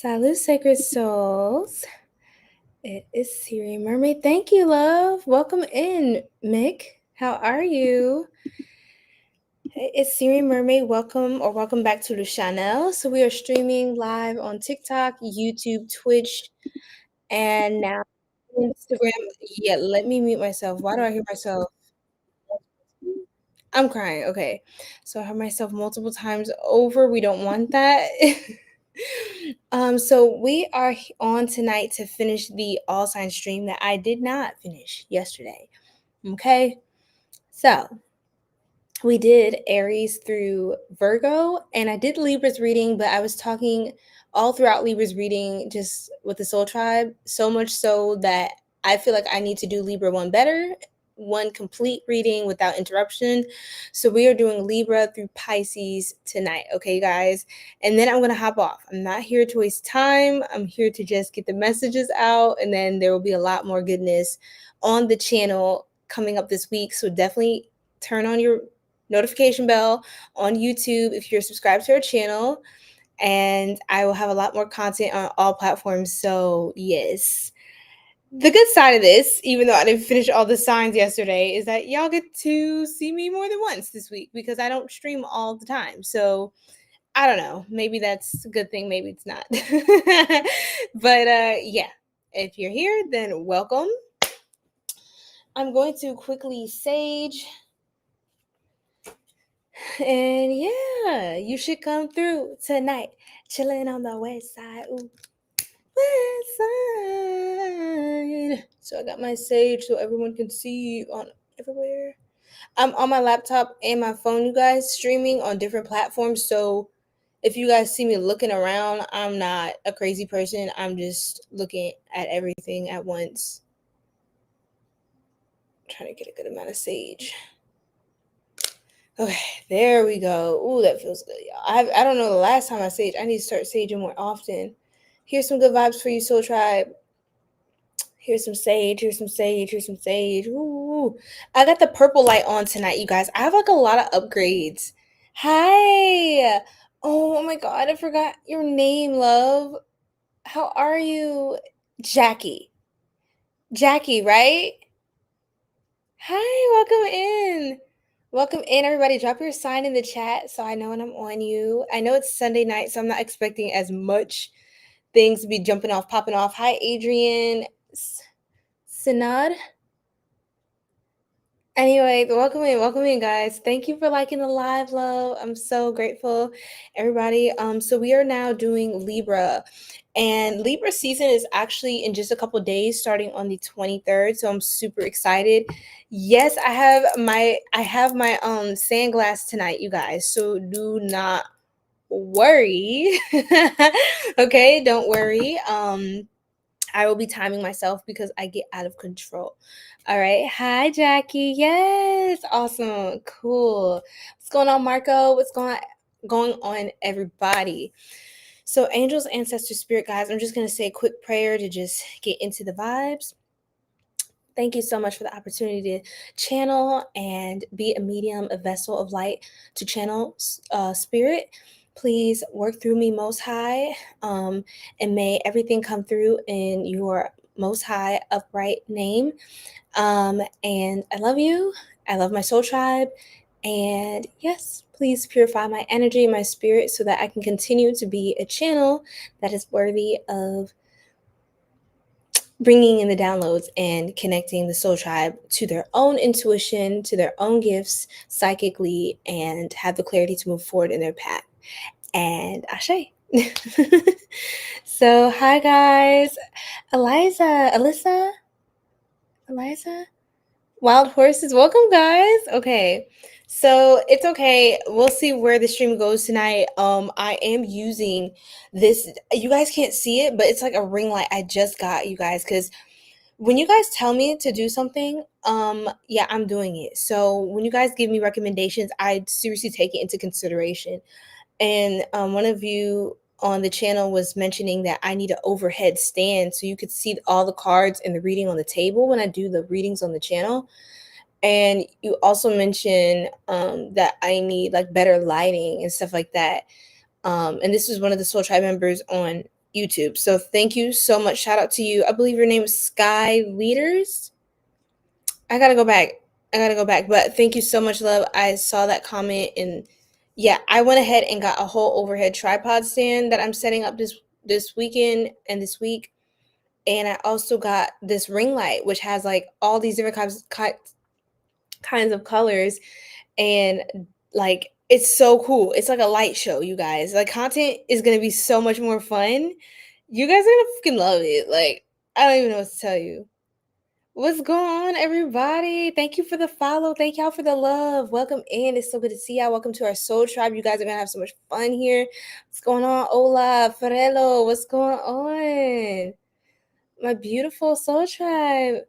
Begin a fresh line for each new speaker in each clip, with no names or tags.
Salud, sacred souls. It is Siri Mermaid. Thank you, love. Welcome in, Mick. How are you? It's Siri Mermaid. Welcome back to the channel. So we are streaming live on TikTok, YouTube, Twitch, and now Instagram. Yeah, let me mute myself. Why do I hear myself? I'm crying. Okay. So I heard myself multiple times over. We don't want that. So we are on tonight to finish the all sign stream that I did not finish yesterday. Okay. So we did Aries through Virgo, and I did Libra's reading, but I was talking all throughout Libra's reading just with the soul tribe, so much so that I feel like I need to do Libra one better, one complete reading without interruption. So we are doing Libra through Pisces tonight, okay, guys? And then I'm going to hop off. I'm not here to waste time. I'm here to just get the messages out, and then there will be a lot more goodness on the channel coming up this week. So definitely turn on your notification bell on YouTube if you're subscribed to our channel, and I will have a lot more content on all platforms. So yes, the good side of this, even though I didn't finish all the signs yesterday, is that y'all get to see me more than once this week because I don't stream all the time. So I don't know, maybe that's a good thing, maybe it's not. But yeah, if you're here, then welcome. I'm going to quickly sage. And yeah, you should come through tonight. Chilling on the west side. Ooh. West side. So I got my sage so everyone can see on everywhere. I'm on my laptop and my phone, you guys, streaming on different platforms. So if you guys see me looking around, I'm not a crazy person. I'm just looking at everything at once. I'm trying to get a good amount of sage. Okay, there we go. Ooh, that feels good, y'all. I don't know the last time I sage. I need to start saging more often. Here's some good vibes for you, Soul Tribe. Here's some sage. Here's some sage. Here's some sage. Ooh, I got the purple light on tonight, you guys. I have like a lot of upgrades. Hi. Oh my God, I forgot your name, love. How are you? Jackie. Jackie, right? Hi, welcome in. Welcome in, everybody. Drop your sign in the chat so I know when I'm on you. I know it's Sunday night, so I'm not expecting as much things to be jumping off, popping off. Hi, Adrian. Sinad. Anyway, welcome in, guys. Thank you for liking the live, love. I'm so grateful, everybody. So we are now doing Libra, and Libra season is actually in just a couple days, starting on the 23rd. So I'm super excited. Yes, I have my sandglass tonight, you guys. So do not worry. Okay, don't worry. I will be timing myself because I get out of control. All right. Hi, Jackie. Yes. Awesome. Cool. What's going on, Marco? What's going on, everybody? So, angels, ancestors, spirit guides, I'm just going to say a quick prayer to just get into the vibes. Thank you so much for the opportunity to channel and be a medium, a vessel of light to channel spirit. Please work through me, Most High, and may everything come through in your Most High upright name. And I love you. I love my soul tribe. And yes, please purify my energy, my spirit, so that I can continue to be a channel that is worthy of bringing in the downloads and connecting the soul tribe to their own intuition, to their own gifts psychically, and have the clarity to move forward in their path. And Ashe. So, hi guys. Alyssa, Wild Horses, welcome guys. Okay. So it's okay. We'll see where the stream goes tonight. I am using this. You guys can't see it, but it's like a ring light I just got, you guys, because when you guys tell me to do something, yeah, I'm doing it. So when you guys give me recommendations, I seriously take it into consideration. And one of you on the channel was mentioning that I need an overhead stand so you could see all the cards and the reading on the table when I do the readings on the channel. And you also mentioned that I need like better lighting and stuff like that. And this was one of the Soul Tribe members on YouTube. So thank you so much. Shout out to you. I believe your name is Sky Leaders. I gotta go back. But thank you so much, love. I saw that comment, and yeah, I went ahead and got a whole overhead tripod stand that I'm setting up this weekend and this week. And I also got this ring light, which has like all these different kinds of colors, and like it's so cool. It's like a light show, you guys. Like content is gonna be so much more fun. You guys are gonna freaking love it. Like I don't even know what to tell you. What's going on, everybody? Thank you for the follow. Thank y'all for the love. Welcome in. It's so good to see y'all. Welcome to our soul tribe. You guys are gonna have so much fun here. What's going on? Hola, Farelo. What's going on? My beautiful soul tribe.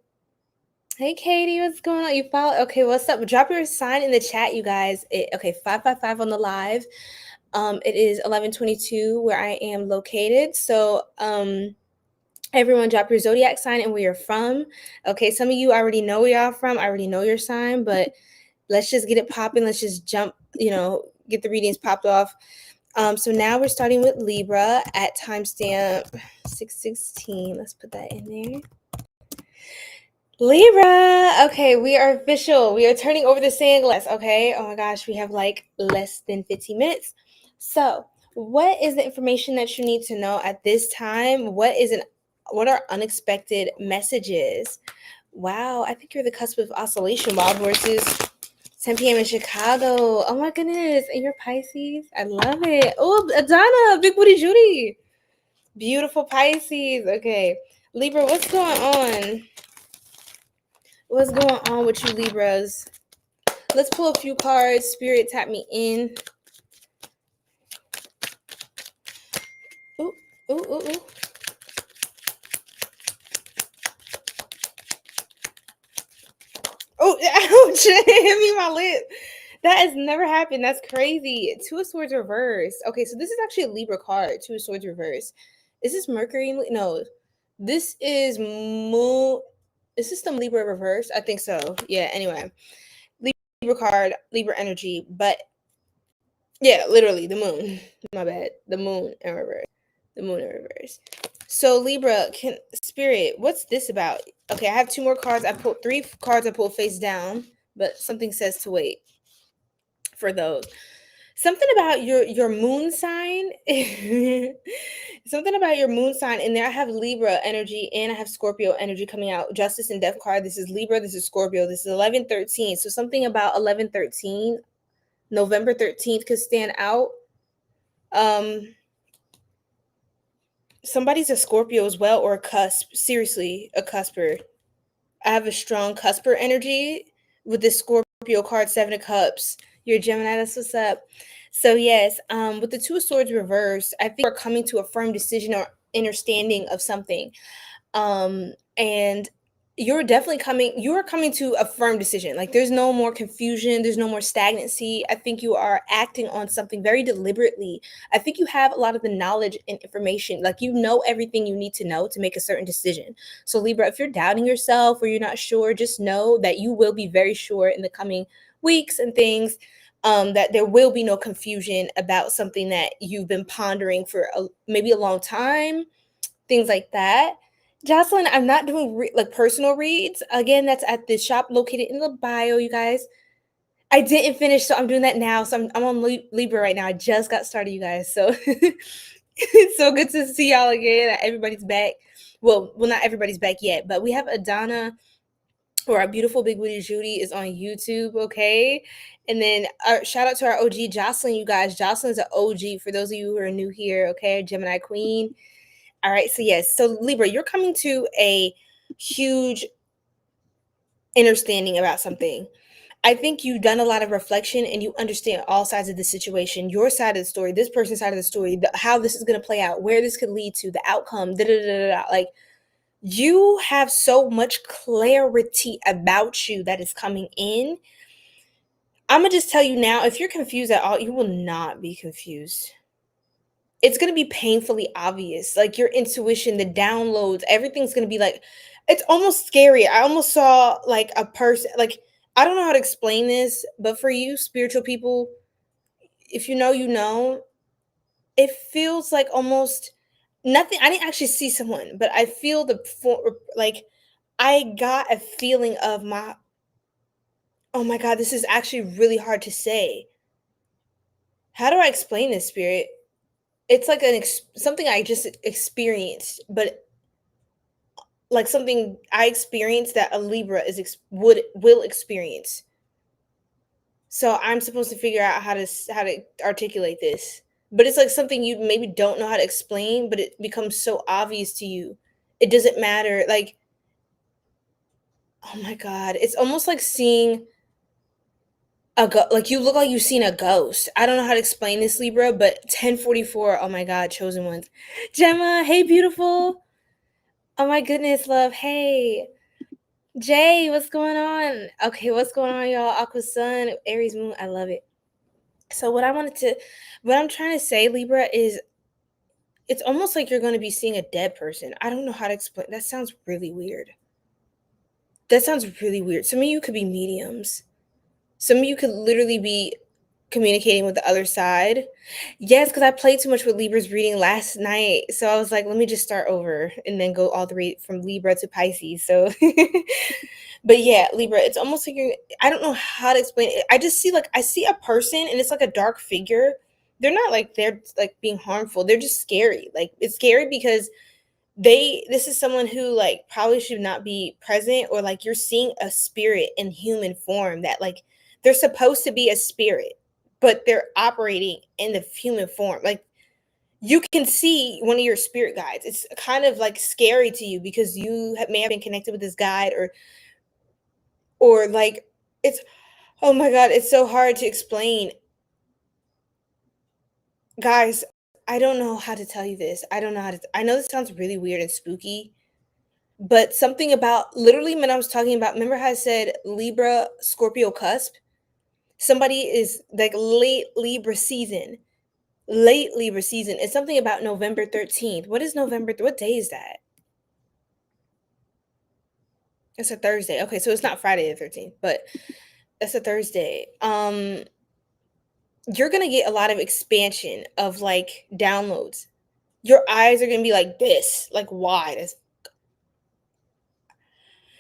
Hey, Katie. What's going on? You follow? Okay, what's up? Drop your sign in the chat, you guys. Okay, 555 on the live. It is 11:22 where I am located. So, everyone drop your zodiac sign and where you're from. Okay, some of you already know where y'all from. I already know your sign, but let's just get it popping. Let's just jump, get the readings popped off. So now we're starting with Libra at timestamp 616. Let's put that in there. Libra. Okay, we are official. We are turning over the sand glass. Okay. Oh my gosh, we have like less than 15 minutes. So, what is the information that you need to know at this time? What are unexpected messages? Wow, I think you're the cusp of oscillation, wild horses. 10 p.m. in Chicago. Oh my goodness. And you're Pisces. I love it. Oh, Adana, Big Booty Judy. Beautiful Pisces. Okay. Libra, what's going on? What's going on with you, Libras? Let's pull a few cards. Spirit, tap me in. Ooh, ooh, ooh, ooh. Oh, ouch. Hit me in my lip. That has never happened. That's crazy. Two of Swords reverse. Okay, so this is actually a Libra card. Two of Swords reverse. Is this Mercury? No. This is Moon. Is this the Libra reverse? I think so. Yeah, anyway. Libra card, Libra energy. But yeah, literally the moon. My bad. The moon in reverse. The moon in reverse. So Libra, Spirit, what's this about? Okay, I have two more cards. I pulled three cards. I pulled face down, but something says to wait for those. Something about your moon sign. Something about your moon sign. In there, I have Libra energy and I have Scorpio energy coming out. Justice and Death card. This is Libra. This is Scorpio. This is 11/13. So something about 11/13, November 13th could stand out. Somebody's a Scorpio as well, or a cusp. Seriously, a cusper. I have a strong cusper energy with this Scorpio card, Seven of Cups. You're a Gemini, that's what's up. So yes, with the Two of Swords reversed, I think we're coming to a firm decision or understanding of something. And you are coming to a firm decision. Like there's no more confusion, there's no more stagnancy. I think you are acting on something very deliberately. I think you have a lot of the knowledge and information. Like you know everything you need to know to make a certain decision. So Libra, if you're doubting yourself or you're not sure, just know that you will be very sure in the coming weeks and things. That there will be no confusion about something that you've been pondering for maybe a long time, things like that. Jocelyn, I'm not doing like personal reads. Again, that's at the shop located in the bio, you guys. I didn't finish, so I'm doing that now. So I'm on Libra right now. I just got started, you guys. So it's so good to see y'all again. Everybody's back. Well, not everybody's back yet, but we have Adana, or our beautiful Big Booty Judy, is on YouTube, okay? And then shout out to our OG Jocelyn, you guys. Jocelyn's an OG for those of you who are new here, okay? Gemini Queen. All right, so yes. So Libra, you're coming to a huge understanding about something. I think you've done a lot of reflection and you understand all sides of the situation, your side of the story, this person's side of the story, how this is going to play out, where this could lead to, the outcome, like you have so much clarity about you that is coming in. I'm going to just tell you now, if you're confused at all, you will not be confused. It's going to be painfully obvious. Like your intuition, the downloads, everything's going to be like, it's almost scary. I almost saw like a person, like, I don't know how to explain this, but for you spiritual people, if you know, it feels like almost Nothing. I didn't actually see someone, but I feel like I got a feeling of my. Oh my god, this is actually really hard to say. How do I explain this, spirit? It's like something I just experienced, but like something I experienced that a Libra will experience. So I'm supposed to figure out how to articulate this. But it's like something you maybe don't know how to explain, but it becomes so obvious to you. It doesn't matter. Like, oh my god, it's almost like seeing like you look like you've seen a ghost. I don't know how to explain this, Libra, but 1044. Oh my god, chosen ones. Gemma, hey beautiful. Oh my goodness, love. Hey. Jay, what's going on? Okay, what's going on, y'all? Aqua Sun, Aries Moon. I love it. So what I'm trying to say, Libra, is it's almost like you're going to be seeing a dead person. I don't know how to explain. That sounds really weird. That sounds really weird. Some of you could be mediums. Some of you could literally be communicating with the other side. Yes, because I played too much with Libra's reading last night. So I was like, let me just start over and then go all the way from Libra to Pisces. So, but yeah, Libra, it's almost like I don't know how to explain it. I just see I see a person and it's like a dark figure. They're not like they're like being harmful. They're just scary. Like it's scary because this is someone who like probably should not be present, or like you're seeing a spirit in human form that like they're supposed to be a spirit, but they're operating in the human form. Like you can see one of your spirit guides. It's kind of like scary to you because may have been connected with this guide, or like it's, oh my god, it's so hard to explain. Guys, I don't know how to tell you this. I don't know how to I know this sounds really weird and spooky, but something about literally when I was talking about, remember how I said Libra Scorpio cusp? Somebody is like late Libra season. Late Libra season. It's something about November 13th. What is what day is that? It's a Thursday. Okay, so it's not Friday the 13th, but it's a Thursday. You're gonna get a lot of expansion of like downloads. Your eyes are gonna be like this, like wide.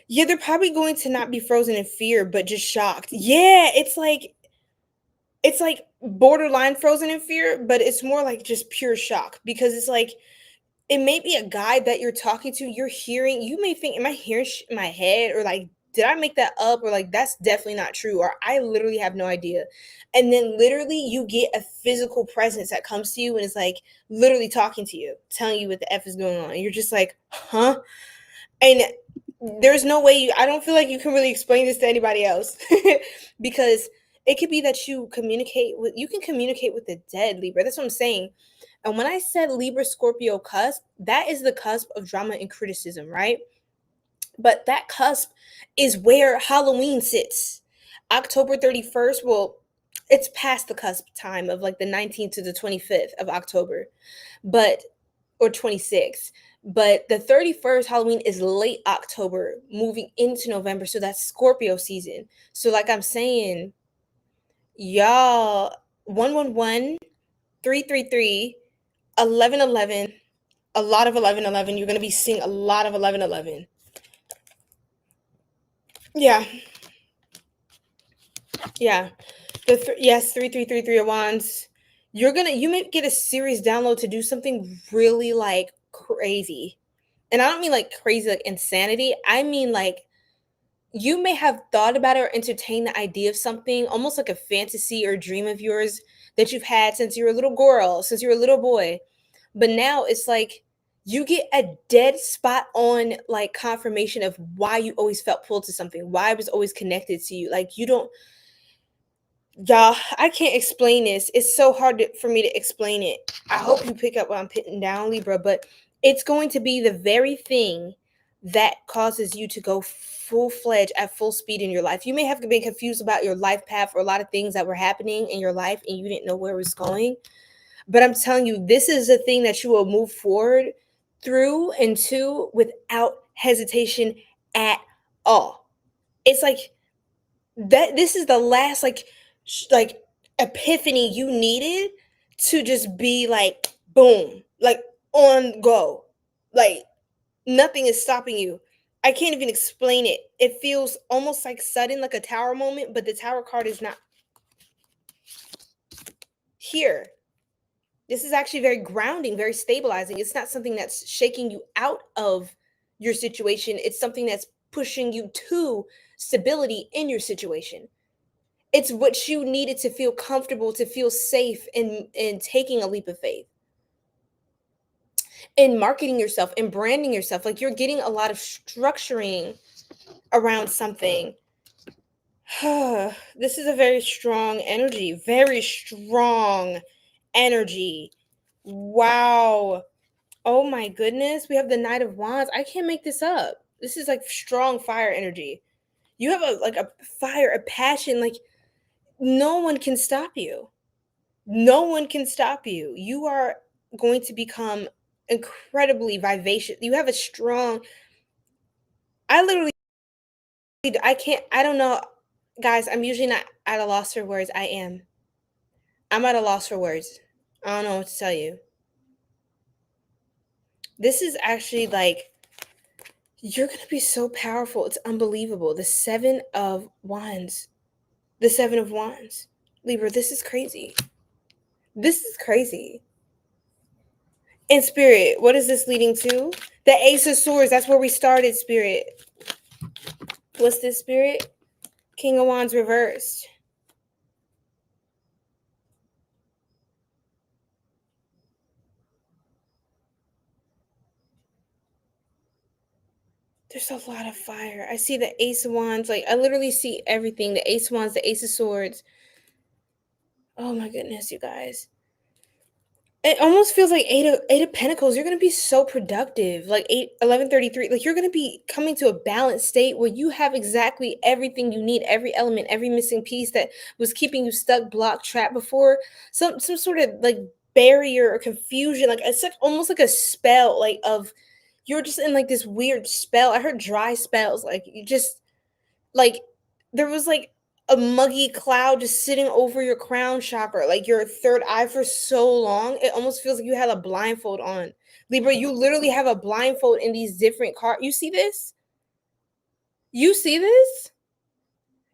Yeah, they're probably going to not be frozen in fear, but just shocked. Yeah, it's like borderline frozen in fear, but it's more like just pure shock because it's like it may be a guy that you're talking to, you're hearing, you may think, am I hearing in my head, or like did I make that up, or like that's definitely not true, or I literally have no idea. And then literally you get a physical presence that comes to you and is like literally talking to you, telling you what the F is going on. And you're just like, huh? And there's no way I don't feel like you can really explain this to anybody else because it could be that you can communicate with the dead, Libra. That's what I'm saying. And when I said Libra Scorpio cusp, that is the cusp of drama and criticism, right? But that cusp is where Halloween sits. October 31st, well, it's past the cusp time of like the 19th to the 25th of October, but or 26th. But the 31st Halloween is late October, moving into November. So that's Scorpio season. So, like I'm saying, y'all, 111, 333, 1111, a lot of 1111. You're going to be seeing a lot of 1111. Yeah. Yeah. Yes, 3333 of wands. You may get a serious download to do something really like crazy. And I don't mean like crazy like insanity. I mean like you may have thought about it or entertained the idea of something almost like a fantasy or dream of yours that you've had since you were a little girl, since you were a little boy. But now it's like you get a dead spot on like confirmation of why you always felt pulled to something, why it was always connected to you. Like you don't, y'all, I can't explain this. It's so hard for me to explain it. I hope you pick up what I'm putting down, Libra, but it's going to be the very thing that causes you to go full-fledged at full speed in your life. You may have been confused about your life path or a lot of things that were happening in your life and you didn't know where it was going. But I'm telling you, this is the thing that you will move forward through and to without hesitation at all. It's like that this is the last like epiphany you needed to just be like boom, like on go. Like nothing is stopping you. I can't even explain it. It feels almost like sudden, like a tower moment, but the tower card is not here. This is actually very grounding, very stabilizing. It's not something that's shaking you out of your situation. It's something that's pushing you to stability in your situation. It's what you needed to feel comfortable, to feel safe in taking a leap of faith, in marketing yourself, in branding yourself. Like you're getting a lot of structuring around something. This is a very strong energy, very strong energy. Wow. Oh my goodness. We have the Knight of Wands. I can't make this up. This is like strong fire energy. You have a fire, a passion. Like no one can stop you. No one can stop you. You are going to become incredibly vivacious. You have a strong, I literally, I can't, I don't know. Guys, I'm usually not at a loss for words. I am. I'm at a loss for words. I don't know what to tell you. This is actually like, you're going to be so powerful. It's unbelievable. The Seven of Wands. The Seven of Wands. Libra, this is crazy. This is crazy. In Spirit, what is this leading to? The Ace of Swords. That's where we started, Spirit. What's this, Spirit? King of Wands reversed. There's a lot of fire. I see the Ace of Wands. Like, I literally see everything. The Ace of Wands, the Ace of Swords. Oh my goodness, you guys. It almost feels like eight of Pentacles. You're gonna be so productive. Like 1133. Like you're gonna be coming to a balanced state where you have exactly everything you need, every element, every missing piece that was keeping you stuck, blocked, trapped before. Some sort of like barrier or confusion. Like it's like almost like a spell, like of you're just in like this weird spell. I heard dry spells. Like you just like there was like a muggy cloud just sitting over your crown chakra, like your third eye for so long. It almost feels like you had a blindfold on. Libra, you literally have a blindfold in these different cards. You see this? You see this?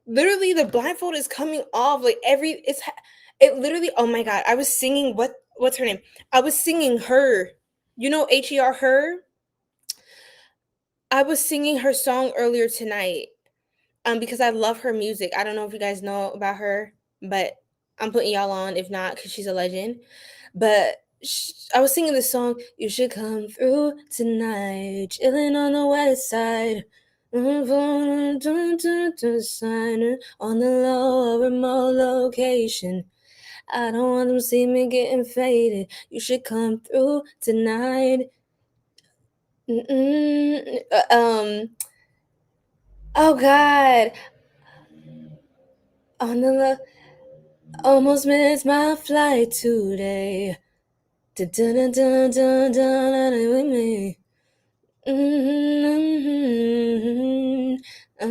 Literally, the blindfold is coming off. Like it literally. Oh my god! I was singing what's her name? I was singing her. You know her. I was singing her song earlier tonight. Because I love her music. I don't know if you guys know about her, but I'm putting y'all on if not, because she's a legend. But I was singing this song. You should come through tonight, chilling on the west side. Sign on the low, a remote location. I don't want them to see me getting faded. You should come through tonight. Oh God. On the low. Almost missed my flight today. Dun, dun, dun, dun, dun, dun, with me. I'm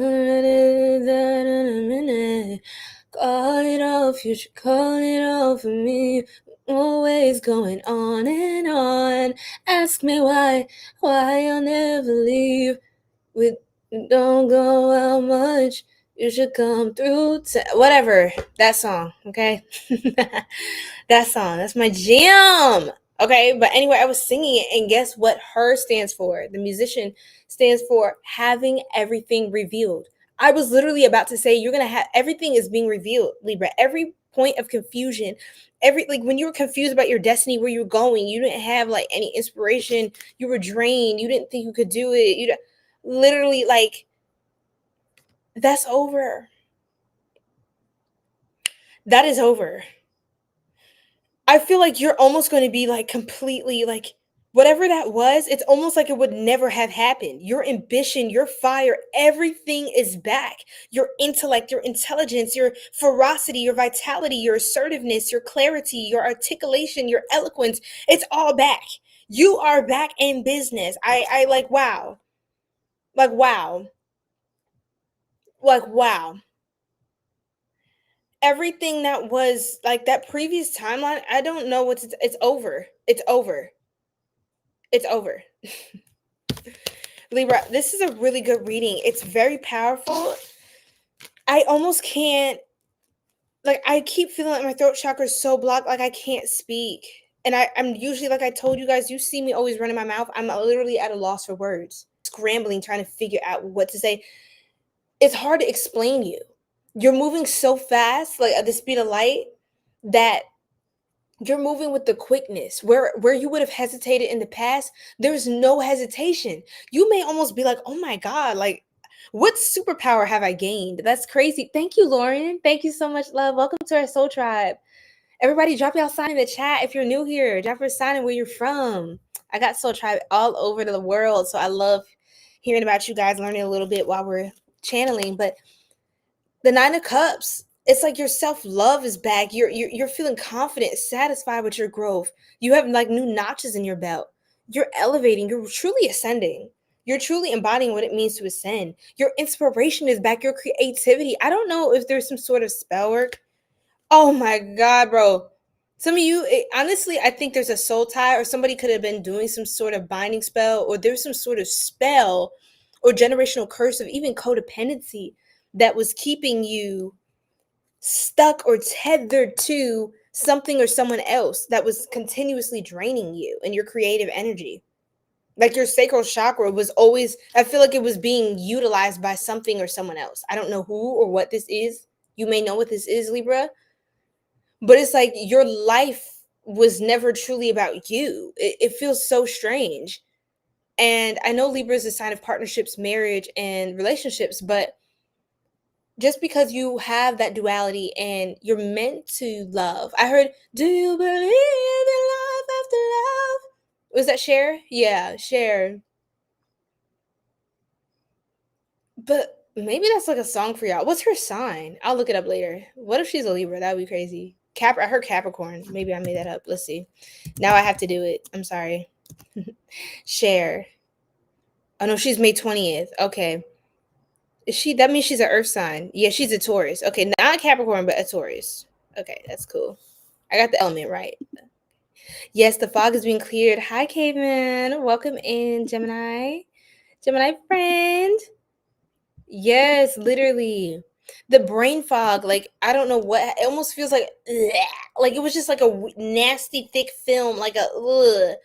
ready that in a minute. Call it off, you should call it off for me. Always going on and on. Ask me why I'll never leave. We don't go out much. You should come through to whatever that song, okay? That song, that's my jam. Okay, but anyway, I was singing it, and guess what her stands for? The musician stands for having everything revealed. I was literally about to say you're gonna have everything is being revealed, Libra. Every point of confusion, every like when you were confused about your destiny, where you're going, you didn't have like any inspiration, you were drained, you didn't think you could do it, literally like that's over. That is over. I feel like you're almost going to be like completely like whatever that was, it's almost like it would never have happened. Your ambition, your fire, everything is back. Your intellect, your intelligence, your ferocity, your vitality, your assertiveness, your clarity, your articulation, your eloquence, it's all back. You are back in business. I like wow. Like wow. Like wow. Everything that was like that previous timeline, I don't know it's over. It's over. It's over. Libra, this is a really good reading. It's very powerful. I almost can't, like, I keep feeling like my throat chakra is so blocked, like I can't speak. And I'm usually, like I told you guys, you see me always running my mouth. I'm literally at a loss for words, scrambling, trying to figure out what to say. It's hard to explain you. You're moving so fast, like at the speed of light, that you're moving with the quickness where you would have hesitated in the past. There's no hesitation. You may almost be like, oh my God, like what superpower have I gained? That's crazy. Thank you, Lauren. Thank you so much, love. Welcome to our soul tribe. Everybody drop y'all sign in the chat. If you're new here, drop your sign in where you're from. I got soul tribe all over the world, so I love hearing about you guys, learning a little bit while we're channeling. But the Nine of Cups, it's like your self-love is back. You're feeling confident, satisfied with your growth. You have like new notches in your belt. You're elevating. You're truly ascending. You're truly embodying what it means to ascend. Your inspiration is back. Your creativity. I don't know if there's some sort of spell work. Oh my God, bro. Some of you, honestly, I think there's a soul tie, or somebody could have been doing some sort of binding spell, or there's some sort of spell or generational curse of even codependency that was keeping you stuck or tethered to something or someone else that was continuously draining you and your creative energy. Like your sacral chakra was always, I feel like it was being utilized by something or someone else. I don't know who or what this is. You may know what this is, Libra, but it's like your life was never truly about you. It feels so strange. And I know Libra is a sign of partnerships, marriage, and relationships, but just because you have that duality and you're meant to love. I heard, do you believe in life after love? Was that Cher? Yeah, Cher. But maybe that's like a song for y'all. What's her sign? I'll look it up later. What if she's a Libra? That would be crazy. I heard Capricorn. Maybe I made that up. Let's see. Now I have to do it. I'm sorry. Cher. Oh no, she's May 20th. Okay. Is she, that means she's an earth sign. Yeah, she's a Taurus. Okay, not a Capricorn, but a Taurus. Okay, that's cool. I got the element right. Yes, the fog is being cleared. Hi, caveman. Welcome in, Gemini. Gemini friend. Yes, literally. The brain fog, like, I don't know what, it almost feels like, ugh, like it was just like a nasty, thick film, like a, ugh,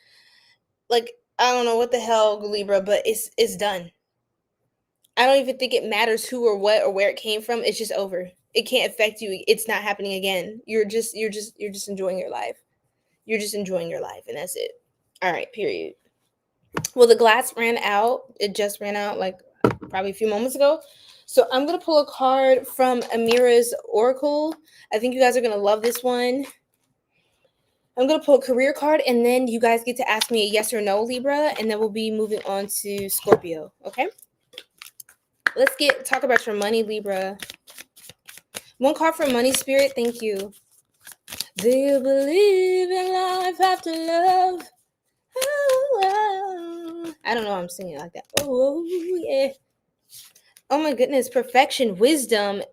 like, I don't know what the hell, Libra, but it's done. I don't even think it matters who or what or where it came from. It's just over. It can't affect you. It's not happening again. You're just enjoying your life. You're just enjoying your life, and that's it. All right, period. Well, the glass ran out. It just ran out like probably a few moments ago. So I'm going to pull a card from Amira's Oracle. I think you guys are going to love this one. I'm going to pull a career card, and then you guys get to ask me a yes or no, Libra, and then we'll be moving on to Scorpio, okay? Let's talk about your money, Libra. One card for money, Spirit. Thank you. Do you believe in life after love? Oh, I don't know. I'm singing like that. Oh, yeah. Oh my goodness. Perfection. Wisdom.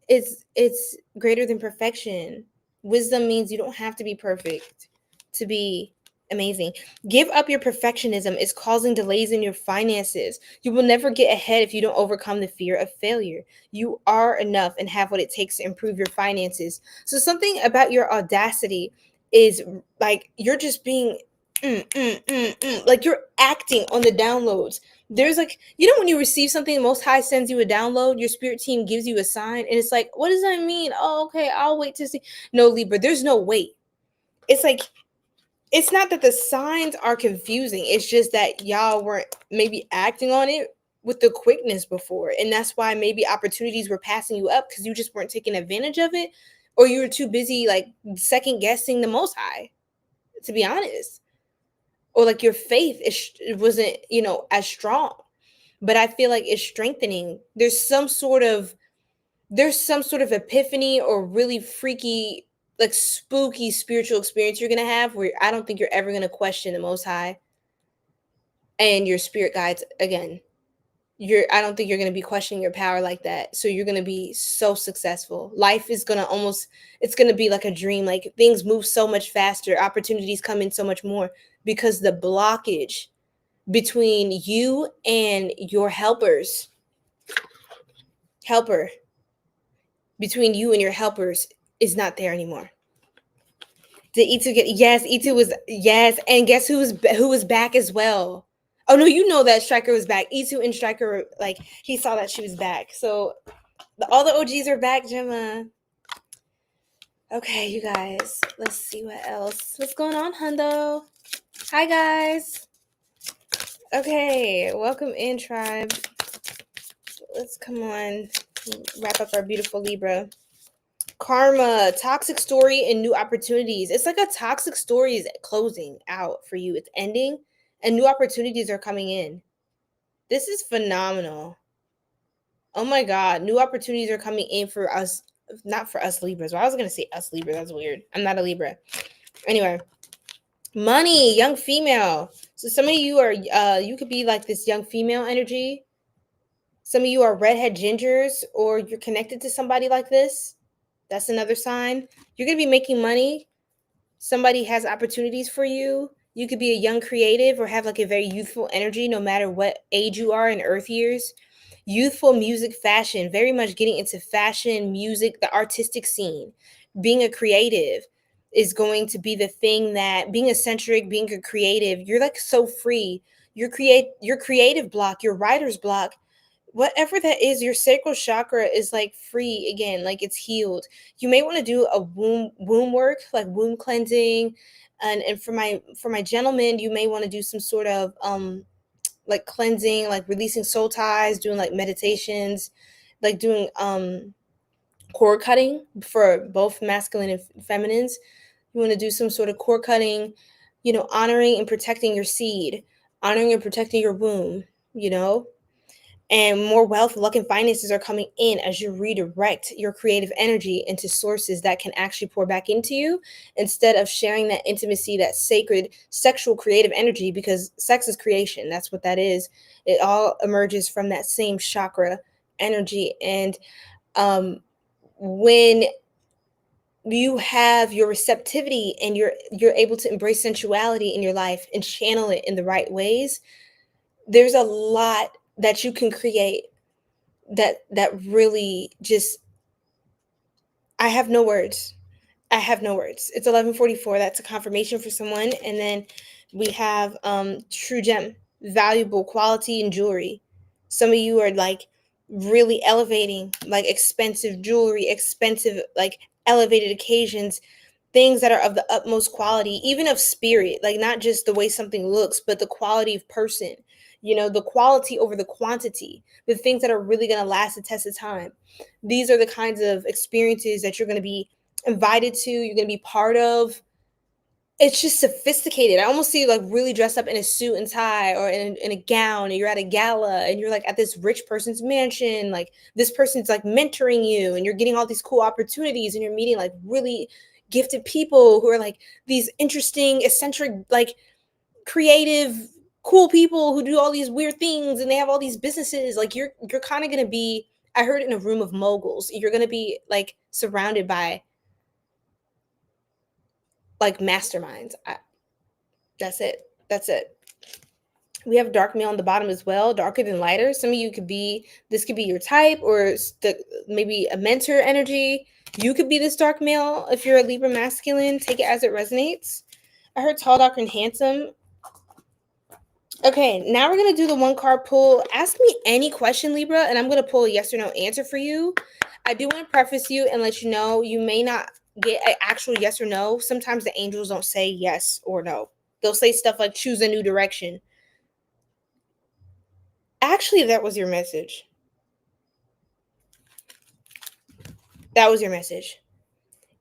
It's greater than perfection. Wisdom means you don't have to be perfect to be amazing. Give up your perfectionism. It's causing delays in your finances. You will never get ahead if you don't overcome the fear of failure. You are enough and have what it takes to improve your finances. So something about your audacity is like you're just being like you're acting on the downloads. There's like, you know, when you receive something, the Most High sends you a download, your spirit team gives you a sign, and it's like, what does that mean? Oh, okay, I'll wait to see. No, Libra, there's no wait. It's like, it's not that the signs are confusing. It's just that y'all weren't maybe acting on it with the quickness before. And that's why maybe opportunities were passing you up because you just weren't taking advantage of it, or you were too busy like second guessing the Most High, to be honest. Or like your faith wasn't, as strong. But I feel like it's strengthening. There's some sort of epiphany or really freaky, like spooky spiritual experience you're gonna have where I don't think you're ever gonna question the Most High and your spirit guides again. I don't think you're going to be questioning your power like that. So you're going to be so successful. Life is going to it's going to be like a dream. Like things move so much faster, opportunities come in so much more, because the blockage between you and your helper, between you and your helpers is not there anymore. Did 𝐒𝐿 get, yes, 𝐒𝐿 was, yes, and guess who was back as well? Oh no, you know that Striker was back. 𝐒𝐿 and Striker, like, he saw that she was back. So all the OGs are back, Gemma. Okay, you guys, let's see what else. What's going on, Hundo? Hi, guys. Okay, welcome in, tribe. Let's come on, wrap up our beautiful Libra. Karma, toxic story, and new opportunities. It's like a toxic story is closing out for you. It's ending, and new opportunities are coming in. This is phenomenal. Oh my God, new opportunities are coming in for us. Not for us Libras. Well, I was going to say us Libra. That's weird. I'm not a Libra. Anyway, money, young female. So some of you are, you could be like this young female energy. Some of you are redhead gingers, or you're connected to somebody like this. That's another sign. You're going to be making money. Somebody has opportunities for you. You could be a young creative or have like a very youthful energy, no matter what age you are in earth years. Youthful music, fashion, very much getting into fashion, music, the artistic scene. Being a creative is going to be the thing that, being eccentric, being a creative, you're like so free. Your creative block, your writer's block, whatever that is, your sacral chakra is like free again, like it's healed. You may want to do a womb work, like womb cleansing, and for my gentlemen, you may want to do some sort of like cleansing, like releasing soul ties, doing like meditations, like doing cord cutting for both masculine and feminines. You want to do some sort of cord cutting, honoring and protecting your seed, honoring and protecting your womb, and more wealth, luck, and finances are coming in as you redirect your creative energy into sources that can actually pour back into you, instead of sharing that intimacy, that sacred sexual creative energy, because sex is creation. That's what that is. It all emerges from that same chakra energy. And when you have your receptivity and you're able to embrace sensuality in your life and channel it in the right ways, there's a lot that you can create that really just, I have no words. It's 11:44. That's a confirmation for someone. And then we have true gem, valuable quality and jewelry. Some of you are like really elevating, like expensive jewelry, expensive, like elevated occasions, things that are of the utmost quality, even of spirit, like not just the way something looks, but the quality of person, the quality over the quantity, the things that are really going to last the test of time. These are the kinds of experiences that you're going to be invited to, you're going to be part of. It's just sophisticated. I almost see you like really dressed up in a suit and tie, or in a gown, and you're at a gala, and you're like at this rich person's mansion, like this person's like mentoring you, and you're getting all these cool opportunities, and you're meeting like really gifted people who are like these interesting, eccentric, like creative, cool people who do all these weird things, and they have all these businesses. Like you're kind of going to be, I heard, in a room of moguls. You're going to be like surrounded by like masterminds. That's it. We have dark male on the bottom as well, darker than lighter. Some of you this could be your type, or maybe a mentor energy. You could be this dark male if you're a Libra masculine. Take it as it resonates. I heard tall, dark, and handsome. Okay, now we're going to do the one card pull. Ask me any question, Libra, and I'm going to pull a yes or no answer for you. I do want to preface you and let you know you may not get an actual yes or no. Sometimes the angels don't say yes or no. They'll say stuff like choose a new direction. Actually, that was your message. That was your message.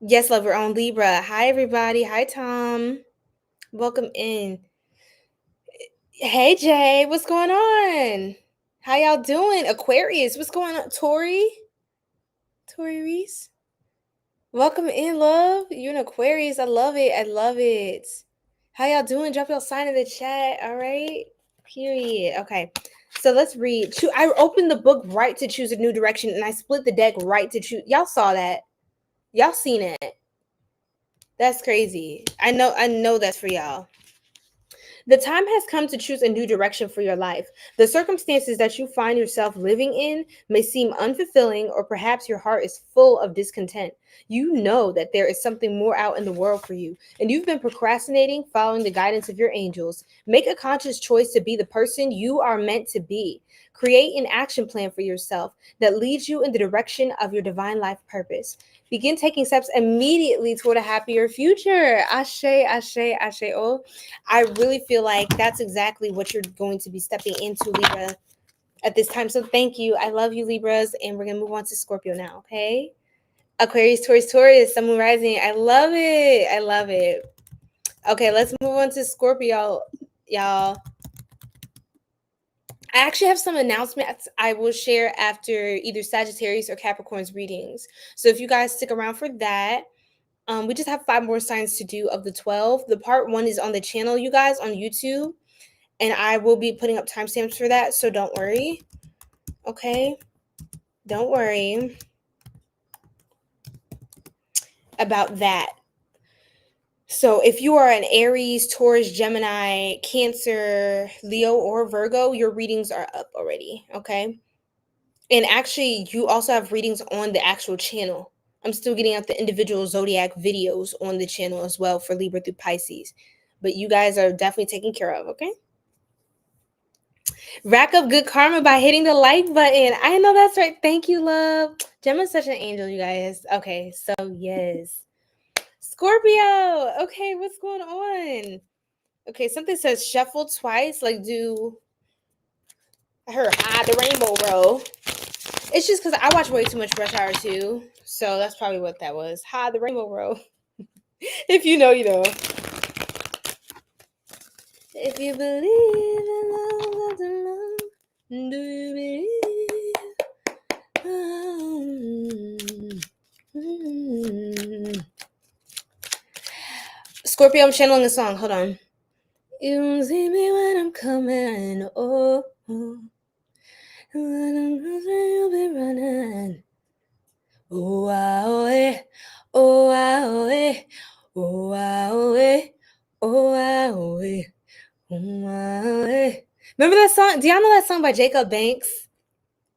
Yes, love, we're on Libra. Hi, everybody. Hi, Tom. Welcome in. Hey, Jay. What's going on? How y'all doing? Aquarius. What's going on? Tori Reese. Welcome in, love. You're an Aquarius. I love it. How y'all doing? Drop your sign in the chat. All right. Period. Okay. So let's read. I opened the book right to choose a new direction, and I split the deck right to choose. Y'all saw that. Y'all seen it. That's crazy. I know that's for y'all. The time has come to choose a new direction for your life. The circumstances that you find yourself living in may seem unfulfilling, or perhaps your heart is full of discontent. You know that there is something more out in the world for you, and you've been procrastinating, following the guidance of your angels. Make a conscious choice to be the person you are meant to be. Create an action plan for yourself that leads you in the direction of your divine life purpose. Begin taking steps immediately toward a happier future. Ashe, ashe, ashe. Oh, I really feel like that's exactly what you're going to be stepping into, Libra, at this time. So thank you. I love you, Libras. And we're going to move on to Scorpio now, okay? Aquarius, Taurus, Sun, Moon, Rising. I love it. I love it. Okay, let's move on to Scorpio, y'all. I actually have some announcements I will share after either Sagittarius or Capricorn's readings. So if you guys stick around for that, we just have 5 more signs to do of the 12. The part 1 is on the channel, you guys, on YouTube. And I will be putting up timestamps for that. So don't worry. Okay? Don't worry about that. So if you are an Aries, Taurus, Gemini, Cancer, Leo, or Virgo, your readings are up already. Okay? And actually, you also have readings on the actual channel. I'm still getting out the individual zodiac videos on the channel as well for Libra through Pisces. But you guys are definitely taken care of, okay? Rack up good karma by hitting the like button. I know that's right. Thank you, love. Gemma's such an angel, you guys. Okay, so yes. Scorpio. Okay, what's going on? Okay, something says shuffle twice. Like I heard hide the rainbow, bro. It's just because I watch way too much Rush Hour 2. So that's probably what that was. Hide the rainbow, bro. If you know, you know. If you believe in love, do you believe? Scorpio, I'm channeling a song. Hold on. You don't see me when I'm coming. Oh. When I'm closer, you'll be running. Oh, wow, eh. Oh, wow, eh. Oh, wow, eh. Oh, wow, eh. Oh, wow, eh. Remember that song? Do y'all know that song by Jacob Banks?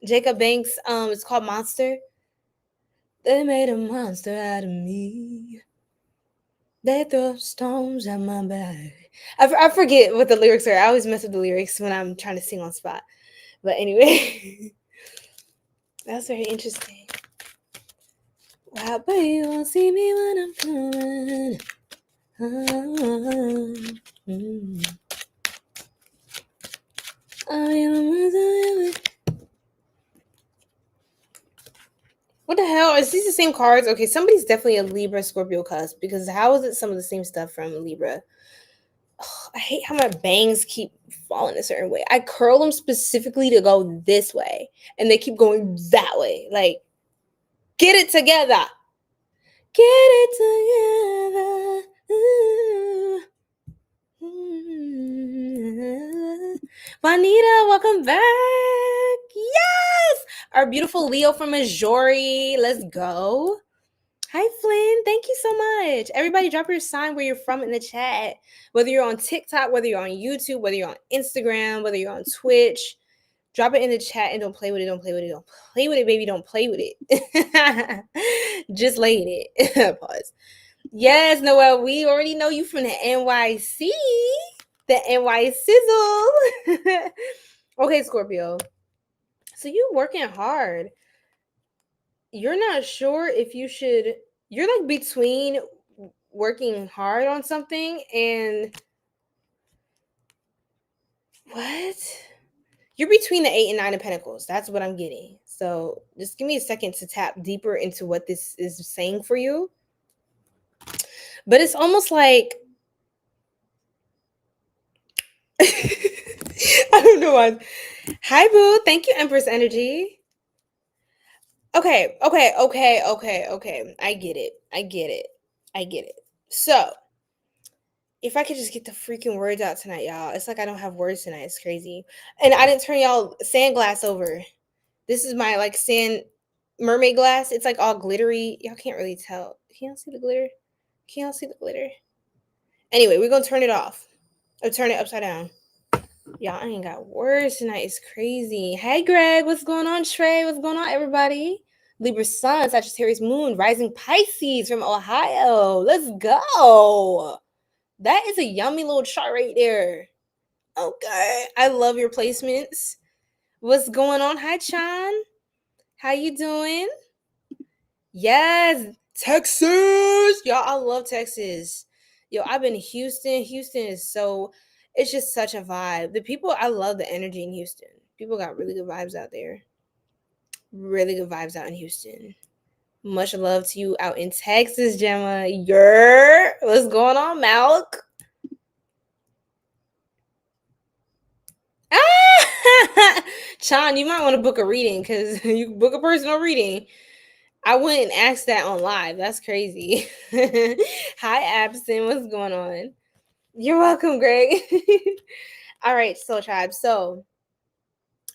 Jacob Banks, it's called Monster. They made a monster out of me. They throw stones at my back. I forget what the lyrics are. I always mess with the lyrics when I'm trying to sing on spot. But anyway, that's very interesting. Wow, but you won't see me when I'm coming. What the hell? Is these the same cards? Okay, somebody's definitely a Libra Scorpio cusp, because how is it some of the same stuff from Libra? Ugh, I hate how my bangs keep falling a certain way. I curl them specifically to go this way, and they keep going that way. Like, get it together. Get it together. Juanita, welcome back. Yes! Our beautiful Leo from Missouri. Let's go. Hi, Flynn. Thank you so much. Everybody, drop your sign where you're from in the chat. Whether you're on TikTok, whether you're on YouTube, whether you're on Instagram, whether you're on Twitch, drop it in the chat and don't play with it. Don't play with it. Don't play with it, baby. Don't play with it. Just lay in it. Pause. Yes, Noel, we already know you from the NYC. The NY Sizzle. Okay, Scorpio. So you working hard. You're not sure if you should. You're like between working hard on something and what? You're between the 8 and 9 of Pentacles. That's what I'm getting. So just give me a second to tap deeper into what this is saying for you. But it's almost like I don't know why. Hi, boo. Thank you, Empress Energy. Okay. I get it. So If I could just get the freaking words out tonight, y'all. It's like I don't have words tonight. It's crazy. And I didn't turn y'all sand glass over. This is my like sand mermaid glass. It's like all glittery. Y'all can't really tell. Can y'all see the glitter? Can y'all see the glitter? Anyway, we're gonna turn it off. Or turn it upside down. Y'all, I ain't got words tonight. It's crazy. Hey Greg, what's going on? Trey, what's going on, everybody? Libra Sun, Sagittarius Moon, Rising Pisces from Ohio. Let's go. That is a yummy little chart right there. Okay. I love your placements. What's going on? Hi, Chan. How you doing? Yes, Texas. Y'all, I love Texas. Yo, I've been to Houston. Houston is it's just such a vibe. The people, I love the energy in Houston. People got really good vibes out there. Really good vibes out in Houston. Much love to you out in Texas, Gemma. What's going on, Malk? Chan, you might want to book a reading because you book a personal reading. I wouldn't ask that on live. That's crazy. Hi, Absent. What's going on? You're welcome, Greg. All right, Soul Tribe. So,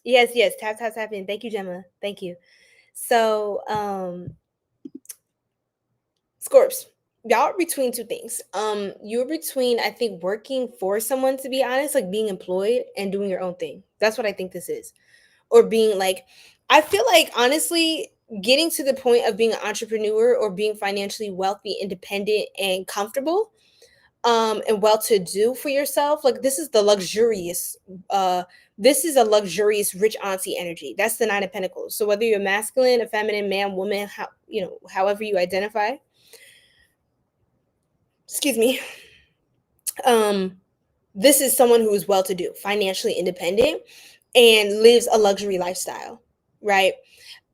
yes, tap, tap, tap in. Thank you, Gemma. Thank you. So, Scorps, y'all are between two things. You're between, I think, working for someone, to be honest, like being employed and doing your own thing. That's what I think this is. Or being like, I feel like, honestly, getting to the point of being an entrepreneur or being financially wealthy, independent, and comfortable, and well-to-do for yourself, like this is the luxurious, this is a luxurious rich auntie energy. That's the Nine of Pentacles. So whether you're masculine, a feminine, man, woman, however you identify, excuse me, this is someone who is well-to-do, financially independent, and lives a luxury lifestyle, right?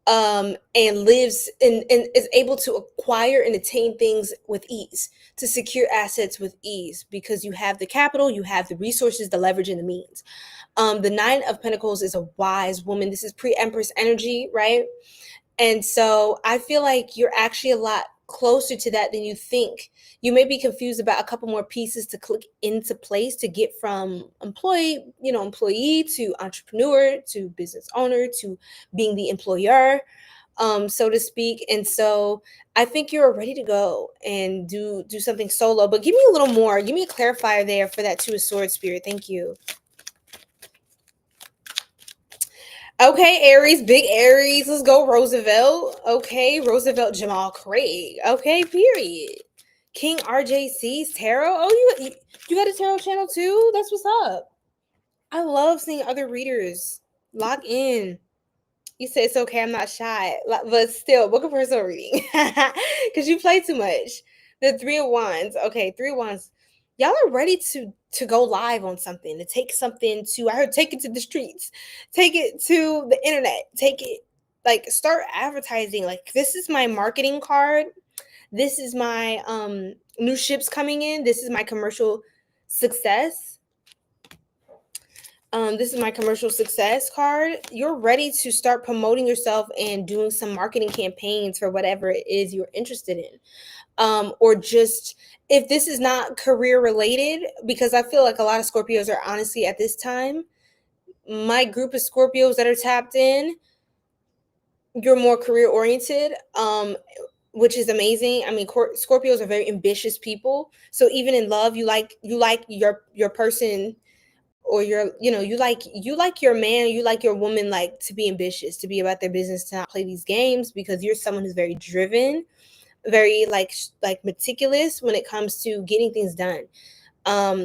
And lives and is able to acquire and attain things with ease, to secure assets with ease, because you have the capital, you have the resources, the leverage, and the means. The Nine of Pentacles is a wise woman. This is pre-Empress energy, right? And so I feel like you're actually a lot closer to that than you think. You may be confused about a couple more pieces to click into place to get from employee to entrepreneur to business owner to being the employer, so to speak. And so I think you're ready to go and do something solo. But give me a little more. Give me a clarifier there for that Two of Swords, Spirit. Thank you. Okay, Aries, big Aries. Let's go, Roosevelt. Okay, Roosevelt Jamal Craig. Okay, period. King RJC's tarot. Oh, you got a tarot channel too? That's what's up. I love seeing other readers. Lock in. You said it's okay. I'm not shy, but still, book a personal reading because you play too much. The Three of Wands. Okay, Three of Wands. Y'all are ready to go live on something, to take something to. I heard take it to the streets, take it to the internet, take it like start advertising. Like this is my marketing card. This is my new ships coming in. This is my commercial success. This is my commercial success card. You're ready to start promoting yourself and doing some marketing campaigns for whatever it is you're interested in. Or just if this is not career related, because I feel like a lot of Scorpios are honestly at this time, my group of Scorpios that are tapped in, you're more career oriented, which is amazing. I mean, Scorpios are very ambitious people. So even in love, you like your person, or you like your man, you like your woman, like to be ambitious, to be about their business, to not play these games, because you're someone who's very driven, very like meticulous when it comes to getting things done.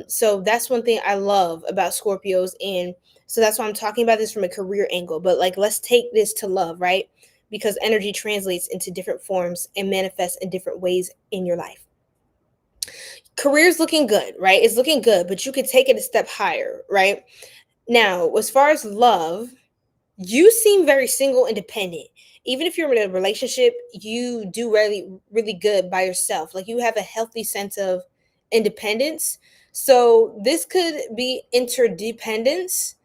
So that's one thing I love about Scorpios, and so that's why I'm talking about this from a career angle. But like, let's take this to love, right? Because energy translates into different forms and manifests in different ways in your life. Career's looking good, right? It's looking good, but you could take it a step higher, right? Now, as far as love, you seem very single, independent. Even if you're in a relationship, you do really, really good by yourself. Like you have a healthy sense of independence. So this could be interdependence,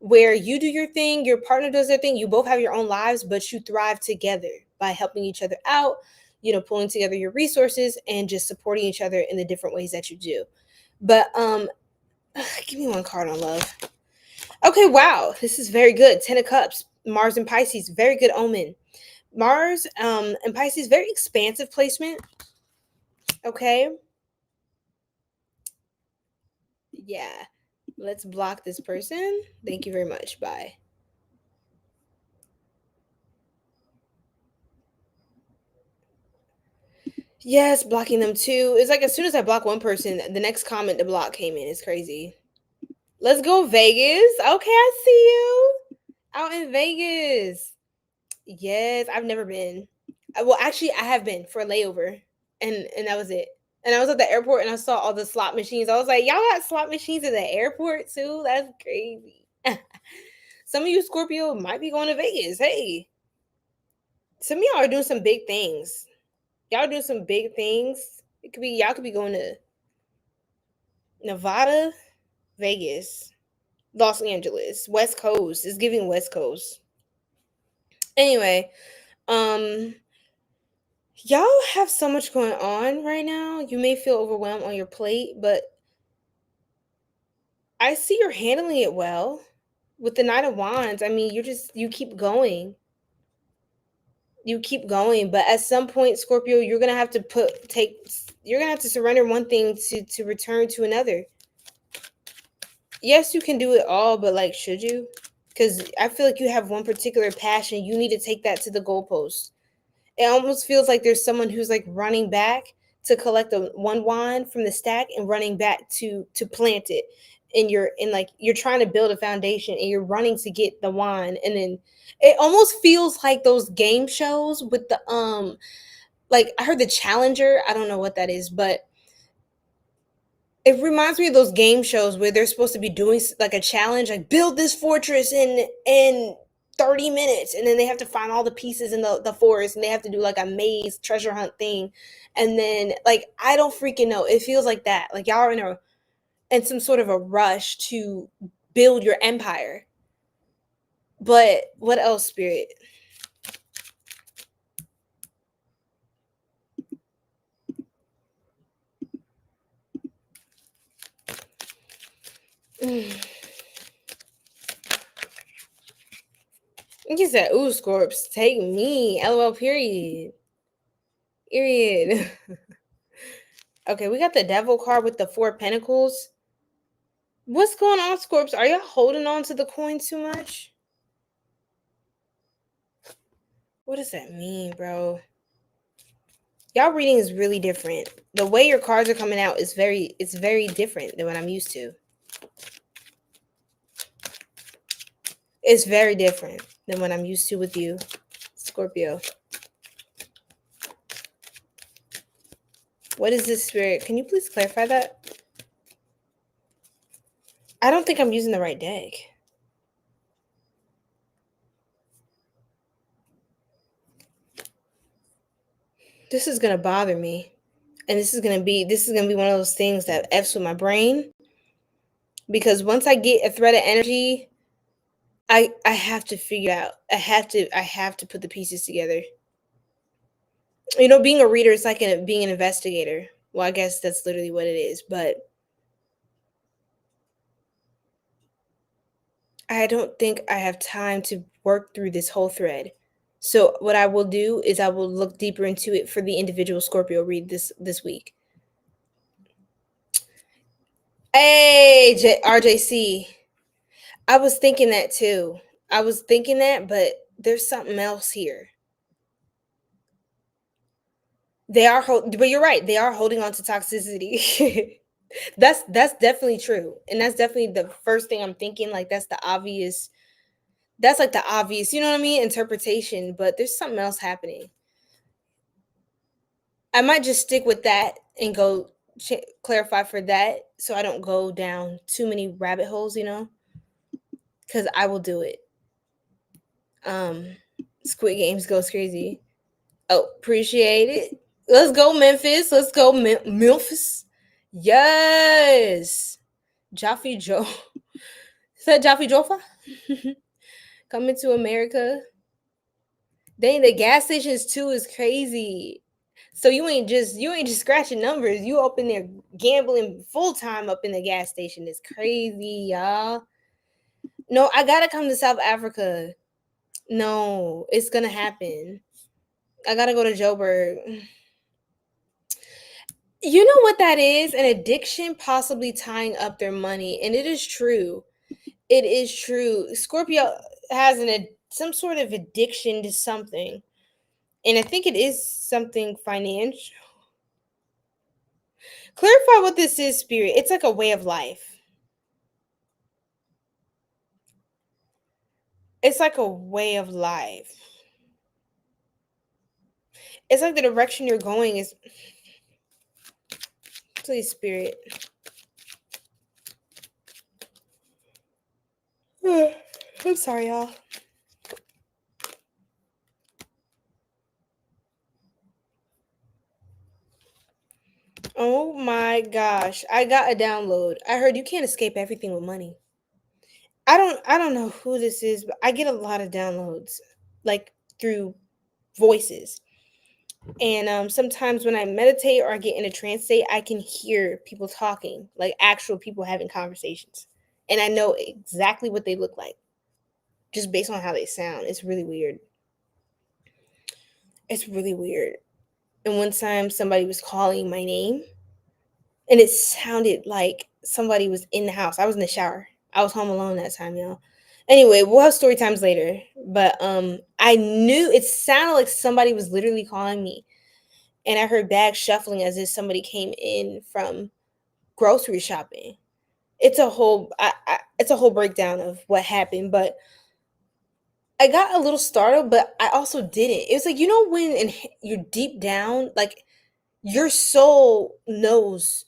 where you do your thing, your partner does their thing, you both have your own lives, but you thrive together by helping each other out, pulling together your resources and just supporting each other in the different ways that you do. But give me one card on love. Okay, wow, this is very good. 10 of Cups, Mars and Pisces, very good omen. Mars and Pisces, very expansive placement. Okay. Yeah. Let's block this person. Thank you very much. Bye. Yes, blocking them too. It's like as soon as I block one person, the next comment to block came in. It's crazy. Let's go, Vegas. Okay, I see you out in Vegas. Yes, I've never been. Well, actually, I have been for a layover, and that was it. And I was at the airport and I saw all the slot machines. I was like, y'all got slot machines at the airport too? That's crazy. Some of you Scorpio might be going to Vegas. Hey, some of y'all are doing some big things. Y'all doing some big things. It could be y'all could be going to Nevada, Vegas, Los Angeles, West Coast. It's giving West Coast. Anyway, um, y'all have so much going on right now. You may feel overwhelmed on your plate, but I see you're handling it well. With the Knight of Wands, I mean, you keep going. You keep going, but at some point, Scorpio, you're gonna have to surrender one thing to return to another. Yes, you can do it all, but like, should you? Because I feel like you have one particular passion. You need to take that to the goalpost. It almost feels like there's someone who's like running back to collect a one wand from the stack and running back to plant it. And you're trying to build a foundation and you're running to get the wand, and then it almost feels like those game shows with the like I heard the Challenger. I don't know what that is, but it reminds me of those game shows where they're supposed to be doing like a challenge, like build this fortress in 30 minutes, and then they have to find all the pieces in the forest, and they have to do like a maze treasure hunt thing. And then like I don't freaking know. It feels like that. Like y'all are in some sort of a rush to build your empire. But what else, Spirit? You said, ooh, Scorps, take me. LOL, period. Period. Okay, we got the Devil card with the 4 of Pentacles. What's going on, Scorps? Are y'all holding on to the coin too much? What does that mean, bro? Y'all reading is really different. The way your cards are coming out is it's very different than what I'm used to. It's very different than what I'm used to with you, Scorpio. What is this, Spirit? Can you please clarify that? I don't think I'm using the right deck. This is gonna bother me. And this is gonna be one of those things that F's with my brain. Because once I get a thread of energy, I have to figure out. I have to put the pieces together. You know, being a reader is like being an investigator. Well, I guess that's literally what it is, but I don't think I have time to work through this whole thread. So what I will do is I will look deeper into it for the individual Scorpio read this week. Hey, RJC. I was thinking that too. I was thinking that, but there's something else here. But you're right. They are holding on to toxicity. That's definitely true, and that's definitely the first thing I'm thinking. Like that's the obvious. That's like the obvious, you know what I mean, interpretation. But there's something else happening. I might just stick with that and go clarify for that, so I don't go down too many rabbit holes, you know, because I will do it. Squid Games goes crazy. Oh, appreciate it. Let's go, Memphis. Let's go, Memphis. Yes. Jaffe Joe. Is that Jaffe Joffa? Coming to America. Dang, the gas stations too is crazy. So you ain't just scratching numbers. You up in there gambling full time up in the gas station. It's crazy, y'all. No, I gotta come to South Africa. No, it's gonna happen. I gotta go to Joburg. You know what that is? An addiction possibly tying up their money. And it is true. It is true. Scorpio has some sort of addiction to something. And I think it is something financial. Clarify what this is, Spirit. It's like a way of life. It's like a way of life. It's like the direction you're going is. Please, Spirit. I'm sorry, y'all. Oh my gosh. I got a download. I heard you can't escape everything with money. I don't know who this is, but I get a lot of downloads like through voices. And sometimes when I meditate or I get in a trance state, I can hear people talking, like actual people having conversations. And I know exactly what they look like just based on how they sound. It's really weird. It's really weird. And one time somebody was calling my name and it sounded like somebody was in the house. I was in the shower. I was home alone that time, y'all. Anyway, we'll have story times later. But I knew it sounded like somebody was literally calling me. And I heard bags shuffling as if somebody came in from grocery shopping. It's a whole it's a whole breakdown of what happened, but I got a little startled, but I also didn't. It was like, you know, when you're deep down, like your soul knows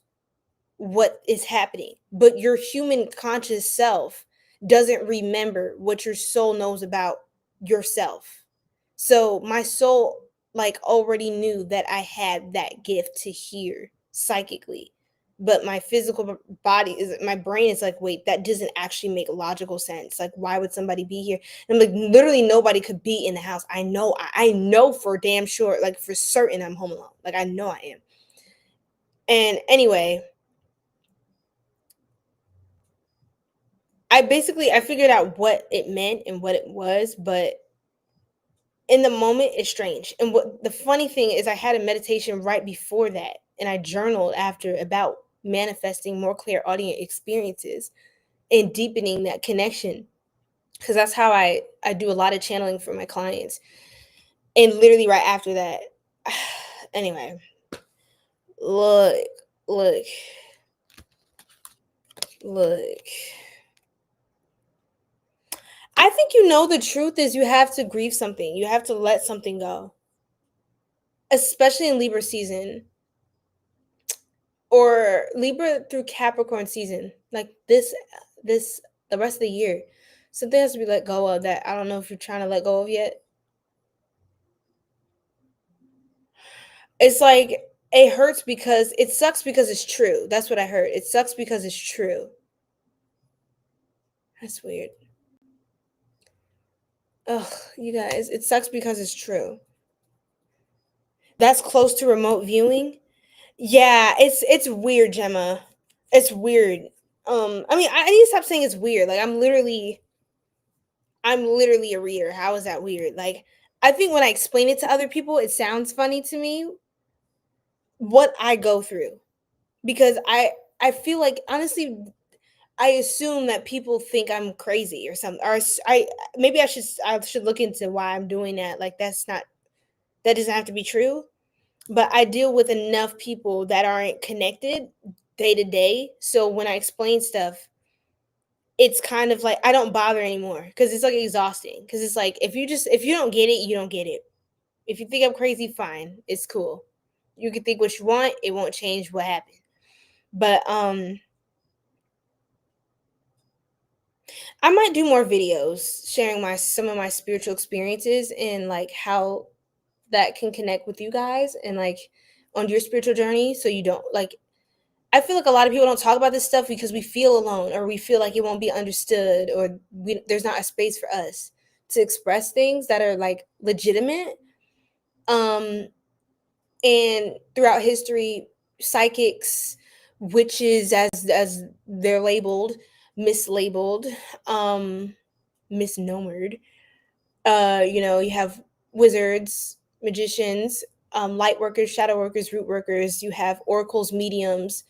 what is happening, but your human conscious self doesn't remember what your soul knows about yourself. So my soul like already knew that I had that gift to hear psychically. But my physical body is my brain is like, wait, that doesn't actually make logical sense. Like, why would somebody be here? And I'm like, literally nobody could be in the house. I know for damn sure, like for certain I'm home alone. Like I know I am. And anyway, I figured out what it meant and what it was, but in the moment it's strange. And what the funny thing is I had a meditation right before that and I journaled after about manifesting more clairaudient experiences and deepening that connection because that's how I do a lot of channeling for my clients. And literally right after that, anyway, look, look, look. I think you know the truth is you have to grieve something. You have to let something go. Especially in Libra season or Libra through Capricorn season. Like this the rest of the year. Something has to be let go of that I don't know if you're trying to let go of yet. It's like it hurts because it sucks because it's true. That's what I heard. It sucks because it's true. That's weird. Ugh, you guys, it sucks because it's true. That's close to remote viewing. Yeah, it's weird, Gemma. It's weird. I mean, I need to stop saying it's weird. Like I'm literally a reader. How is that weird? Like I think when I explain it to other people, it sounds funny to me what I go through because I feel like honestly I assume that people think I'm crazy or something. Or I maybe I should look into why I'm doing that. Like that doesn't have to be true. But I deal with enough people that aren't connected day to day. So when I explain stuff, it's kind of like I don't bother anymore because it's like exhausting. Because it's like if you don't get it, you don't get it. If you think I'm crazy, fine, it's cool. You can think what you want, it won't change what happened. But I might do more videos sharing my some of my spiritual experiences and like how that can connect with you guys and like on your spiritual journey so you don't like I feel like a lot of people don't talk about this stuff because we feel alone or we feel like it won't be understood or there's not a space for us to express things that are like legitimate. Um And throughout history, psychics, witches, as they're labeled, mislabeled, misnomered. You have wizards, magicians, light workers, shadow workers, root workers. You have oracles, mediums,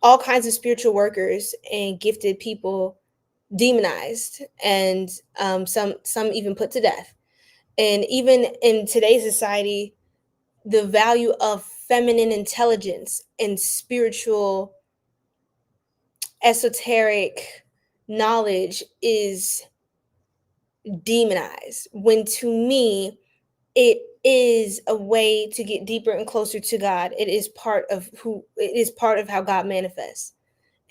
all kinds of spiritual workers and gifted people demonized, and some even put to death. And even in today's society, the value of feminine intelligence and spiritual esoteric knowledge is demonized, when to me it is a way to get deeper and closer to God. It is part of how God manifests.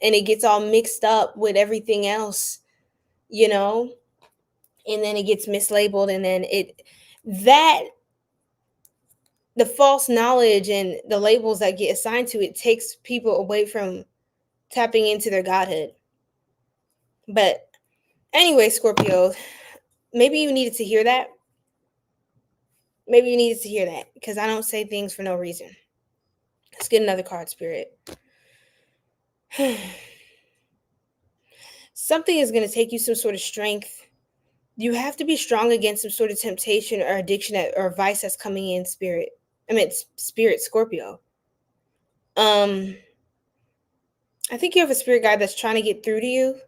And it gets all mixed up with everything else, you know, and then it gets mislabeled, and then that the false knowledge and the labels that get assigned to it takes people away from tapping into their godhood. But anyway, Scorpio, maybe you needed to hear that. Maybe you needed to hear that, because I don't say things for no reason. Let's get another card, Spirit. Something is going to take you some sort of strength. You have to be strong against some sort of temptation or addiction or vice that's coming in, Spirit. Spirit, Scorpio. I think you have a spirit guide that's trying to get through to you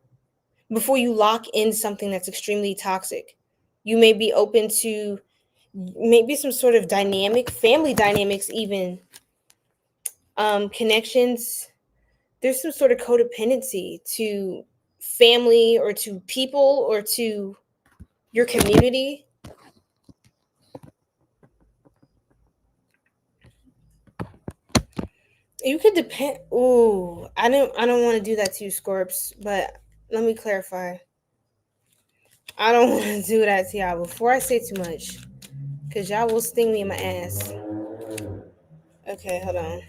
before you lock in something that's extremely toxic. You may be open to maybe some sort of family dynamics, even connections. There's some sort of codependency to family or to people or to your community. You could depend. Ooh, I don't want to do that to you, Scorps, but let me clarify. I don't want to do that to y'all before I say too much, because y'all will sting me in my ass. Okay, hold on.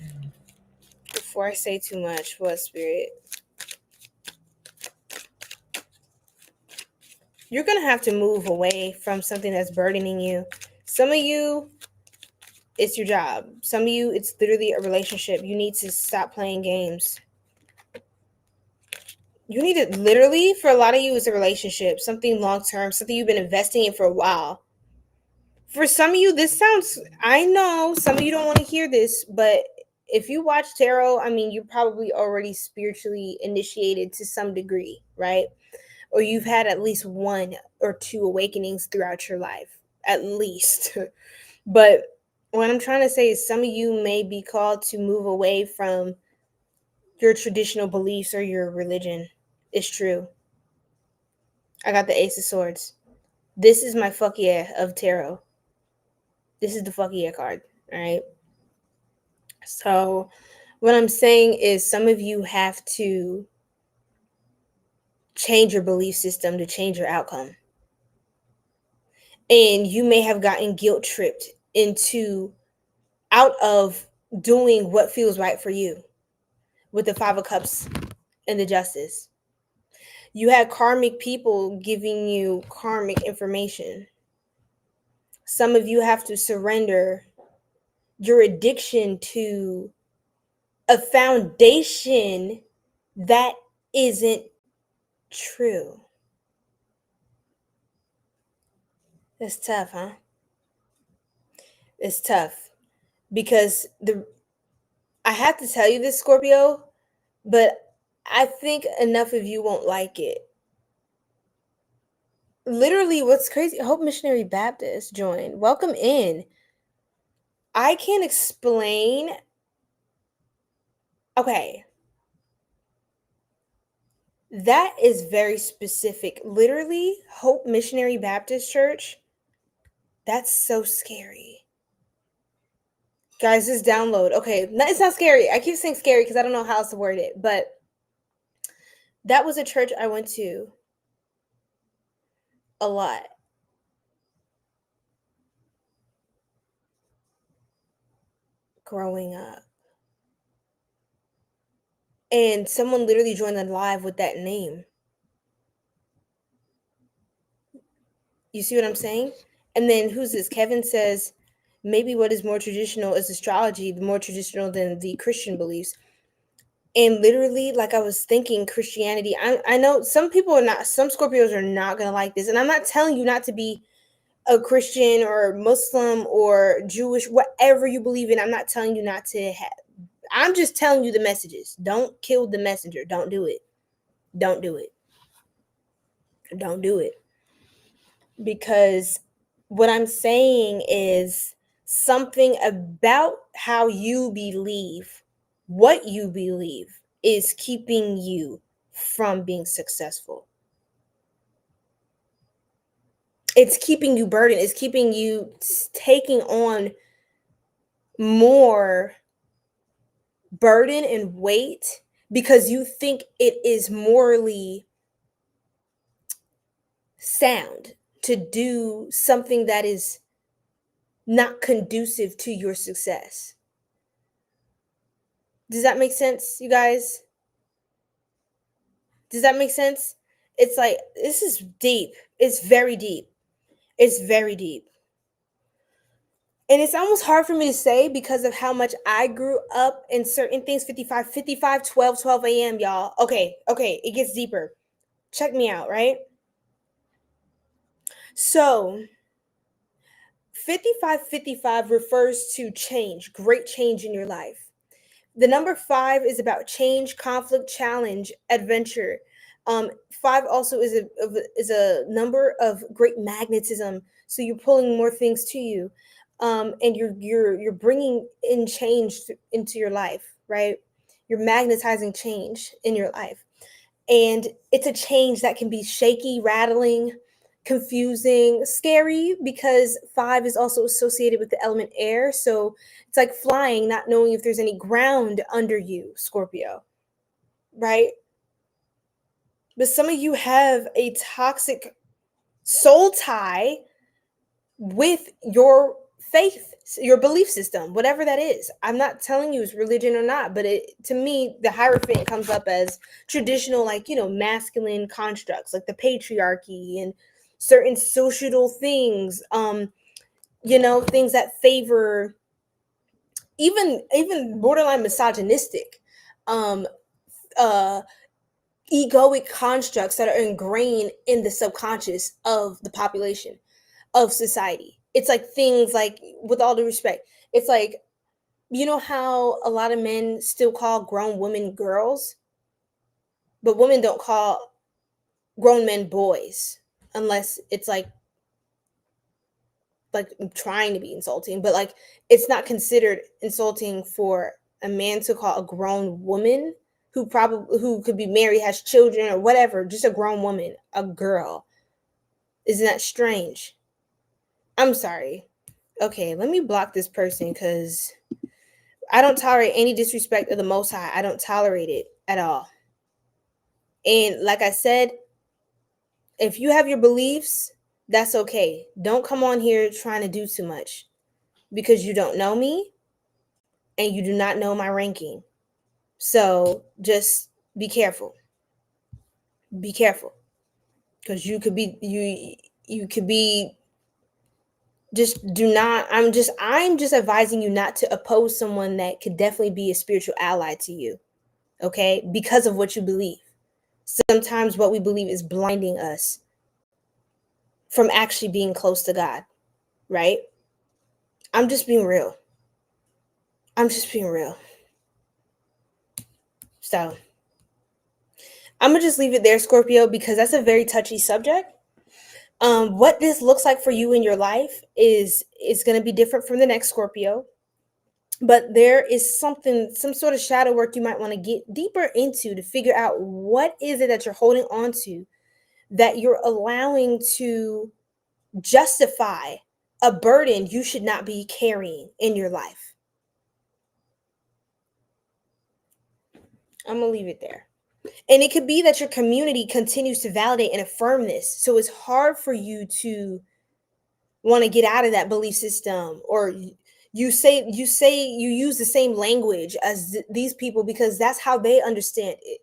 Before I say too much, what, Spirit? You're going to have to move away from something that's burdening you. Some of you, it's your job. Some of you, it's literally a relationship. You need to stop playing games. You need to literally, for a lot of you, it's a relationship, something long term, something you've been investing in for a while. For some of you, I know some of you don't want to hear this, but if you watch tarot, I mean, you're probably already spiritually initiated to some degree, right? Or you've had at least one or two awakenings throughout your life, at least. But what I'm trying to say is some of you may be called to move away from your traditional beliefs or your religion. It's true. I got the Ace of Swords. This is my fuck yeah of tarot. This is the fuck yeah card, all right? So what I'm saying is some of you have to change your belief system to change your outcome. And you may have gotten guilt tripped out of doing what feels right for you with the Five of Cups and the Justice. You had karmic people giving you karmic information. Some of you have to surrender your addiction to a foundation that isn't true. It's tough, huh? It's tough because I have to tell you this, Scorpio, but I think enough of you won't like it. Literally, what's crazy, Hope Missionary Baptist joined. Welcome in. I can't explain. Okay. That is very specific. Literally, Hope Missionary Baptist Church. That's so scary. Guys, this download. Okay, it's not scary. I keep saying scary because I don't know how else to word it. But that was a church I went to a lot. Growing up. And someone literally joined the live with that name. You see what I'm saying? And then who's this? Kevin says, maybe what is more traditional is astrology, more traditional than the Christian beliefs. And literally, like I was thinking, Christianity, I know some people are not, some Scorpios are not going to like this. And I'm not telling you not to be a Christian or Muslim or Jewish, whatever you believe in. I'm not telling you not to have, I'm just telling you the messages. Don't kill the messenger. Don't do it. Don't do it. Don't do it. Because what I'm saying is something about how you believe, what you believe, is keeping you from being successful. It's keeping you burdened. It's keeping you taking on more burden and weight because you think it is morally sound to do something that is not conducive to your success. Does that make sense, you guys? Does that make sense? It's like, this is deep. It's very deep. It's very deep. And it's almost hard for me to say because of how much I grew up in certain things. 55, 12 a.m., y'all. Okay, it gets deeper. Check me out, right? So 55 refers to change, great change in your life. The number 5 is about change, conflict, challenge, adventure. 5 also is a number of great magnetism. So you're pulling more things to you, and you're bringing in change into your life, right? You're magnetizing change in your life, and it's a change that can be shaky, rattling, confusing, scary, because 5 is also associated with the element air. So it's like flying, not knowing if there's any ground under you, Scorpio, right? But some of you have a toxic soul tie with your faith, your belief system, whatever that is. I'm not telling you it's religion or not, but to me, the Hierophant comes up as traditional, like, masculine constructs, like the patriarchy and certain social things, things that favor even borderline misogynistic, um, uh, egoic constructs that are ingrained in the subconscious of the population, of society. It's like things like, with all due respect, it's like, you know how a lot of men still call grown women girls, but women don't call grown men boys unless it's like I'm trying to be insulting, but like it's not considered insulting for a man to call a grown woman who could be married, has children or whatever, just a grown woman, a girl. Isn't that strange? I'm sorry. Okay, let me block this person because I don't tolerate any disrespect of the Most High. I don't tolerate it at all. And like I said, if you have your beliefs, that's okay. Don't come on here trying to do too much because you don't know me and you do not know my ranking. So just be careful. Be careful. Because you could be, just do not, I'm just advising you not to oppose someone that could definitely be a spiritual ally to you. Okay? Because of what you believe. Sometimes what we believe is blinding us from actually being close to God, right? I'm just being real. I'm just being real. So I'm gonna just leave it there, Scorpio, because that's a very touchy subject. What this looks like for you in your life is going to be different from the next Scorpio, but there is some sort of shadow work you might want to get deeper into to figure out what is it that you're holding on to, that you're allowing to justify a burden you should not be carrying in your life. I'm gonna leave it there. And it could be that your community continues to validate and affirm this, so it's hard for you to want to get out of that belief system, or you say you use the same language as these people because that's how they understand it,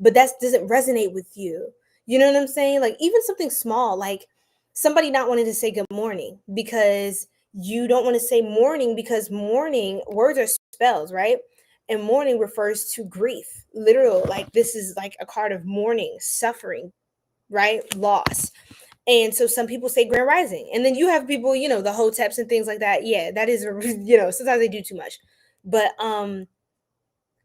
but that doesn't resonate with you. You know what I'm saying? Like even something small, like somebody not wanting to say good morning because You don't want to say mourning because mourning, words are spells, right? And mourning refers to grief, literal. Like this is like a card of mourning, suffering, right? Loss. And so some people say grand rising. And then you have people, the hoteps and things like that. Yeah, that is, sometimes they do too much. But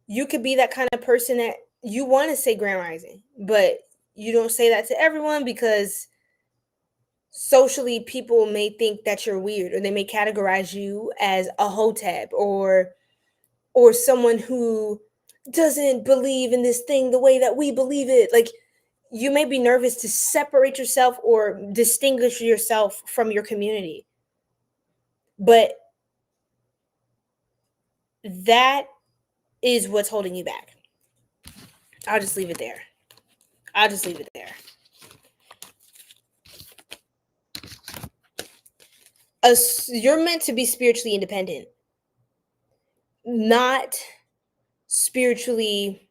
you could be that kind of person that you want to say grand rising, but you don't say that to everyone because socially people may think that you're weird, or they may categorize you as a hotep, or someone who doesn't believe in this thing the way that we believe it. Like, you may be nervous to separate yourself or distinguish yourself from your community. But that is what's holding you back. I'll just leave it there. I'll just leave it there. You're meant to be spiritually independent, not spiritually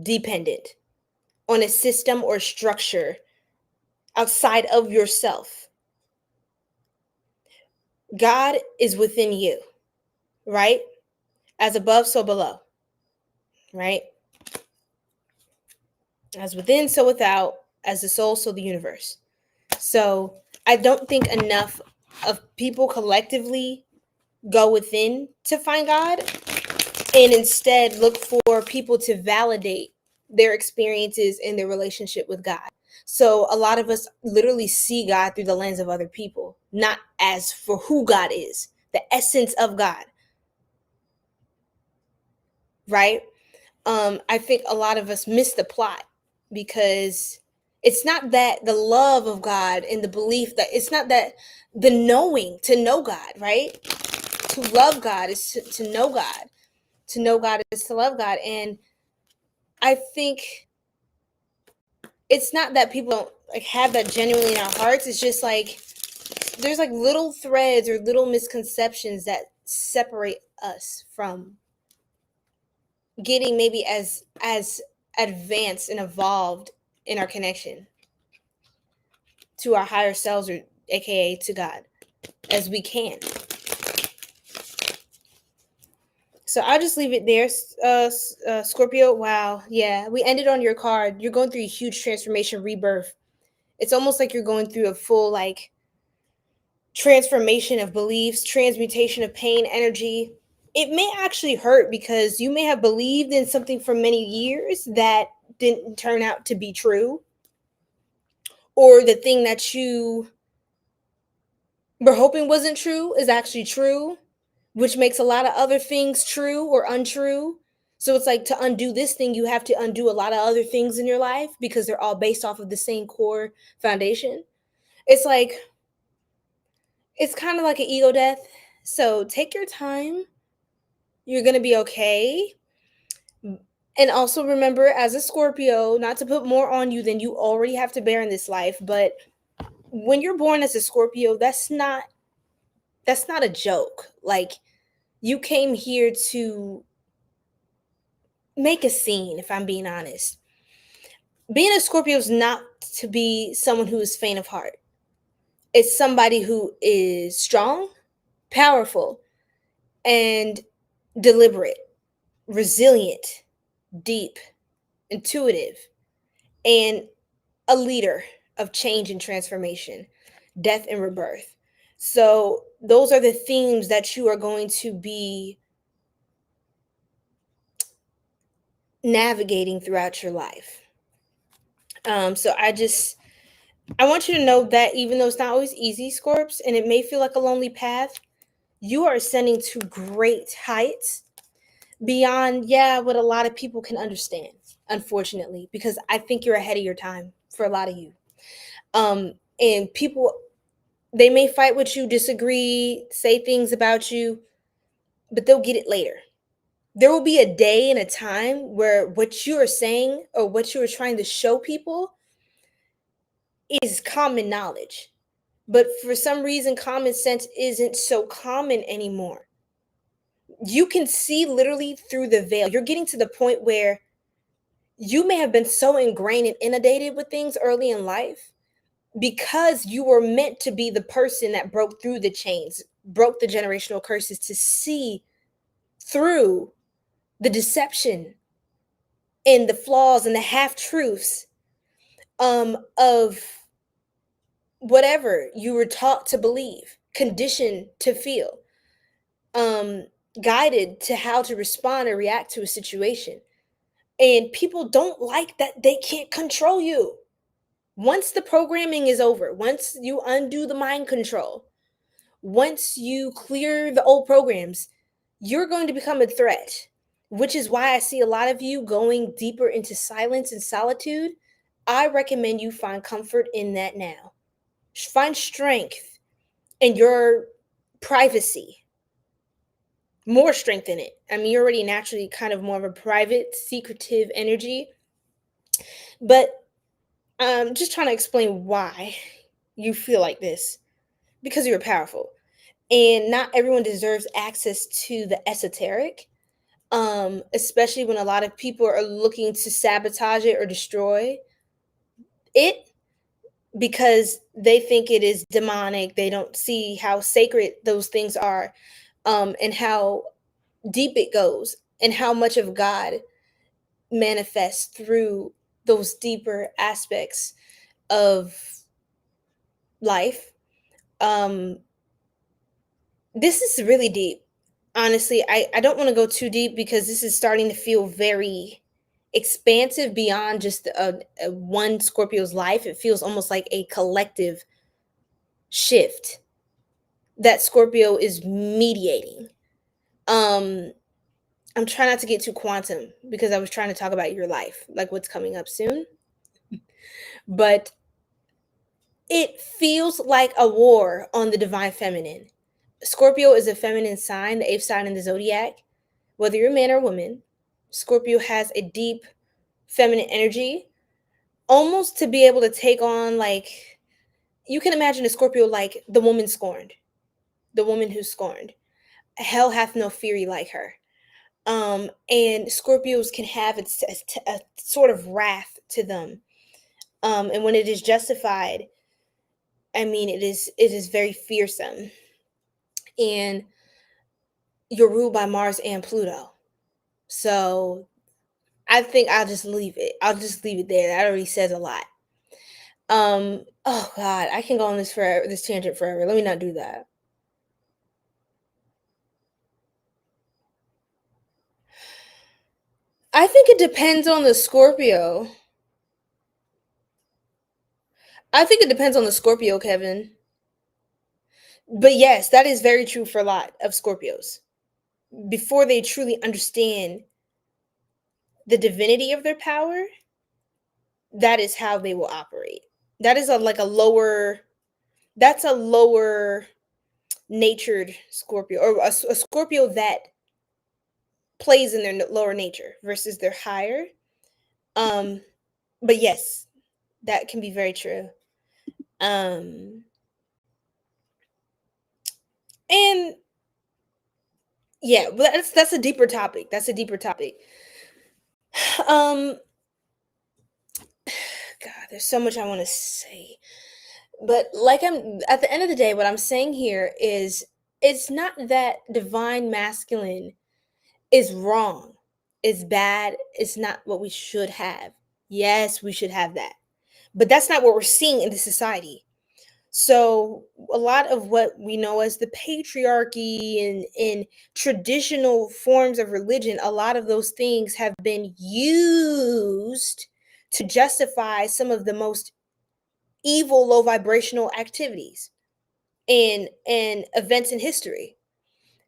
dependent on a system or structure outside of yourself. God is within you, right? As above, so below, right? As within, so without, as the soul, so the universe. So I don't think enough of people collectively go within to find God, and instead look for people to validate their experiences and their relationship with God. So a lot of us literally see God through the lens of other people, not as for who God is, the essence of God, right? I think a lot of us miss the plot because it's not that the love of God and the belief that it's not that the knowing to know God, right? To love God is to know God. To know God is to love God. And I think it's not that people don't like have that genuinely in our hearts. It's just like there's like little threads or little misconceptions that separate us from getting maybe as advanced and evolved in our connection to our higher selves, or aka to God, as we can. So I'll just leave it there. Scorpio, wow, yeah, we ended on your card. You're going through a huge transformation, rebirth. It's almost like you're going through a full like transformation of beliefs, transmutation of pain, energy. It may actually hurt because you may have believed in something for many years that didn't turn out to be true, or the thing that you were hoping wasn't true is actually true, which makes a lot of other things true or untrue. So it's like, to undo this thing, you have to undo a lot of other things in your life because they're all based off of the same core foundation. It's like, it's kind of like an ego death. So take your time. You're going to be okay. And also remember, as a Scorpio, not to put more on you than you already have to bear in this life, but when you're born as a Scorpio, that's not a joke. Like, you came here to make a scene, if I'm being honest. Being a Scorpio is not to be someone who is faint of heart. It's somebody who is strong, powerful, and deliberate, resilient, deep, intuitive, and a leader of change and transformation, death and rebirth. So those are the themes that you are going to be navigating throughout your life. So I want you to know that even though it's not always easy, Scorps, and it may feel like a lonely path, you are ascending to great heights beyond, what a lot of people can understand, unfortunately, because I think you're ahead of your time for a lot of you. And people, they may fight with you, disagree, say things about you, but they'll get it later. There will be a day and a time where what you are saying or what you are trying to show people is common knowledge. But for some reason, common sense isn't so common anymore. You can see literally through the veil. You're getting to the point where you may have been so ingrained and inundated with things early in life because you were meant to be the person that broke through the chains, broke the generational curses, to see through the deception and the flaws and the half truths of whatever you were taught to believe, conditioned to feel, um, guided to how to respond or react to a situation. And people don't like that they can't control you. Once the programming is over, once you undo the mind control, once you clear the old programs, you're going to become a threat, which is why I see a lot of you going deeper into silence and solitude. I recommend you find comfort in that now. Find strength in your privacy, more strength in it. I mean, you're already naturally kind of more of a private, secretive energy, but I'm just trying to explain why you feel like this, because you're powerful. And not everyone deserves access to the esoteric, especially when a lot of people are looking to sabotage it or destroy it because they think it is demonic. They don't see how sacred those things are, and how deep it goes, and how much of God manifests through those deeper aspects of life. Um, this is really deep. Honestly, I don't want to go too deep because this is starting to feel very expansive beyond just a one Scorpio's life. It feels almost like a collective shift that Scorpio is mediating. Um, I'm trying not to get too quantum because I was trying to talk about your life, like what's coming up soon. But it feels like a war on the divine feminine. Scorpio is a feminine sign, the eighth sign in the zodiac. Whether you're a man or woman, Scorpio has a deep feminine energy, almost to be able to take on, like, you can imagine a Scorpio like the woman scorned, the woman who's scorned. Hell hath no fury like her. And Scorpios can have a sort of wrath to them. And when it is justified, I mean, it is very fearsome. And you're ruled by Mars and Pluto. So I think I'll just leave it. I'll just leave it there. That already says a lot. Oh God, I can go on this tangent forever. Let me not do that. I think it depends on the Scorpio. I think it depends on the Scorpio, Kevin. But yes, that is very true for a lot of Scorpios. Before they truly understand the divinity of their power, that is how they will operate. That is a lower natured Scorpio, or a Scorpio that plays in their lower nature versus their higher. Um, but yes, that can be very true. Um, and yeah, but that's a deeper topic. That's a deeper topic. Um, God, there's so much I want to say. But like, I'm at the end of the day, what I'm saying here is it's not that divine masculine is wrong, it's bad, it's not what we should have. Yes, we should have that. But that's not what we're seeing in the society. So a lot of what we know as the patriarchy and in traditional forms of religion, a lot of those things have been used to justify some of the most evil low vibrational activities and events in history.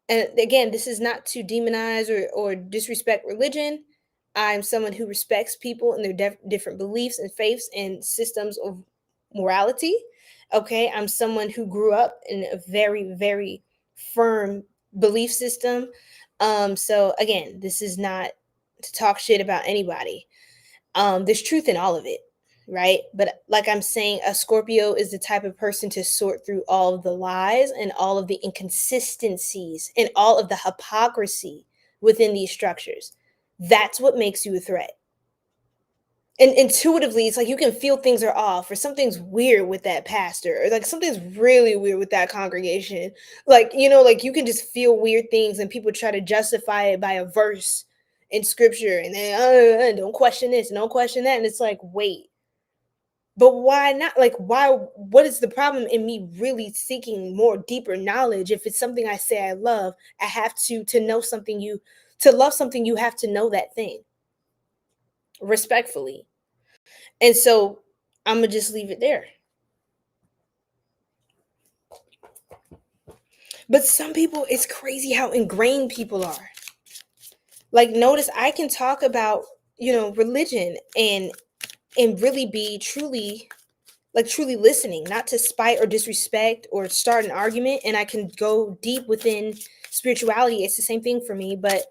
And again, this is not to demonize or disrespect religion. I'm someone who respects people and their different beliefs and faiths and systems of morality. Okay, I'm someone who grew up in a very, very firm belief system. So again, this is not to talk shit about anybody. There's truth in all of it, right? But like I'm saying, a Scorpio is the type of person to sort through all of the lies and all of the inconsistencies and all of the hypocrisy within these structures. That's what makes you a threat. And intuitively, it's like you can feel things are off, or something's weird with that pastor, or like something's really weird with that congregation. Like, like you can just feel weird things, and people try to justify it by a verse in scripture, and then don't question this, don't question that. And it's like, wait, but why not? Like, why? What is the problem in me really seeking more deeper knowledge? If it's something I say I love, I have to know something. To love something, you have to know that thing respectfully. And so I'm gonna just leave it there. But some people, it's crazy how ingrained people are. Like, notice I can talk about, religion and really be truly listening, not to spite or disrespect or start an argument. And I can go deep within spirituality. It's the same thing for me, but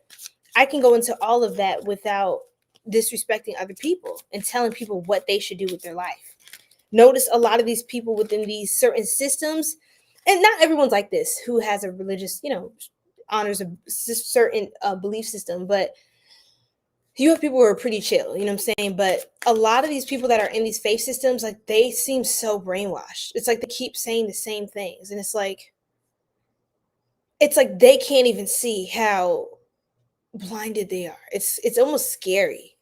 I can go into all of that without disrespecting other people and telling people what they should do with their life. Notice a lot of these people within these certain systems, and not everyone's like this who has a religious, honors a certain belief system, but you have people who are pretty chill, you know what I'm saying? But a lot of these people that are in these faith systems, like, they seem so brainwashed. It's like they keep saying the same things, and it's like they can't even see how blinded they are. It's almost scary.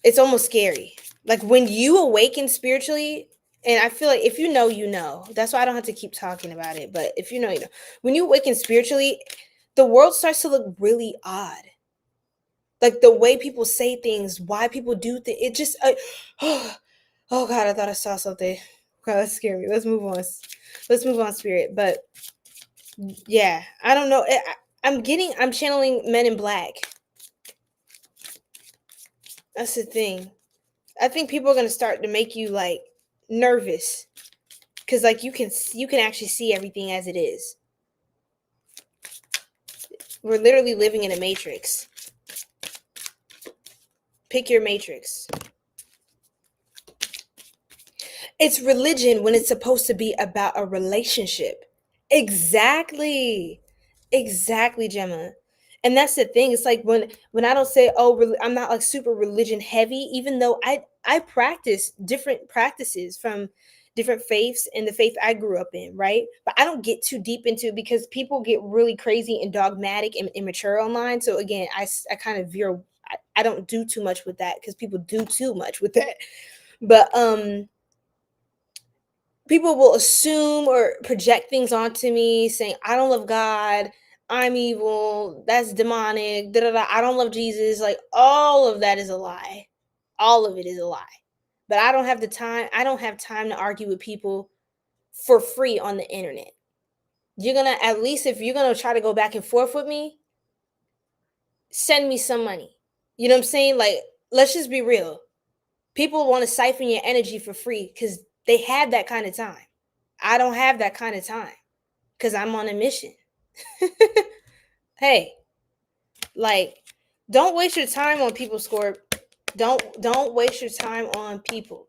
It's almost scary. Like, when you awaken spiritually, and I feel like if you know, you know. That's why I don't have to keep talking about it. But if you know, you know. When you awaken spiritually, the world starts to look really odd. Like, the way people say things, why people do things, it just oh God, I thought I saw something. God, that's scary. Let's move on, spirit. But yeah, I don't know. I'm channeling Men in Black. That's the thing. I think people are gonna start to make you like nervous, because like you can actually see everything as it is. We're literally living in a matrix. Pick your matrix. It's religion when it's supposed to be about a relationship. Exactly. Exactly, Gemma. And that's the thing. It's like when I don't say, oh, I'm not like super religion heavy, even though I practice different practices from different faiths and the faith I grew up in, right? But I don't get too deep into it because people get really crazy and dogmatic and immature online. So again, I kind of veer. I don't do too much with that because people do too much with that. But people will assume or project things onto me saying, I don't love God, I'm evil, that's demonic, da da da, I don't love Jesus. Like, all of that is a lie. All of it is a lie. But I don't have the time. I don't have time to argue with people for free on the internet. You're gonna, at least if you're gonna try to go back and forth with me, send me some money. You know what I'm saying? Like, let's just be real. People want to siphon your energy for free because they have that kind of time. I don't have that kind of time because I'm on a mission. Hey, like, don't waste your time on people, Scorp. Don't waste your time on people.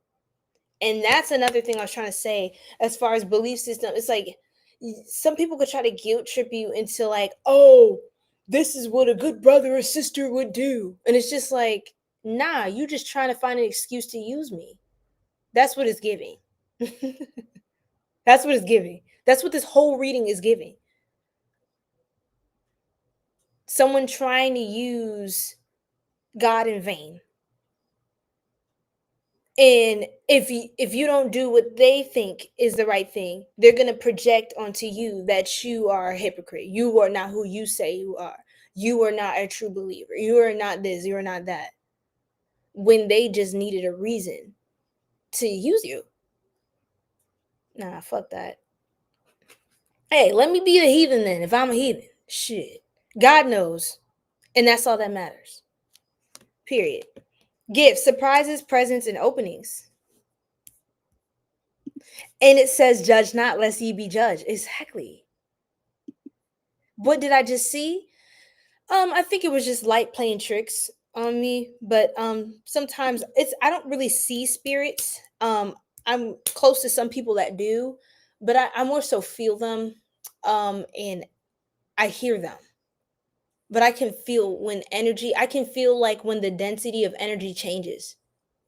And that's another thing I was trying to say as far as belief system. It's like some people could try to guilt trip you into like, oh, this is what a good brother or sister would do. And it's just like, nah, you just trying to find an excuse to use me. That's what it's giving. That's what it's giving. That's what this whole reading is giving. Someone trying to use God in vain. And if you don't do what they think is the right thing, they're going to project onto you that you are a hypocrite. You are not who you say you are. You are not a true believer. You are not this, you are not that. When they just needed a reason to use you. Nah, fuck that. Hey, let me be the heathen then if I'm a heathen. Shit. God knows. And that's all that matters. Period. Gifts, surprises, presents, and openings. And it says, judge not, lest ye be judged. Exactly. What did I just see? I think it was just light playing tricks on me, but sometimes I don't really see spirits. I'm close to some people that do, but I more so feel them, and I hear them. but I can feel when energy, I can feel like when the density of energy changes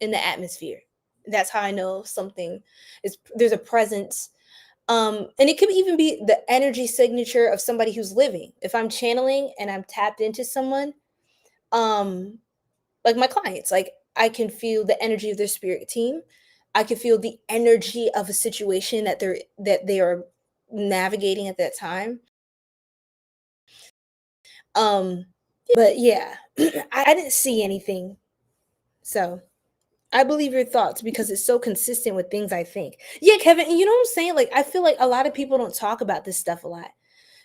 in the atmosphere. That's how I know something is, there's a presence. And it could even be the energy signature of somebody who's living. If I'm channeling and I'm tapped into someone, um, like my clients, like I can feel the energy of their spirit team. I can feel the energy of a situation that they are navigating at that time. Um, but yeah, I didn't see anything. So I believe your thoughts because it's so consistent with things I think. Yeah, Kevin, you know what I'm saying? Like I feel like a lot of people don't talk about this stuff a lot.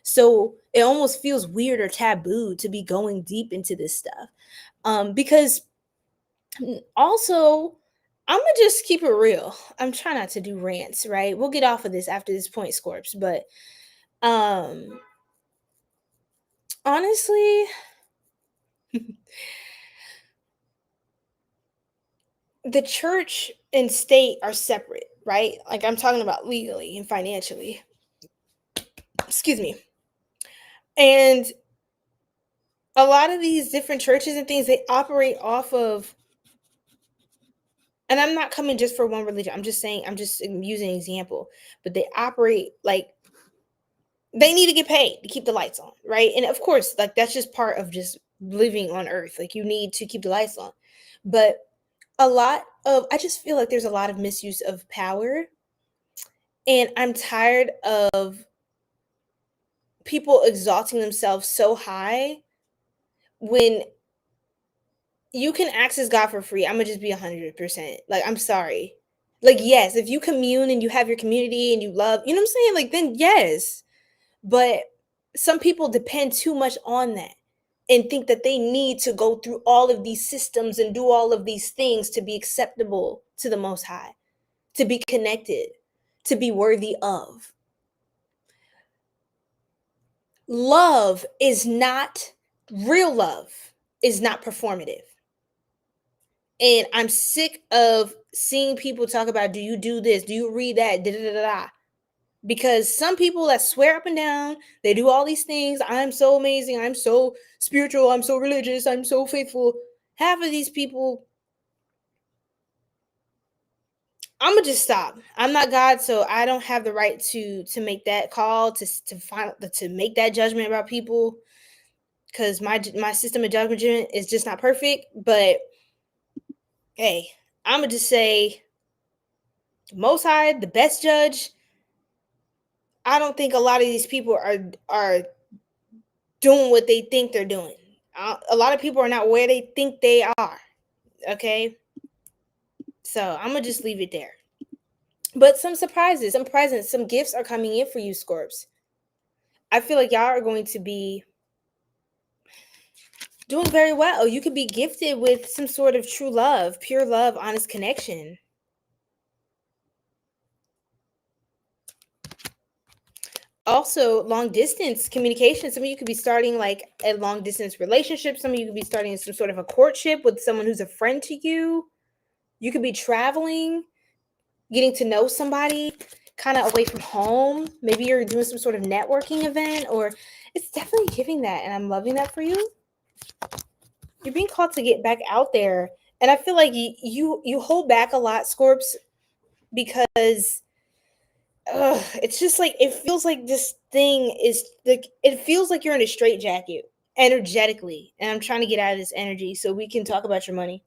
So it almost feels weird or taboo to be going deep into this stuff. Because also, I'm gonna just keep it real. I'm trying not to do rants, right? We'll get off of this after this point, Scorps. But um honestly, the church and state are separate, right? Like I'm talking about legally and financially. Excuse me. And a lot of these different churches and things, they operate off of, and I'm not coming just for one religion. I'm just saying, I'm just using an example, but they operate like they need to get paid to keep the lights on, right? And of course, like that's just part of just living on earth. Like you need to keep the lights on. But I just feel like there's a lot of misuse of power. And I'm tired of people exalting themselves so high when you can access God for free. I'm gonna just be 100%. Like, I'm sorry. Like, yes, if you commune and you have your community and you love, you know what I'm saying? Like, then yes. But some people depend too much on that and think that they need to go through all of these systems and do all of these things to be acceptable to the Most High, to be connected, to be worthy of. Love is not real love, is not performative. And I'm sick of seeing people talk about, do you do this? Do you read that? Da, da, da, da, da. Because some people that swear up and down, they do all these things. I'm so amazing. I'm so spiritual. I'm so religious. I'm so faithful. Half of these people, I'm gonna just stop. I'm not God, so I don't have the right to make that call to make that judgment about people. Because my system of judgment is just not perfect. But hey, I'm gonna just say, Most High, the best judge. I don't think a lot of these people are doing what they think they're doing. A lot of people are not where they think they are. Okay, so I'm gonna just leave it there. But some surprises, some presents, some gifts are coming in for you, Scorps. I feel like y'all are going to be doing very well. You could be gifted with some sort of true love, pure love, honest connection. Also, long distance communication. Some of you could be starting like a long distance relationship. Some of you could be starting some sort of a courtship with someone who's a friend to you. You could be traveling, getting to know somebody kind of away from home. Maybe you're doing some sort of networking event, or it's definitely giving that. And I'm loving that for you. You're being called to get back out there. And I feel like you hold back a lot, Scorps, because it's just like it feels like this thing is like it feels like you're in a straitjacket energetically, and I'm trying to get out of this energy so we can talk about your money.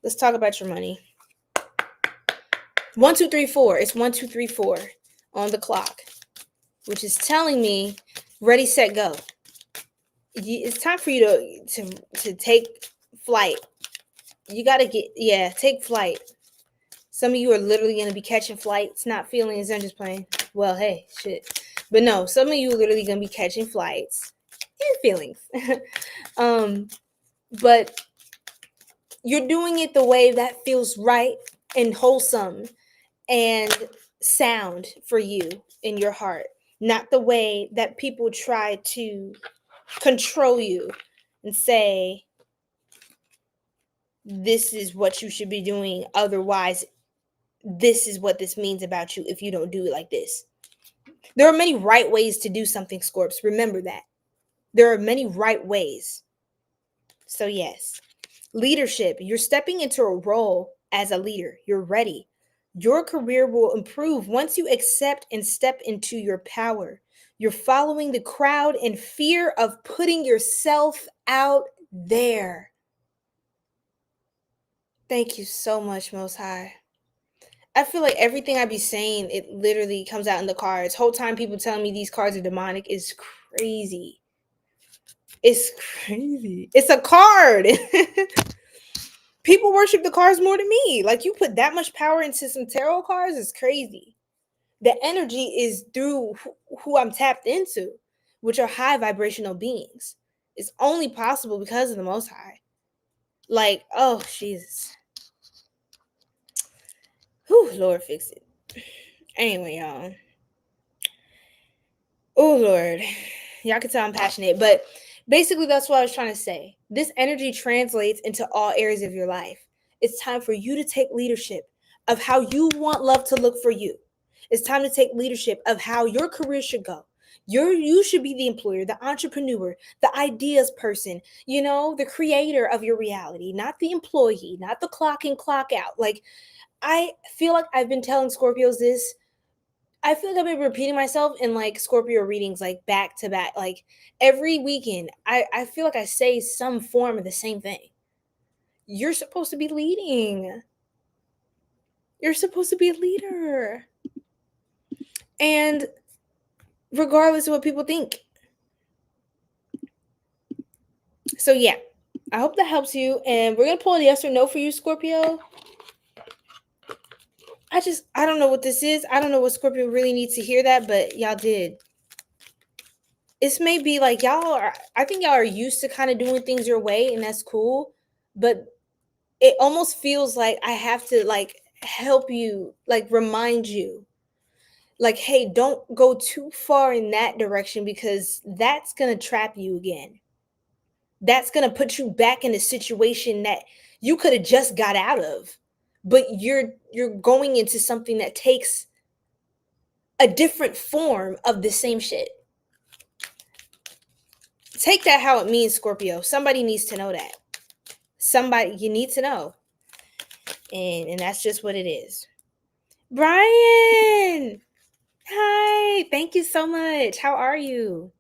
Let's talk about your money. 1 2 3 4. It's 1 2 3 4 on the clock, which is telling me ready, set, go. It's time for you to take flight. You gotta take flight. Some of you are literally going to be catching flights, not feelings. I'm just playing. Well, hey, shit. But no, some of you are literally going to be catching flights and feelings. But you're doing it the way that feels right and wholesome and sound for you in your heart, not the way that people try to control you and say, this is what you should be doing. Otherwise, this is what this means about you if you don't do it like this. There are many right ways to do something, Scorps. Remember that. There are many right ways. So yes, leadership, you're stepping into a role as a leader. You're ready. Your career will improve once you accept and step into your power. You're following the crowd in fear of putting yourself out there. Thank you so much, Most High. I feel like everything I be saying, it literally comes out in the cards. Whole time people telling me these cards are demonic is crazy. It's crazy. It's a card. People worship the cards more than me. Like, you put that much power into some tarot cards is crazy. The energy is through who I'm tapped into, which are high vibrational beings. It's only possible because of the Most High. Like, oh, Jesus. Whew, Lord, fix it. Anyway, y'all. Oh, Lord. Y'all can tell I'm passionate, but basically that's what I was trying to say. This energy translates into all areas of your life. It's time for you to take leadership of how you want love to look for you. It's time to take leadership of how your career should go. You should be the employer, the entrepreneur, the ideas person, the creator of your reality, not the employee, not the clock in, clock out. Like, I feel like I've been telling Scorpios this. I feel like I've been repeating myself in like Scorpio readings, like back to back, like every weekend. I feel like I say some form of the same thing. You're supposed to be leading. You're supposed to be a leader. And regardless of what people think. So yeah, I hope that helps you. And we're gonna pull a yes or no for you, Scorpio. I don't know what this is. I don't know what Scorpio really needs to hear that, but y'all did. This may be like I think y'all are used to kind of doing things your way, and that's cool. But it almost feels like I have to like help you, like remind you, like, hey, don't go too far in that direction because that's gonna trap you again. That's gonna put you back in a situation that you could have just got out of, but you're going into something that takes a different form of the same shit. Take that how it means, Scorpio. Somebody needs to know that. Somebody, you need to know. And that's just what it is. Brian! Hi! Thank you so much. How are you?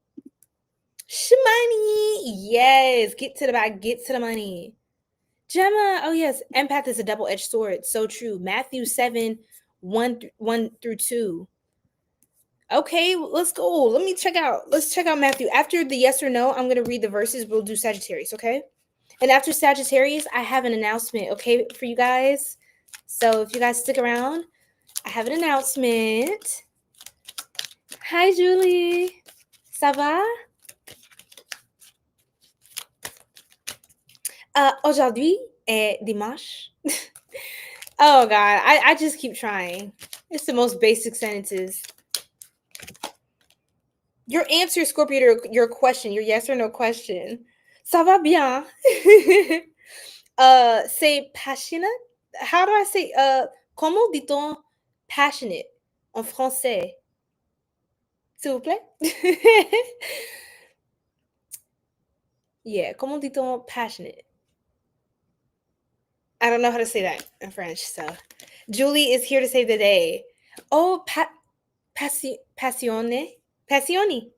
Shmoney! Yes! Get to the bag, get to the money. Gemma! Oh yes, empath is a double-edged sword. So true. Matthew 7, 1 through 2. Okay, let's go. Let's check out Matthew. After the yes or no, I'm gonna read the verses. We'll do Sagittarius, okay? And after Sagittarius, I have an announcement, okay, for you guys. So if you guys stick around, I have an announcement. Hi, Julie. Ça va? Aujourd'hui est dimanche. Oh, God. I just keep trying. It's the most basic sentences. Your answer, Scorpio, to your question, your yes or no question. Ça va bien. Say passionate. How do I say comment dit-on passionate en français? S'il vous plaît? Yeah, comment dit-on passionate? I don't know how to say that in French, so Julie is here to save the day. Oh, passione? Passioni.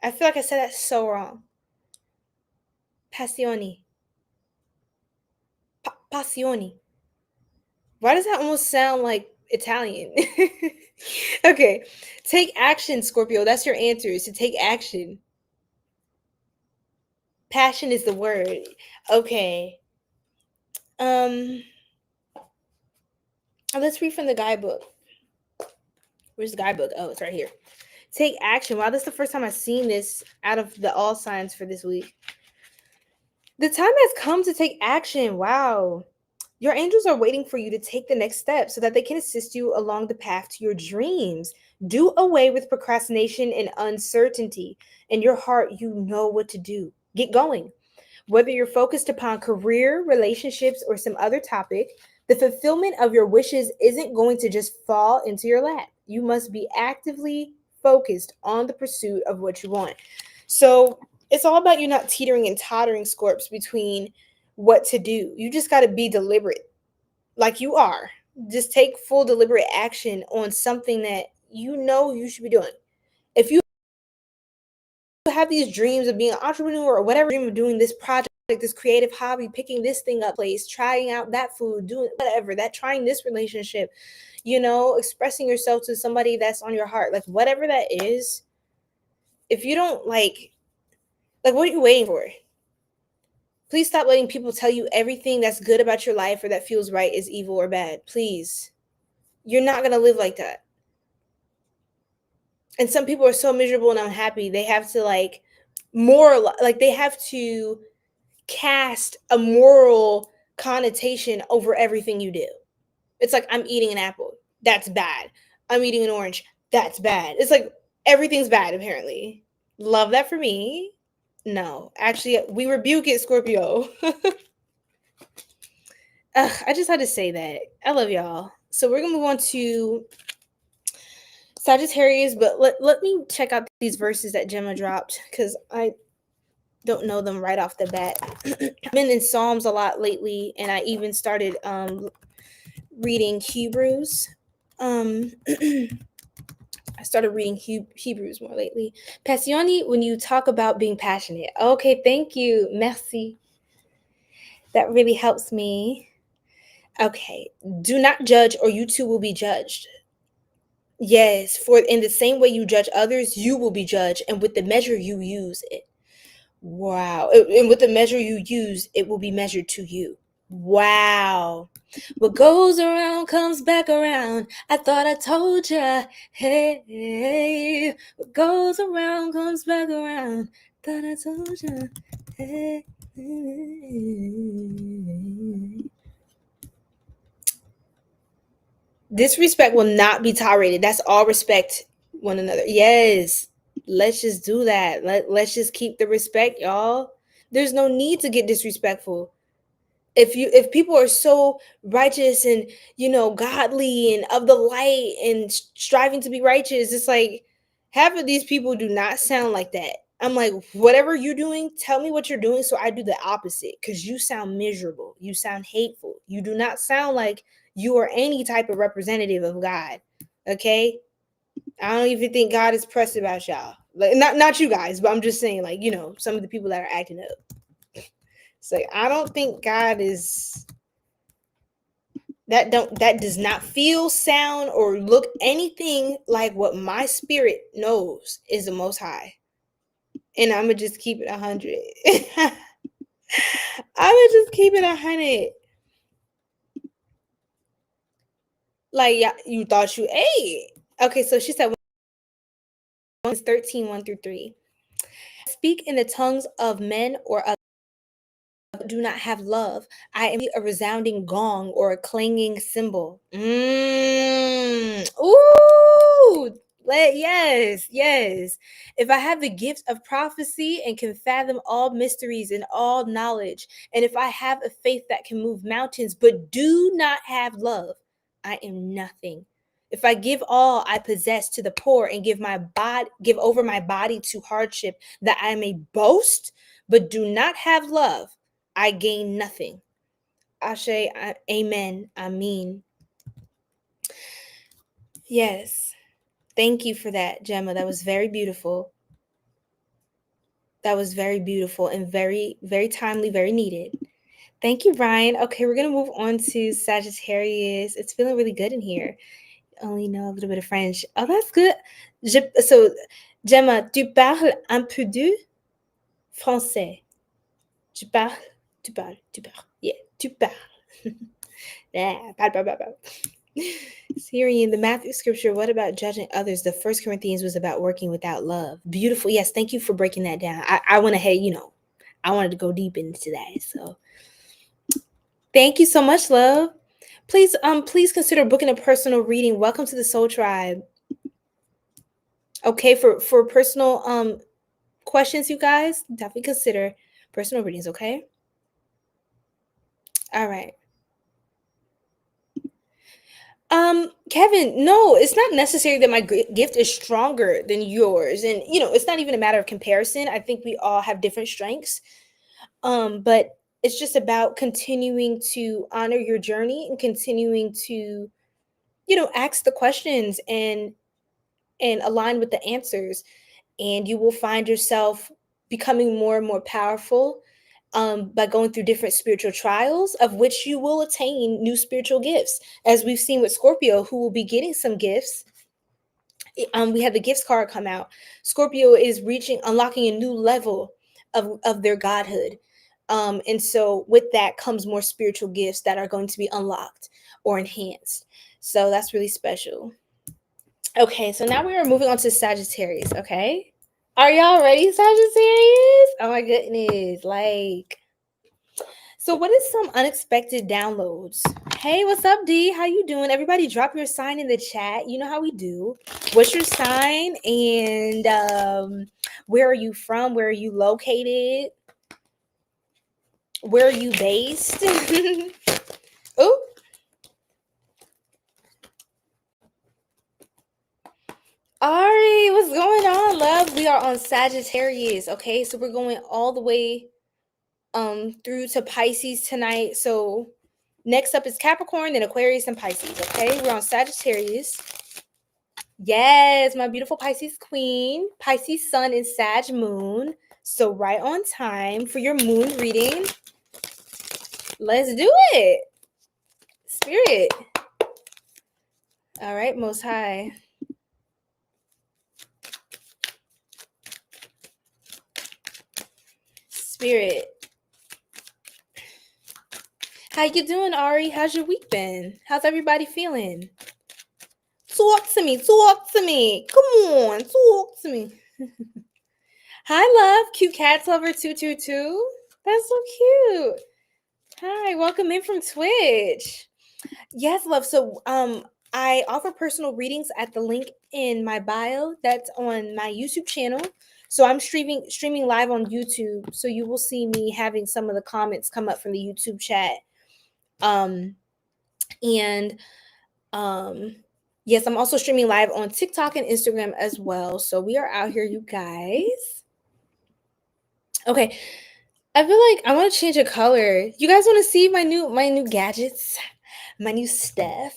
I feel like I said that so wrong. Passioni. Passioni. Why does that almost sound like Italian? Okay. Take action, Scorpio. That's your answer, is to take action. Passion is the word. Okay. Let's read from the guidebook. Where's the guidebook? Oh, it's right here. Take action. Wow, this is the first time I've seen this out of the all signs for this week. The time has come to take action. Wow. Your angels are waiting for you to take the next step so that they can assist you along the path to your dreams. Do away with procrastination and uncertainty. In your heart, you know what to do. Get going. Whether you're focused upon career, relationships, or some other topic, the fulfillment of your wishes isn't going to just fall into your lap. You must be actively focused on the pursuit of what you want. So It's all about you not teetering and tottering, Scorps, between what to do. You just got to be deliberate, like you are. Just take full deliberate action on something that you know you should be doing. If you have these dreams of being an entrepreneur or whatever, dream of doing this project, this creative hobby, picking this thing up, place, trying out that food, doing whatever, that trying this relationship, you know, expressing yourself to somebody that's on your heart, like whatever that is, if you don't like what are you waiting for? Please stop letting people tell you everything that's good about your life or that feels right is evil or bad. Please. You're not going to live like that. And some people are so miserable and unhappy. They have to they have to cast a moral connotation over everything you do. It's like, I'm eating an apple. That's bad. I'm eating an orange. That's bad. It's like everything's bad, apparently. Love that for me. No, actually, we rebuke it, Scorpio. I just had to say that. I love y'all. So we're going to move on to Sagittarius, but let me check out these verses that Gemma dropped because I don't know them right off the bat. I've been in Psalms a lot lately, and I even started reading Hebrews. I started reading Hebrews more lately. Passioni, when you talk about being passionate. Okay, thank you. Merci. That really helps me. Okay. Do not judge or you too will be judged. Yes, for in the same way you judge others, you will be judged. And with the measure you use it. Wow. And with the measure you use, it will be measured to you. Wow. What goes around comes back around. I thought I told ya. Hey, hey. What goes around comes back around. Thought I told ya. Hey, hey. Disrespect will not be tolerated. That's all respect one another. Yes. Let's just do that. Let's just keep the respect, y'all. There's no need to get disrespectful. If people are so righteous and godly and of the light and striving to be righteous, it's like half of these people do not sound like that. I'm like, whatever you're doing, tell me what you're doing so I do the opposite, because you sound miserable, you sound hateful, you do not sound like you are any type of representative of God. Okay, I don't even think God is pressed about y'all, like not you guys, but I'm just saying, like, some of the people that are acting up. So I don't think God is that does not feel, sound, or look anything like what my spirit knows is the Most High. And I'm gonna just keep it 100. I'm gonna just keep it 100. Like, yeah, you thought you ate. Okay, so she said 13, 1-3. Speak in the tongues of men or of do not have love. I am a resounding gong or a clanging cymbal. Ooh. Yes, yes. If I have the gift of prophecy and can fathom all mysteries and all knowledge, and if I have a faith that can move mountains, but do not have love, I am nothing. If I give all I possess to the poor and give over my body to hardship, that I may boast, but do not have love, I gain nothing. Ashe, amen, amen. Yes. Thank you for that, Gemma. That was very beautiful. That was very beautiful and very, very timely, very needed. Thank you, Ryan. Okay, we're going to move on to Sagittarius. It's feeling really good in here. Only know a little bit of French. Oh, that's good. So, Gemma, tu parles un peu de français. Tu parles. Yeah, tu parles. Yeah, Syrian, the Matthew scripture, what about judging others? The First Corinthians was about working without love. Beautiful. Yes, thank you for breaking that down. I went ahead, I wanted to go deep into that. So thank you so much, love. Please consider booking a personal reading. Welcome to the Soul Tribe. Okay, for personal questions, you guys, definitely consider personal readings, okay? All right. Kevin, no, it's not necessary that my gift is stronger than yours. And, it's not even a matter of comparison. I think we all have different strengths. But it's just about continuing to honor your journey and continuing to, ask the questions and align with the answers. And you will find yourself becoming more and more powerful by going through different spiritual trials, of which you will attain new spiritual gifts, as we've seen with Scorpio, who will be getting some gifts. We had the gifts card come out. Scorpio is unlocking a new level of their godhood. And so with that comes more spiritual gifts that are going to be unlocked or enhanced. So that's really special. Okay, so now we are moving on to Sagittarius, okay? Are y'all ready, Sagittarius? Oh my goodness. So what is some unexpected downloads? Hey, what's up, D? How you doing? Everybody drop your sign in the chat. You know how we do. What's your sign? And where are you from? Where are you located? Where are you based? Oh. Ari, what's going on, love? We are on Sagittarius, okay? So we're going all the way through to Pisces tonight. So next up is Capricorn, then Aquarius and Pisces, okay? We're on Sagittarius. Yes, my beautiful Pisces queen. Pisces sun and Sag moon. So right on time for your moon reading. Let's do it. Spirit. All right, Most High. Spirit. How you doing, Ari? How's your week been? How's everybody feeling? Talk to me. Come on, talk to me. Hi, love. 𝐏𝐥𝐚𝐧𝐞𝐭. That's so cute. Hi, welcome in from Twitch. Yes, love. So I offer personal readings at the link in my bio. That's on my YouTube channel. So I'm streaming live on YouTube. So you will see me having some of the comments come up from the YouTube chat. Yes, I'm also streaming live on TikTok and Instagram as well. So we are out here, you guys. Okay. I feel like I want to change a color. You guys want to see my new gadgets, my new stuff?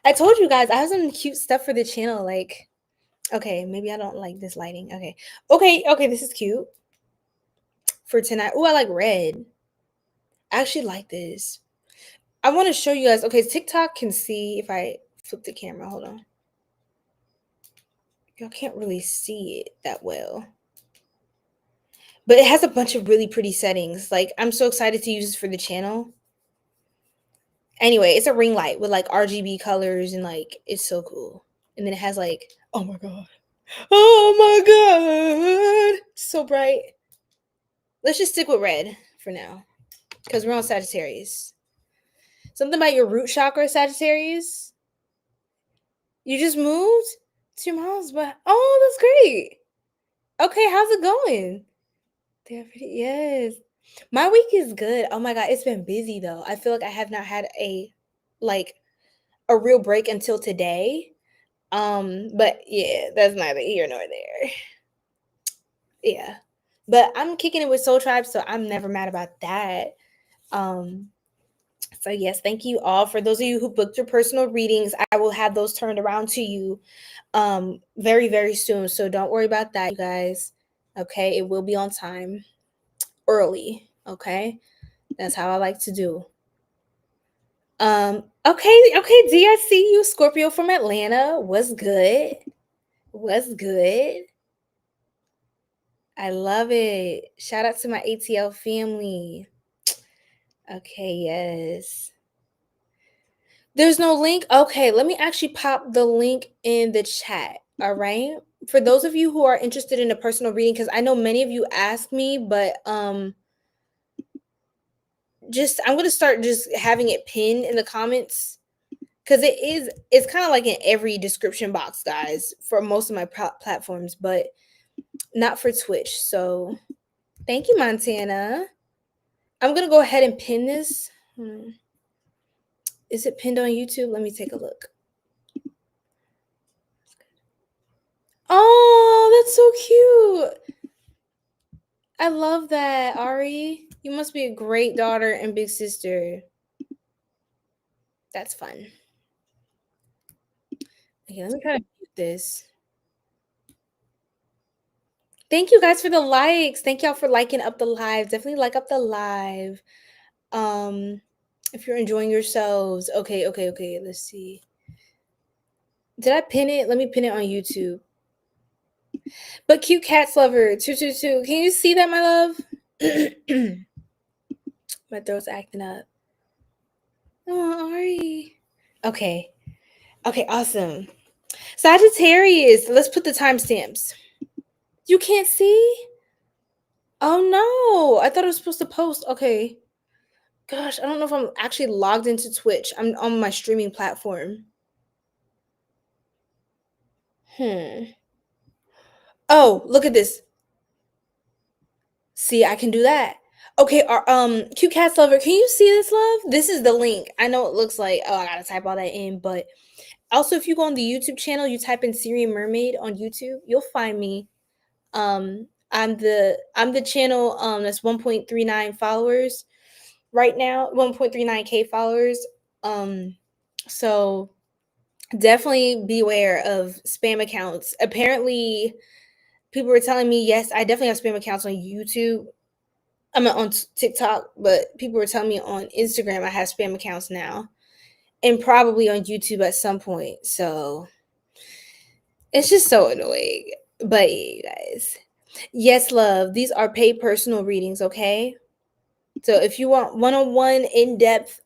I told you guys I have some cute stuff for the channel. Like, okay, maybe I don't like this lighting. Okay, this is cute for tonight. Oh, I like red. I actually like this. I want to show you guys. Okay, TikTok can see if I flip the camera. Hold on. Y'all can't really see it that well. But it has a bunch of really pretty settings. Like, I'm so excited to use this for the channel. Anyway, it's a ring light with like RGB colors and like it's so cool. And then it has like, oh my god. Oh my god. So bright. Let's just stick with red for now. Because we're on Sagittarius. Something about your root chakra, Sagittarius. You just moved 2 miles, but oh, that's great. Okay, how's it going? They're pretty, yes. My week is good. Oh my god, it's been busy though. I feel like I have not had a real break until today. But yeah, that's neither here nor there. Yeah. But I'm kicking it with Soul Tribe, so I'm never mad about that. So yes, thank you all. For those of you who booked your personal readings, I will have those turned around to you very, very soon. So don't worry about that, you guys. Okay, it will be on time. Early. Okay. That's how I like to do. Okay, D, I see you. Scorpio from Atlanta. What's good? What's good? I love it. Shout out to my ATL family. Okay, yes. There's no link. Okay, let me actually pop the link in the chat. All right. For those of you who are interested in a personal reading, because I know many of you ask me, but just I'm gonna start just having it pinned in the comments. Because it's kind of like in every description box, guys, for most of my platforms, but not for Twitch. So thank you, Montana. I'm going to go ahead and pin this. Is it pinned on YouTube? Let me take a look. Oh, that's so cute. I love that, Ari. You must be a great daughter and big sister. That's fun. Okay, let me try to mute this. Thank you guys for the likes. Thank y'all for liking up the live. Definitely like up the live. If you're enjoying yourselves. Okay. Let's see. Did I pin it? Let me pin it on YouTube. But cute cats lover 222. Can you see that, my love? My throat's acting up. Oh, Ari. Okay. Okay, awesome. Sagittarius. Let's put the timestamps. You can't see? Oh no. I thought I was supposed to post. Okay. Gosh, I don't know if I'm actually logged into Twitch. I'm on my streaming platform. Oh, look at this. See, I can do that. Okay, our cute cats lover, can you see this, love? This is the link. I know it looks like, oh, I gotta type all that in, but also if you go on the YouTube channel, you type in Syrian Mermaid on YouTube, you'll find me. I'm the channel that's 1.39 followers right now, 1.39K followers. So definitely beware of spam accounts. Apparently, people were telling me, yes, I definitely have spam accounts on YouTube. I'm on TikTok, but people were telling me on Instagram I have spam accounts now, and probably on YouTube at some point. So it's just so annoying. But yeah, you guys, yes, love. These are paid personal readings, okay? So if you want one-on-one, in-depth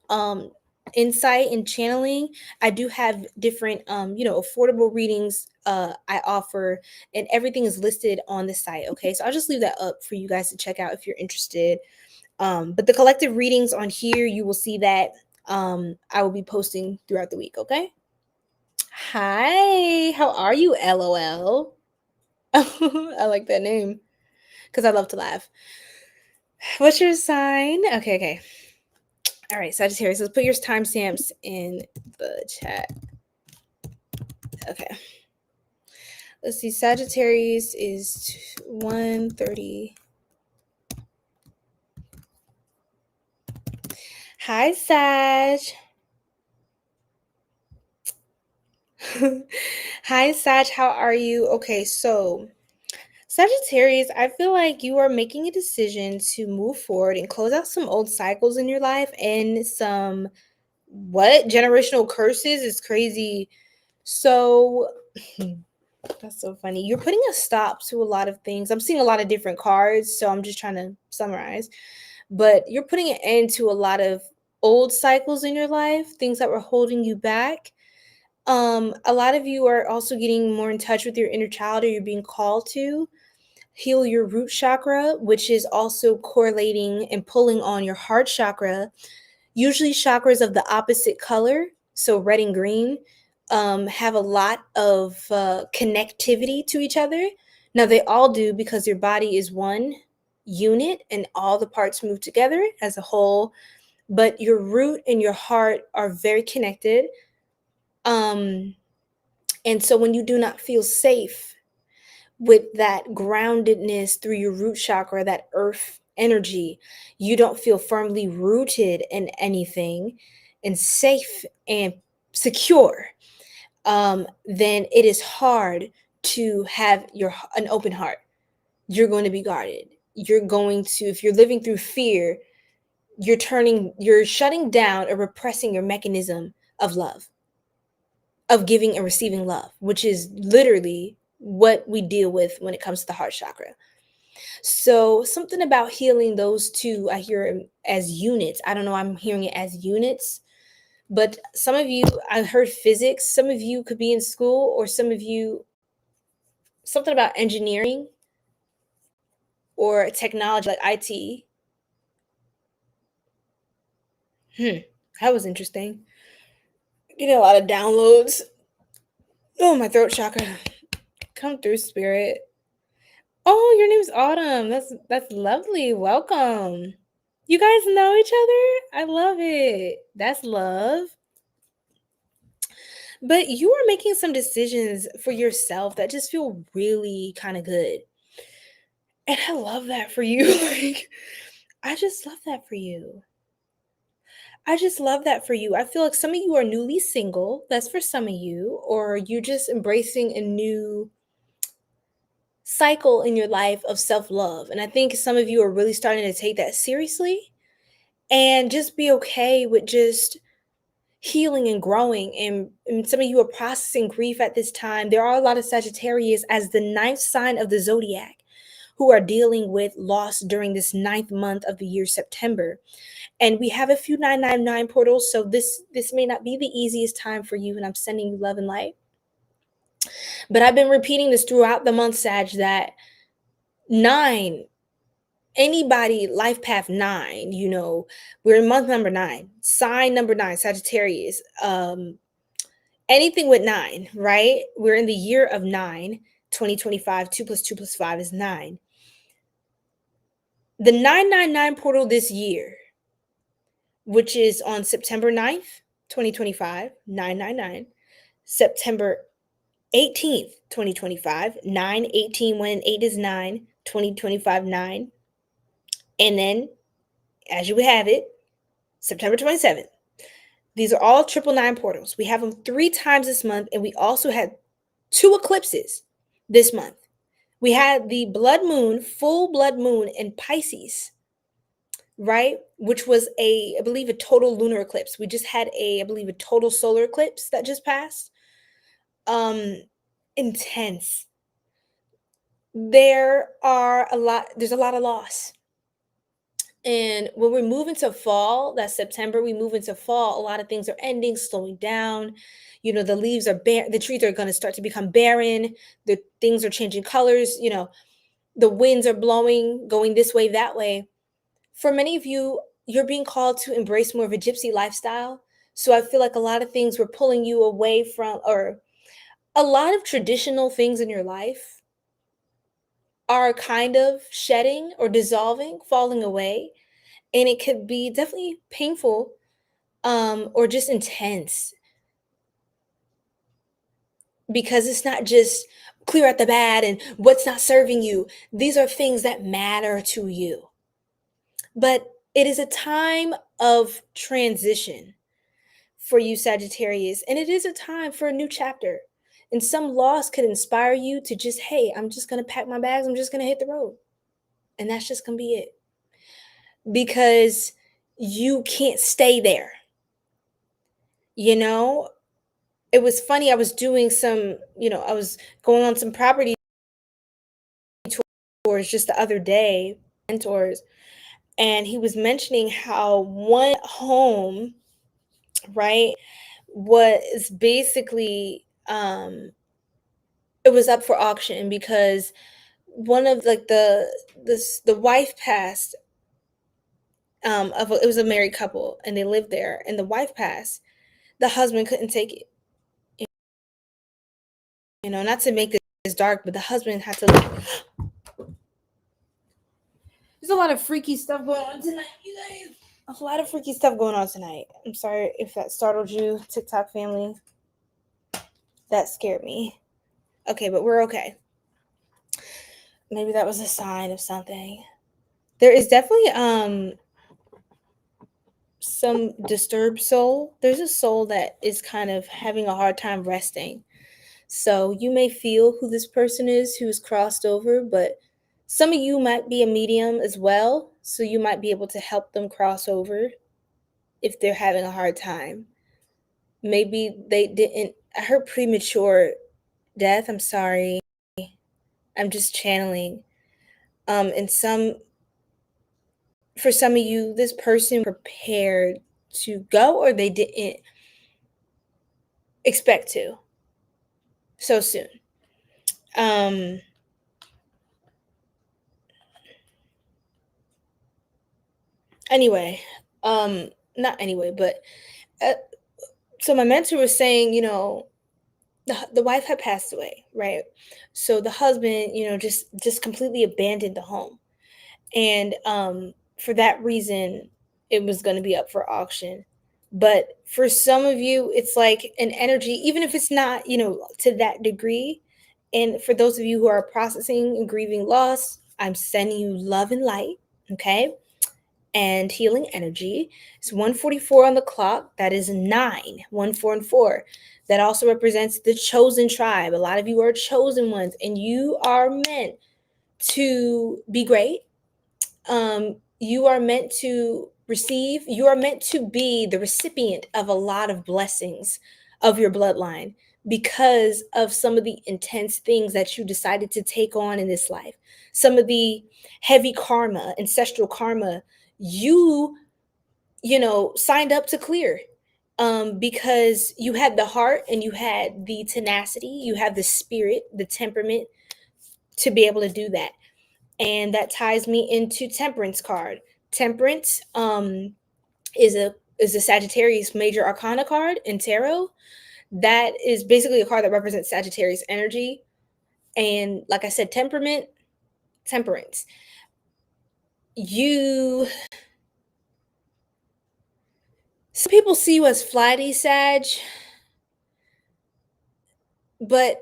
insight and channeling, I do have different affordable readings I offer, and everything is listed on the site. Okay, so I'll just leave that up for you guys to check out if you're interested. But the collective readings on here, you will see that I will be posting throughout the week. Okay. Hi, how are you? LOL. I like that name because I love to laugh. What's your sign? Okay. All right, Sagittarius. Let's put your timestamps in the chat. Okay. Let's see. Sagittarius is 1:30. Hi, Sag. Hi, Sag. How are you? Okay, so Sagittarius, I feel like you are making a decision to move forward and close out some old cycles in your life and some generational curses is crazy. So that's so funny. You're putting a stop to a lot of things. I'm seeing a lot of different cards, so I'm just trying to summarize. But you're putting an end to a lot of old cycles in your life, things that were holding you back. A lot of you are also getting more in touch with your inner child, or you're being called to heal your root chakra, which is also correlating and pulling on your heart chakra. Usually, chakras of the opposite color, so red and green, have a lot of connectivity to each other. Now, they all do because your body is one unit and all the parts move together as a whole. But your root and your heart are very connected. And so, when you do not feel safe with that groundedness through your root chakra, that earth energy, you don't feel firmly rooted in anything and safe and secure, then it is hard to have an open heart. You're going to be guarded. You're going to, if you're living through fear, you're shutting down or repressing your mechanism of love, of giving and receiving love, which is literally what we deal with when it comes to the heart chakra. So something about healing those two, I hear as units. I don't know, I'm hearing it as units. But some of you, I heard physics. Some of you could be in school, or some of you, something about engineering or technology, like IT. That was interesting. Getting a lot of downloads. Oh, my throat chakra. Come through, spirit. Oh, your name's Autumn. That's lovely. Welcome. You guys know each other? I love it. That's love. But you are making some decisions for yourself that just feel really kind of good. And I love that for you. Like, I just love that for you. I just love that for you. I feel like some of you are newly single. That's for some of you, or you're just embracing a new cycle in your life of self-love. And I think some of you are really starting to take that seriously and just be okay with just healing and growing. And some of you are processing grief at this time. There are a lot of Sagittarius as the ninth sign of the zodiac who are dealing with loss during this ninth month of the year, September. And we have a few 999 portals, so this may not be the easiest time for you, and I'm sending you love and light. But I've been repeating this throughout the month, Sag, that nine, anybody, life path nine, we're in month number nine, sign number nine, Sagittarius. Anything with nine, right? We're in the year of nine, 2025. 2 plus 2 plus 5 is 9. The 999 portal this year, which is on September 9th, 2025, 999. September 18th, 2025, 918, when 8 is 9, 2025, 9. And then, as you would have it, September 27th. These are all 999 portals. We have them 3 times this month, and we also had 2 eclipses this month. We had the blood moon, full blood moon in Pisces, right? Which was I believe, a total lunar eclipse. We just had I believe, a total solar eclipse that just passed. Intense. There's a lot of loss. And when we move into fall, that September, we move into fall, a lot of things are ending, slowing down. The leaves are bare, the trees are going to start to become barren, the things are changing colors, the winds are blowing, going this way, that way. For many of you, you're being called to embrace more of a gypsy lifestyle. So I feel like a lot of things were pulling you away from, or a lot of traditional things in your life are kind of shedding or dissolving, falling away. And it could be definitely painful, or just intense, because it's not just clear out the bad and what's not serving you. These are things that matter to you. But it is a time of transition for you, Sagittarius, and it is a time for a new chapter. And some loss could inspire you to just, hey, I'm just going to pack my bags. I'm just going to hit the road. And that's just going to be it. Because you can't stay there. It was funny. I was doing I was going on some property tours just the other day, mentors, and he was mentioning how one home, right, was basically, it was up for auction because one of, like, the wife passed, it was a married couple and they lived there, and the wife passed. The husband couldn't take it. Not to make this dark, but the husband had to leave. There's a lot of freaky stuff going on tonight, you guys. A lot of freaky stuff going on tonight. I'm sorry if that startled you, TikTok family. That scared me. Okay, but we're okay. Maybe that was a sign of something. There is definitely some disturbed soul. There's a soul that is kind of having a hard time resting. So you may feel who this person is who's crossed over, but some of you might be a medium as well. So you might be able to help them cross over if they're having a hard time. Maybe they didn't. I heard premature death. I'm sorry. I'm just channeling. And for some of you, this person prepared to go, or they didn't expect to so soon. Anyway, not anyway, but so my mentor was saying, the wife had passed away, right? So the husband, just completely abandoned the home, and for that reason, it was going to be up for auction. But for some of you, it's like an energy, even if it's not, to that degree. And for those of you who are processing and grieving loss, I'm sending you love and light, okay? And healing energy. It's 1:44 on the clock. That is 9, 1, 4, and 4. That also represents the chosen tribe. A lot of you are chosen ones, and you are meant to be great. You are meant to receive, you are meant to be the recipient of a lot of blessings of your bloodline because of some of the intense things that you decided to take on in this life. Some of the heavy karma, ancestral karma, you signed up to clear, because you had the heart and you had the tenacity, you have the spirit, the temperament to be able to do that. And that ties me into Temperance card. Temperance is a Sagittarius major arcana card in tarot. That is basically a card that represents Sagittarius energy. And like I said, temperance. Some people see you as flighty, Sag, but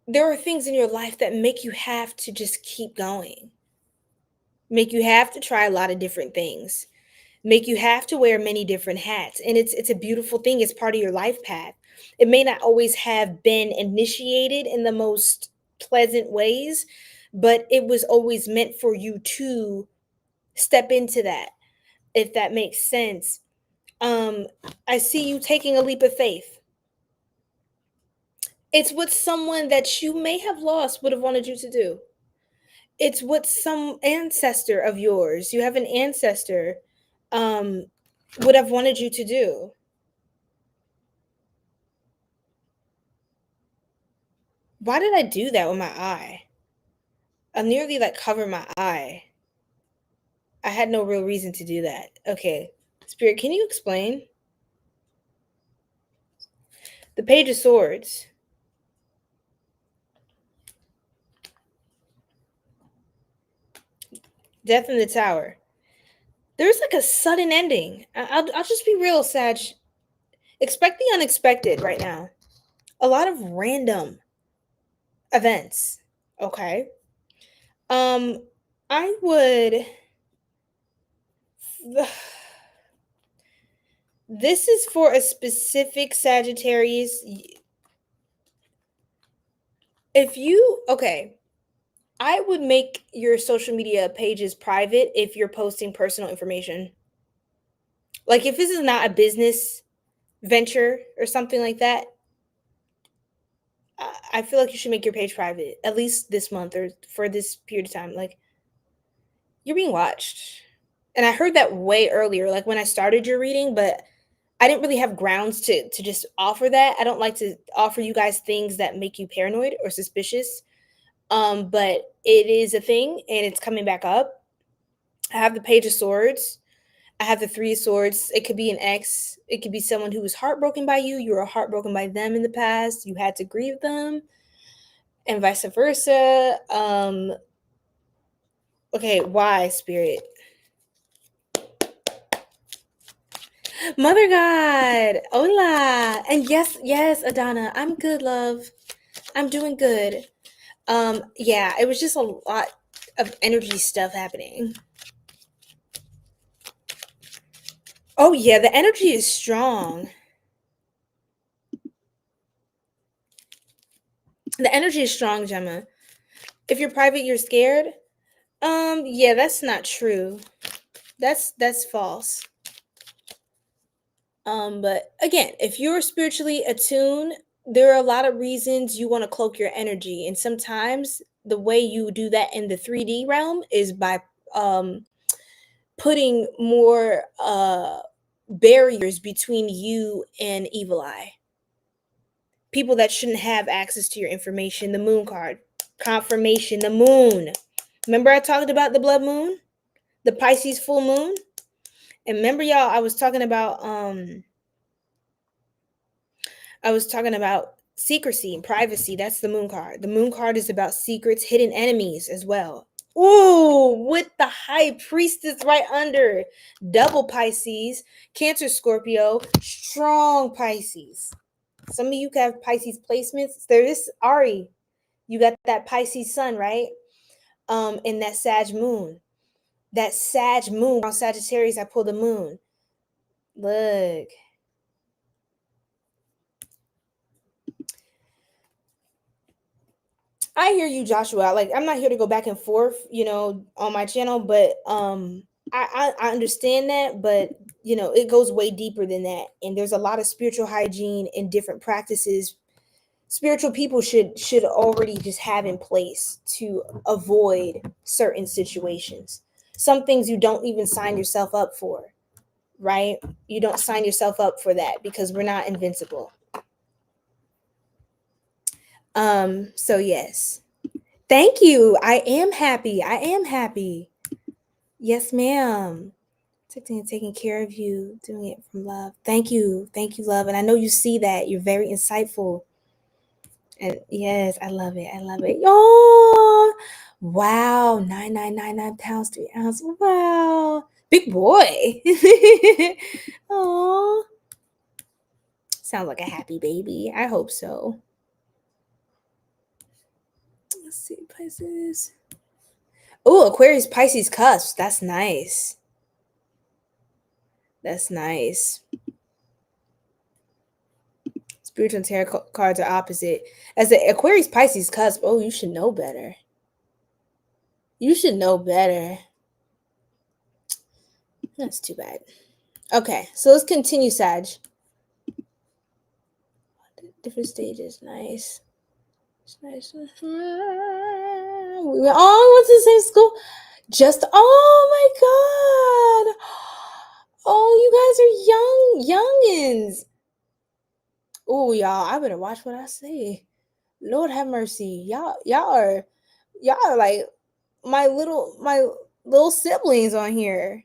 there are things in your life that make you have to just keep going, make you have to try a lot of different things, make you have to wear many different hats. And it's a beautiful thing. It's part of your life path. It may not always have been initiated in the most pleasant ways, but it was always meant for you to step into that, if that makes sense. um I see you taking a leap of faith. It's what someone that you may have lost would have wanted you to do. It's what some ancestor of yours, you have an ancestor, um would have wanted you to do. Why did I do that with my eye? I nearly like covered my eye. I had no real reason to do that. Okay. Spirit, can you explain? The Page of Swords. Death in the Tower. There's like a sudden ending. I'll just be real, Sag. Expect the unexpected right now. A lot of random events. Okay. Um, I would. This is for a specific Sagittarius. If you, okay, I would make your social media pages private if you're posting personal information. Like if this is not a business venture or something like that, I feel like you should make your page private, at least this month or for this period of time. Like you're being watched. And I heard that way earlier, like when I started your reading, but I didn't really have grounds to just offer that. I don't like to offer you guys things that make you paranoid or suspicious. But it is a thing and it's coming back up. I have the Page of Swords. I have the Three of Swords. It could be an ex. It could be someone who was heartbroken by you. You were heartbroken by them in the past. You had to grieve them, and vice versa. Okay, why, Spirit? Mother God, hola. And yes, Adana, I'm good, love. I'm doing good. Yeah, it was just a lot of energy stuff happening. Oh yeah, the energy is strong. The energy is strong, Gemma. If you're private, you're scared. Yeah, that's not true. That's false. But again, if you're spiritually attuned, there are a lot of reasons you want to cloak your energy, and sometimes the way you do that in the 3D realm is by putting more barriers between you and evil eye. People that shouldn't have access to your information. The moon card. Confirmation, the moon. Remember I talked about the blood moon? The Pisces full moon? And remember y'all, I was talking about secrecy and privacy. That's the moon card. The moon card is about secrets, hidden enemies as well. Ooh, with the high priestess right under. Double Pisces, Cancer, Scorpio, strong Pisces. Some of you have Pisces placements. There is Ari. You got that Pisces sun, right? And that Sag moon. That Sag moon on Sagittarius, I pull the moon. Look. I hear you, Joshua. Like, I'm not here to go back and forth, on my channel, but I understand that, but it goes way deeper than that. And there's a lot of spiritual hygiene and different practices spiritual people should already just have in place to avoid certain situations. Some things you don't even sign yourself up for, right? You don't sign yourself up for that because we're not invincible. So yes. Thank you. I am happy. Yes, ma'am. Taking care of you, doing it from love. Thank you. Thank you, love. And I know you see that. You're very insightful. And yes, I love it. Oh, wow. 9,999 pounds, 3 ounces. Wow. Big boy. Oh, sounds like a happy baby. I hope so. Let's see, Pisces. Oh, Aquarius, Pisces cusp. That's nice. Spiritual and tarot cards are opposite. As the Aquarius, Pisces cusp. Oh, you should know better. That's too bad. Okay, so let's continue, Sag. Different stages. Nice. It's nice. We all went to the same school. Oh my god. Oh, you guys are youngins. Oh, y'all, I better watch what I say. Lord have mercy. Y'all are like my little siblings on here.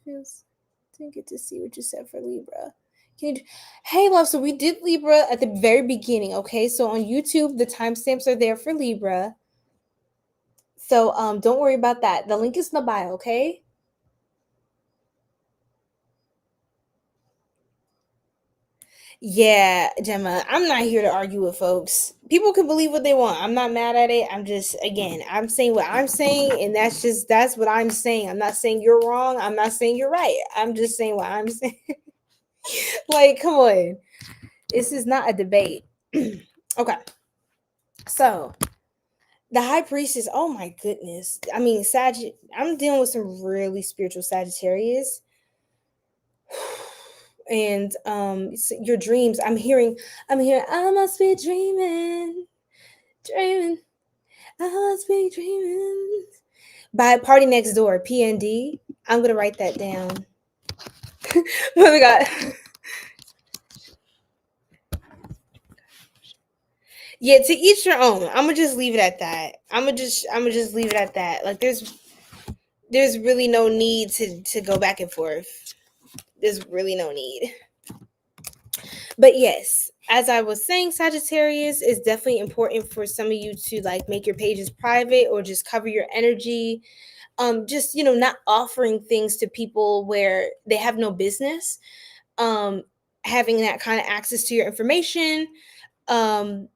Didn't get to see what you said for Libra. Hey, love. So we did Libra at the very beginning. Okay, so on YouTube, the timestamps are there for Libra. So don't worry about that. The link is in the bio. Okay. Yeah, Gemma, I'm not here to argue with folks. People can believe what they want. I'm not mad at it. I'm saying what I'm saying, and that's what I'm saying. I'm not saying you're wrong. I'm not saying you're right. I'm just saying what I'm saying. Like, come on. This is not a debate. Okay. So, the high priestess, oh my goodness. I mean, I'm dealing with some really spiritual Sagittarius. And your dreams, I'm hearing I must be dreaming I must be dreaming by Party Next Door, PND. I'm gonna write that down. Oh my god. Yeah, to each your own. I'm gonna just leave it at that. I'm gonna just leave it at that. Like, there's really no need to go back and forth. There's really no need. But yes, as I was saying, Sagittarius is definitely important for some of you to like make your pages private or just cover your energy. Just not offering things to people where they have no business. Having that kind of access to your information. And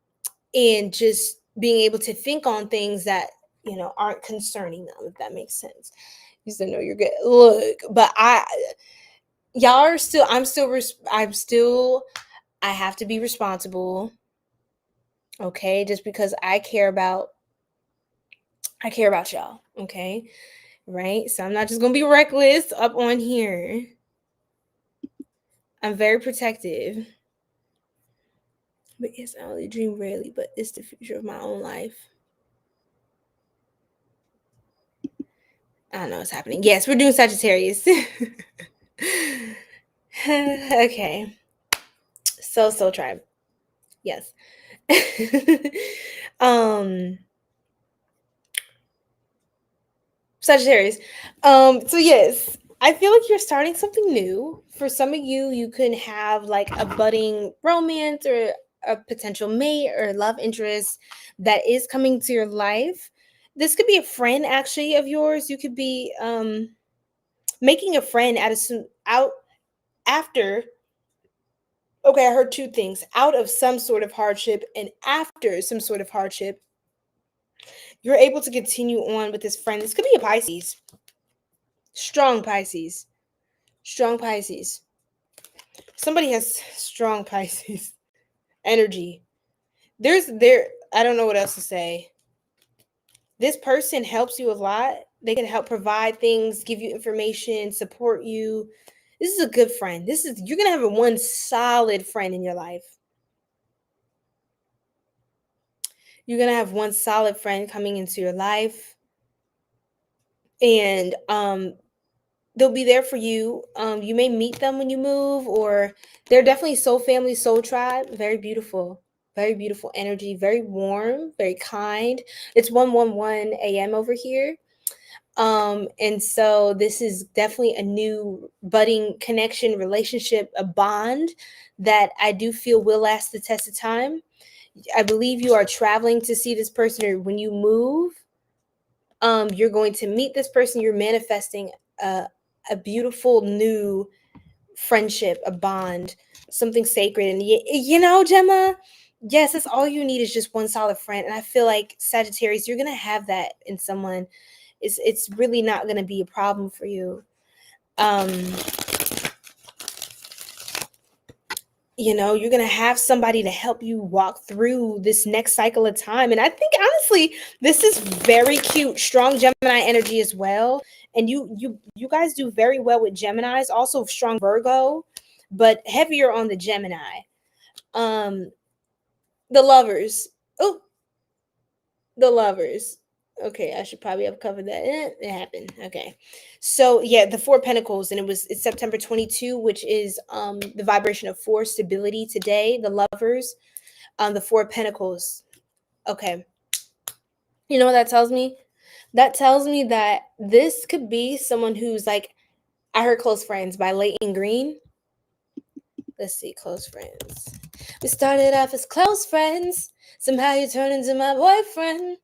just being able to think on things that aren't concerning them, if that makes sense. You said no, you're good. Look, but y'all are still. I have to be responsible. Okay, just because I care about y'all. Okay, right. So I'm not just gonna be reckless up on here. I'm very protective. But yes, I only dream rarely, but it's the future of my own life. I don't know what's happening. Yes, we're doing Sagittarius. Okay. So tribe. Yes. Sagittarius. So yes, I feel like you're starting something new. For some of you, you can have like a budding romance or a potential mate or love interest that is coming to your life. this could be a friend actually of yours. You could be making a friend out after. Okay, I heard two things: out of some sort of hardship and after some sort of hardship. You're able to continue on with this friend. This could be a Pisces. Strong Pisces. Strong Pisces. Somebody has strong Pisces energy. I don't know what else to say. This person helps you a lot. They can help provide things, give you information, support you. This is a good friend. You're going to have one solid friend in your life. You're going to have one solid friend coming into your life. And they'll be there for you. You may meet them when you move, or they're definitely soul family, soul tribe. Very beautiful energy, very warm, very kind. It's 1:11 a.m. over here. And so this is definitely a new budding connection, relationship, a bond that I do feel will last the test of time. I believe you are traveling to see this person, or when you move, you're going to meet this person. You're manifesting a beautiful new friendship, a bond, something sacred. And Gemma, yes, that's all you need is just one solid friend. And I feel like Sagittarius, you're gonna have that in someone. It's really not going to be a problem for you. You're going to have somebody to help you walk through this next cycle of time. And I think honestly, this is very cute, strong Gemini energy as well. And you guys do very well with Geminis, also strong Virgo, but heavier on the Gemini. The lovers. Oh, the lovers. Okay, I should probably have covered that. It happened. Okay. So yeah, the Four of Pentacles, and it's September 22, which is the vibration of four, stability today, the lovers, the Four of Pentacles. Okay. You know what that tells me? That tells me that this could be someone who's like, I heard Close Friends by Leighton Green. Let's see, Close Friends. We started off as close friends. Somehow you turned into my boyfriend.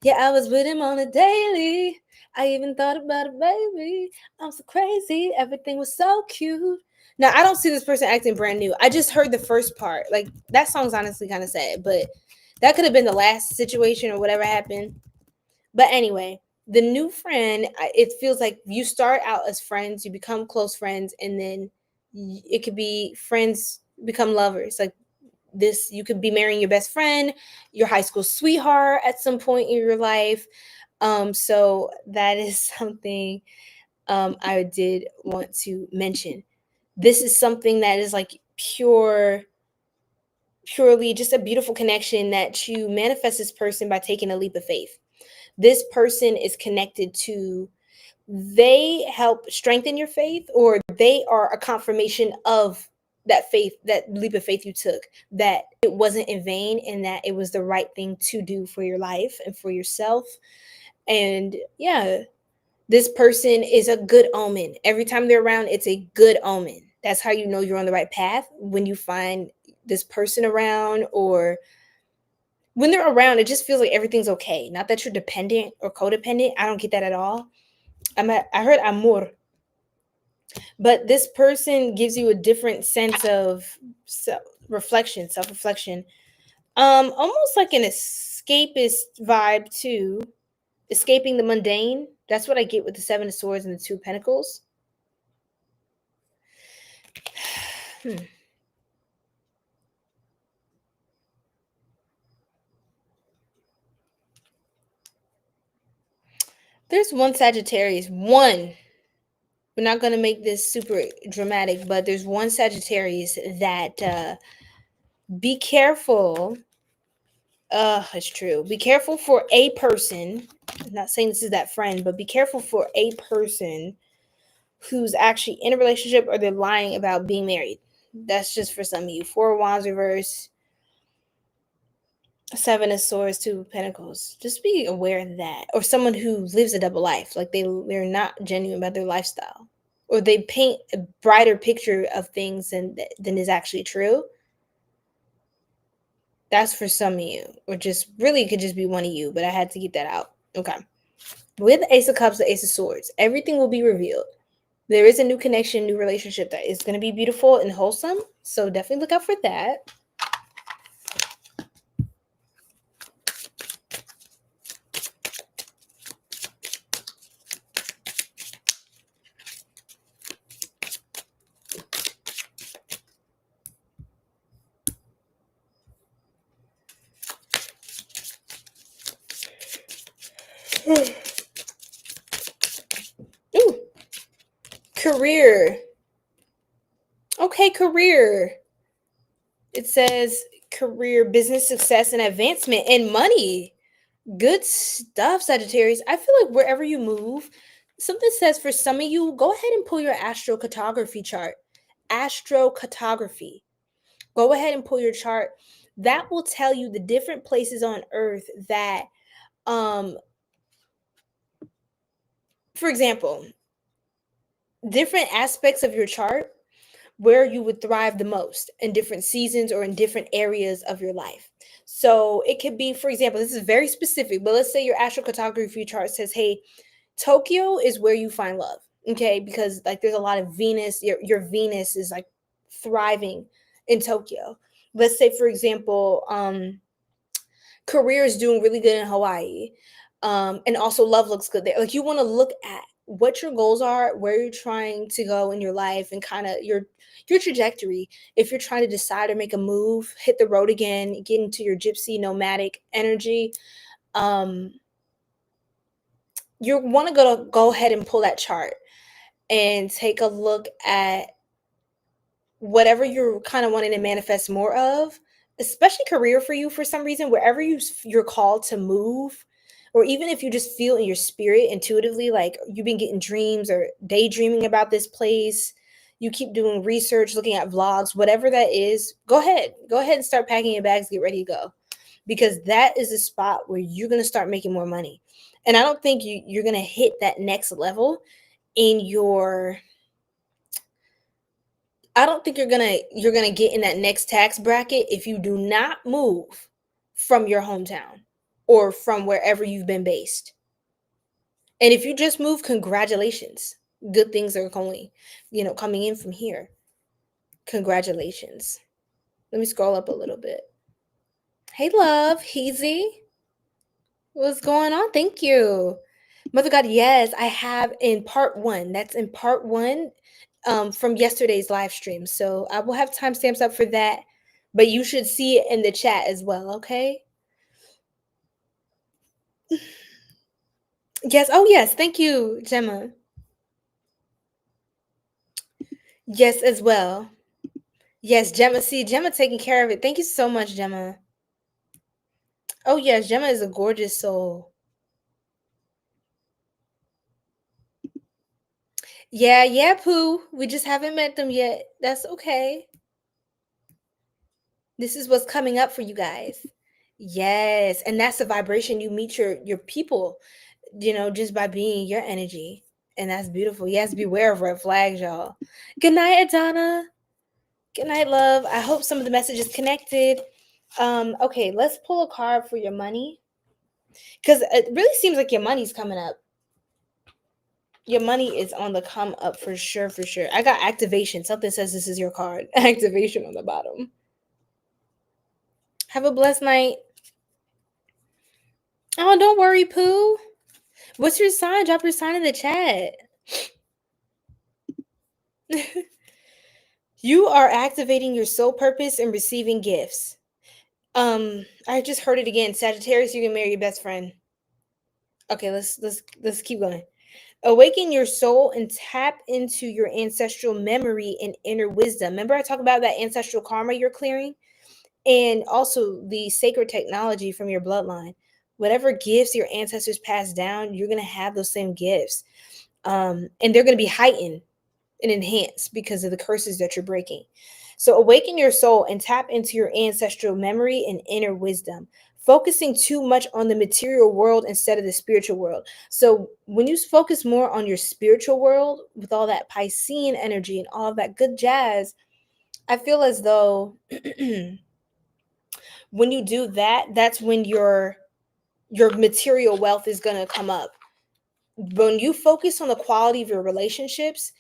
Yeah, I was with him on a daily. I even thought about a baby. I'm so crazy. Everything was so cute. Now, I don't see this person acting brand new. I just heard the first part. Like, that song's honestly kind of sad, but that could have been the last situation or whatever happened. But anyway, the new friend, it feels like you start out as friends, you become close friends, and then it could be friends become lovers. Like, this, you could be marrying your best friend, your high school sweetheart at some point in your life. So that is something I did want to mention. This is something that is like purely just a beautiful connection that you manifest this person by taking a leap of faith. This person is connected to, they help strengthen your faith, or they are a confirmation of that faith, that leap of faith you took, that it wasn't in vain and that it was the right thing to do for your life and for yourself. And yeah, this person is a good omen. Every time they're around, it's a good omen. That's how you know you're on the right path. When you find this person around, or when they're around, it just feels like everything's okay. Not that you're dependent or codependent. I don't get that at all. I heard amor, but this person gives you a different sense of self-reflection. Almost like an escapist vibe too, escaping the mundane. That's what I get with the Seven of Swords and the Two of Pentacles. There's one Sagittarius, one. We're not going to make this super dramatic, but there's one Sagittarius that be careful. It's true. Be careful for a person. I'm not saying this is that friend, but be careful for a person who's actually in a relationship, or they're lying about being married. That's just for some of you. Four of Wands reverse, Seven of Swords, Two of Pentacles. Just be aware of that. Or someone who lives a double life, like they're not genuine about their lifestyle, or they paint a brighter picture of things than is actually true. That's for some of you, or just really could just be one of you, but I had to get that out. Okay. With the Ace of Cups, the Ace of Swords, everything will be revealed. There is a new connection, new relationship that is going to be beautiful and wholesome. So definitely look out for that. Ooh, career. Okay, career. It says career, business success, and advancement, and money. Good stuff, Sagittarius. I feel like wherever you move, something says for some of you, go ahead and pull your astrocartography chart. Astrocartography. Go ahead and pull your chart. That will tell you the different places on earth that, for example, different aspects of your chart where you would thrive the most in different seasons or in different areas of your life. So it could be, for example, this is very specific, but let's say your astrocartography chart says, hey, Tokyo is where you find love. Okay, because like there's a lot of Venus, your Venus is like thriving in Tokyo. Let's say, for example, career is doing really good in Hawaii. And also love looks good there. Like you want to look at what your goals are, where you're trying to go in your life, and kind of your trajectory. If you're trying to decide or make a move, hit the road again, get into your gypsy nomadic energy. Um, you want to go ahead and pull that chart and take a look at whatever you're kind of wanting to manifest more of, especially career for you for some reason, wherever you're called to move, or even if you just feel in your spirit intuitively, like you've been getting dreams or daydreaming about this place, you keep doing research, looking at vlogs, whatever that is, go ahead and start packing your bags, get ready to go, because that is a spot where you're going to start making more money. And I don't think you're going to hit that next level in your I don't think you're gonna get in that next tax bracket if you do not move from your hometown or from wherever you've been based. And if you just move, congratulations. Good things are coming in from here. Congratulations. Let me scroll up a little bit. Hey, love, Heezy. What's going on? Thank you. Mother God, yes, I have in part one. That's in part one from yesterday's live stream. So I will have timestamps up for that, but you should see it in the chat as well, okay? Yes. Oh, yes. Thank you, Gemma. Yes, as well. Yes, Gemma. See, Gemma taking care of it. Thank you so much, Gemma. Oh, yes. Gemma is a gorgeous soul. Yeah, yeah, Pooh. We just haven't met them yet. That's okay. This is what's coming up for you guys. Yes, and that's the vibration you meet your people, just by being your energy. And that's beautiful. Yes, beware of red flags, y'all. Good night, Adana. Good night, love. I hope some of the messages connected. Okay, let's pull a card for your money. Because it really seems like your money's coming up. Your money is on the come up for sure, for sure. I got activation. Something says this is your card. Activation on the bottom. Have a blessed night. Oh, don't worry, Pooh. What's your sign? Drop your sign in the chat. You are activating your soul purpose and receiving gifts. I just heard it again. Sagittarius, you can marry your best friend. Okay, let's keep going. Awaken your soul and tap into your ancestral memory and inner wisdom. Remember, I talked about that ancestral karma you're clearing, and also the sacred technology from your bloodline. Whatever gifts your ancestors passed down, you're gonna have those same gifts, and they're gonna be heightened and enhanced because of the curses that you're breaking. So awaken your soul and tap into your ancestral memory and inner wisdom, focusing too much on the material world instead of the spiritual world. So when you focus more on your spiritual world with all that Piscean energy and all of that good jazz, I feel as though when you do that, that's when your material wealth is going to come up. When you focus on the quality of your relationships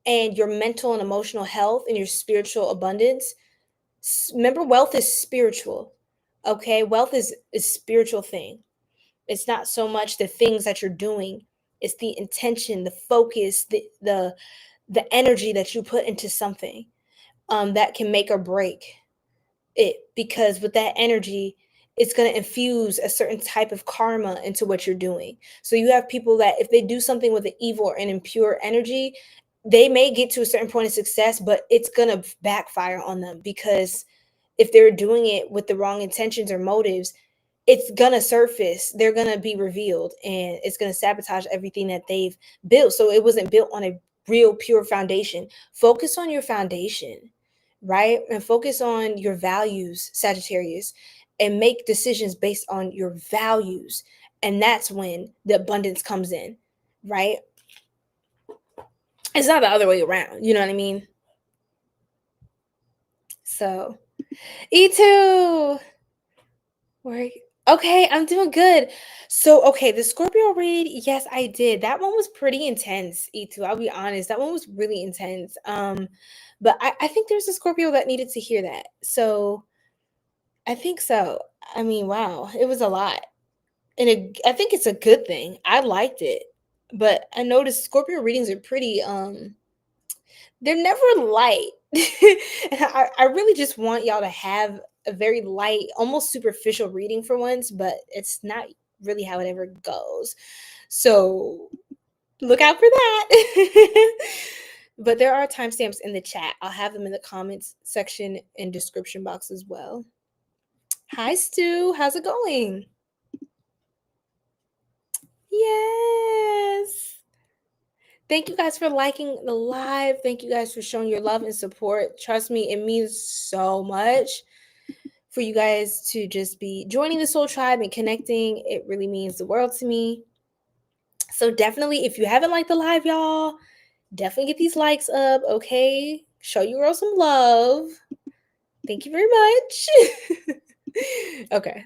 and your mental and emotional health and your spiritual abundance, remember, wealth is spiritual. Okay, wealth is a spiritual thing. It's not so much the things that you're doing, it's the intention, the focus, the energy that you put into something, that can make or break it. Because with that energy, it's going to infuse a certain type of karma into what you're doing. So you have people that if they do something with an evil or an impure energy, they may get to a certain point of success, but it's going to backfire on them, because if they're doing it with the wrong intentions or motives, it's gonna surface, they're gonna be revealed, and it's gonna sabotage everything that they've built. So it wasn't built on a real pure foundation. Focus on your foundation, right? And focus on your values, Sagittarius, and make decisions based on your values. And that's when the abundance comes in, right? It's not the other way around, you know what I mean? So E2, okay, I'm doing good. So, okay, the Scorpio read, yes, I did. That one was pretty intense, E2. I'll be honest. That one was really intense. But I think there's a Scorpio that needed to hear that. So I think so. I mean, wow, it was a lot. And I think it's a good thing. I liked it. But I noticed Scorpio readings are pretty they're never light. And I really just want y'all to have a very light, almost superficial reading for once, but it's not really how it ever goes. So look out for that. But there are timestamps in the chat. I'll have them in the comments section and description box as well. Hi, Stu. How's it going? Yes. Thank you guys for liking the live. Thank you guys for showing your love and support. Trust me, it means so much for you guys to just be joining the Soul Tribe and connecting. It really means the world to me. So definitely, if you haven't liked the live, y'all, definitely get these likes up, okay? Show your girl some love. Thank you very much. Okay.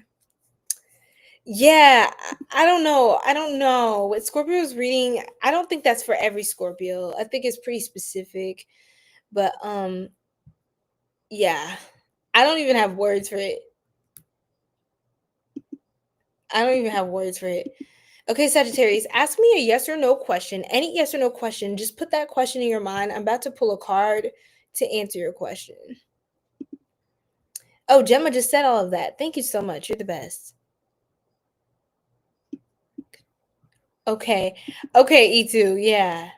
Yeah, I don't know. I don't know. What Scorpio's reading, I don't think that's for every Scorpio. I think it's pretty specific. But yeah. I don't even have words for it. I don't even have words for it. Okay, Sagittarius, ask me a yes or no question. Any yes or no question, just put that question in your mind. I'm about to pull a card to answer your question. Oh, Gemma just said all of that. Thank you so much. You're the best. Okay. Okay, E2. Yeah.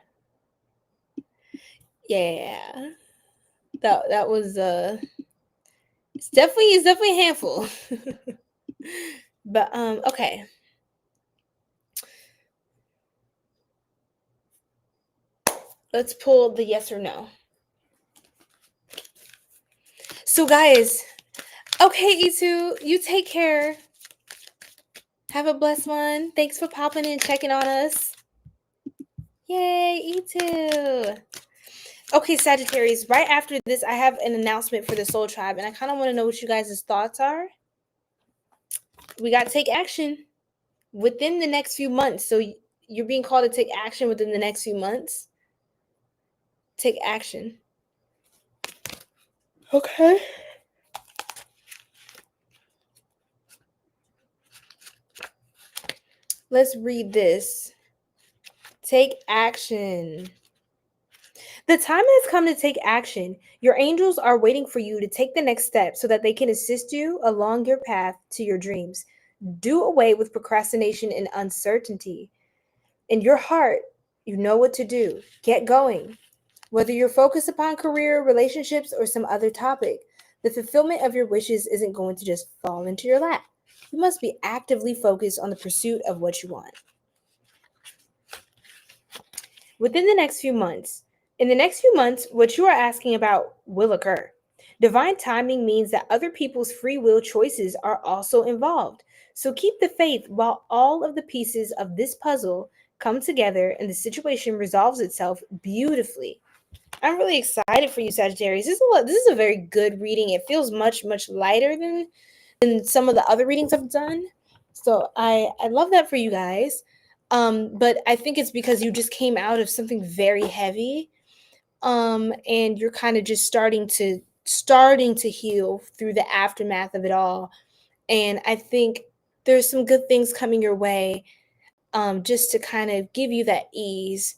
Yeah. That was it's definitely a handful. But okay. Let's pull the yes or no. So guys, okay, E2, you take care. Have a blessed one. Thanks for popping in, checking on us. Yay, E2. Okay, Sagittarius, right after this, I have an announcement for the Soul Tribe, and I kind of want to know what you guys' thoughts are. We got to take action within the next few months. So you're being called to take action within the next few months. Take action. Okay. Let's read this. Take action. The time has come to take action. Your angels are waiting for you to take the next step so that they can assist you along your path to your dreams. Do away with procrastination and uncertainty. In your heart, you know what to do. Get going. Whether you're focused upon career, relationships, or some other topic, the fulfillment of your wishes isn't going to just fall into your lap. You must be actively focused on the pursuit of what you want. Within the next few months, in the next few months, what you are asking about will occur. Divine timing means that other people's free will choices are also involved. So keep the faith while all of the pieces of this puzzle come together and the situation resolves itself beautifully. I'm really excited for you, Sagittarius. This is a very good reading. It feels much, much lighter than some of the other readings I've done. So I love that for you guys. But I think it's because you just came out of something very heavy. And you're kind of just starting to heal through the aftermath of it all. And I think there's some good things coming your way, just to kind of give you that ease.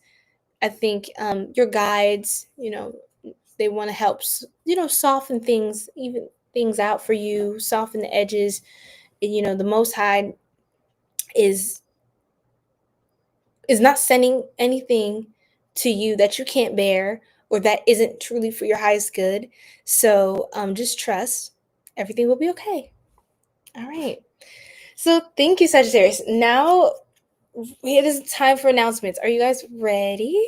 I think your guides, they want to help, soften things, even things out for you, soften the edges. And, the Most High is not sending anything to you that you can't bear or that isn't truly for your highest good. So just trust everything will be okay. All right. So thank you, Sagittarius. Now it is time for announcements. Are you guys ready?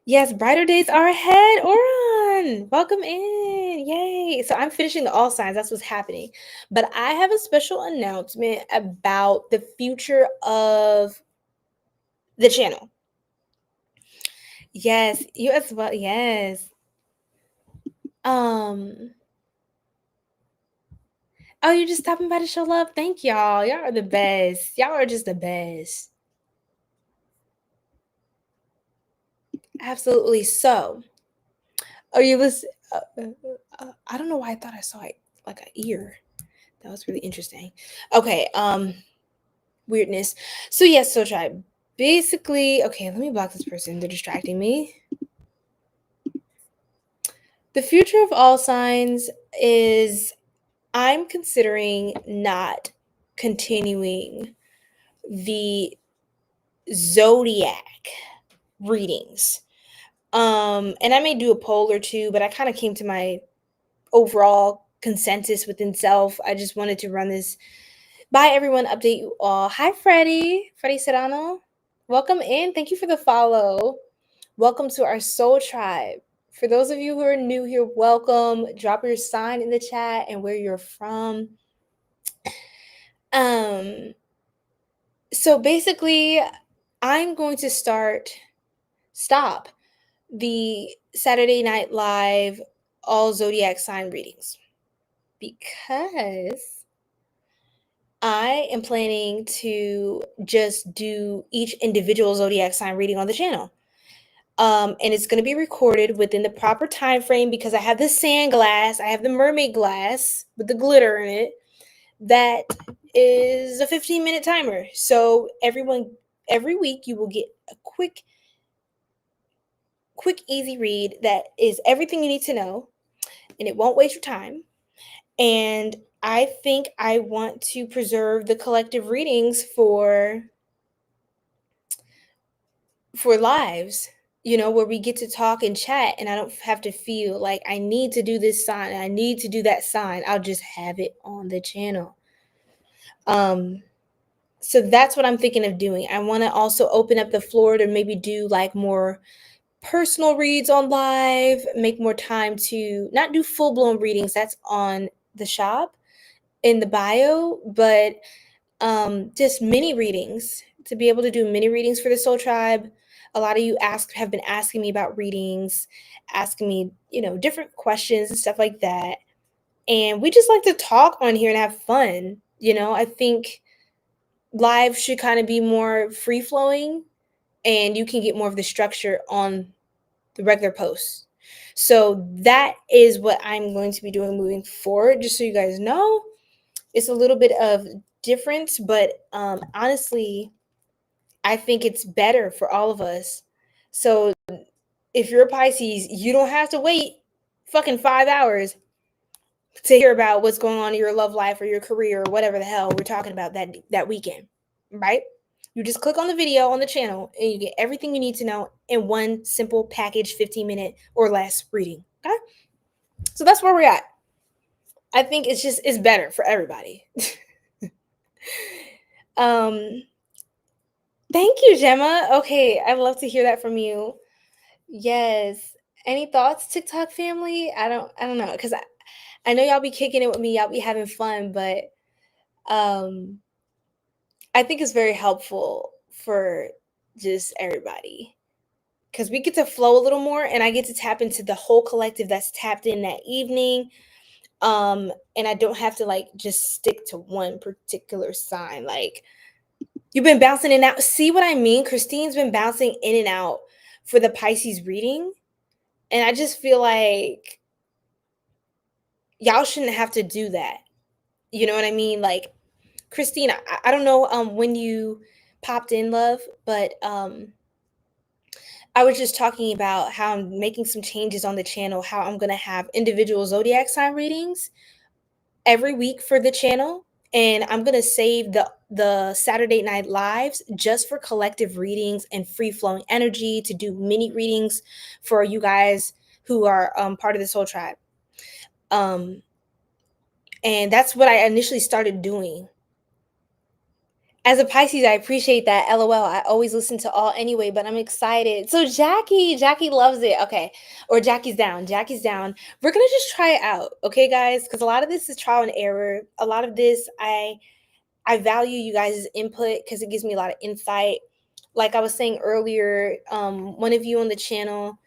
Yes, brighter days are ahead. Oron, welcome in. Yay. So I'm finishing the all signs. That's what's happening. But I have a special announcement about the future of the channel. Yes, you as well. Yes. Um, oh, you're just stopping by to show love. Thank y'all. Y'all are the best. Y'all are just the best. Absolutely. So, are you listening? I don't know why I thought I saw it like an ear. That was really interesting. Okay. Weirdness. So yes. So try. Basically, okay. Let me block this person. They're distracting me. The future of all signs is I'm considering not continuing the zodiac readings. And I may do a poll or two, but I kind of came to my overall consensus within self. I just wanted to run this by everyone, update you all. Hi, Freddie Serrano. Welcome in. Thank you for the follow. Welcome to our soul tribe. For those of you who are new here, welcome. Drop your sign in the chat and where you're from. So basically, I'm going to stop the Saturday Night Live all zodiac sign readings because I am planning to just do each individual zodiac sign reading on the channel. And it's going to be recorded within the proper time frame because I have the sand glass, I have the mermaid glass with the glitter in it. That is a 15-minute timer. So every week you will get a quick, easy read that is everything you need to know, and it won't waste your time. And I think I want to preserve the collective readings for lives, where we get to talk and chat, and I don't have to feel like I need to do this sign, I need to do that sign. I'll just have it on the channel. So that's what I'm thinking of doing. I want to also open up the floor to maybe do like more personal reads on live, make more time to not do full-blown readings. That's on the shop in the bio, but just mini readings, to be able to do mini readings for the Soul Tribe. A lot of you have been asking me about readings, asking me, different questions and stuff like that. And we just like to talk on here and have fun. I think live should kind of be more free flowing, and you can get more of the structure on the regular posts. So that is what I'm going to be doing moving forward, just so you guys know. It's a little bit of difference, but honestly, I think it's better for all of us. So if you're a Pisces, you don't have to wait fucking 5 hours to hear about what's going on in your love life or your career or whatever the hell we're talking about that weekend, right? You just click on the video on the channel and you get everything you need to know in one simple package, 15-minute or less reading. Okay? So that's where we're at. I think it's better for everybody. Thank you, Gemma. Okay, I'd love to hear that from you. Yes. Any thoughts, TikTok family? I don't know, because I know y'all be kicking it with me, y'all be having fun, but I think it's very helpful for just everybody, because we get to flow a little more, and I get to tap into the whole collective that's tapped in that evening. And I don't have to like just stick to one particular sign. Like, you've been bouncing in and out. See what I mean? Christine's been bouncing in and out for the Pisces reading. And I just feel like y'all shouldn't have to do that. You know what I mean? Like, Christine, I don't know when you popped in, love, but I was just talking about how I'm making some changes on the channel, how I'm going to have individual zodiac sign readings every week for the channel, and I'm going to save the Saturday night lives just for collective readings and free flowing energy to do mini readings for you guys who are part of the soul tribe. And that's what I initially started doing. As a Pisces, I appreciate that. LOL. I always listen to all anyway, but I'm excited. So Jackie loves it. Okay. Or Jackie's down. Jackie's down. We're going to just try it out. Okay, guys? Because a lot of this is trial and error. A lot of this, I value you guys' input because it gives me a lot of insight. Like I was saying earlier, one of you on the channel,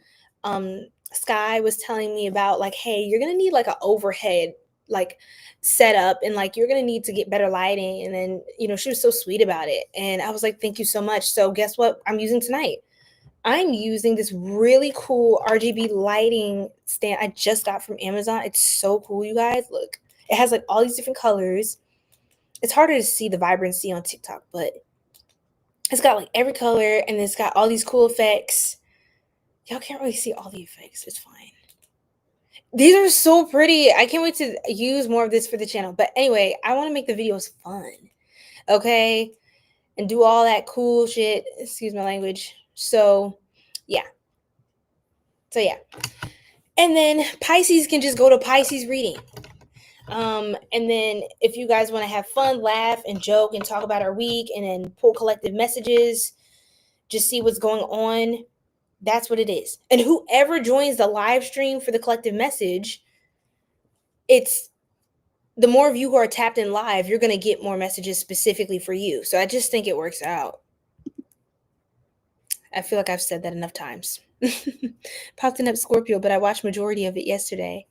Sky, was telling me about like, hey, you're going to need like an overhead like set up, and like you're gonna need to get better lighting. And then, you know, she was so sweet about it, and I was like, thank you so much. So guess what I'm using tonight? I'm using this really cool RGB lighting stand I just got from Amazon. It's so cool, you guys. Look, it has like all these different colors. It's harder to see the vibrancy on TikTok, but it's got like every color, and it's got all these cool effects. Y'all can't really see all the effects. It's fine. These are so pretty. I can't wait to use more of this for the channel. But anyway, I want to make the videos fun, okay? And do all that cool shit. Excuse my language. So, yeah. And then Pisces can just go to Pisces reading. And then if you guys want to have fun, laugh, and joke, and talk about our week, and then pull collective messages, just see what's going on, that's what it is. And whoever joins the live stream for the collective message, it's the more of you who are tapped in live, you're going to get more messages specifically for you. So I just think it works out. I feel like I've said that enough times. Popped in up Scorpio, but I watched majority of it yesterday.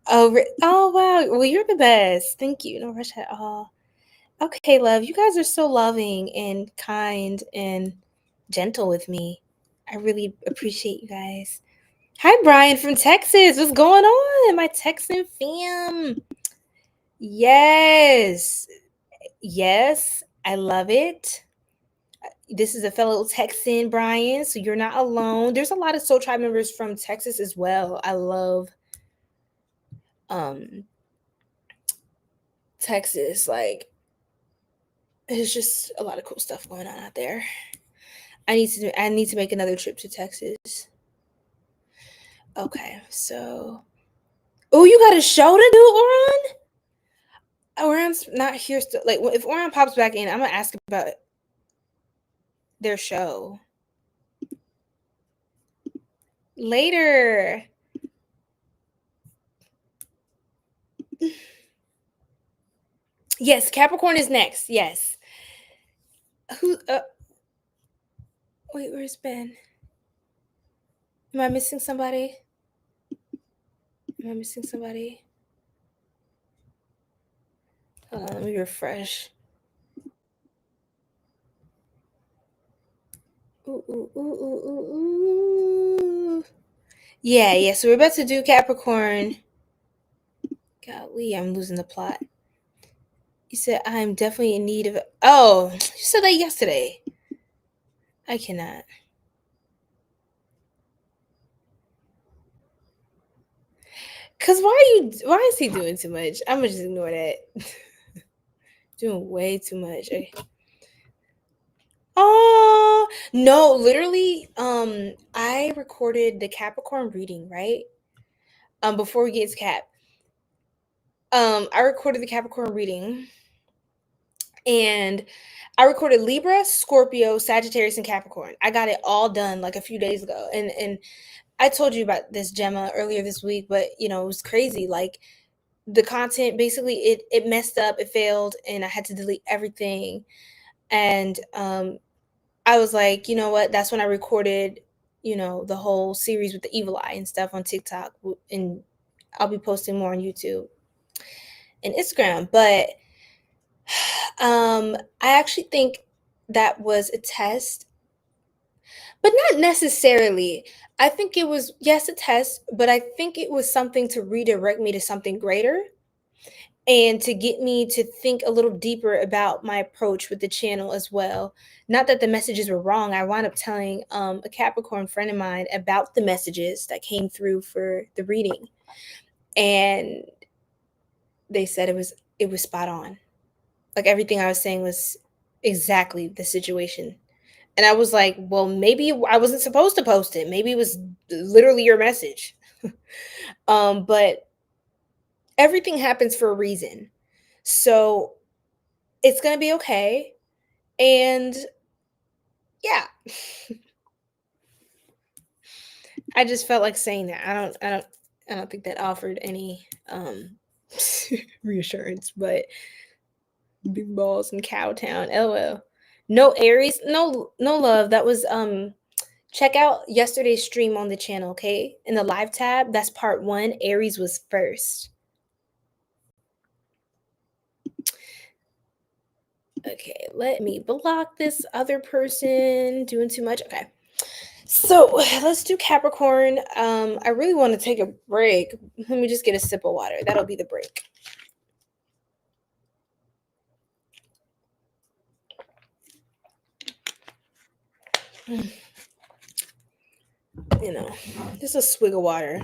Oh wow. Well, you're the best. Thank you. No rush at all. Okay, love. You guys are so loving and kind and gentle with me. I really appreciate you guys. Hi, Brian from Texas. What's going on? My Texan fam. Yes. Yes, I love it. This is a fellow Texan, Brian, so you're not alone. There's a lot of Soul Tribe members from Texas as well. I love Texas. Like, there's just a lot of cool stuff going on out there. I need to make another trip to Texas. Okay, so you got a show to do, Oran? Oran's not here still. Like, if Oran pops back in, I'm gonna ask about their show later. Yes, Capricorn is next. Yes. Who? Wait, where's Ben? Am I missing somebody? Hold on, let me refresh. Ooh. Yeah. So we're about to do Capricorn. Golly, I'm losing the plot. You said I'm definitely in need of. Oh, you said that yesterday. I cannot. Cause why is he doing too much? I'm gonna just ignore that. Doing way too much. Okay. Oh no, literally, I recorded the Capricorn reading, right? Before we get to Cap. I recorded the Capricorn reading, and I recorded Libra, Scorpio, Sagittarius, and Capricorn. I got it all done like a few days ago. And I told you about this, Gemma, earlier this week, but you know, it was crazy. Like, the content, basically it messed up, it failed, and I had to delete everything. And I was like, you know what? That's when I recorded, you know, the whole series with the evil eye and stuff on TikTok, and I'll be posting more on YouTube and Instagram. But I actually think that was a test, but not necessarily. I think it was, yes, a test, but I think it was something to redirect me to something greater and to get me to think a little deeper about my approach with the channel as well. Not that the messages were wrong. I wound up telling a Capricorn friend of mine about the messages that came through for the reading, and they said it was spot on. Like everything I was saying was exactly the situation. And I was like, well, maybe I wasn't supposed to post it. Maybe it was literally your message. But everything happens for a reason. So it's going to be okay. And yeah, I just felt like saying that. I don't think that offered any reassurance, but big balls in Cowtown. LOL. No Aries, no love. That was check out yesterday's stream on the channel, okay? In the live tab, that's part 1. Aries was first. Okay, let me block this other person doing too much. Okay. So let's do Capricorn. I really want to take a break. Let me just get a sip of water. That'll be the break. You know, just a swig of water.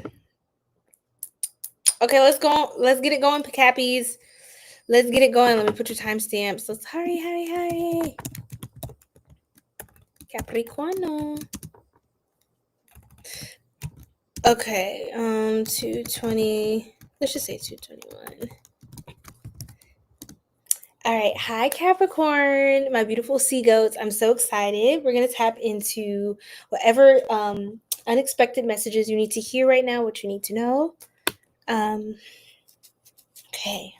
Okay, let's go. Let's get it going, Cappies. Let's get it going. Let me put your timestamps. Let's hurry. Capricorn. Okay, 220. Let's just say 221. All right. Hi, Capricorn, my beautiful sea goats. I'm so excited. We're going to tap into whatever unexpected messages you need to hear right now, what you need to know. Okay.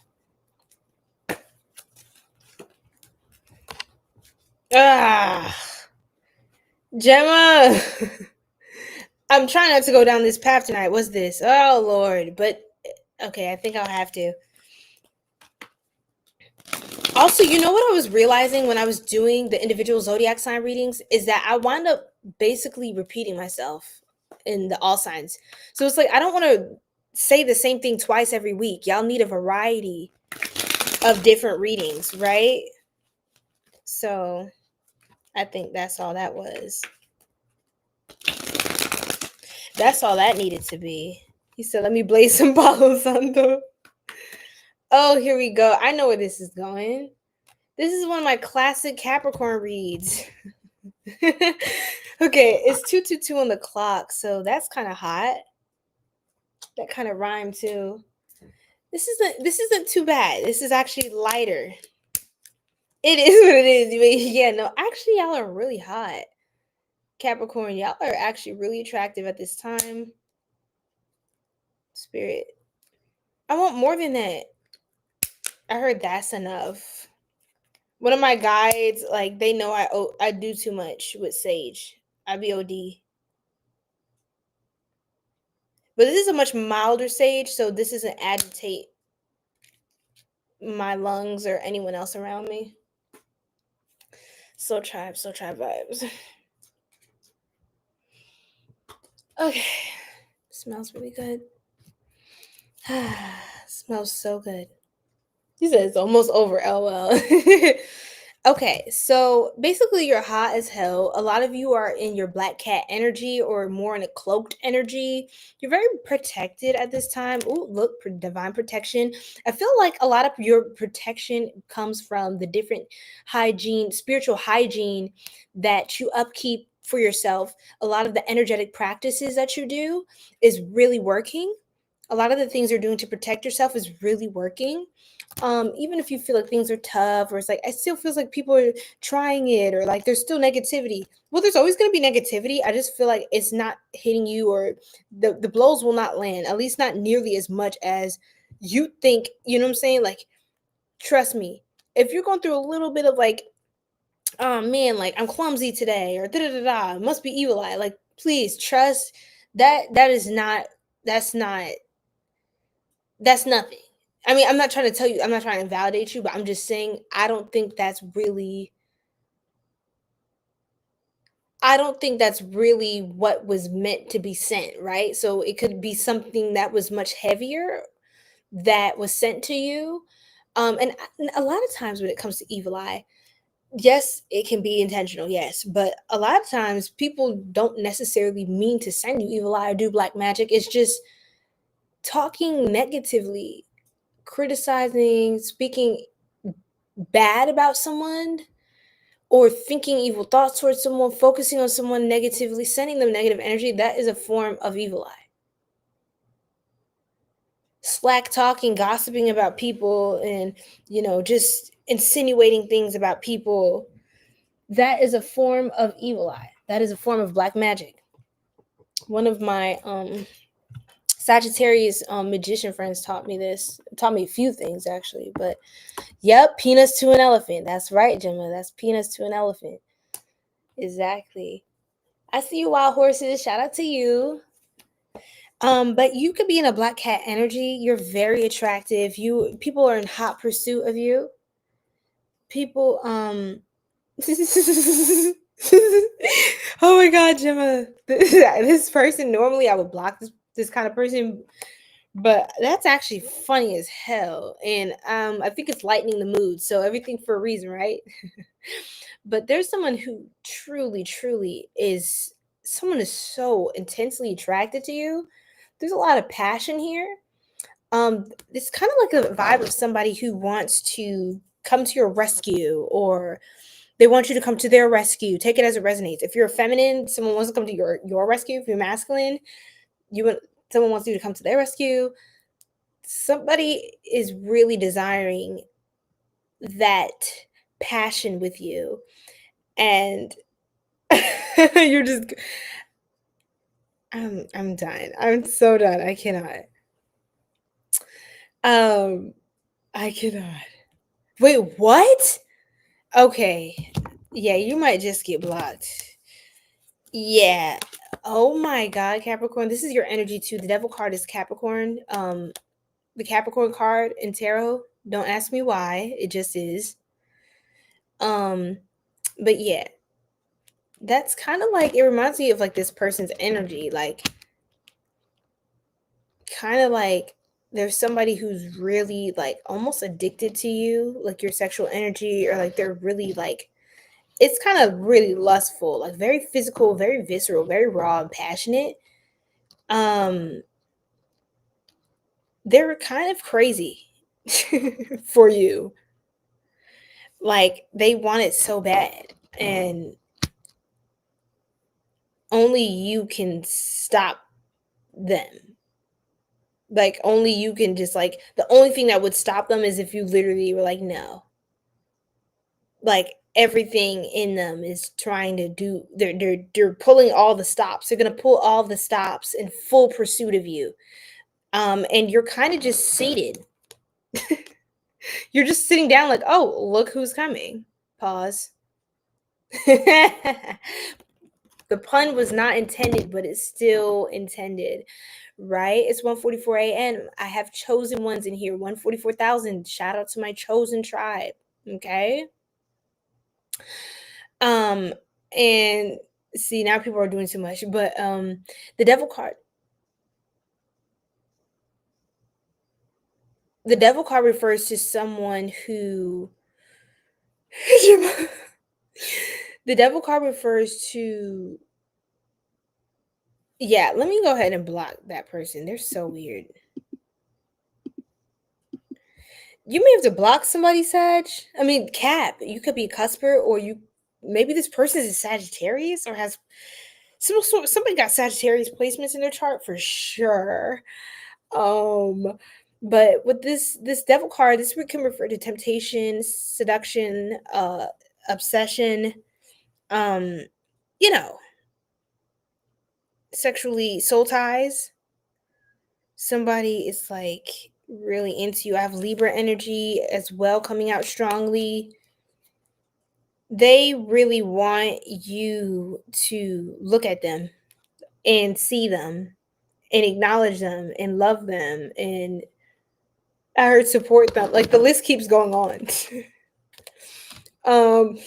Gemma. I'm trying not to go down this path tonight. What's this? Oh, Lord. But, okay, I think I'll have to. Also, you know what I was realizing when I was doing the individual zodiac sign readings is that I wound up basically repeating myself in the all signs. So it's like I don't want to say the same thing twice every week. Y'all need a variety of different readings, right? So I think that's all that was. That's all that needed to be. He said, let me blaze some Palo Santo. Oh, here we go. I know where this is going. This is one of my classic Capricorn reads. Okay, it's 222 on the clock, so that's kind of hot. That kind of rhymed too. This isn't too bad. This is actually lighter. It is what it is. But yeah, no, actually, y'all are really hot. Capricorn, y'all are actually really attractive at this time. Spirit, I want more than that. I heard that's enough. One of my guides, like they know I do too much with sage. I be OD. But this is a much milder sage, so this doesn't agitate my lungs or anyone else around me. Slow tribe vibes. Okay. Smells really good. Smells so good. He said it's almost over, LOL. Okay, so basically you're hot as hell. A lot of you are in your black cat energy or more in a cloaked energy. You're very protected at this time. Ooh, look, divine protection. I feel like a lot of your protection comes from the different hygiene, spiritual hygiene that you upkeep for yourself. A lot of the energetic practices that you do is really working. A lot of the things you're doing to protect yourself is really working. Even if you feel like things are tough or it's like it still feels like people are trying it or like there's still negativity. Well, there's always going to be negativity. I just feel like it's not hitting you or the blows will not land, at least not nearly as much as you think. You know what I'm saying? Like, trust me, if you're going through a little bit of like, oh man, like I'm clumsy today or da da da da, must be evil eye. Like, please trust that is not, that's not, that's nothing. I mean, I'm not trying to tell you, I'm not trying to validate you, but I'm just saying I don't think that's really what was meant to be sent, right? So it could be something that was much heavier that was sent to you. And a lot of times when it comes to evil eye, yes, it can be intentional, yes, but a lot of times people don't necessarily mean to send you evil eye or do black magic. It's just talking negatively, criticizing, speaking bad about someone, or thinking evil thoughts towards someone, focusing on someone negatively, sending them negative energy. That is a form of evil eye. Slack talking, gossiping about people, and just insinuating things about people. That is a form of evil eye. That is a form of black magic. One of my Sagittarius magician friends taught me this. Taught me a few things actually, but yep, peanuts to an elephant. That's right, Gemma. That's peanuts to an elephant. Exactly. I see you, wild horses. Shout out to you. But you could be in a black cat energy. You're very attractive. People are in hot pursuit of you. People, oh my god, Gemma. This person, normally I would block this kind of person, but that's actually funny as hell. And I think it's lightening the mood. So everything for a reason, right? But there's someone who truly is someone is so intensely attracted to you. There's a lot of passion here. It's kind of like a vibe of somebody who wants to come to your rescue, or they want you to come to their rescue. Take it as it resonates. If you're feminine, someone wants to come to your rescue. If you're masculine, you want someone wants you to come to their rescue. Somebody is really desiring that passion with you, and you're just I'm done. I'm so done. I cannot. Um I cannot. Wait, what? Okay. Yeah, you might just get blocked. Yeah. Oh my god, Capricorn. This is your energy too. The devil card is Capricorn. The Capricorn card in tarot. Don't ask me why. It just is. Um, but yeah, that's kind of like, it reminds me of like this person's energy. Like, kind of like there's somebody who's really like almost addicted to you, like your sexual energy, or like they're really like, it's kind of really lustful, like very physical, very visceral, very raw and passionate. Um, they're kind of crazy for you. Like they want it so bad, and only you can stop them. Like only you can just like, the only thing that would stop them is if you literally were like, no. Like everything in them is trying to do, they're pulling all the stops. They're gonna pull all the stops in full pursuit of you. And you're kind of just seated. You're just sitting down like, oh, look who's coming. Pause. The pun was not intended, but it's still intended, right? It's 1:44 a.m. I have chosen ones in here. 144,000. Shout out to my chosen tribe. Okay. Um, and see, now people are doing too much, but the devil card. The devil card refers to someone who the devil card refers to, yeah, let me go ahead and block that person. They're so weird. You may have to block somebody, Sag. I mean, Cap, you could be a cusper, or maybe this person is a Sagittarius or has somebody got Sagittarius placements in their chart for sure. Um, but with this devil card, this can refer to temptation, seduction, obsession, um, you know, sexually soul ties. Somebody is like really into you. I have Libra energy as well coming out strongly. They really want you to look at them and see them and acknowledge them and love them, and I heard support them. Like the list keeps going on. um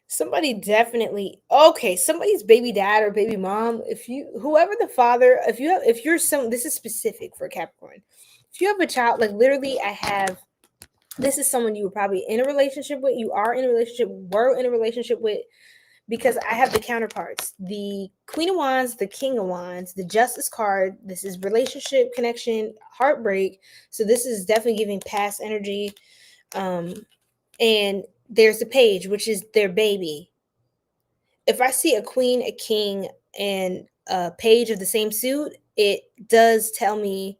Somebody definitely okay, somebody's baby dad or baby mom, if you whoever the father, if you're some this is specific for Capricorn. If you have a child, like literally I have this is someone you were probably in a relationship with, you are in a relationship, were in a relationship with, because I have the counterparts. The Queen of Wands, the King of Wands, the Justice card. This is relationship, connection, heartbreak. So this is definitely giving past energy. And there's the Page, which is their baby. If I see a queen, a king, and a page of the same suit, it does tell me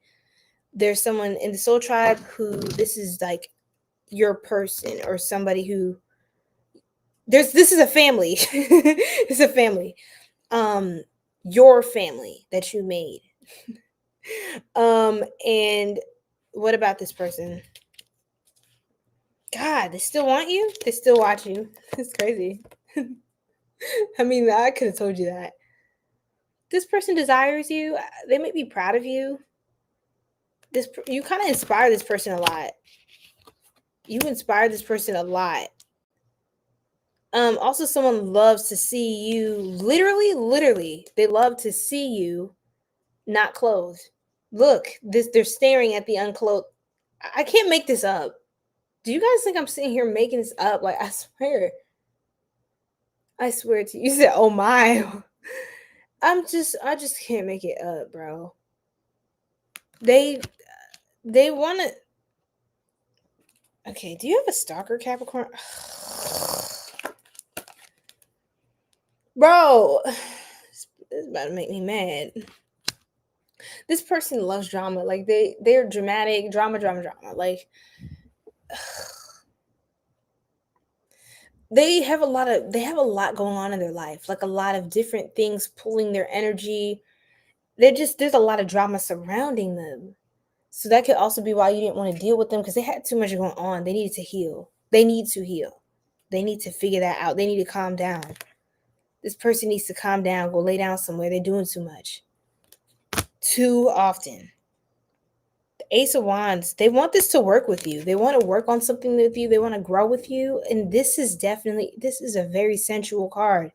there's someone in the soul tribe who this is like your person or somebody who this is a family. It's a family. Your family that you made. And what about this person? God, they still want you? They still watch you. It's crazy. I mean, I could have told you that. This person desires you. They may be proud of you. You kind of inspire this person a lot. You inspire this person a lot. Also someone loves to see you literally they love to see you not clothed. Look, they're staring at the unclothed. I can't make this up. Do you guys think I'm sitting here making this up? Like, I swear to you. You said, oh my. I just can't make it up, bro. They want to. Okay, do you have a stalker, Capricorn? Bro, this is about to make me mad. This person loves drama. Like they're dramatic, drama. Like they have a lot going on in their life, like a lot of different things pulling their energy. There's a lot of drama surrounding them. So that could also be why you didn't want to deal with them, because they had too much going on. They needed to heal. They need to figure that out. They need to calm down. This person needs to calm down, go lay down somewhere. They're doing too much. Too often. The Ace of Wands, they want this to work with you. They want to work on something with you. They want to grow with you. And this is a very sensual card.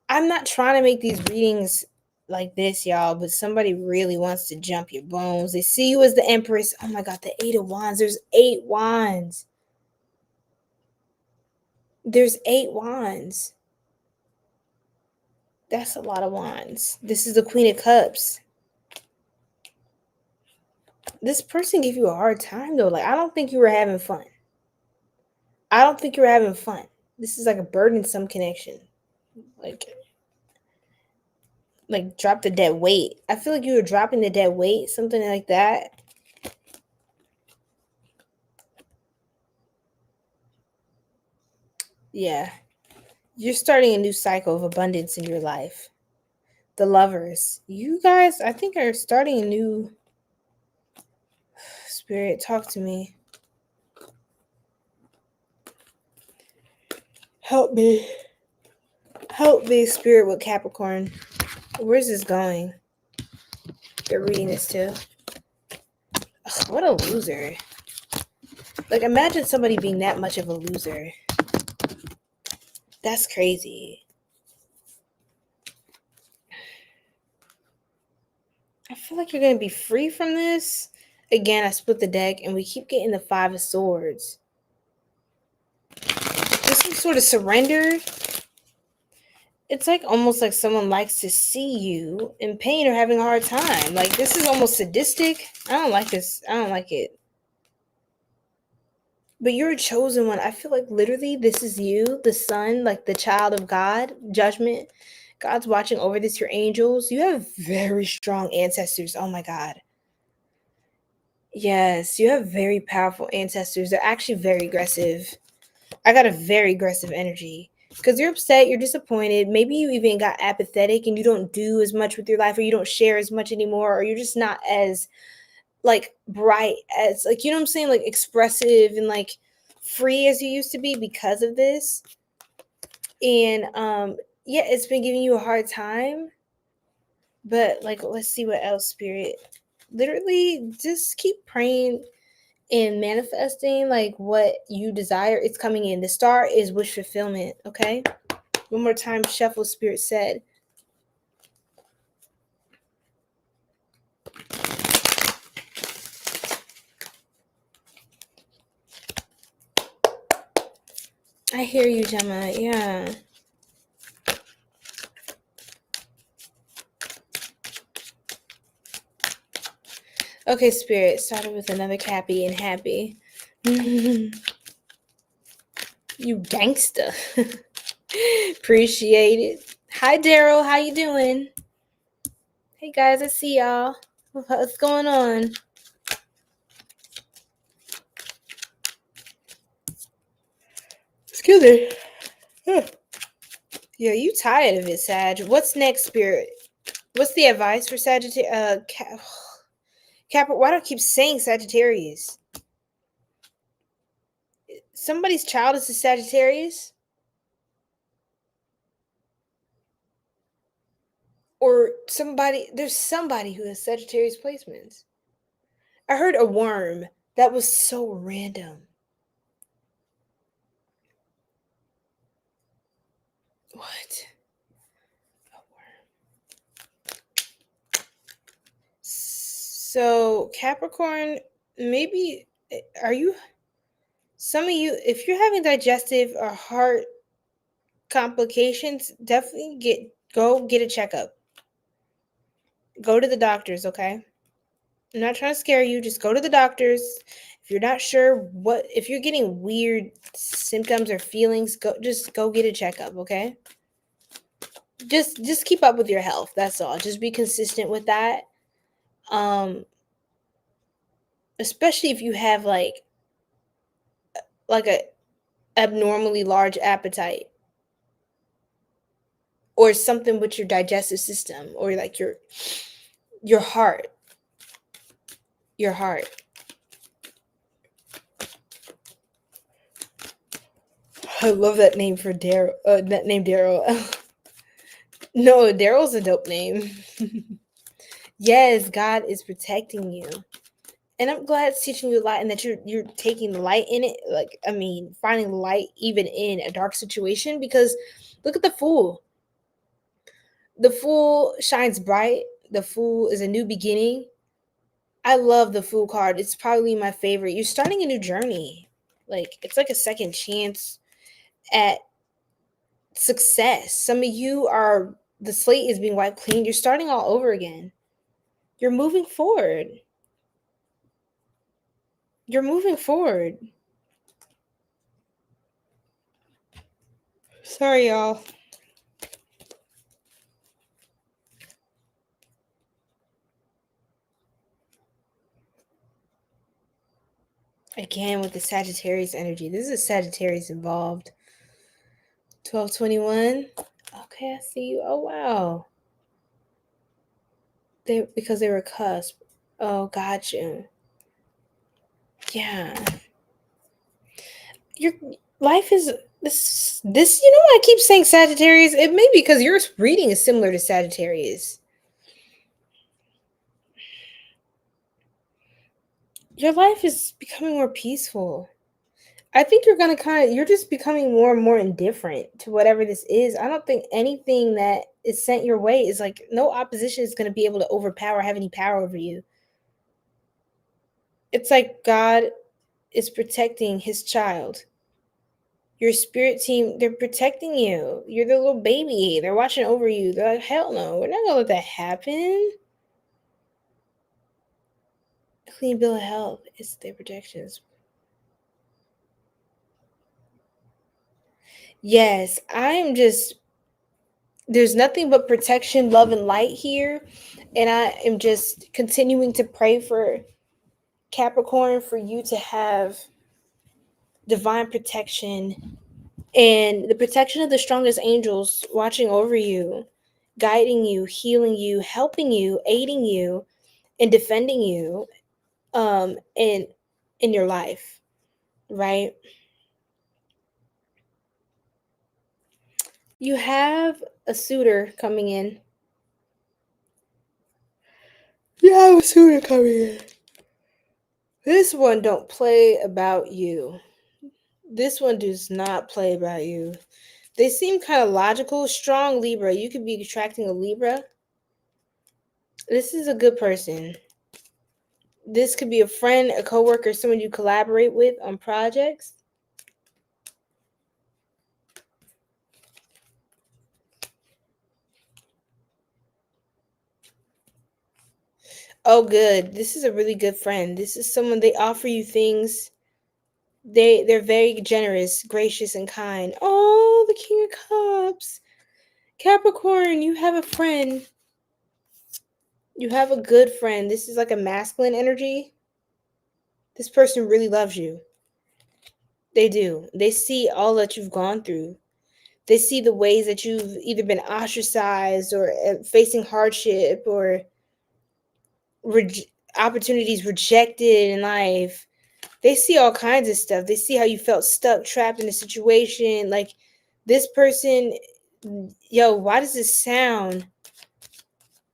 I'm not trying to make these readings like this, y'all, but somebody really wants to jump your bones. They see you as the Empress. Oh my God, the Eight of Wands. There's 8 wands. There's 8 wands. That's a lot of wands. This is the Queen of Cups. This person gave you a hard time, though. Like, I don't think you were having fun. This is like a burdensome connection. Like drop the dead weight. I feel like you were dropping the dead weight, something like that. Yeah. You're starting a new cycle of abundance in your life. The Lovers. You guys, I think, are starting a new Spirit. Talk to me. Help me. Help me, Spirit, with Capricorn. Where's this going? They're reading this too. Ugh, what a loser. Like, imagine somebody being that much of a loser. That's crazy. I feel like you're going to be free from this. Again, I split the deck and we keep getting the 5 of Swords. Just some sort of surrender. It's like almost like someone likes to see you in pain or having a hard time. Like, this is almost sadistic. I don't like this. I don't like it. But you're a chosen one. I feel like literally this is you, the son, like the child of God, judgment. God's watching over this, your angels. You have very strong ancestors. Oh my God. Yes, you have very powerful ancestors. They're actually very aggressive. I got a very aggressive energy because you're upset, you're disappointed. Maybe you even got apathetic and you don't do as much with your life, or you don't share as much anymore, or you're just not as like bright as, like, you know what I'm saying, like expressive and like free as you used to be because of this. And yeah, it's been giving you a hard time, But like, let's see what else, Spirit. Literally, just keep praying and manifesting like what you desire. It's coming in. The star is wish fulfillment. Okay. One more time, shuffle, Spirit said. I hear you, Gemma. Yeah. Okay, Spirit. Started with another Cappy and happy. You gangster. Appreciate it. Hi, Daryl. How you doing? Hey, guys. I see y'all. What's going on? Excuse me. Yeah, you tired of it, Sag. What's next, Spirit? What's the advice for Sagittarius? Why do I keep saying Sagittarius? Somebody's child is a Sagittarius? Or there's somebody who has Sagittarius placements. I heard a worm. That was so random. What? A worm. So, Capricorn, maybe, some of you, if you're having digestive or heart complications, definitely go get a checkup. Go to the doctors, okay? I'm not trying to scare you. Just go to the doctors. If you're not sure if you're getting weird symptoms or feelings, go get a checkup, okay? Just keep up with your health. That's all. Just be consistent with that. Especially if you have like a abnormally large appetite or something with your digestive system or like your heart. Your heart. I love that name for Daryl. That name Daryl. No, Daryl's a dope name. Yes, God is protecting you. And I'm glad it's teaching you a lot and that you're taking the light in it. Like, I mean, finding light even in a dark situation, because look at the Fool. The Fool shines bright. The Fool is a new beginning. I love the Fool card. It's probably my favorite. You're starting a new journey. Like, it's like a second chance at success. Some of you the slate is being wiped clean. You're starting all over again. You're moving forward. You're moving forward. Sorry, y'all. Again, with the Sagittarius energy. This is Sagittarius involved. 1221. Okay, I see you. Oh, wow. Because they were cusp. Oh, got you. Yeah. Your life is this, I keep saying Sagittarius. It may be because your reading is similar to Sagittarius. Your life is becoming more peaceful. I think you're just becoming more and more indifferent to whatever this is. I don't think anything that is sent your way is like, no opposition is going to be able to have any power over you. It's like God is protecting his child. Your spirit team, they're protecting you. You're the little baby. They're watching over you. They're like, hell no, we're not going to let that happen. Clean bill of health is their protections. Yes, there's nothing but protection, love, and light here. And I am just continuing to pray for Capricorn, for you to have divine protection and the protection of the strongest angels watching over you, guiding you, healing you, helping you, aiding you, and defending you in your life, right? You have a suitor coming in. You have a student coming in. This one don't play about you. This one does not play about you. They seem kind of logical. Strong Libra. You could be attracting a Libra. This is a good person. This could be a friend, a coworker, someone you collaborate with on projects. Oh, good. This is a really good friend. This is someone, they offer you things. They're very generous, gracious, and kind. Oh, the King of Cups. Capricorn, you have a friend. You have a good friend. This is like a masculine energy. This person really loves you. They do. They see all that you've gone through. They see the ways that you've either been ostracized or facing hardship or opportunities rejected in life. They see all kinds of stuff. They see how you felt stuck, trapped in a situation. Like this person, yo, why does this sound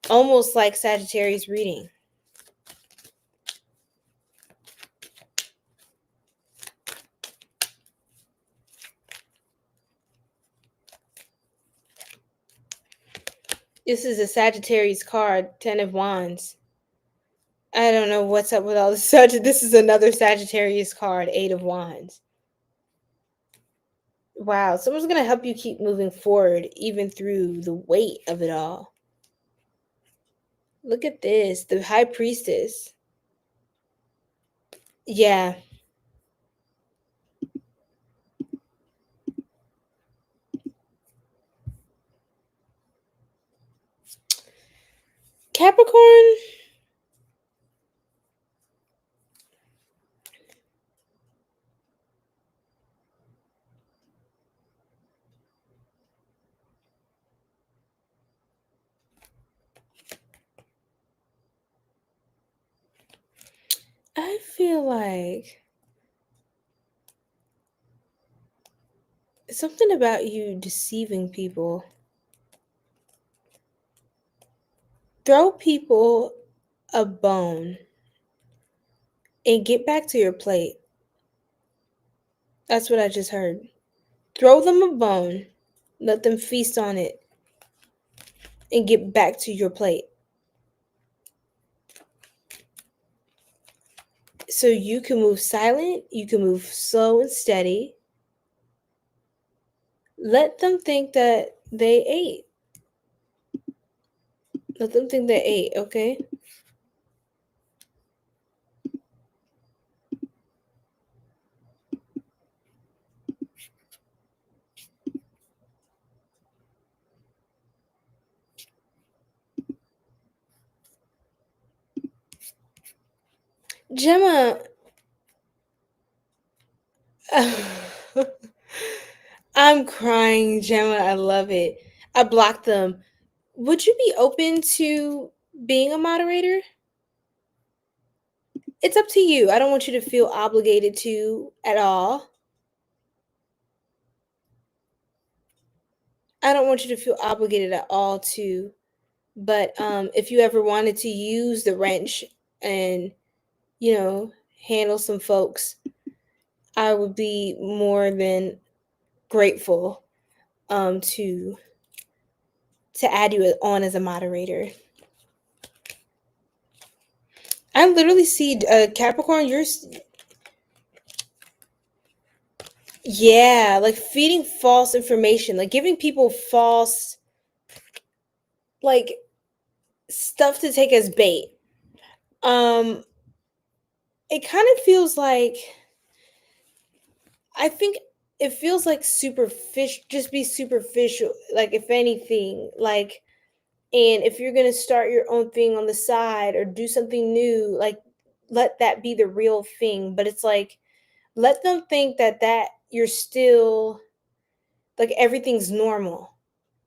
almost like Sagittarius reading? This is a Sagittarius card, 10 of Wands. I don't know what's up with all this. This is another Sagittarius card, 8 of Wands. Wow, someone's going to help you keep moving forward, even through the weight of it all. Look at this, the High Priestess. Yeah. Capricorn. I feel like something about you deceiving people. Throw people a bone and get back to your plate. That's what I just heard. Throw them a bone, let them feast on it, and get back to your plate. So you can move silent, you can move slow and steady. Let them think that they ate. Let them think they ate, okay? Gemma, I'm crying, Gemma. I love it. I blocked them. Would you be open to being a moderator? It's up to you. I don't want you to feel obligated to at all. I don't want you to feel obligated at all to. But if you ever wanted to use the wrench and, handle some folks, I would be more than grateful to add you on as a moderator. I literally see Capricorn. Yeah, like feeding false information, like giving people false, like stuff to take as bait. It kind of feels like, I think it feels like superficial, just be superficial. Like if anything, like, and if you're gonna start your own thing on the side or do something new, like let that be the real thing. But it's like let them think that you're still like everything's normal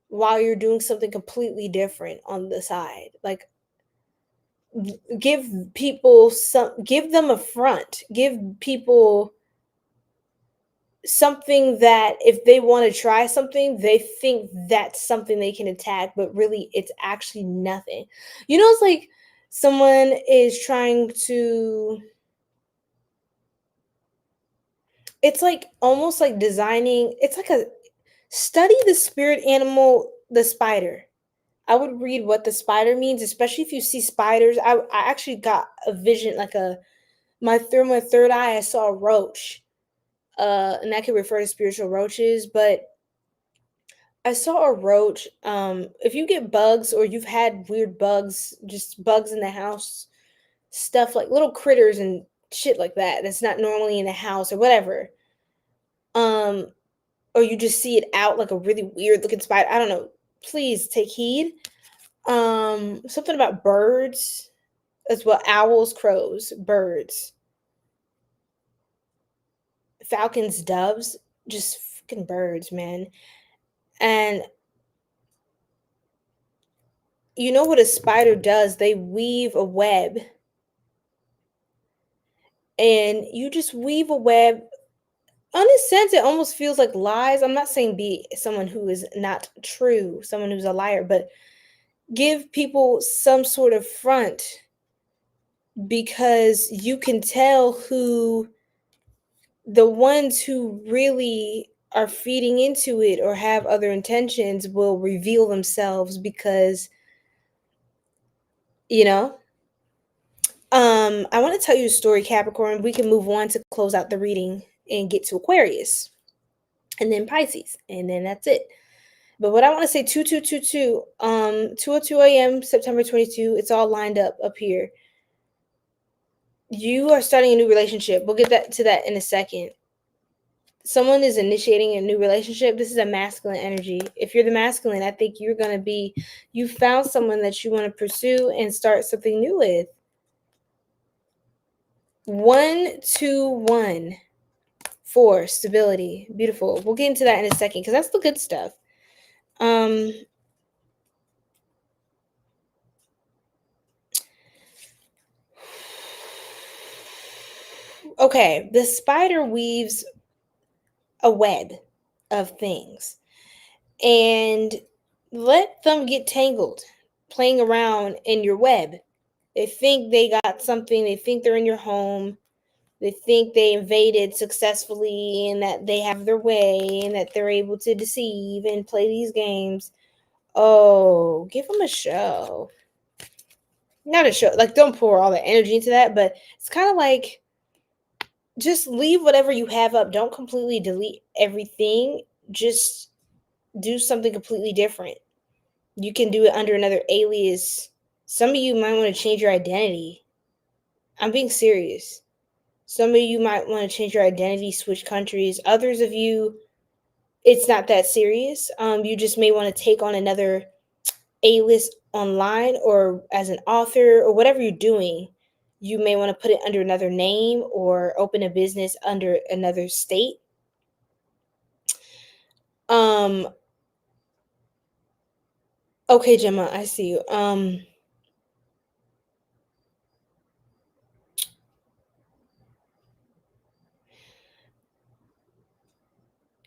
while you're doing something completely different on the side. Like give them a front, give people something that if they want to try something, they think that's something they can attack, but really it's actually nothing. It's like Someone is trying to, it's like almost like designing, it's like a study the spirit animal, the spider. I would read what the spider means, especially if you see spiders. I actually got a vision, like through my third eye, I saw a roach. And that could refer to spiritual roaches, but I saw a roach. If you get bugs or you've had weird bugs, just bugs in the house, stuff like little critters and shit like that, that's not normally in the house or whatever. Um, or you just see it out like a really weird looking spider. I don't know. Please take heed. Something about birds as well. Owls, crows, birds, falcons, doves, just fucking birds, man. And you know what a spider does? They weave a web. And you just weave a web. On a sense, it almost feels like lies. I'm not saying be someone who is not true, someone who's a liar, but give people some sort of front because you can tell who the ones who really are feeding into it or have other intentions will reveal themselves because, you know, I want to tell you a story, Capricorn. We can move on to close out the reading and get to Aquarius and then Pisces, and then that's it. But what I want to say, 2222, 2:02 a.m., September 22, it's all lined up here. You are starting a new relationship. We'll get that to that in a second. Someone is initiating a new relationship. This is a masculine energy. If you're the masculine, I think you're going to be, you found someone that you want to pursue and start something new with. 121 4, stability. Beautiful. We'll get into that in a second because that's the good stuff. Okay, the spider weaves a web of things and let them get tangled playing around in your web. They think they got something, they think they're in your home, they think they invaded successfully and that they have their way and that they're able to deceive and play these games. Oh, give them a show. Not a show, like don't pour all the energy into that, but it's kind of like just leave whatever you have up. Don't completely delete everything. Just do something completely different. You can do it under another alias. Some of you might want to change your identity. I'm being serious. Some of you might want to change your identity, switch countries. Others of you, it's not that serious. You just may want to take on another alias online or as an author or whatever you're doing. You may want to put it under another name or open a business under another state. Okay, Gemma, I see you.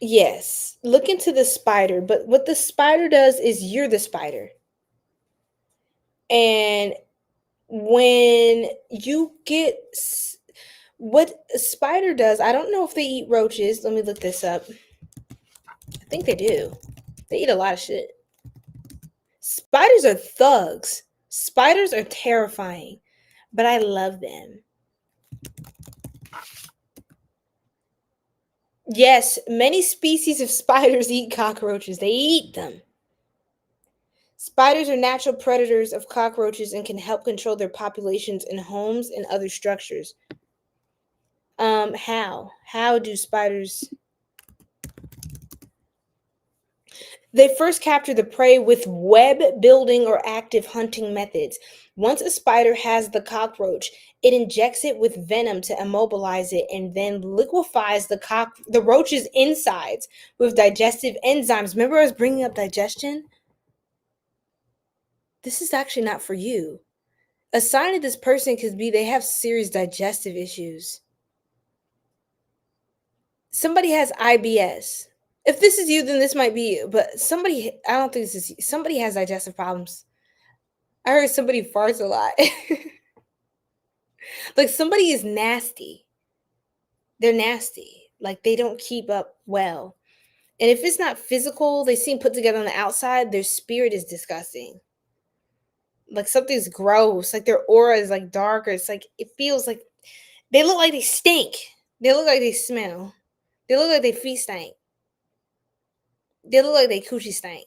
Yes, look into the spider, but what the spider does is you're the spider. And when you get what a spider does, I don't know if they eat roaches. Let me look this up. I think they do. They eat a lot of shit. Spiders are thugs. Spiders are terrifying, but I love them. Yes, many species of spiders eat cockroaches. They eat them. Spiders are natural predators of cockroaches and can help control their populations in homes and other structures. How do spiders? They first capture the prey with web building or active hunting methods. Once a spider has the cockroach, it injects it with venom to immobilize it and then liquefies the roach's insides with digestive enzymes. Remember I was bringing up digestion? This is actually not for you. A sign of this person could be they have serious digestive issues. Somebody has IBS. If this is you, then this might be you. But somebody, I don't think this is you. Somebody has digestive problems. I heard somebody farts a lot. Like somebody is nasty. They're nasty. Like they don't keep up well. And if it's not physical, they seem put together on the outside, their spirit is disgusting. Like something's gross. Like their aura is like darker. It's like it feels like they look like they stink. They look like they smell. They look like they feet stank. They look like they coochie stank.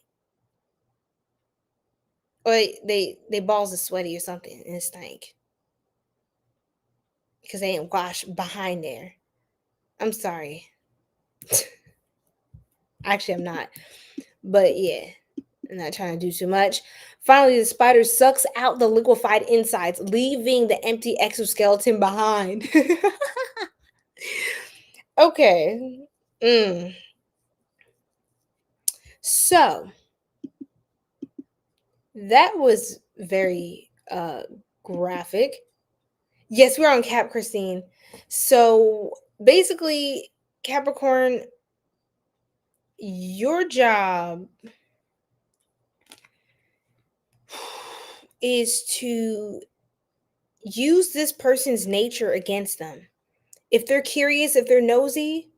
Or they balls are sweaty or something and it stank. Because they ain't washed behind there. I'm sorry. Actually, I'm not. But yeah, I'm not trying to do too much. Finally, the spider sucks out the liquefied insides, leaving the empty exoskeleton behind. Okay. So that was very graphic. Yes, we're on Cap, Christine. So basically, Capricorn, your job is to use this person's nature against them. If they're curious, if they're nosy,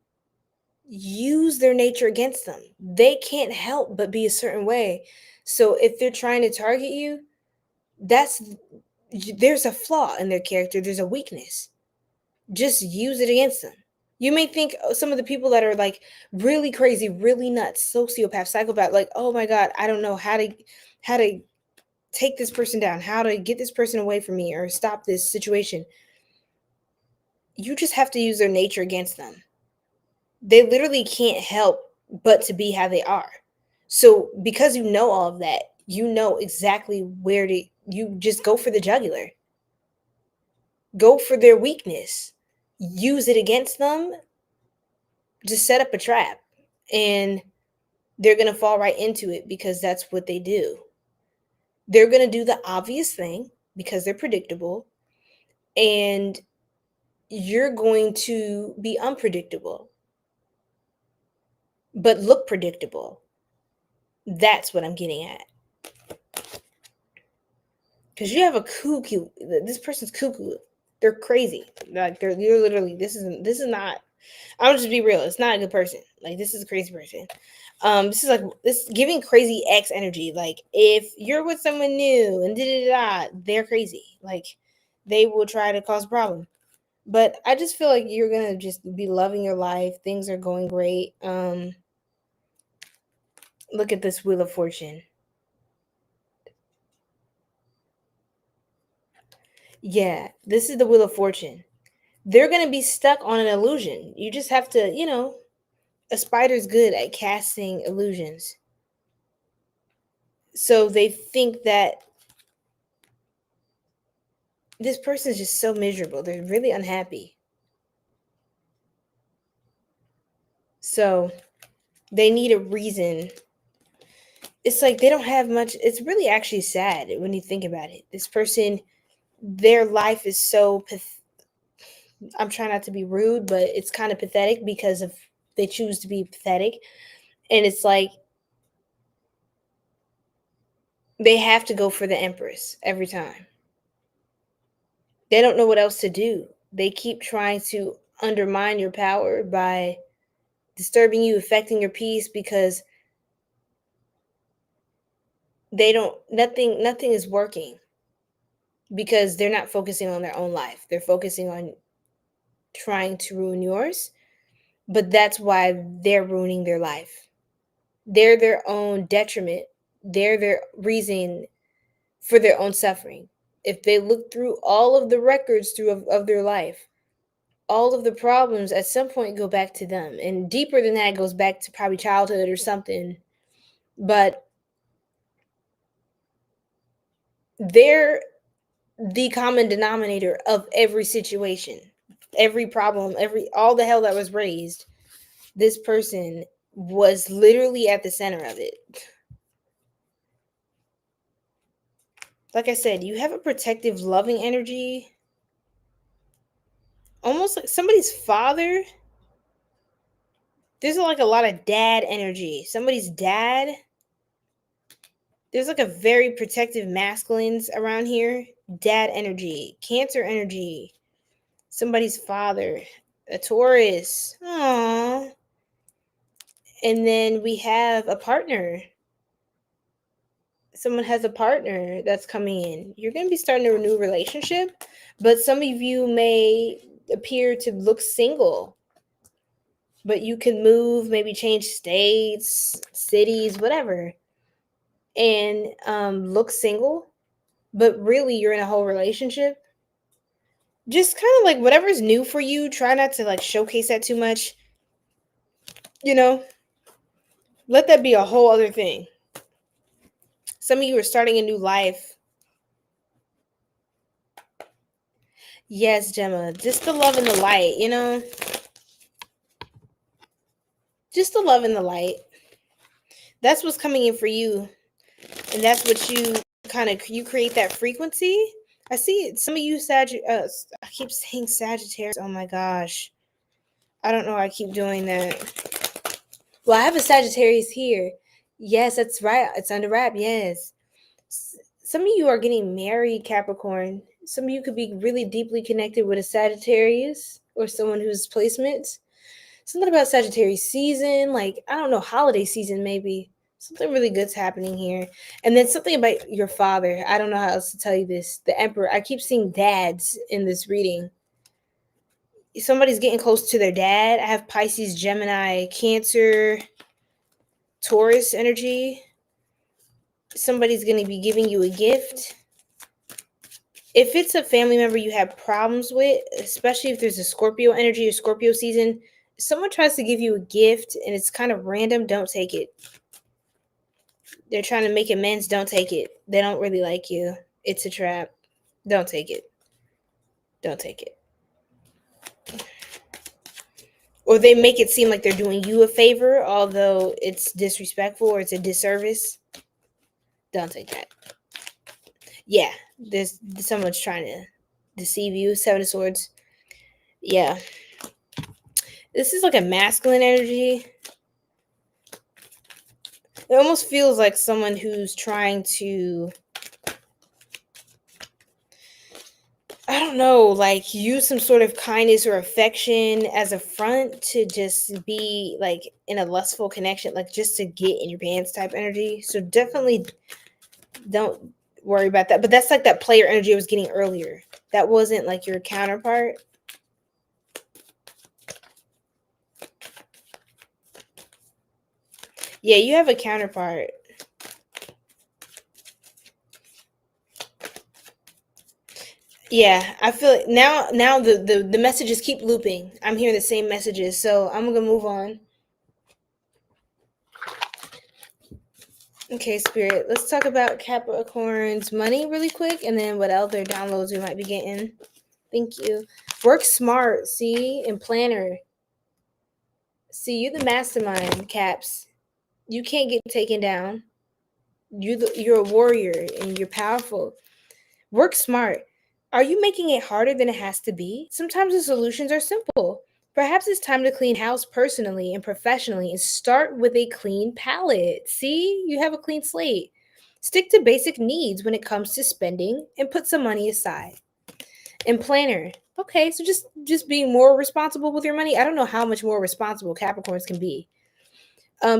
use their nature against them. They can't help but be a certain way. So if they're trying to target you, that's there's a flaw in their character, there's a weakness. Just use it against them. You may think some of the people that are like really crazy, really nuts, sociopath, psychopath, like, oh my God, I don't know how to take this person down, how to get this person away from me or stop this situation. You just have to use their nature against them. They literally can't help but to be how they are. So because you know all of that, you know exactly where to you just go for the jugular. Go for their weakness. Use it against them. Just set up a trap. And they're going to fall right into it because that's what they do. They're going to do the obvious thing because they're predictable. And you're going to be unpredictable, but look predictable. That's what I'm getting at. Because you have a cuckoo. This person's cuckoo. They're crazy. Like you're literally. This is not. I'll just be real. It's not a good person. Like this is a crazy person. This is like this giving crazy X energy. Like if you're with someone new and they're crazy. Like they will try to cause a problem. But I just feel like you're gonna just be loving your life. Things are going great. Look at this Wheel of Fortune. Yeah, this is the Wheel of Fortune. They're gonna be stuck on an illusion. You just have to, a spider's good at casting illusions. So they think that this person is just so miserable. They're really unhappy. So they need a reason. It's like they don't have much. It's really actually sad when you think about it. This person, their life is so I'm trying not to be rude, but it's kind of pathetic because of they choose to be pathetic. And it's like they have to go for the Empress every time. They don't know what else to do. They keep trying to undermine your power by disturbing you, affecting your peace because nothing is working because they're not focusing on their own life. They're focusing on trying to ruin yours, but that's why they're ruining their life. They're their own detriment. They're their reason for their own suffering. If they look through all of the records of their life, all of the problems at some point go back to them. And deeper than that goes back to probably childhood or something. But they're the common denominator of every situation, every problem, all the hell that was raised. This person was literally at the center of it. Like I said, you have a protective, loving energy. Almost like somebody's father. There's like a lot of dad energy. Somebody's dad. There's like a very protective masculines around here. Dad energy, Cancer energy, somebody's father, a Taurus. Aww. And then we have a partner. Someone has a partner that's coming in. You're going to be starting a new relationship, but some of you may appear to look single. But you can move, maybe change states, cities, whatever, and look single, but really you're in a whole relationship. Just kind of like whatever's new for you, try not to like showcase that too much. You know, let that be a whole other thing. Some of you are starting a new life. Yes, Gemma, just the love and the light, you know? Just the love and the light. That's what's coming in for you. And that's what you you create that frequency. I see it. Some of you I keep saying Sagittarius. Oh my gosh. I don't know why I keep doing that. Well, I have a Sagittarius here. Yes, that's right. It's under wrap. Yes. Some of you are getting married, Capricorn. Some of you could be really deeply connected with a Sagittarius or someone who's placement. Something about Sagittarius season, like, I don't know, holiday season maybe. Something really good's happening here. And then something about your father. I don't know how else to tell you this. The Emperor. I keep seeing dads in this reading. Somebody's getting close to their dad. I have Pisces, Gemini, Cancer, Taurus energy. Somebody's going to be giving you a gift. If it's a family member you have problems with, especially if there's a Scorpio energy or Scorpio season, someone tries to give you a gift and it's kind of random, don't take it. They're trying to make amends, don't take it. They don't really like you. It's a trap. Don't take it. Don't take it. Or they make it seem like they're doing you a favor, although it's disrespectful or it's a disservice. Don't take that. Yeah, there's someone's trying to deceive you. Seven of Swords. Yeah. This is like a masculine energy. It almost feels like someone who's trying to, I don't know, like use some sort of kindness or affection as a front to just be like in a lustful connection, like just to get in your pants type energy. So definitely don't worry about that. But that's like that player energy I was getting earlier. That wasn't like your counterpart. Yeah, you have a counterpart. Yeah, I feel like now the messages keep looping. I'm hearing the same messages, so I'm gonna move on. Okay, Spirit, let's talk about Capricorn's money really quick, and then what other downloads we might be getting. Thank you. Work smart, see, and planner. See, you the mastermind, Caps. You can't get taken down. You're a warrior, and you're powerful. Work smart. Are you making it harder than it has to be? Sometimes the solutions are simple. Perhaps it's time to clean house personally and professionally and start with a clean palette. See, you have a clean slate. Stick to basic needs when it comes to spending and put some money aside. And planner. Okay, so just being more responsible with your money. I don't know how much more responsible Capricorns can be.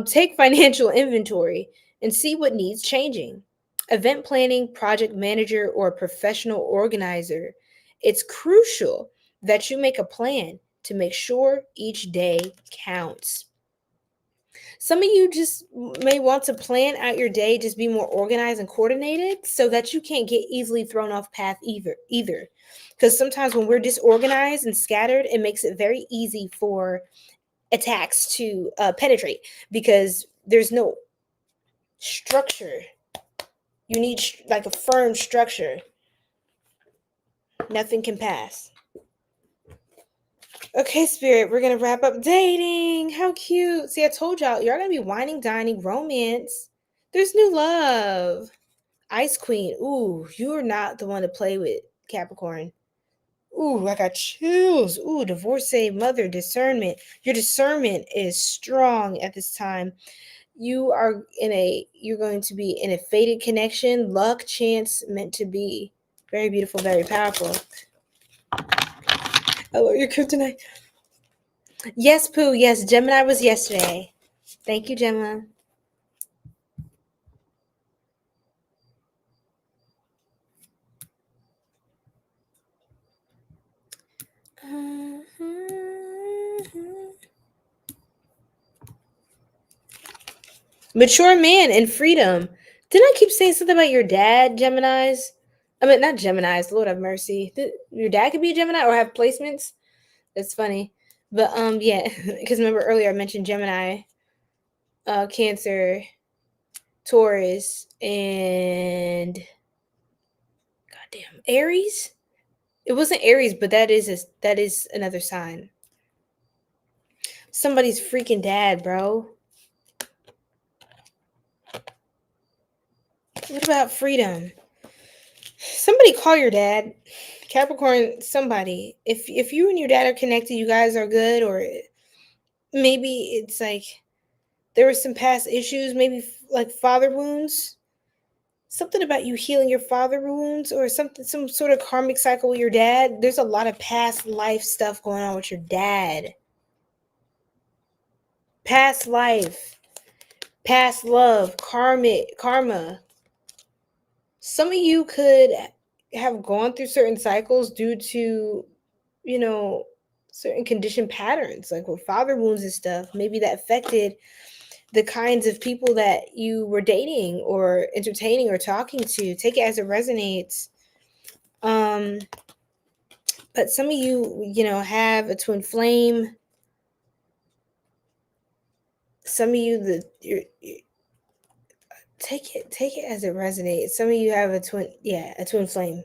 Take financial inventory and see what needs changing. Event planning, project manager, or professional organizer, it's crucial that you make a plan to make sure each day counts. Some of you just may want to plan out your day, just be more organized and coordinated so that you can't get easily thrown off path either. Because sometimes when we're disorganized and scattered, it makes it very easy for attacks to penetrate because there's no structure. You need like a firm structure. Nothing can pass. Okay, Spirit, we're gonna wrap up dating. How cute. See, I told y'all, you're gonna be whining, dining, romance. There's new love. Ice Queen. Ooh, you're not the one to play with, Capricorn. Ooh, I got chills. Ooh, divorcee, mother, discernment. Your discernment is strong at this time. you're going to be in a fated connection, luck, chance, meant to be. Very beautiful, very powerful. I love your kryptonite. Yes, Pooh. Yes, Gemini was yesterday. Thank you, Gemma. Mature man and freedom. Didn't I keep saying something about your dad, Geminis? I mean, not Geminis. Lord have mercy. Your dad could be a Gemini or have placements. That's funny. But yeah, because remember earlier I mentioned Gemini, Cancer, Taurus, and goddamn Aries. It wasn't Aries, but that is another sign. Somebody's freaking dad, bro. What about freedom? Somebody call your dad. Capricorn, somebody. If you and your dad are connected, you guys are good, or maybe it's like there were some past issues, maybe like father wounds. Something about you healing your father wounds or something, some sort of karmic cycle with your dad. There's a lot of past life stuff going on with your dad. Past life, past love, karma. Some of you could have gone through certain cycles due to, certain condition patterns, like with father wounds and stuff. Maybe that affected the kinds of people that you were dating or entertaining or talking to. Take it as it resonates. But some of you, have a twin flame. Some of you, take it as it resonates. Some of you have a twin flame.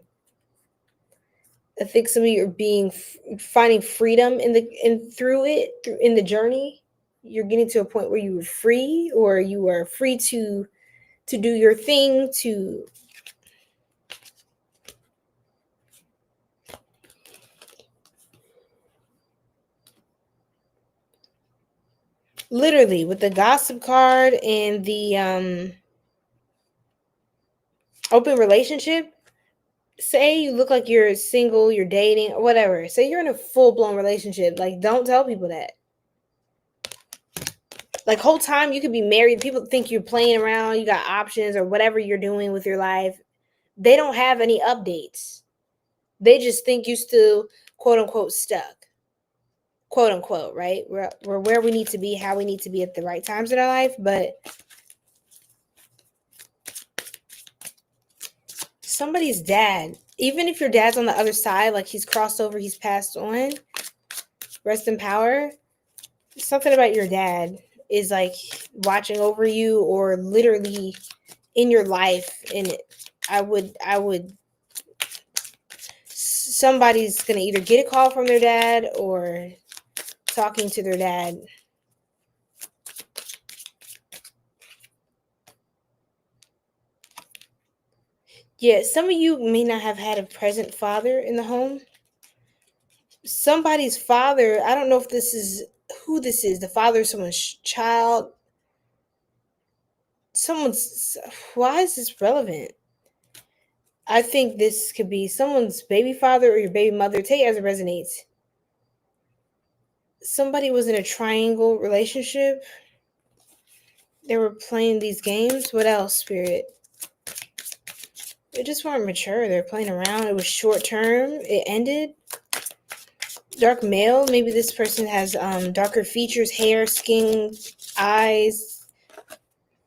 I think some of you are finding freedom in the journey. You're getting to a point where you were free, or you are free to do your thing, to literally with the gossip card and the open relationship. Say you look like you're single, you're dating, or whatever. Say you're in a full-blown relationship. Like, don't tell people that. Like, whole time you could be married. People think you're playing around, you got options or whatever you're doing with your life. They don't have any updates. They just think you still, quote unquote, stuck. Quote unquote, right? We're where we need to be, how we need to be at the right times in our life. But somebody's dad, even if your dad's on the other side, like he's crossed over, he's passed on, rest in power, something about your dad is like watching over you or literally in your life. And I would somebody's gonna either get a call from their dad or talking to their dad. Yeah, some of you may not have had a present father in the home. Somebody's father, I don't know if this is who this is, the father of someone's child. Why is this relevant? I think this could be someone's baby father or your baby mother. Take it as it resonates. Somebody was in a triangle relationship. They were playing these games. What else, Spirit? They just weren't mature. They're playing around. It was short term. It ended. Dark male. Maybe this person has darker features, hair, skin, eyes.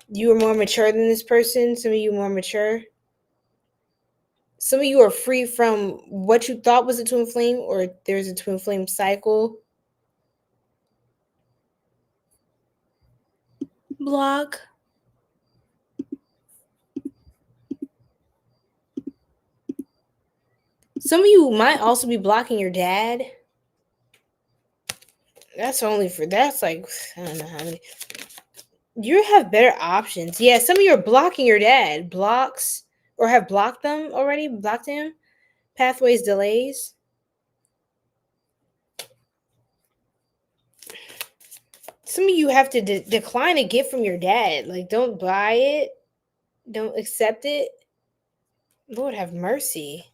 You are more mature than this person. Some of you are more mature. Some of you are free from what you thought was a twin flame, or there's a twin flame cycle. Block. Some of you might also be blocking your dad. That's like, I don't know how many. You have better options. Yeah, some of you are blocking your dad. Blocks, or have blocked them already. Blocked him. Pathways, delays. Some of you have to decline a gift from your dad. Like, don't buy it. Don't accept it. Lord have mercy.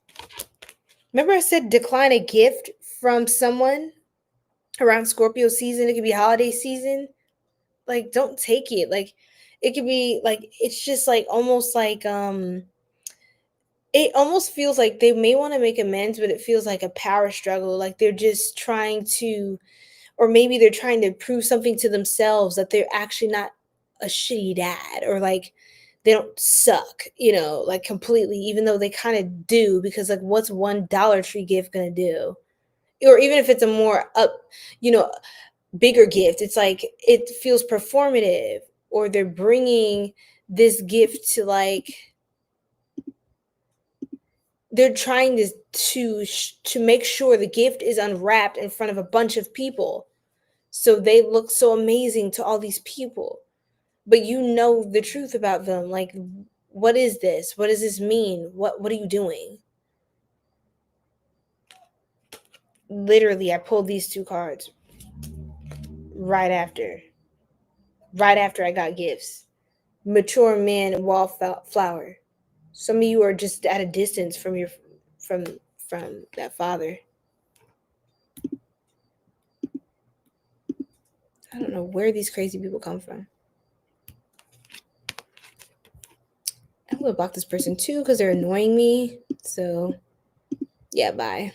Remember I said decline a gift from someone around Scorpio season? It could be holiday season. Like, don't take it. Like, it could be like, it's just like almost like it almost feels like they may want to make amends, but it feels like a power struggle. Like they're just trying to, or maybe they're trying to prove something to themselves that they're actually not a shitty dad, or like they don't suck, like completely, even though they kind of do, because like what's one Dollar Tree gift gonna do? Or even if it's a more you know, bigger gift, it's like it feels performative, or they're bringing this gift to like they're trying to make sure the gift is unwrapped in front of a bunch of people, so they look so amazing to all these people, but you know the truth about them. Like, what is this? What does this mean? What are you doing? Literally, I pulled these two cards right after I got gifts. Mature man and wallflower. Some of you are just at a distance from your from that father. I don't know where these crazy people come from. I'm gonna block this person too because they're annoying me. So yeah, bye.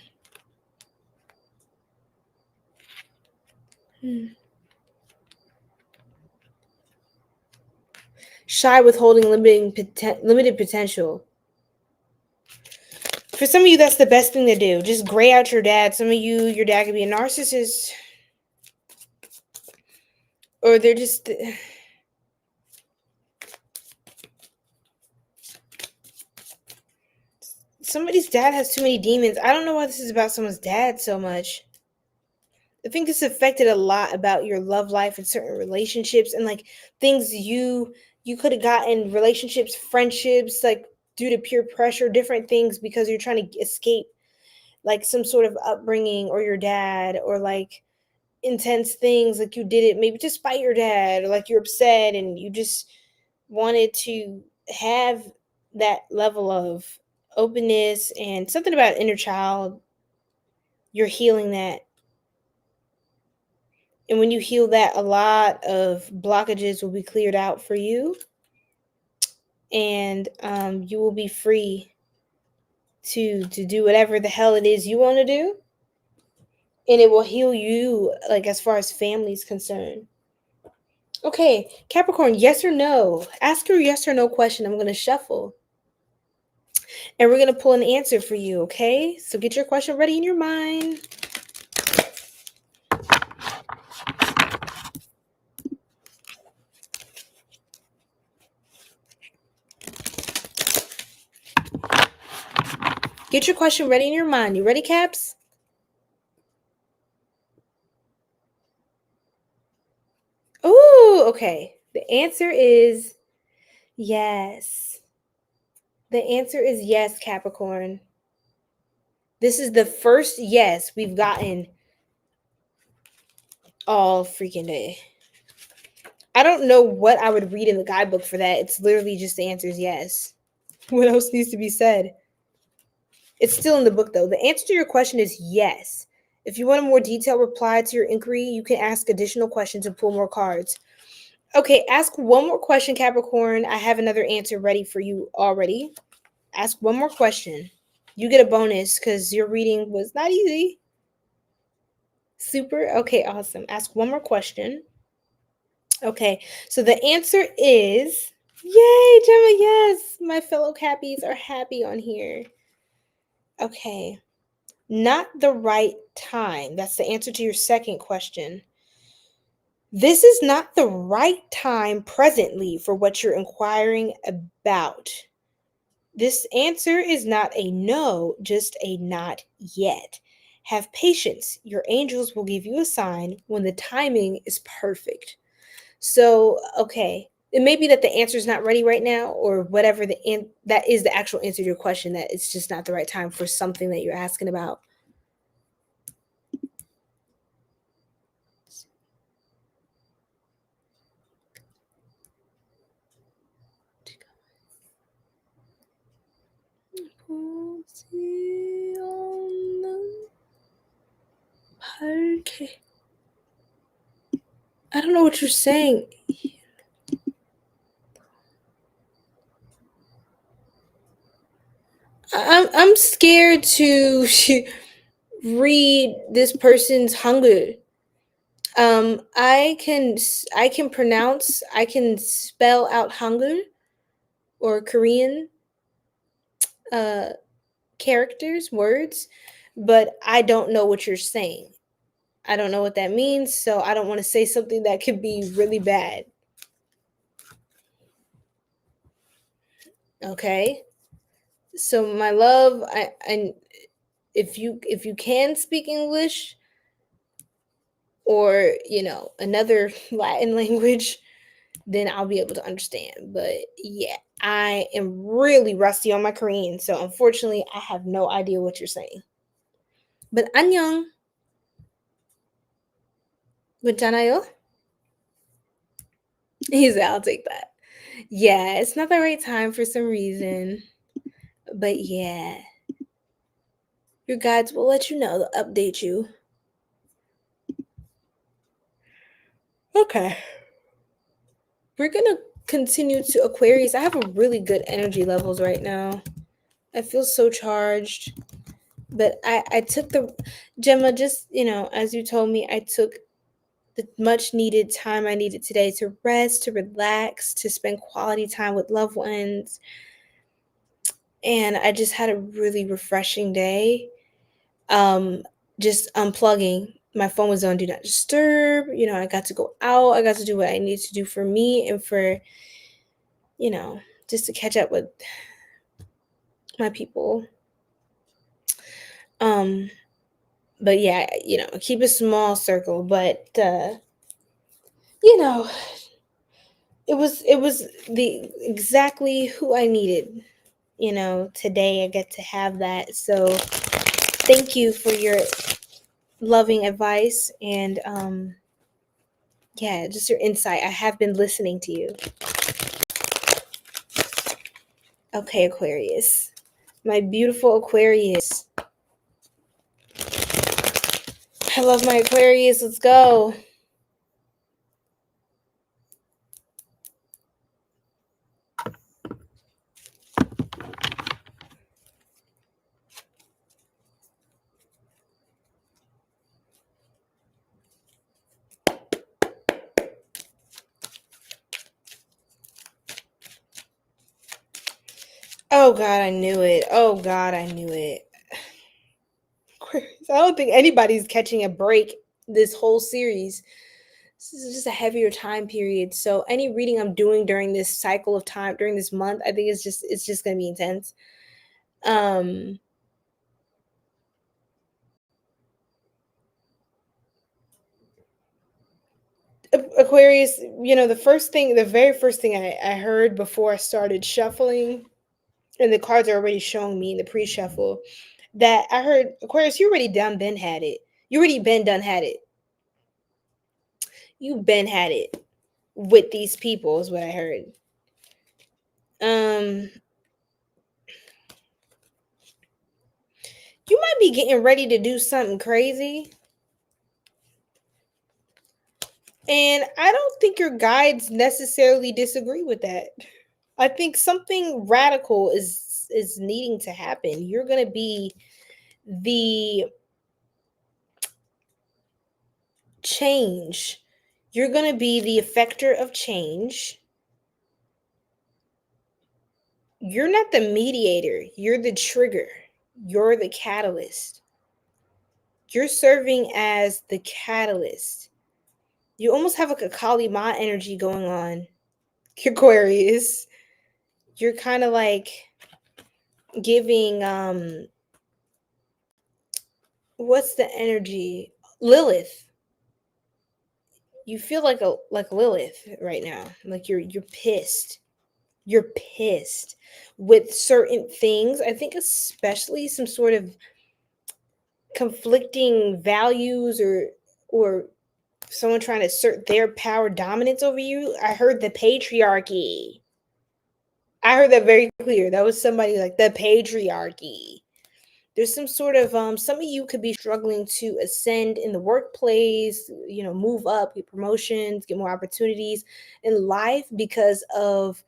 Shy, withholding, limited potential. For some of you, that's the best thing to do. Just gray out your dad. Some of you, your dad could be a narcissist, or they're just. Somebody's dad has too many demons. I don't know why this is about someone's dad so much. I think this affected a lot about your love life and certain relationships, and like things you could have gotten, relationships, friendships, like due to peer pressure, different things, because you're trying to escape like some sort of upbringing or your dad, or like intense things, like you did it maybe to spite your dad, or like you're upset and you just wanted to have that level of openness and something about inner child. You're healing that. And when you heal that, a lot of blockages will be cleared out for you. And you will be free to do whatever the hell it is you want to do. And it will heal you, like as far as family is concerned. Okay, Capricorn, yes or no? Ask your yes or no question. I'm going to shuffle. And we're going to pull an answer for you, okay? So get your question ready in your mind. Get your question ready in your mind. You ready, Caps? Ooh, okay. The answer is yes. The answer is yes, Capricorn. This is the first yes we've gotten all freaking day. I don't know what I would read in the guidebook for that. It's literally just the answer is yes. What else needs to be said? It's still in the book, though. The answer to your question is yes. If you want a more detailed reply to your inquiry, you can ask additional questions and pull more cards. Okay, ask one more question, Capricorn. I have another answer ready for you already. Ask one more question. You get a bonus because your reading was not easy. Super. Okay, awesome. Ask one more question. Okay, so the answer is yay, Gemma. Yes, my fellow Cappies are happy on here. Okay, not the right time. That's the answer to your second question. This is not the right time presently for what you're inquiring about. This answer is not a no, just a not yet. Have patience. Your angels will give you a sign when the timing is perfect. So, okay, it may be that the answer is not ready right now, or whatever that is the actual answer to your question, that it's just not the right time for something that you're asking about. I don't know what you're saying. I'm scared to read this person's hangul. I can I can spell out hangul or Korean uh characters, words, but I don't know what you're saying. I don't know what that means, so I don't want to say something that could be really bad. Okay? So my love, I if you can speak English or, another Latin language, then I'll be able to understand. But yeah, I am really rusty on my Korean, so unfortunately, I have no idea what you're saying. But 안녕. 괜찮아요? He said, I'll take that. Yeah, it's not the right time for some reason. But yeah, your guides will let you know, they'll update you. Okay. We're going to continue to Aquarius. I have a really good energy levels right now. I feel so charged. But I took the Gemma, just, as you told me, I took the much needed time I needed today to rest, to relax, to spend quality time with loved ones. And I just had a really refreshing day. Just unplugging. My phone was on do not disturb. I got to go out. I got to do what I need to do for me and for, just to catch up with my people. But yeah, keep a small circle, but it was the exactly who I needed. Today I get to have that. So thank you for your loving advice and yeah, just your insight. I have been listening to you. Okay, Aquarius. My beautiful Aquarius. I love my Aquarius. Let's go. Oh God, I knew it. Oh God, I knew it. Aquarius. I don't think anybody's catching a break this whole series. This is just a heavier time period. So any reading I'm doing during this cycle of time, during this month, I think it's just gonna be intense. Aquarius, the very first thing I heard before I started shuffling, and the cards are already showing me in the pre-shuffle, that I heard, Aquarius, you already done been had it. You already been done had it. You been had it with these people is what I heard. You might be getting ready to do something crazy. And I don't think your guides necessarily disagree with that. I think something radical is needing to happen. You're going to be the change. You're going to be the effector of change. You're not the mediator. You're the trigger. You're the catalyst. You're serving as the catalyst. You almost have like a 𝐏𝐨𝐫𝐿𝐷 energy going on, Aquarius. You're kind of like giving what's the energy? Lilith. You feel like Lilith right now. Like you're pissed. You're pissed with certain things. I think especially some sort of conflicting values or someone trying to assert their power dominance over you. I heard the patriarchy. I heard that very clear. That was somebody like the patriarchy. There's some sort of some of you could be struggling to ascend in the workplace, move up, get promotions, get more opportunities in life because of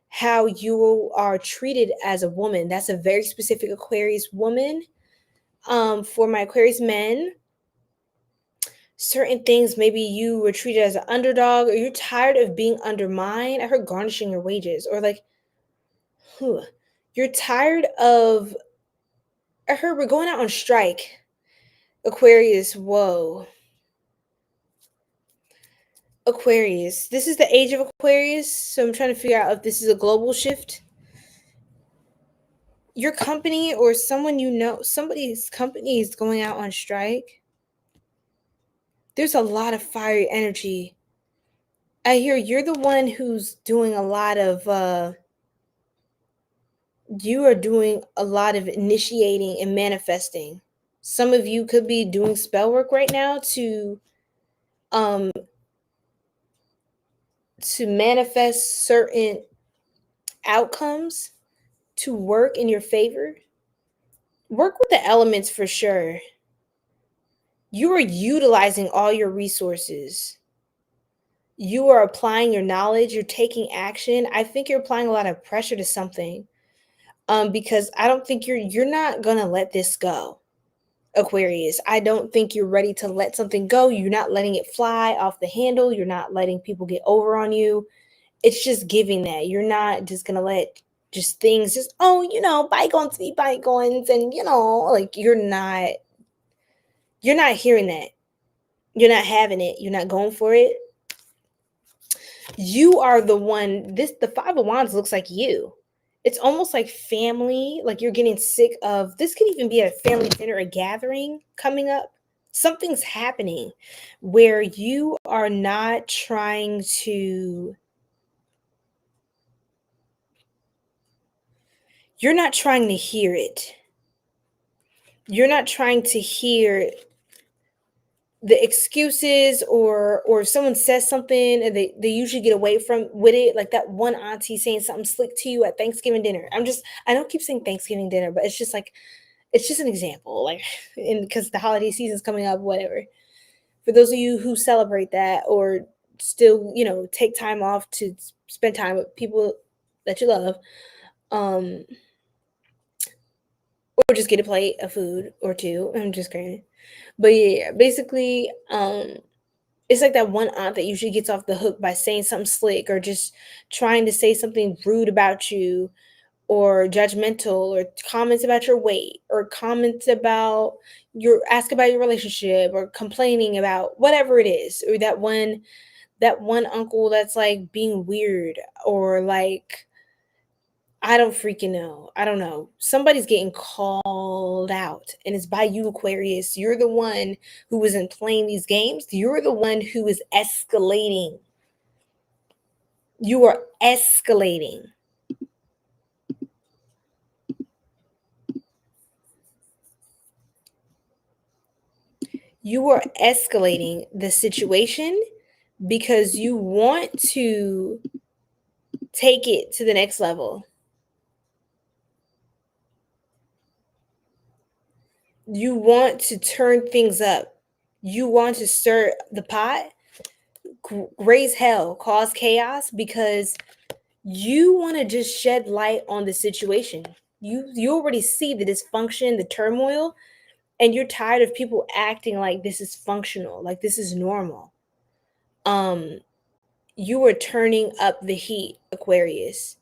how you are treated as a woman. That's a very specific Aquarius woman. For my Aquarius men, certain things, maybe you were treated as an underdog, or you're tired of being undermined. I heard garnishing your wages, or like, you're tired of, I heard we're going out on strike. Aquarius, whoa. Aquarius, this is the age of Aquarius, so I'm trying to figure out if this is a global shift. Your company or someone somebody's company is going out on strike. There's a lot of fiery energy. I hear you're the one who's doing a lot of you are doing a lot of initiating and manifesting. Some of you could be doing spell work right now um to manifest certain outcomes to work in your favor. Work with the elements for sure. You are utilizing all your resources. You are applying your knowledge, you're taking action. I think you're applying a lot of pressure to something. Because I don't think you're not gonna let this go, Aquarius. I don't think you're ready to let something go. You're not letting it fly off the handle. You're not letting people get over on you. It's just giving that. You're not just gonna let just things just, bygones be bygones, and like you're not hearing that. You're not having it. You're not going for it. You are the one. The Five of Wands looks like you. It's almost like family, like you're getting sick of this. Could even be a family dinner, a gathering coming up. Something's happening where you are not trying to, you're not trying to hear it. You're not trying to hear the excuses, or if someone says something and they usually get away from with it, like that one auntie saying something slick to you at Thanksgiving dinner. I don't keep saying Thanksgiving dinner, but it's just like, it's just an example, like, because the holiday season's coming up, whatever. For those of you who celebrate that, or still, take time off to spend time with people that you love, or just get a plate of food or two. I'm just kidding. But yeah, basically, it's like that one aunt that usually gets off the hook by saying something slick, or just trying to say something rude about you, or judgmental, or comments about your weight, or comments about ask about your relationship, or complaining about whatever it is, or that one uncle that's like being weird, or like, I don't freaking know. I don't know. Somebody's getting called out, and it's by you, Aquarius. You're the one who isn't playing these games. You're the one who is escalating. You are escalating. You are escalating the situation because you want to take it to the next level. You want to turn things up. You want to stir the pot, raise hell, cause chaos, because you want to just shed light on the situation. You already see the dysfunction, the turmoil, and you're tired of people acting like this is functional, like this is normal. You are turning up the heat, Aquarius.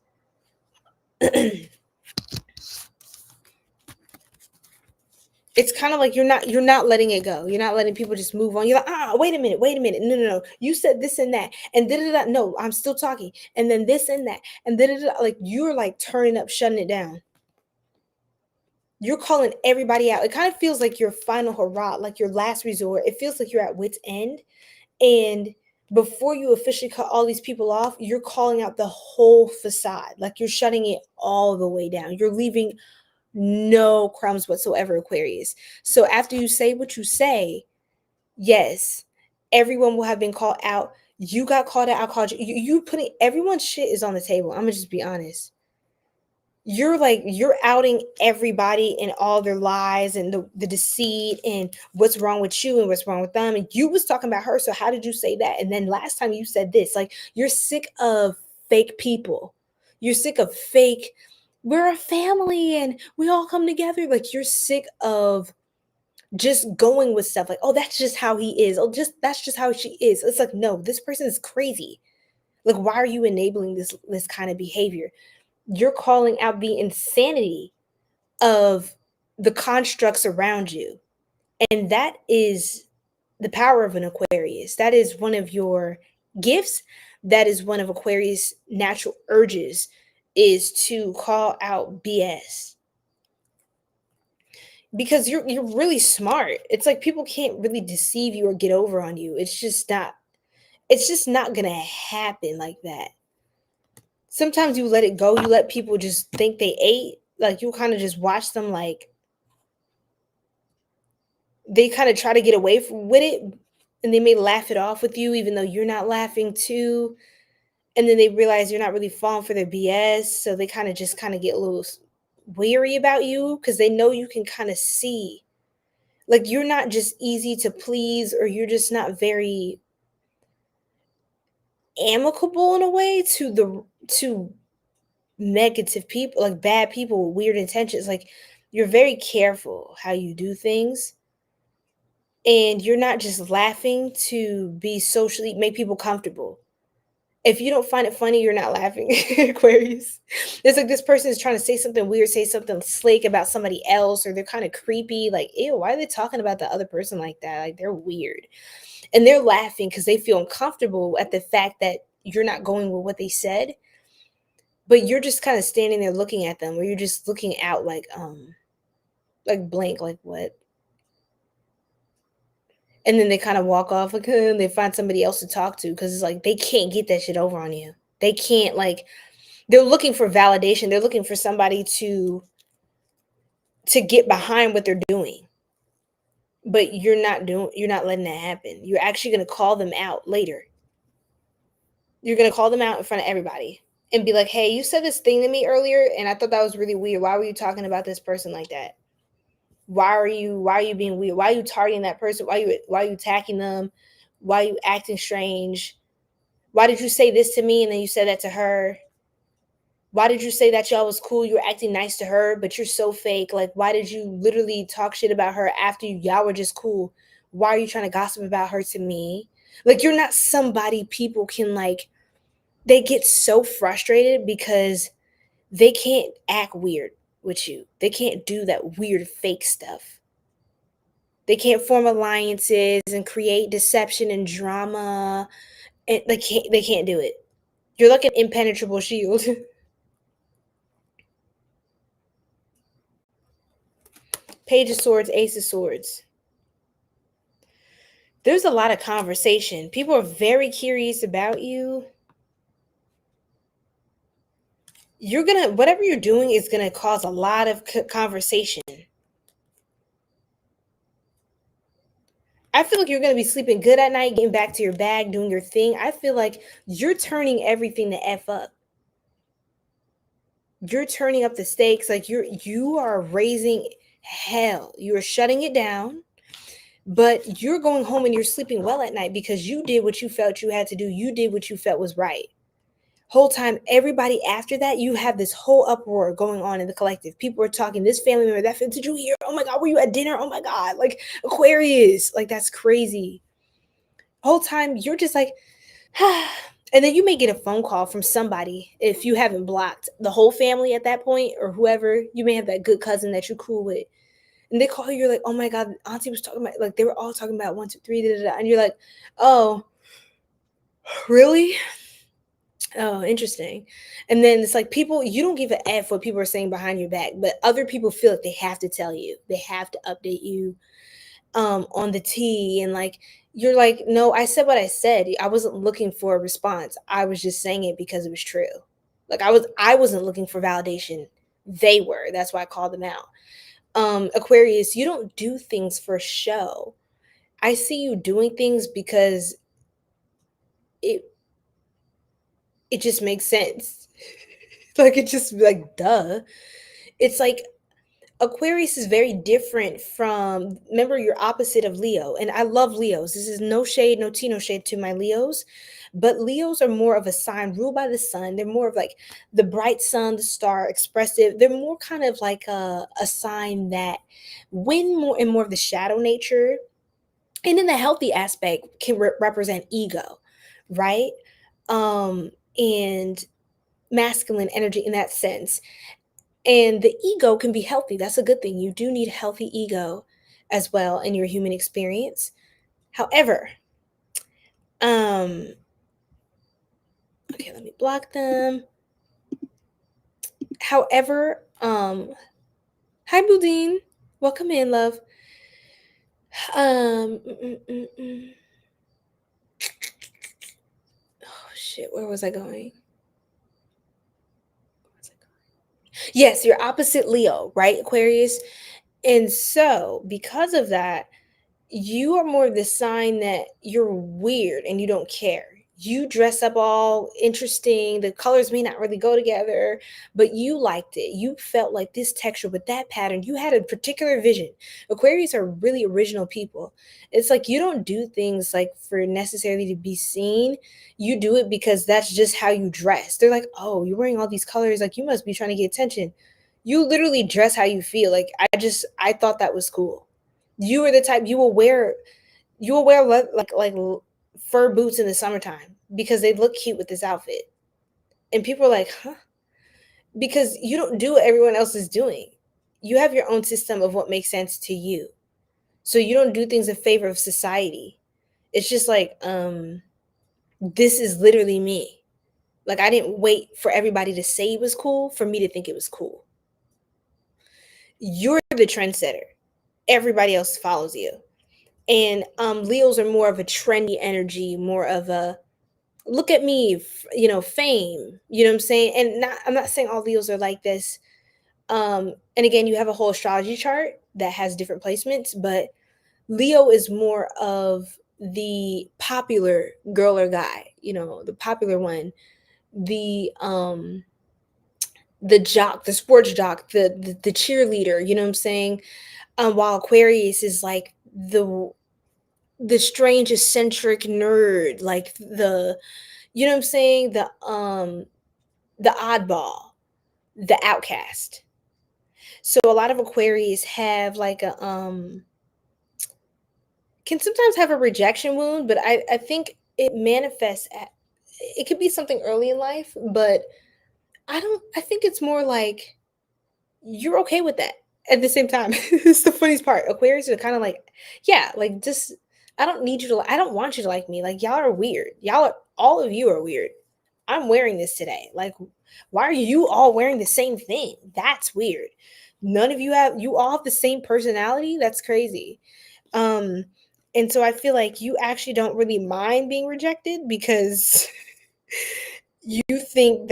It's kind of like you're not letting it go. You're not letting people just move on. You're like, wait a minute. No. You said this and that, and da. No, I'm still talking. And then this and that, and da. Like, you're like turning up, shutting it down. You're calling everybody out. It kind of feels like your final hurrah, like your last resort. It feels like you're at wit's end. And before you officially cut all these people off, you're calling out the whole facade. Like, you're shutting it all the way down. You're leaving no crumbs whatsoever, Aquarius. So after you say what you say, yes, everyone will have been called out. You got called out. I called you. You putting everyone's shit is on the table. I'm gonna just be honest. you're outing everybody and all their lies and the deceit and what's wrong with you and what's wrong with them, and you was talking about her, so how did you say that? And then last time you said this. Like, you're sick of fake people. You're sick of fake, we're a family and we all come together. Like, you're sick of just going with stuff like, oh, that's just how he is, oh, just that's just how she is. It's like, no, this person is crazy. Like, why are you enabling this kind of behavior? You're calling out the insanity of the constructs around you. And that is the power of an Aquarius. That is one of your gifts. That is one of Aquarius' natural urges, is to call out BS. Because you're really smart. It's like people can't really deceive you or get over on you. It's just not gonna happen like that. Sometimes you let it go. You let people just think they ate. Like, you kind of just watch them, like they kind of try to get away with it, and they may laugh it off with you even though you're not laughing too. And then they realize you're not really falling for their BS, so they kind of get a little weary about you because they know you can kind of see, like, you're not just easy to please, or you're just not very amicable in a way to negative people, like bad people with weird intentions. Like, you're very careful how you do things, and you're not just laughing to be socially make people comfortable. If you don't find it funny, you're not laughing. Aquarius. It's like this person is trying to say something weird, say something slick about somebody else, or they're kind of creepy. Like, ew, why are they talking about the other person like that? Like, they're weird. And they're laughing because they feel uncomfortable at the fact that you're not going with what they said. But you're just kind of standing there looking at them, or you're just looking out like blank, like what? And then they kind of walk off, like, and they find somebody else to talk to because it's like they can't get that shit over on you. They can't, like, they're looking for validation. They're looking for somebody to get behind what they're doing. But you're not letting that happen. You're actually going to call them out later. You're going to call them out in front of everybody and be like, "Hey, you said this thing to me earlier and I thought that was really weird. Why were you talking about this person like that? Why are you being weird? Why are you targeting that person? Why are you attacking them? Why are you acting strange? Why did you say this to me and then you said that to her? Why did you say that y'all was cool? You were acting nice to her, but you're so fake. Like, why did you literally talk shit about her after y'all were just cool? Why are you trying to gossip about her to me? Like, you're not somebody people can, like, they get so frustrated because they can't act weird with you. They can't do that weird fake stuff. They can't form alliances and create deception and drama. And they can't do it. You're like an impenetrable shield. Page of Swords, Ace of Swords. There's a lot of conversation. People are very curious about you. Whatever you're doing is gonna cause a lot of conversation. I feel like you're gonna be sleeping good at night, getting back to your bag, doing your thing. I feel like you're turning everything to F up. You're turning up the stakes. Like, you are raising hell. You are shutting it down, but you're going home and you're sleeping well at night because you did what you felt you had to do. You did what you felt was right. Whole time, everybody after that, you have this whole uproar going on in the collective. People are talking, this family member, that did you hear? Oh my God, were you at dinner? Oh my God, like, Aquarius, like, that's crazy. Whole time you're just like, and then you may get a phone call from somebody if you haven't blocked the whole family at that point, or whoever. You may have that good cousin that you're cool with, and they call you. You're like, oh my God, Auntie was talking about, like, they were all talking about 1, 2, 3, da, da, da. And you're like, oh, really? Oh, interesting. And then it's like, people, you don't give a F what people are saying behind your back, but other people feel like they have to tell you, they have to update you on the tea. And like, you're like, no, I said what I said. I wasn't looking for a response. I was just saying it because it was true. Like, I wasn't looking for validation. They were. That's why I called them out. Aquarius, you don't do things for show. I see you doing things because it it just makes sense. Like it just like duh. It's like Aquarius is very different from, remember, you're opposite of Leo. And I love Leos. This is no shade, no tea, no shade to my Leos. But Leos are more of a sign ruled by the sun. They're more of like the bright sun, the star, expressive. They're more kind of like a sign that when more and more of the shadow nature, and in the healthy aspect, can represent ego, right? And masculine energy in that sense. And the ego can be healthy. That's a good thing. You do need healthy ego as well in your human experience. However, okay, let me block them. However, hi Boudin. Welcome in, love. Um mm, mm, mm, mm. Oh shit, where was I going? Yes, you're opposite Leo, right, Aquarius? And so, because of that, you are more of the sign that you're weird and you don't care. You dress up all interesting. The colors may not really go together, but you liked it. You felt like this texture with that pattern. You had a particular vision. Aquarius are really original people. It's like you don't do things like for necessarily to be seen. You do it because that's just how you dress. They're like, oh, you're wearing all these colors. Like you must be trying to get attention. You literally dress how you feel. Like I thought that was cool. You were the type you will wear like fur boots in the summertime because they look cute with this outfit. And people are like, huh? Because you don't do what everyone else is doing. You have your own system of what makes sense to you. So you don't do things in favor of society. It's just like, this is literally me. Like I didn't wait for everybody to say it was cool for me to think it was cool. You're the trendsetter. Everybody else follows you. And Leos are more of a trendy energy, more of a look at me, fame. You know what I'm saying? And I'm not saying all Leos are like this. And again, you have a whole astrology chart that has different placements, but Leo is more of the popular girl or guy, the popular one, the jock, the sports jock, the cheerleader, you know what I'm saying? While Aquarius is like the strange eccentric nerd, like you know what I'm saying, the oddball, the outcast. So a lot of Aquarius have like can sometimes have a rejection wound, but I think it manifests it could be something early in life, but I think it's more like you're okay with that at the same time. It's the funniest part. Aquarius are kind of like, yeah, like just I don't want you to like me. Like y'all are weird. All of you are weird. I'm wearing this today. Like, why are you all wearing the same thing? That's weird. You all have the same personality. That's crazy. Um, and so I feel like you actually don't really mind being rejected because you think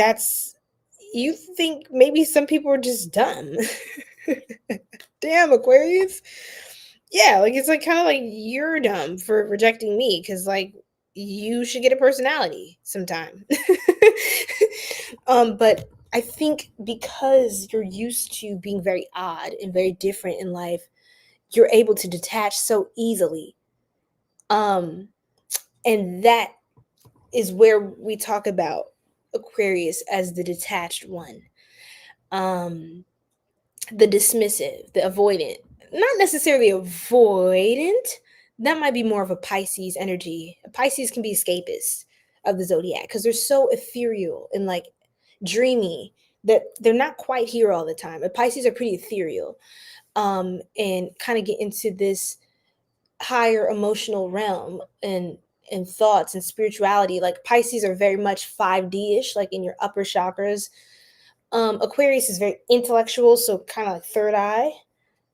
you think maybe some people are just dumb. Damn, Aquarius. Yeah, like it's like kind of like you're dumb for rejecting me because like you should get a personality sometime. But I think because you're used to being very odd and very different in life, you're able to detach so easily. Um, and that is where we talk about Aquarius as the detached one. Um, the dismissive, the avoidant, not necessarily avoidant. That might be more of a Pisces energy. Pisces can be escapist of the zodiac because they're so ethereal and like dreamy that they're not quite here all the time. But Pisces are pretty ethereal, and kind of get into this higher emotional realm and thoughts and spirituality. Like Pisces are very much 5D-ish, like in your upper chakras. Aquarius is very intellectual, so kind of like third eye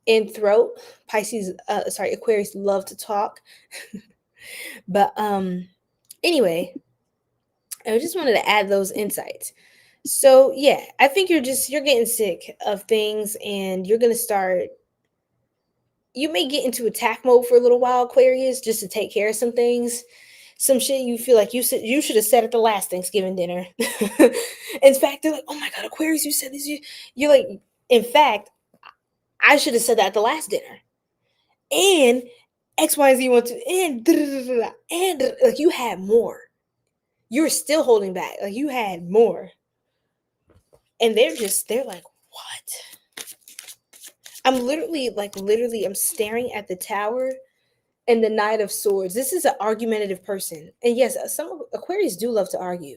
and throat. Aquarius love to talk. But anyway, I just wanted to add those insights. So yeah, I think you're getting sick of things and you may get into attack mode for a little while, Aquarius, just to take care of some things. some shit you feel like you should have said at the last Thanksgiving dinner. In fact, they're like, "Oh my God, Aquarius, you said this." You're like, in fact, I should have said that at the last dinner. And X, Y, Z want to, and like you had more. You're still holding back. Like you had more. And they're like, what? I'm staring at the Tower and the Knight of Swords. This is an argumentative person. And yes, some Aquarius do love to argue.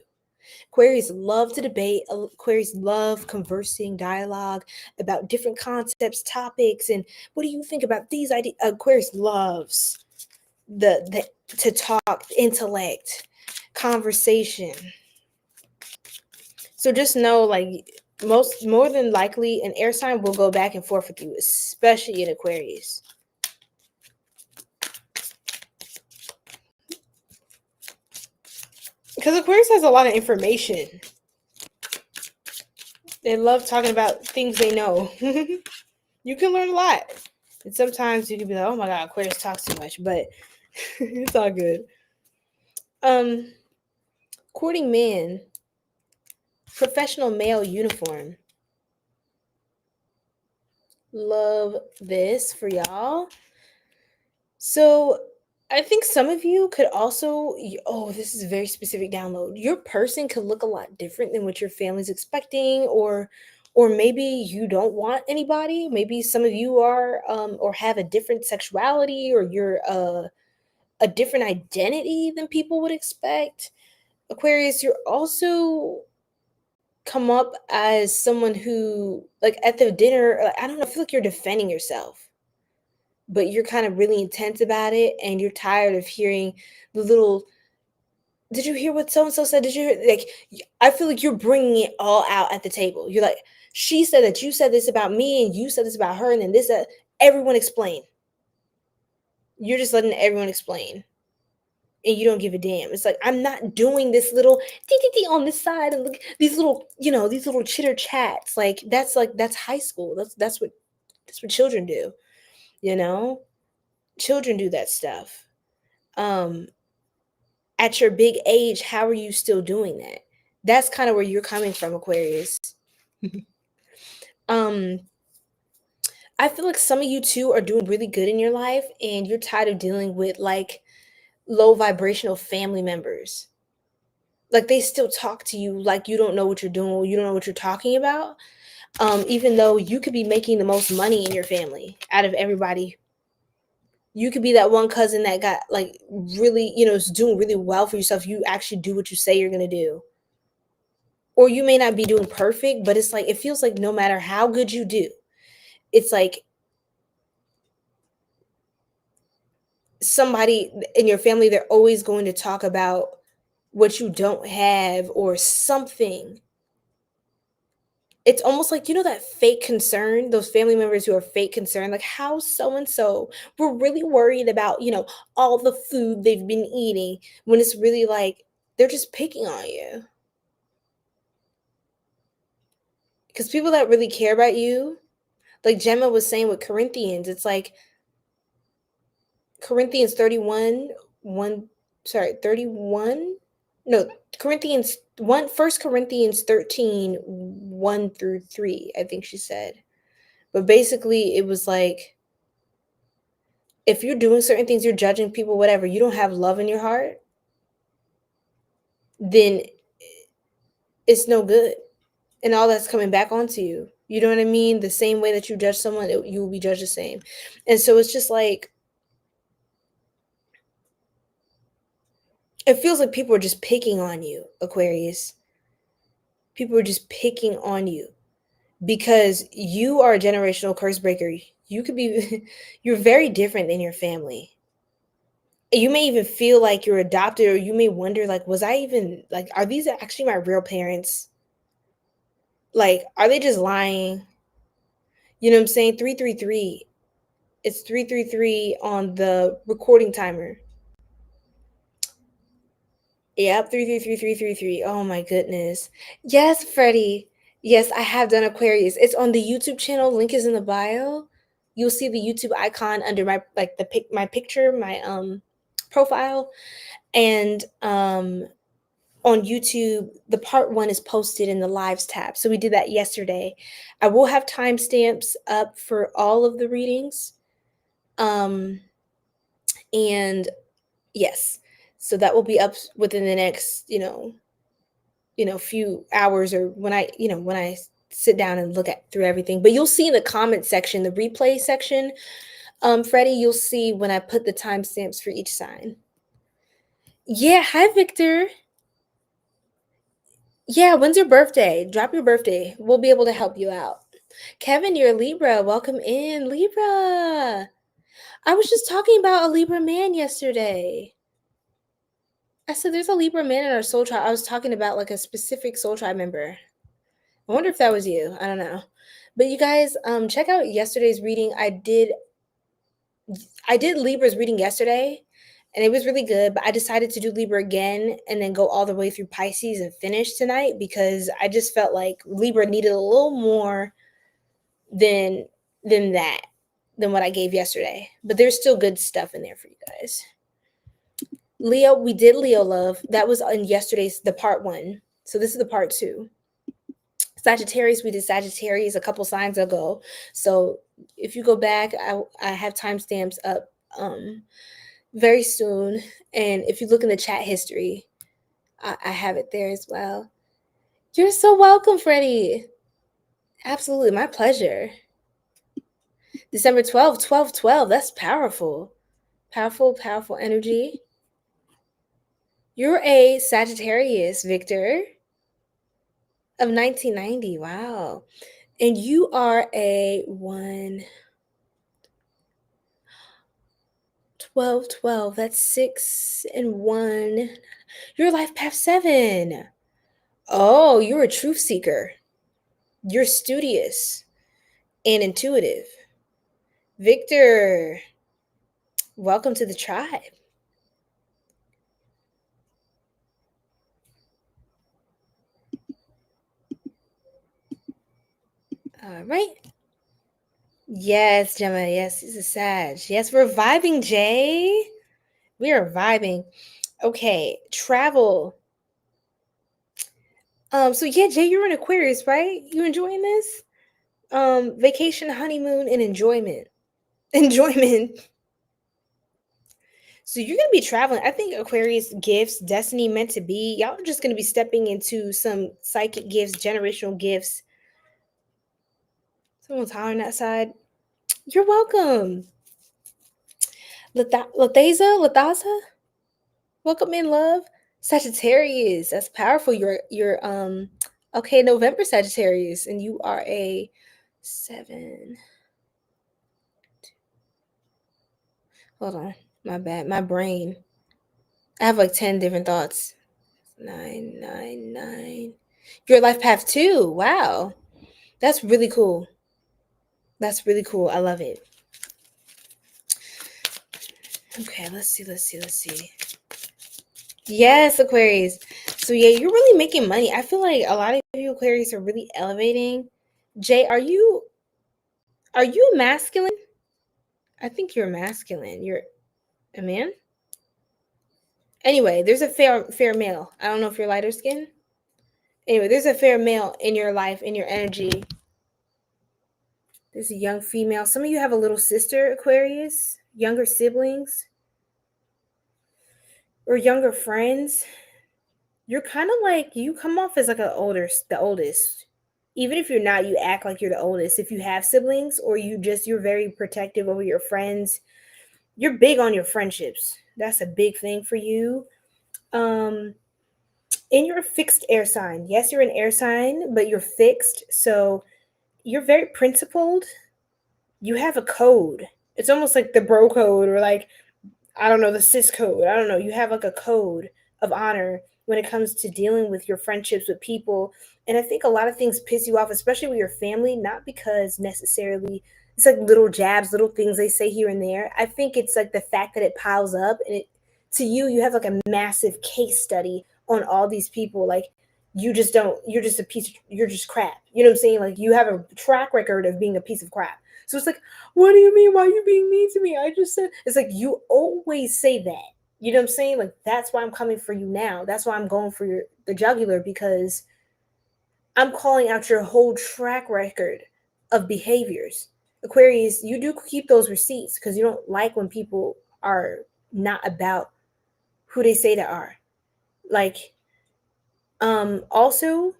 Aquarius love to debate. Aquarius love conversing, dialogue about different concepts, topics, and what do you think about these ideas? Aquarius loves the to talk, intellect, conversation. So just know, like, more than likely, an air sign will go back and forth with you, especially in Aquarius. Because Aquarius has a lot of information. They love talking about things they know. You can learn a lot. And sometimes you can be like, oh my God, Aquarius talks too much, but it's all good. Courting man, professional male uniform. Love this for y'all. So I think some of you could also, this is a very specific download. Your person could look a lot different than what your family's expecting, or maybe you don't want anybody. Maybe some of you are or have a different sexuality, or you're a different identity than people would expect. Aquarius, you're also come up as someone who, like, at the dinner, I don't know, I feel like you're defending yourself, but you're kind of really intense about it, and you're tired of hearing the little, did you hear what so and so said? Did you hear? Like, I feel like you're bringing it all out at the table. You're like, she said that you said this about me, and you said this about her, and then this, everyone explain. You're just letting everyone explain, and you don't give a damn. It's like, I'm not doing this little dee on this side, and look, these little, these little chitter chats. Like that's high school. That's what children do. Children do that stuff. At your big age, how are you still doing that? That's kind of where you're coming from, Aquarius. I feel like some of you too are doing really good in your life, and you're tired of dealing with like low vibrational family members. Like they still talk to you like you don't know what you're doing, you don't know what you're talking about. Even though you could be making the most money in your family out of everybody. You could be that one cousin that got like really, is doing really well for yourself. You actually do what you say you're going to do. Or you may not be doing perfect, but it's like, it feels like no matter how good you do, it's like somebody in your family, they're always going to talk about what you don't have or something. It's almost like, that fake concern, those family members who are fake concerned, like how so and so, we're really worried about, all the food they've been eating, when it's really like they're just picking on you. Because people that really care about you, like Gemma was saying with Corinthians, it's like Corinthians 31, 31. No, Corinthians 1, 1 Corinthians 13, 1 through 3, I think she said. But basically, it was like, if you're doing certain things, you're judging people, whatever, you don't have love in your heart, then it's no good. And all that's coming back onto you. You know what I mean? The same way that you judge someone, you will be judged the same. And so it's just like, it feels like people are just picking on you, Aquarius. People are just picking on you because you are a generational curse breaker. You could be, you're very different than your family. You may even feel like you're adopted, or you may wonder, like, was I even, like, are these actually my real parents? Like, are they just lying? You know what I'm saying? 333. It's 333 on the recording timer. Yep, 333. Oh my goodness. Yes, Freddie. Yes, I have done Aquarius. It's on the YouTube channel. Link is in the bio. You'll see the YouTube icon under my, like, my picture, my profile. And on YouTube, the part 1 is posted in the lives tab. So we did that yesterday. I will have timestamps up for all of the readings. And yes, so that will be up within the next, few hours, or when I sit down and look at through everything. But you'll see in the comment section, the replay section, Freddie, you'll see when I put the timestamps for each sign. Yeah, hi Victor. Yeah, when's your birthday? Drop your birthday. We'll be able to help you out. Kevin, you're a Libra. Welcome in, Libra. I was just talking about a Libra man yesterday. I said there's a Libra man in our soul tribe. I was talking about like a specific soul tribe member. I wonder if that was you. I don't know. But you guys, check out yesterday's reading. I did Libra's reading yesterday, and it was really good, but I decided to do Libra again and then go all the way through Pisces and finish tonight because I just felt like Libra needed a little more than that, than what I gave yesterday. But there's still good stuff in there for you guys. Leo, we did Leo love. That was in yesterday's, the part 1. So this is the part 2. Sagittarius, we did Sagittarius a couple signs ago. So if you go back, I have timestamps up very soon. And if you look in the chat history, I have it there as well. You're so welcome, Freddie. Absolutely, my pleasure. December 12th, 12/12. That's powerful. Powerful, powerful energy. You're a Sagittarius, Victor, of 1990. Wow. And you are a 12/12. That's 6 and 1. You're life path 7. Oh, you're a truth seeker. You're studious and intuitive. Victor, welcome to the tribe. All right. Yes, Gemma. Yes, he's a Sag. Yes, we're vibing, Jay. We are vibing. Okay, travel. So yeah, Jay, you're in Aquarius, right? You enjoying this? Vacation, honeymoon, and enjoyment. Enjoyment. So you're gonna be traveling. I think Aquarius gifts, destiny meant to be. Y'all are just gonna be stepping into some psychic gifts, generational gifts. Someone's hollering that side. You're welcome. Lathaza? Welcome in, love. Sagittarius. That's powerful. You're okay, November Sagittarius, and you are a 7. Hold on. My bad. My brain. I have like 10 different thoughts. 9. Your life path 2. Wow. That's really cool. That's really cool. I love it. Okay, let's see. Yes, Aquarius. So yeah, you're really making money. I feel like a lot of you Aquarius are really elevating. Jay, are you masculine? I think you're masculine. You're a man? Anyway, there's a fair male. I don't know if you're lighter skin. Anyway, there's a fair male in your life, in your energy. There's a young female. Some of you have a little sister, Aquarius, younger siblings, or younger friends. You're kind of like, you come off as like the oldest. Even if you're not, you act like you're the oldest. If you have siblings, or you're very protective over your friends. You're big on your friendships. That's a big thing for you. And you're a fixed air sign. Yes, you're an air sign, but you're fixed. So you're very principled. You have a code. It's almost like the bro code, or like, I don't know, the cis code. I don't know. You have like a code of honor when it comes to dealing with your friendships with people. And I think a lot of things piss you off, especially with your family, not because necessarily it's like little jabs, little things they say here and there. I think it's like the fact that it piles up, and to you, you have like a massive case study on all these people. Like, you're just you're just crap. You know what I'm saying? Like, you have a track record of being a piece of crap. So it's like, what do you mean? Why are you being mean to me? I just said, it's like, you always say that. You know what I'm saying? Like, that's why I'm coming for you now. That's why I'm going for the jugular, because I'm calling out your whole track record of behaviors. Aquarius, you do keep those receipts because you don't like when people are not about who they say they are. Like, also,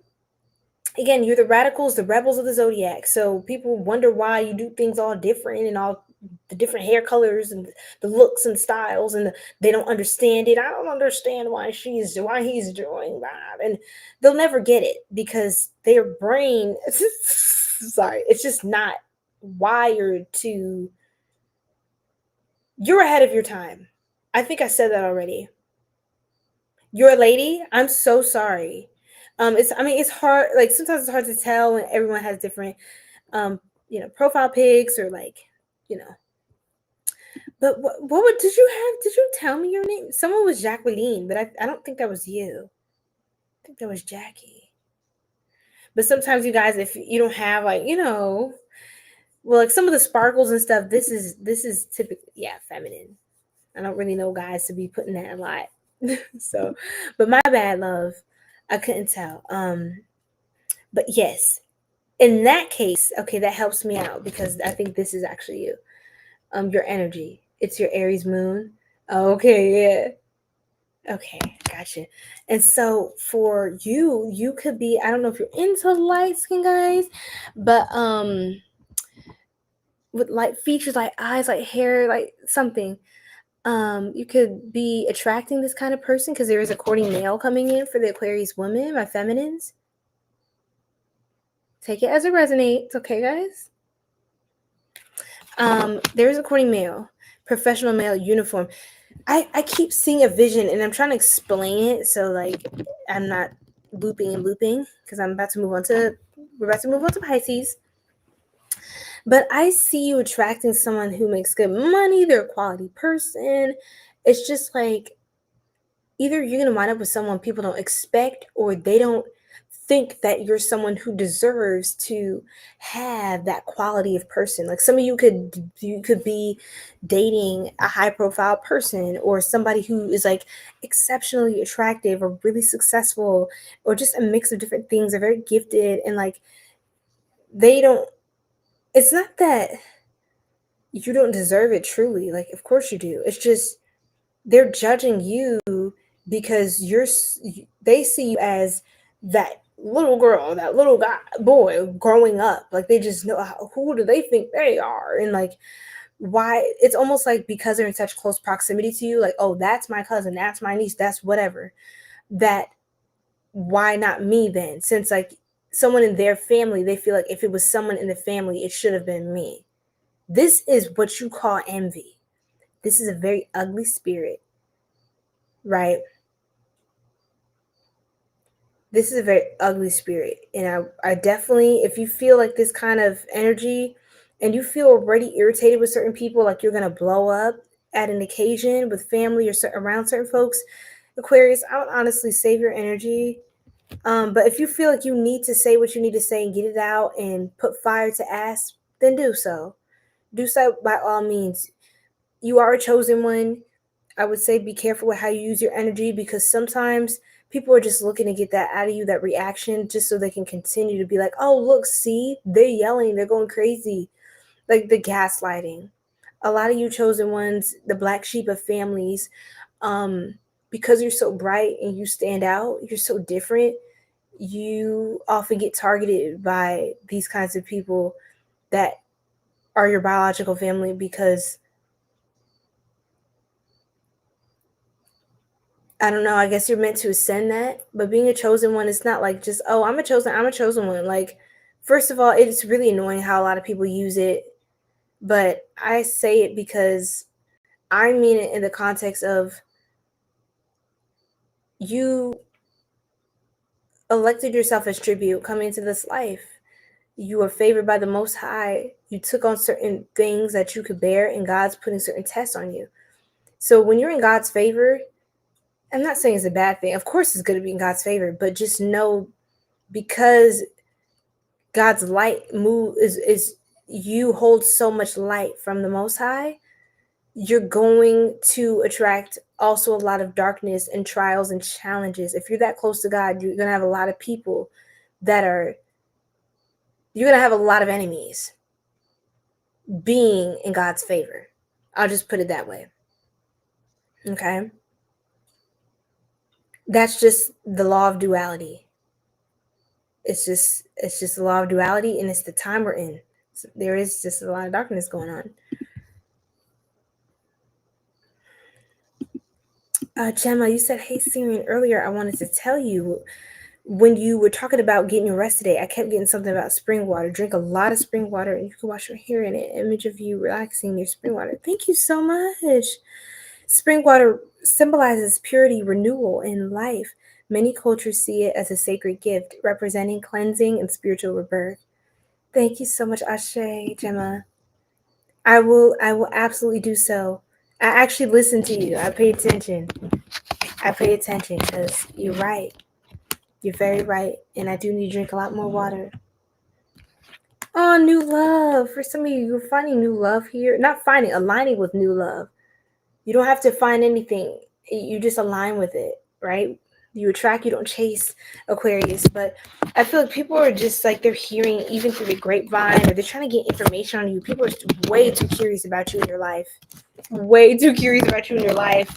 again, you're the radicals, the rebels of the zodiac. So people wonder why you do things all different and all the different hair colors and the looks and styles, and they don't understand it. I don't understand why he's doing that, and they'll never get it because their brain, sorry, it's just not wired to. You're ahead of your time. I think I said that already. You're a lady. I'm so sorry. It's hard. Like, sometimes it's hard to tell when everyone has different, um, profile pics, or like, you know. But did you have? Did you tell me your name? Someone was Jacqueline, but I don't think that was you. I think that was Jackie. But sometimes, you guys, if you don't have, like, well, like some of the sparkles and stuff, this is typically, yeah, feminine. I don't really know guys to be putting that a lot. So, but my bad, love. I couldn't tell. But yes, in that case, okay, that helps me out because I think this is actually you. Your energy. It's your Aries moon. Okay, yeah. Okay, gotcha. And so for you, you could be, I don't know if you're into light skin guys, but with like features like eyes, like hair, like something. You could be attracting this kind of person because there is a courting male coming in for the Aquarius woman, my feminines. Take it as it resonates, okay, guys? There's a courting male, professional male, uniform. I keep seeing a vision and I'm trying to explain it so like I'm not looping because we're about to move on to Pisces. But I see you attracting someone who makes good money, they're a quality person. It's just like either you're gonna wind up with someone people don't expect, or they don't think that you're someone who deserves to have that quality of person. Like, some of you could be dating a high profile person, or somebody who is like exceptionally attractive or really successful, or just a mix of different things. They're very gifted, and like they don't, it's not that you don't deserve it truly. Like, of course you do. It's just they're judging you because they see you as that little girl, that little boy growing up. Like, they just know who do they think they are, and like why. It's almost like because they're in such close proximity to you, like, oh, that's my cousin, that's my niece, that's whatever, that why not me then? Since like someone in their family, they feel like if it was someone in the family, it should have been me. This is what you call envy. This is a very ugly spirit, right? This is a very ugly spirit. And I definitely, if you feel like this kind of energy and you feel already irritated with certain people, like you're going to blow up at an occasion with family or around certain folks, Aquarius, I would honestly save your energy. But if you feel like you need to say what you need to say and get it out and put fire to ass, then do so. Do so by all means. You are a chosen one. I would say be careful with how you use your energy, because sometimes people are just looking to get that out of you, that reaction, just so they can continue to be like, oh, look, see, they're yelling, they're going crazy. Like the gaslighting. A lot of you chosen ones, the black sheep of families, because you're so bright and you stand out, you're so different, you often get targeted by these kinds of people that are your biological family, because I don't know, I guess you're meant to ascend that. But being a chosen one, it's not like just, oh, I'm a chosen one. Like, first of all, it's really annoying how a lot of people use it. But I say it because I mean it in the context of you elected yourself as tribute coming into this life. You were favored by the Most High. You took on certain things that you could bear, and God's putting certain tests on you. So when you're in God's favor, I'm not saying it's a bad thing. Of course it's good to be in God's favor, but just know, because God's light move is you hold so much light from the Most High, you're going to attract also a lot of darkness and trials and challenges. If you're that close to God, you're going to have a lot of people that are, you're going to have a lot of enemies being in God's favor. I'll just put it that way. Okay? That's just the law of duality. It's just the law of duality, and it's the time we're in. So there is just a lot of darkness going on. Gemma, you said, hey, Syrian, earlier. I wanted to tell you, when you were talking about getting your rest today, I kept getting something about spring water. Drink a lot of spring water, and you can wash your hair in it. Image of you relaxing near spring water. Thank you so much. Spring water symbolizes purity, renewal, and life. Many cultures see it as a sacred gift, representing cleansing and spiritual rebirth. Thank you so much, Ashe, Gemma. I will absolutely do so. I actually listened to you. I pay attention. Because you're right. You're very right. And I do need to drink a lot more water. Oh, new love. For some of you, you're finding new love here. Not finding, aligning with new love. You don't have to find anything. You just align with it, right? You attract, you don't chase, Aquarius. But I feel like people are just like, they're hearing even through the grapevine, or they're trying to get information on you. People are way too curious about you in your life. Way too curious about you in your life.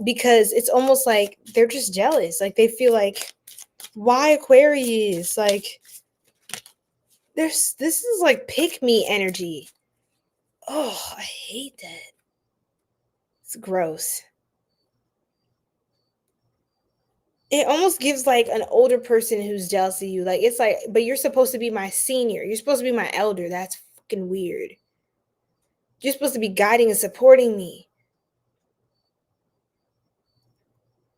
Because it's almost like they're just jealous. Like they feel like, why Aquarius? Like this is like pick me energy. Oh, I hate that. It's gross. It almost gives like an older person who's jealous of you. Like it's like, but you're supposed to be my senior. You're supposed to be my elder. That's fucking weird. You're supposed to be guiding and supporting me.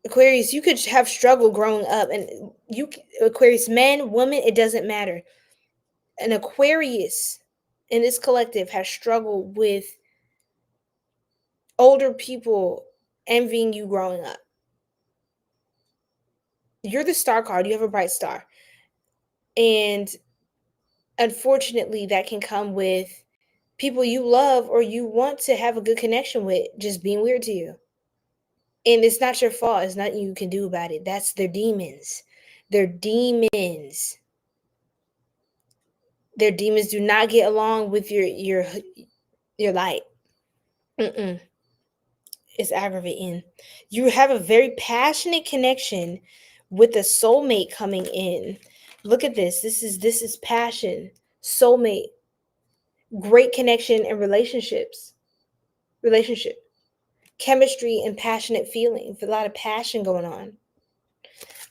Aquarius, you could have struggled growing up, and you, Aquarius, men, women, it doesn't matter. An Aquarius in this collective has struggled with older people envying you growing up. You're the star card. You have a bright star. And unfortunately, that can come with people you love or you want to have a good connection with just being weird to you. And it's not your fault. It's nothing you can do about it. That's their demons. They're demons. Their demons do not get along with your light. Mm-mm. It's aggravating. You have a very passionate connection with a soulmate coming in. Look at this. This is passion. Soulmate. Great connection and relationships. Relationship. Chemistry and passionate feelings. A lot of passion going on.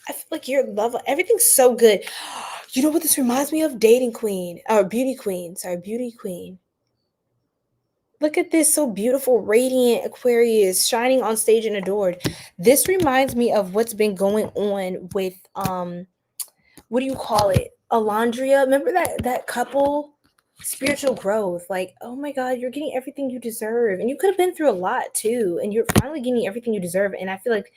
I feel like your love, everything's so good. You know what this reminds me of? Dating queen. Or beauty queen. Sorry, beauty queen. Look at this, so beautiful, radiant Aquarius, shining on stage and adored. This reminds me of what's been going on with what do you call it? Alondria. Remember that couple? Spiritual growth. Like, oh my God, you're getting everything you deserve. And you could have been through a lot too. And you're finally getting everything you deserve. And I feel like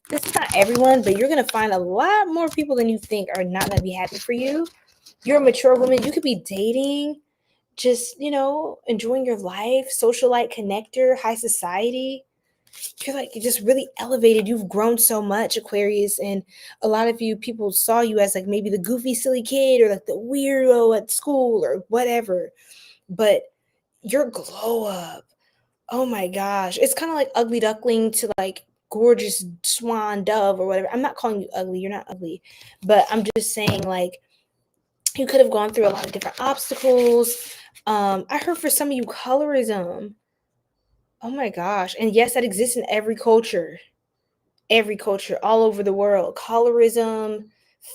this is not everyone, but you're gonna find a lot more people than you think are not gonna be happy for you. You're a mature woman. You could be dating, just, enjoying your life, socialite connector, high society. You're like, you're just really elevated. You've grown so much, Aquarius. And a lot of you people saw you as like maybe the goofy, silly kid, or like the weirdo at school or whatever. But your glow up, oh my gosh. It's kind of like ugly duckling to like gorgeous swan dove or whatever. I'm not calling you ugly. You're not ugly. But I'm just saying, like, you could have gone through a lot of different obstacles. I heard for some of you colorism. Oh my gosh. And yes, that exists in every culture, all over the world. Colorism,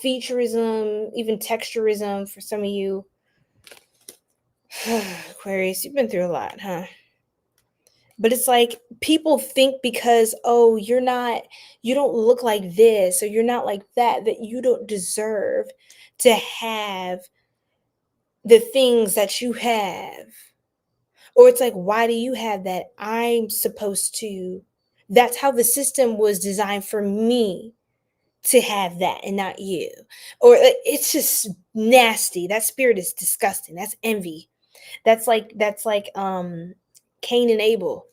featureism, even texturism for some of you. Aquarius, you've been through a lot, huh? But it's like people think because, oh, you don't look like this, or you're not like that you don't deserve to have the things that you have. Or it's like, why do you have that? I'm supposed to. That's how the system was designed for me to have that and not you. Or it's just nasty. That spirit is disgusting. That's envy. That's like Cain and Abel.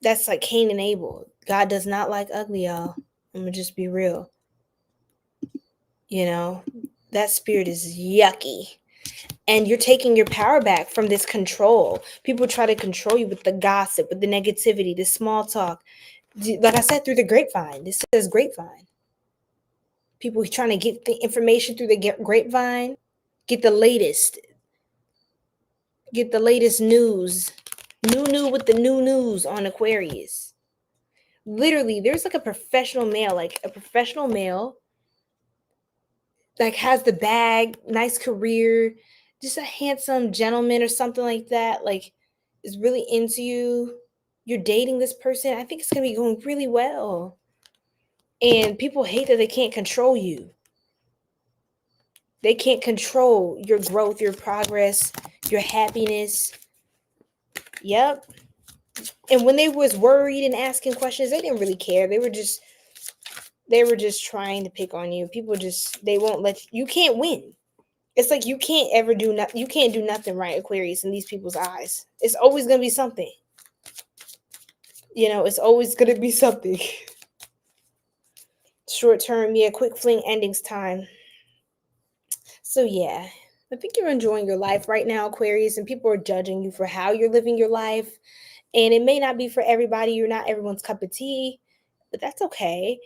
That's like Cain and Abel. God does not like ugly, y'all. I'm gonna just be real. You know, that spirit is yucky. And you're taking your power back from this control. People try to control you with the gossip, with the negativity, the small talk. Like I said, through the grapevine. This says grapevine. People trying to get the information through the grapevine, get the latest news. New with the new news on Aquarius. Literally, there's like a professional male, like has the bag, nice career, just a handsome gentleman or something like that, like is really into you. You're dating this person. I think it's gonna be going really well. And people hate that they can't control you. They can't control your growth, your progress, your happiness. Yep. And when they was worried and asking questions, they didn't really care. They were just trying to pick on you. People just, they won't let you can't win. It's like you can't ever do nothing. You can't do nothing right, Aquarius, in these people's eyes. It's always gonna be something. It's always gonna be something. Short term, yeah, quick fling endings time. So yeah, I think you're enjoying your life right now, Aquarius, and people are judging you for how you're living your life. And it may not be for everybody. You're not everyone's cup of tea, but that's okay.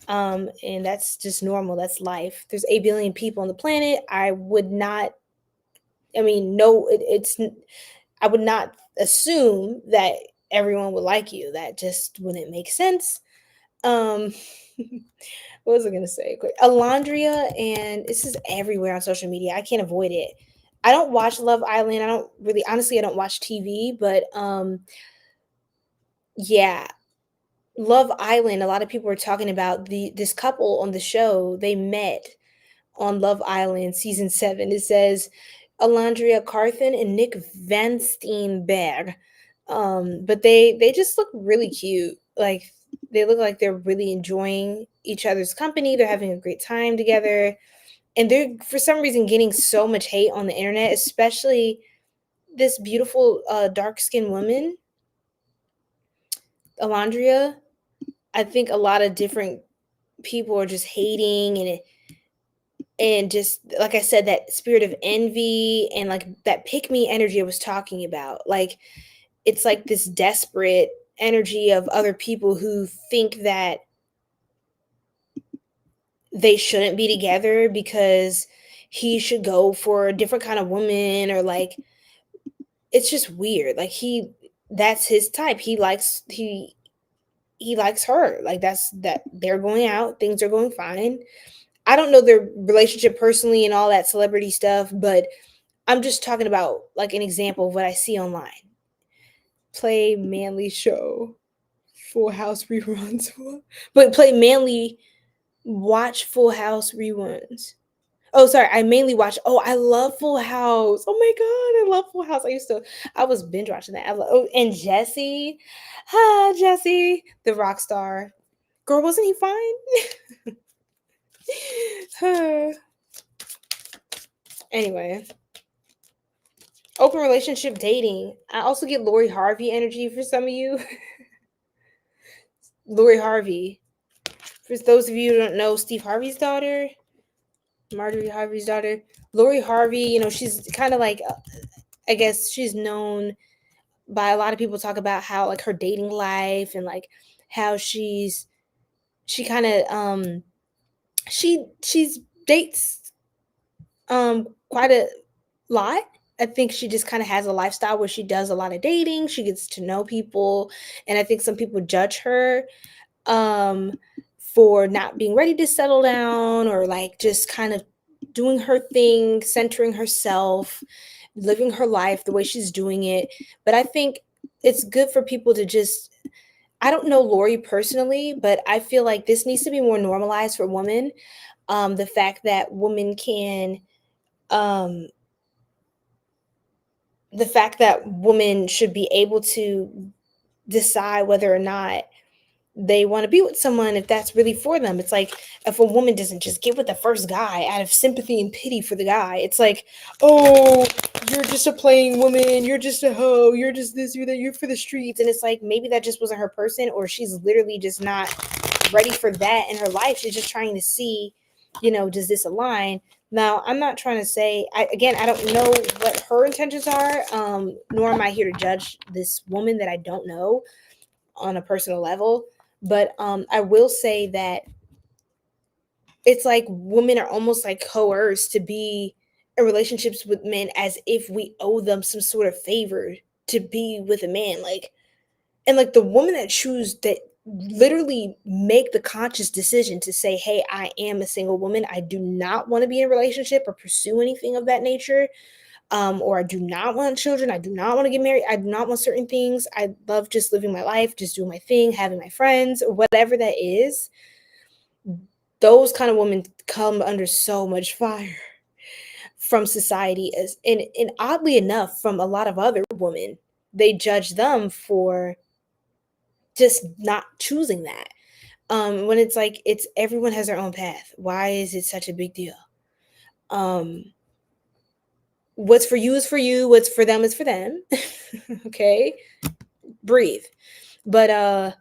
And that's just normal. That's life. There's 8 billion people on the planet. I would not assume that everyone would like you. That just wouldn't make sense. Um, what was I gonna say? Alondria, and this is everywhere on social media. I can't avoid it. I don't watch Love Island. I don't watch TV, but yeah, Love Island. A lot of people are talking about this couple on the show. They met on Love Island season 7. It says Alondria Carthen and Nick Van Steenberg. But they just look really cute. Like they look like they're really enjoying each other's company. They're having a great time together. And they're for some reason getting so much hate on the internet, especially this beautiful dark-skinned woman, Alondria. I think a lot of different people are just hating and just like I said, that spirit of envy and like that pick me energy I was talking about. Like it's like this desperate energy of other people who think that they shouldn't be together because he should go for a different kind of woman, or like it's just weird. Like that's his type. He likes her. Like that they're going out, things are going fine. I don't know their relationship personally and all that celebrity stuff, but I'm just talking about like an example of what I see online. Play manly show, Full House reruns, but play manly, watch Full House reruns. Oh, sorry, I mainly watch. Oh, I love Full House. Oh my god, I love Full House. I was binge watching that. And Jesse, Jesse, the rock star. Girl, wasn't he fine? Anyway, open relationship dating. I also get Lori Harvey energy for some of you. Lori Harvey. For those of you who don't know, Steve Harvey's daughter, Marjorie Harvey's daughter, Lori Harvey, she's kind of like, I guess she's known by a lot of people talk about how like her dating life and like how she kind of she's dates quite a lot. I think she just kind of has a lifestyle where she does a lot of dating. She gets to know people, and I think some people judge her for not being ready to settle down, or like just kind of doing her thing, centering herself, living her life the way she's doing it. But I think it's good for people to just, I don't know Lori personally, but I feel like this needs to be more normalized for women. The fact that women can the fact that women should be able to decide whether or not they want to be with someone if that's really for them. It's like if a woman doesn't just get with the first guy out of sympathy and pity for the guy, it's like, oh, you're just a playing woman, you're just a hoe, you're just this, you're that, you're for the streets. And it's like maybe that just wasn't her person, or she's literally just not ready for that in her life. She's just trying to see, does this align? Now, I'm not trying to say, I don't know what her intentions are, nor am I here to judge this woman that I don't know on a personal level. But I will say that it's like women are almost like coerced to be in relationships with men as if we owe them some sort of favor to be with a man. And like the woman that literally make the conscious decision to say, hey, I am a single woman. I do not want to be in a relationship or pursue anything of that nature. Or I do not want children. I do not want to get married. I do not want certain things. I love just living my life, just doing my thing, having my friends, or whatever that is. Those kind of women come under so much fire from society, and oddly enough, from a lot of other women. They judge them for just not choosing that. When it's like it's everyone has their own path. Why is it such a big deal? What's for you is for you, what's for them is for them. Okay, breathe. But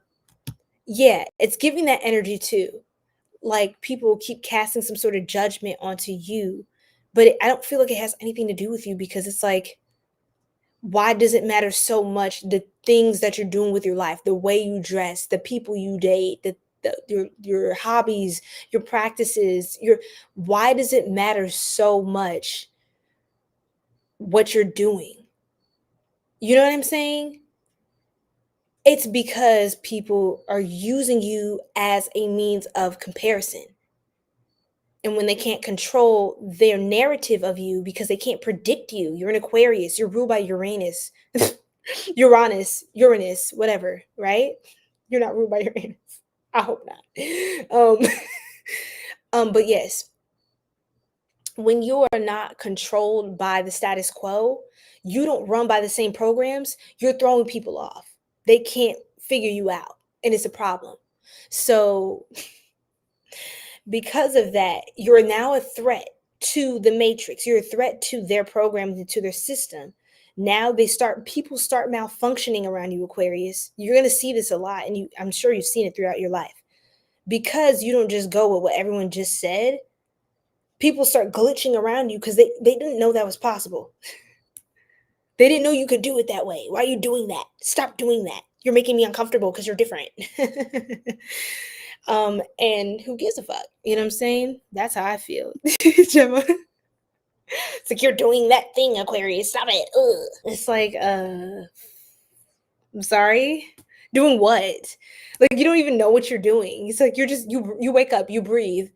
yeah, it's giving that energy too. Like people keep casting some sort of judgment onto you, but I don't feel like it has anything to do with you, because it's like, why does it matter so much the things that you're doing with your life, the way you dress, the people you date, your hobbies, your practices, why does it matter so much what you're doing? You know what I'm saying? It's because people are using you as a means of comparison. And when they can't control their narrative of you because they can't predict you, you're an Aquarius, you're ruled by Uranus, Uranus, whatever, right? You're not ruled by Uranus. I hope not. But yes, when you are not controlled by the status quo, you don't run by the same programs, you're throwing people off. They can't figure you out, and it's a problem. So because of that, you're now a threat to the matrix. You're a threat to their programs and to their system. Now people start malfunctioning around you, Aquarius. You're going to see this a lot, and I'm sure you've seen it throughout your life. Because you don't just go with what everyone just said, people start glitching around you because they didn't know that was possible. They didn't know you could do it that way. Why are you doing that? Stop doing that. You're making me uncomfortable because you're different. And who gives a fuck? You know what I'm saying? That's how I feel. Gemma. It's like you're doing that thing, Aquarius. Stop it. Ugh. It's like, I'm sorry. Doing what? Like you don't even know what you're doing. It's like you wake up, you breathe,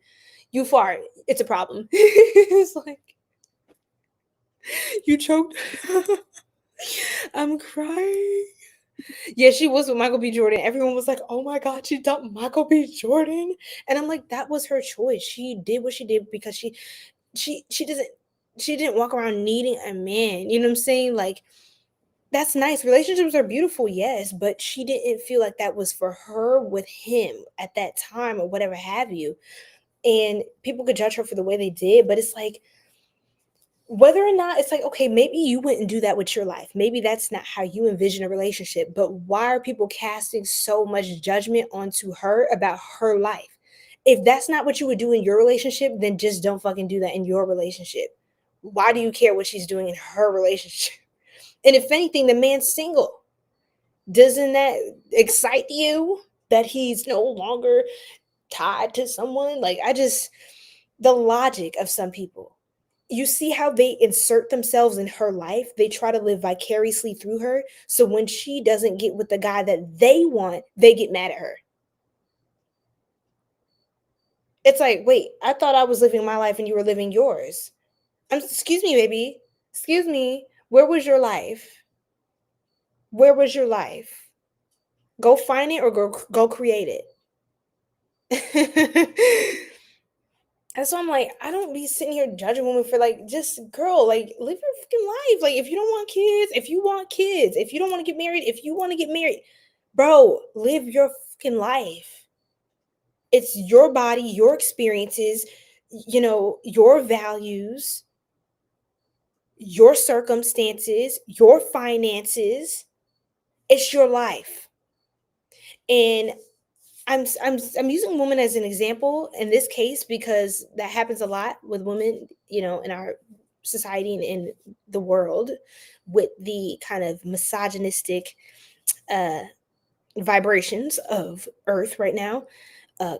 you fart. It's a problem. It's like you choked. I'm crying. Yeah, she was with Michael B. Jordan. Everyone was like, oh my God, she dumped Michael B. Jordan. And I'm like, that was her choice. She did what she did because she didn't walk around needing a man. You know what I'm saying? Like, that's nice. Relationships are beautiful, yes, but she didn't feel like that was for her with him at that time or whatever have you. And people could judge her for the way they did, but it's like, whether or not it's like, okay, maybe you wouldn't do that with your life. Maybe that's not how you envision a relationship, but why are people casting so much judgment onto her about her life? If that's not what you would do in your relationship, then just don't fucking do that in your relationship. Why do you care what she's doing in her relationship? And if anything, the man's single. Doesn't that excite you that he's no longer tied to someone? The logic of some people. You see how they insert themselves in her life? They try to live vicariously through her. So when she doesn't get with the guy that they want, they get mad at her. It's like, wait, I thought I was living my life and you were living yours. Excuse me, baby. Excuse me. Where was your life? Where was your life? Go find it or go create it. And so I'm like, I don't be sitting here judging women for like, just girl, like live your freaking life. Like if you don't want kids, if you want kids, if you don't want to get married, if you want to get married, Bro, live your fucking life. It's your body, your experiences, your values, your circumstances, your finances. It's your life. And I'm using women as an example in this case because that happens a lot with women, in our society and in the world, with the kind of misogynistic uh vibrations of earth right now.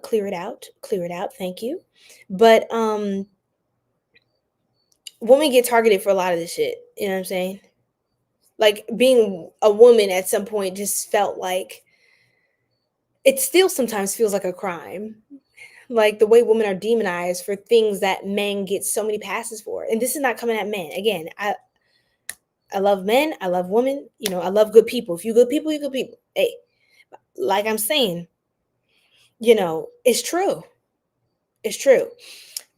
Clear it out, clear it out, thank you. But women get targeted for a lot of this shit, you know what I'm saying? Like, being a woman at some point just felt like it still sometimes feels like a crime. Like the way women are demonized for things that men get so many passes for. And this is not coming at men. Again, I love men, I love women, I love good people. If you good people, you good people. Hey, like I'm saying, it's true. It's true.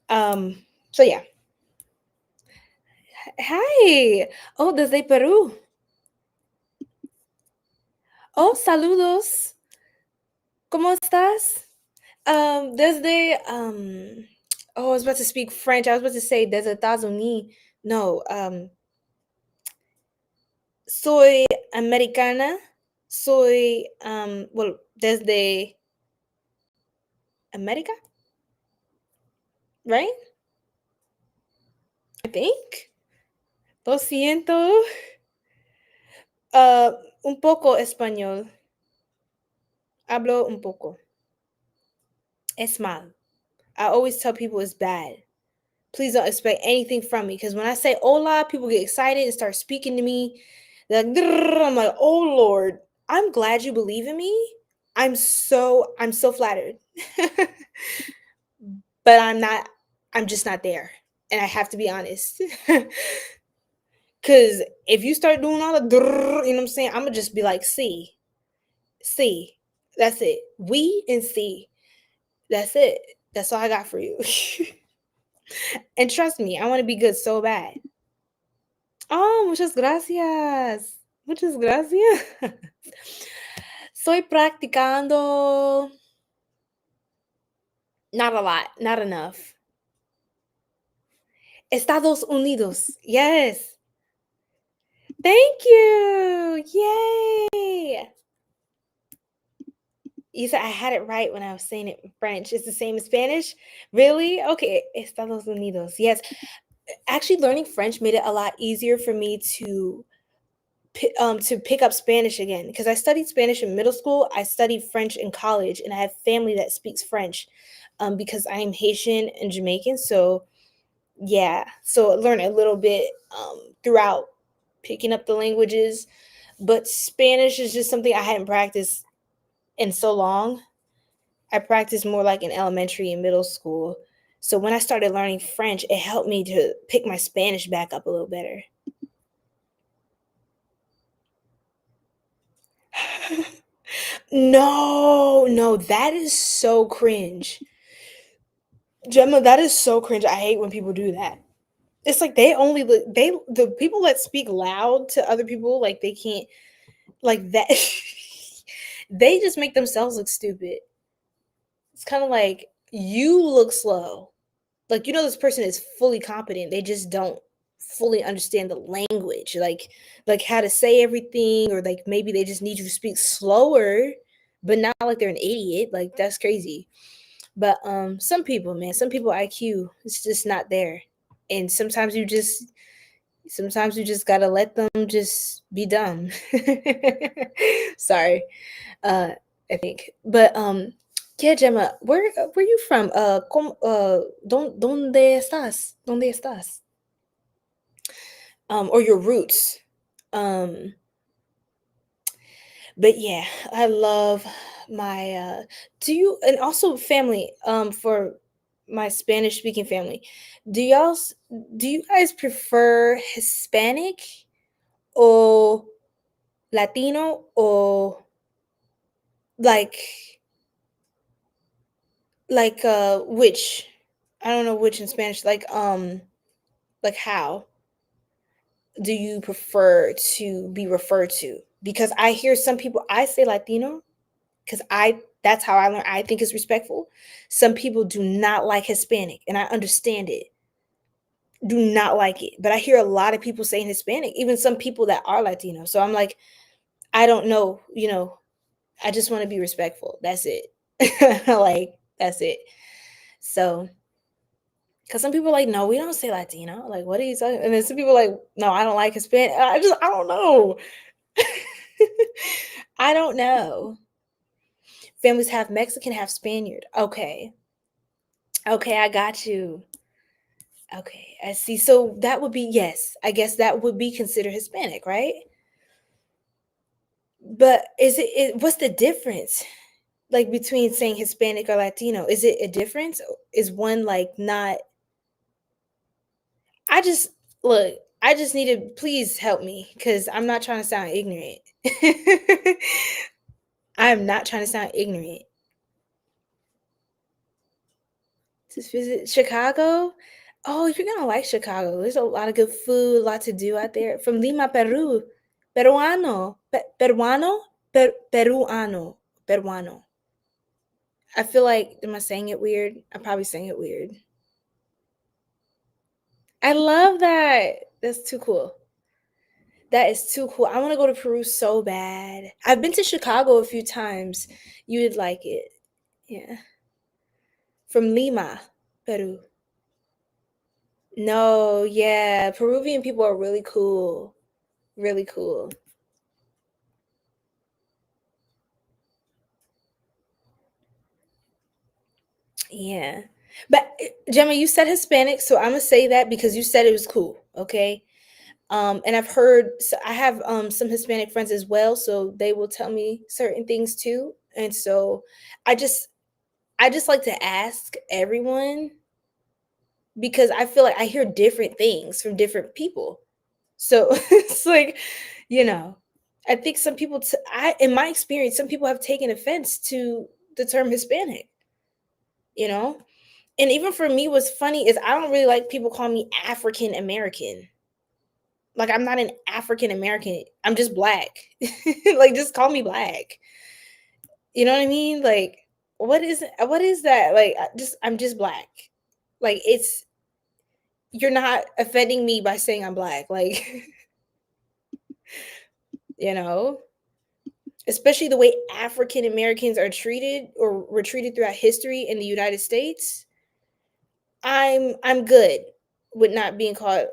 So yeah. Hi. Oh, desde Peru. Oh, saludos. ¿Cómo estás? Desde oh, I was about to speak French. I was about to say desde Estados Unidos. No, soy americana. Soy well, desde America, right? I think. Lo siento. Un poco español. Hablo un poco. Es mal. I always tell people it's bad. Please don't expect anything from me, because when I say hola, people get excited and start speaking to me. They're like, "Grrr." I'm like, oh Lord, I'm glad you believe in me. I'm so flattered. But I'm just not there. And I have to be honest. Cause if you start doing all the grrr, you know what I'm saying? I'm gonna just be like, see. That's it. We and see. That's it. That's all I got for you. And trust me, I want to be good so bad. Oh, muchas gracias. Muchas gracias. Soy practicando. Not a lot, not enough. Estados Unidos. Yes. Thank you. Yay. You said I had it right when I was saying it in French. It's the same as Spanish? Really? Okay. Estados Unidos. Yes. Actually, learning French made it a lot easier for me to pick up Spanish again, because I studied Spanish in middle school. I studied French in college, and I have family that speaks French, because I am Haitian and Jamaican. So yeah, so I learned a little bit throughout picking up the languages, but Spanish is just something I hadn't practiced in so long. I practiced more like in elementary and middle school. So when I started learning French, it helped me to pick my Spanish back up a little better. No, no, that is so cringe. Gemma, that is so cringe. I hate when people do that. It's like the people that speak loud to other people, like they can't, like that. They just make themselves look stupid. It's kind of like, you look slow. Like, this person is fully competent. They just don't fully understand the language, like how to say everything, or like maybe they just need you to speak slower, but not like they're an idiot. Like, that's crazy. But some people, man, some people IQ is just not there. And sometimes you just gotta let them just be dumb. Sorry. Uh I think. But yeah, Gemma, where you from? ¿Dónde estás? ¿Dónde estás? Or your roots. Um but yeah, I love my do you, and also family, for my Spanish speaking family. Do you guys prefer Hispanic or Latino, or like which? I don't know which in Spanish. Like how do you prefer to be referred to? because I hear some people, I say Latino because that's how I learned. I think it's respectful. Some people do not like Hispanic, and I understand it. Do not like it. But I hear a lot of people saying Hispanic, even some people that are Latino. So I'm like, I don't know, I just want to be respectful. That's it. Like, that's it. So, because some people are like, no, we don't say Latino. Like, what are you talking? And then some people are like, no, I don't like Hispanic. I don't know. I don't know. Families have Mexican, have Spaniard. Okay. Okay, I got you. Okay, I see. So that would be, yes, I guess that would be considered Hispanic, right? But what's the difference? Like between saying Hispanic or Latino? Is it a difference? Is one like not I just look, I just need to please help me because I'm not trying to sound ignorant. I'm not trying to sound ignorant. Just visit Chicago. Oh, you're gonna like Chicago. There's a lot of good food, a lot to do out there. From Lima, Peru. Peruano. Peruano? Peruano. Peruano. I feel like, am I saying it weird? I'm probably saying it weird. I love that. That's too cool. That is too cool. I want to go to Peru so bad. I've been to Chicago a few times. You would like it. Yeah. From Lima, Peru. No, yeah. Peruvian people are really cool. Really cool. Yeah. But Gemma, you said Hispanic, so I'm gonna say that because you said it was cool. Okay. And I've heard, so I have some Hispanic friends as well, so they will tell me certain things too. And so I just I just like to ask everyone because I feel like I hear different things from different people. So it's like, you know, I think some people, in my experience, some people have taken offense to the term Hispanic, you know? And even for me, what's funny is I don't really like people calling me African American. Like, I'm not an African American. I'm just black. Like, just call me black. You know what I mean? Like, what is that? Like, I'm just black. Like, you're not offending me by saying I'm black. Like, you know, especially the way African Americans are treated or were treated throughout history in the United States. I'm good with not being called.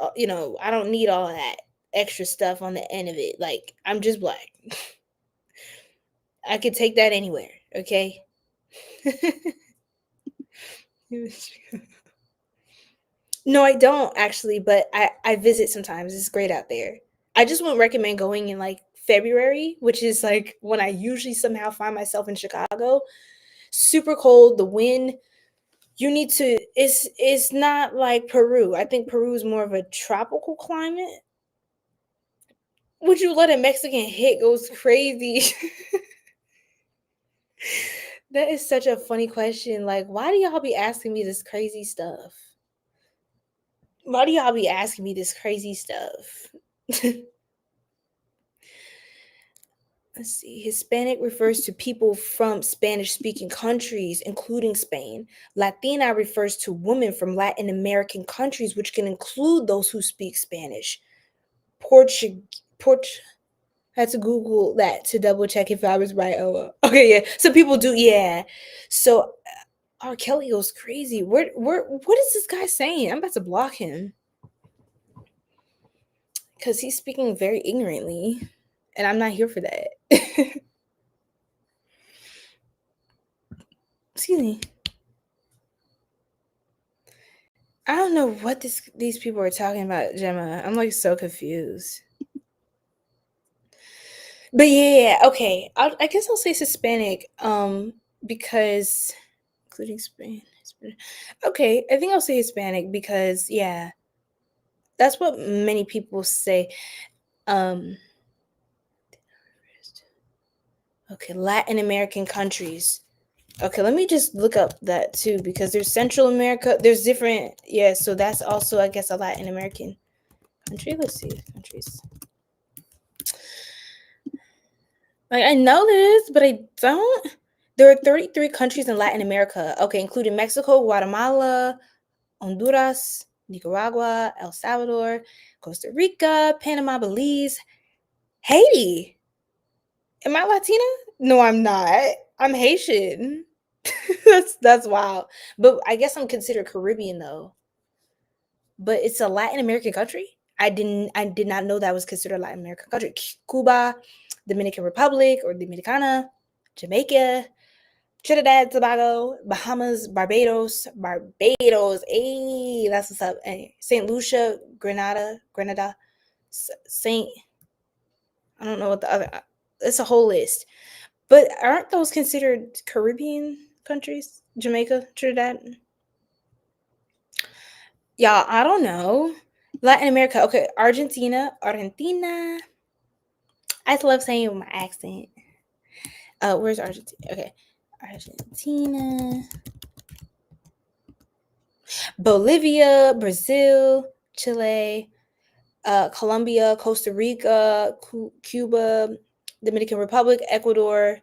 I don't need all of that extra stuff on the end of it. Like, I'm just black. I could take that anywhere. Okay. No, I don't actually, but I visit sometimes. It's great out there. I just wouldn't recommend going in like February, which is like when I usually somehow find myself in Chicago. Super cold, the wind. You need to it's not like Peru. I think Peru is more of a tropical climate. Would you let a Mexican hit goes crazy? That is such a funny question. Like, why do y'all be asking me this crazy stuff? Why do y'all be asking me this crazy stuff? Let's see. Hispanic refers to people from Spanish speaking countries, including Spain. Latina refers to women from Latin American countries, which can include those who speak Spanish. Port. I had to Google that to double check if I was right. Oh, okay, yeah. Some people do, yeah. So, R. Kelly goes crazy. What is this guy saying? I'm about to block him because he's speaking very ignorantly, and I'm not here for that. Excuse me. I don't know what these people are talking about, Gemma. I'm like so confused. But yeah, okay. I guess I'll say Hispanic, because including Spain. Okay, I think I'll say Hispanic because yeah, that's what many people say. Um, okay, Latin American countries. Okay, let me just look up that too because there's Central America. There's different, yeah. So that's also, I guess, a Latin American country. Let's see countries. Like, I know this, but I don't. There are 33 countries in Latin America, okay, including Mexico, Guatemala, Honduras, Nicaragua, El Salvador, Costa Rica, Panama, Belize, Haiti. Am I Latina? No, I'm not. I'm Haitian. That's wild. But I guess I'm considered Caribbean though. But it's a Latin American country. I did not know that was considered a Latin American country. Cuba, Dominican Republic or Dominicana, Jamaica, Trinidad, Tobago, Bahamas, Barbados. Hey, that's what's up. Hey, Saint Lucia, Grenada, Saint. I don't know what the other. It's a whole list. But aren't those considered Caribbean countries? Jamaica, Trinidad. Y'all, I don't know. Latin America. Okay, Argentina. I just love saying it with my accent. Where's Argentina? Okay, Argentina, Bolivia, Brazil, Chile, Colombia, Costa Rica, Cuba, Dominican Republic, Ecuador,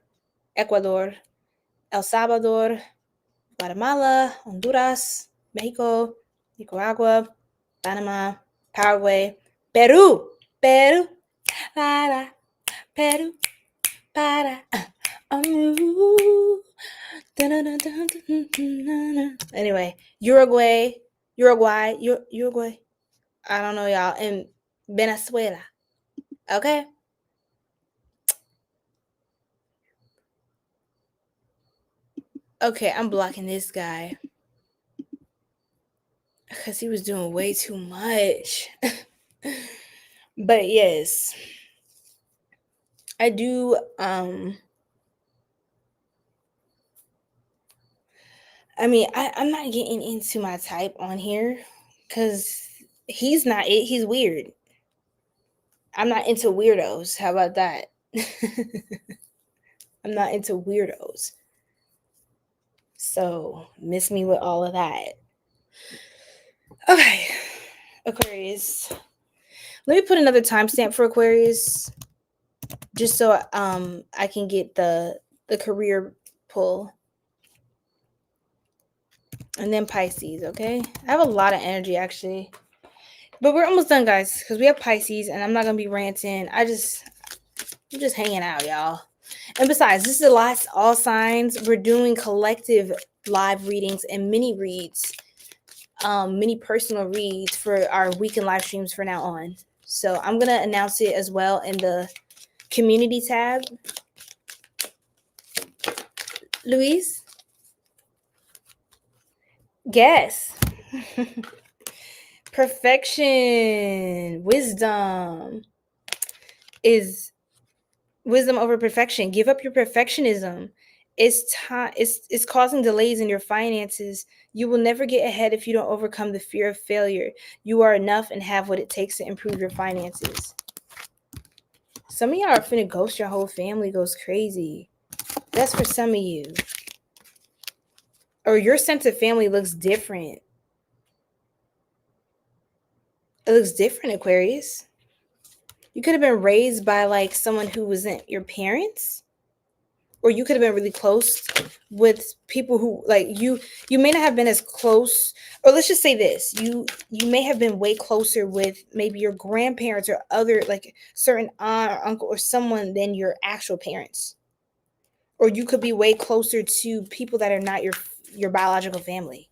El Salvador, Guatemala, Honduras, Mexico, Nicaragua, Panama, Paraguay, Peru, para, Peru, para, anyway, Uruguay. I don't know, y'all. And Venezuela. Okay. Okay, I'm blocking this guy because he was doing way too much. But yes, I do. I mean, I'm not getting into my type on here because he's not it. He's weird. I'm not into weirdos. How about that? I'm not into weirdos. So miss me with all of that. Okay, Aquarius. Let me put another timestamp for Aquarius, just so I can get the career pull, and then Pisces. Okay, I have a lot of energy actually, but we're almost done, guys, because we have Pisces, and I'm not gonna be ranting. I'm just hanging out, y'all. And besides, this is the last all signs. We're doing collective live readings and mini reads, mini personal reads for our weekend live streams for now on. So I'm gonna announce it as well in the community tab. Luis, guess. Perfection, wisdom is wisdom over perfection. Give up your perfectionism. It's causing delays in your finances. You will never get ahead if you don't overcome the fear of failure. You are enough and have what it takes to improve your finances. Some of y'all are finna ghost your whole family, goes crazy. That's for some of you. Or your sense of family looks different. It looks different, Aquarius. You could have been raised by like someone who wasn't your parents, or you could have been really close with people who like you may not have been as close, or let's just say this, you may have been way closer with maybe your grandparents or other like certain aunt or uncle or someone than your actual parents, or you could be way closer to people that are not your biological family,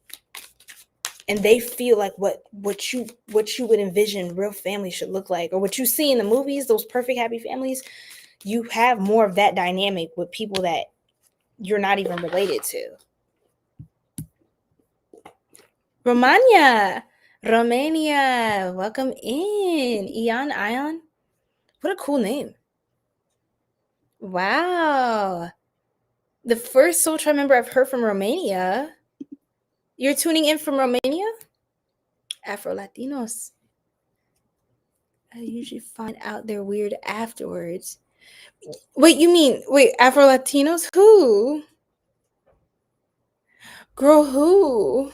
and they feel like what you would envision real family should look like, or what you see in the movies, those perfect happy families. You have more of that dynamic with people that you're not even related to. Romania, welcome in. Ion, what a cool name. Wow. The first Soul Tribe member I've heard from Romania. You're tuning in from Romania? Afro-Latinos. I usually find out they're weird afterwards. Wait, Afro-Latinos? Who? Girl, who?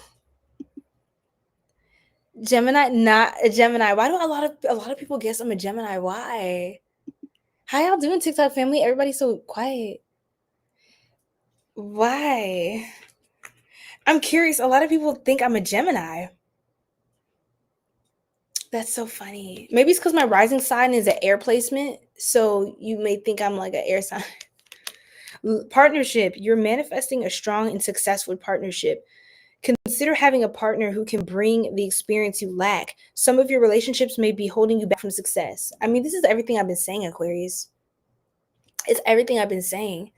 Gemini, not a Gemini. Why do a lot of people guess I'm a Gemini? Why? How y'all doing, TikTok family? Everybody's so quiet. Why? I'm curious. A lot of people think I'm a Gemini. That's so funny. Maybe it's because my rising sign is an air placement. So you may think I'm like an air sign. Partnership. You're manifesting a strong and successful partnership. Consider having a partner who can bring the experience you lack. Some of your relationships may be holding you back from success. I mean, this is everything I've been saying, Aquarius. It's everything I've been saying.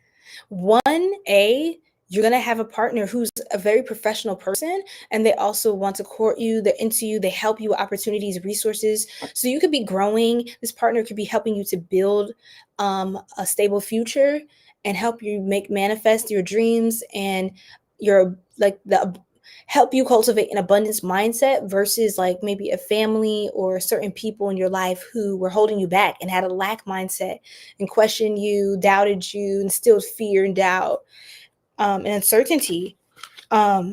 1A, you're going to have a partner who's a very professional person, and they also want to court you, they're into you, they help you with opportunities, resources. So you could be growing. This partner could be helping you to build a stable future and help you manifest your dreams and your help you cultivate an abundance mindset versus like maybe a family or certain people in your life who were holding you back and had a lack mindset and questioned you, doubted you, instilled fear and doubt and uncertainty. But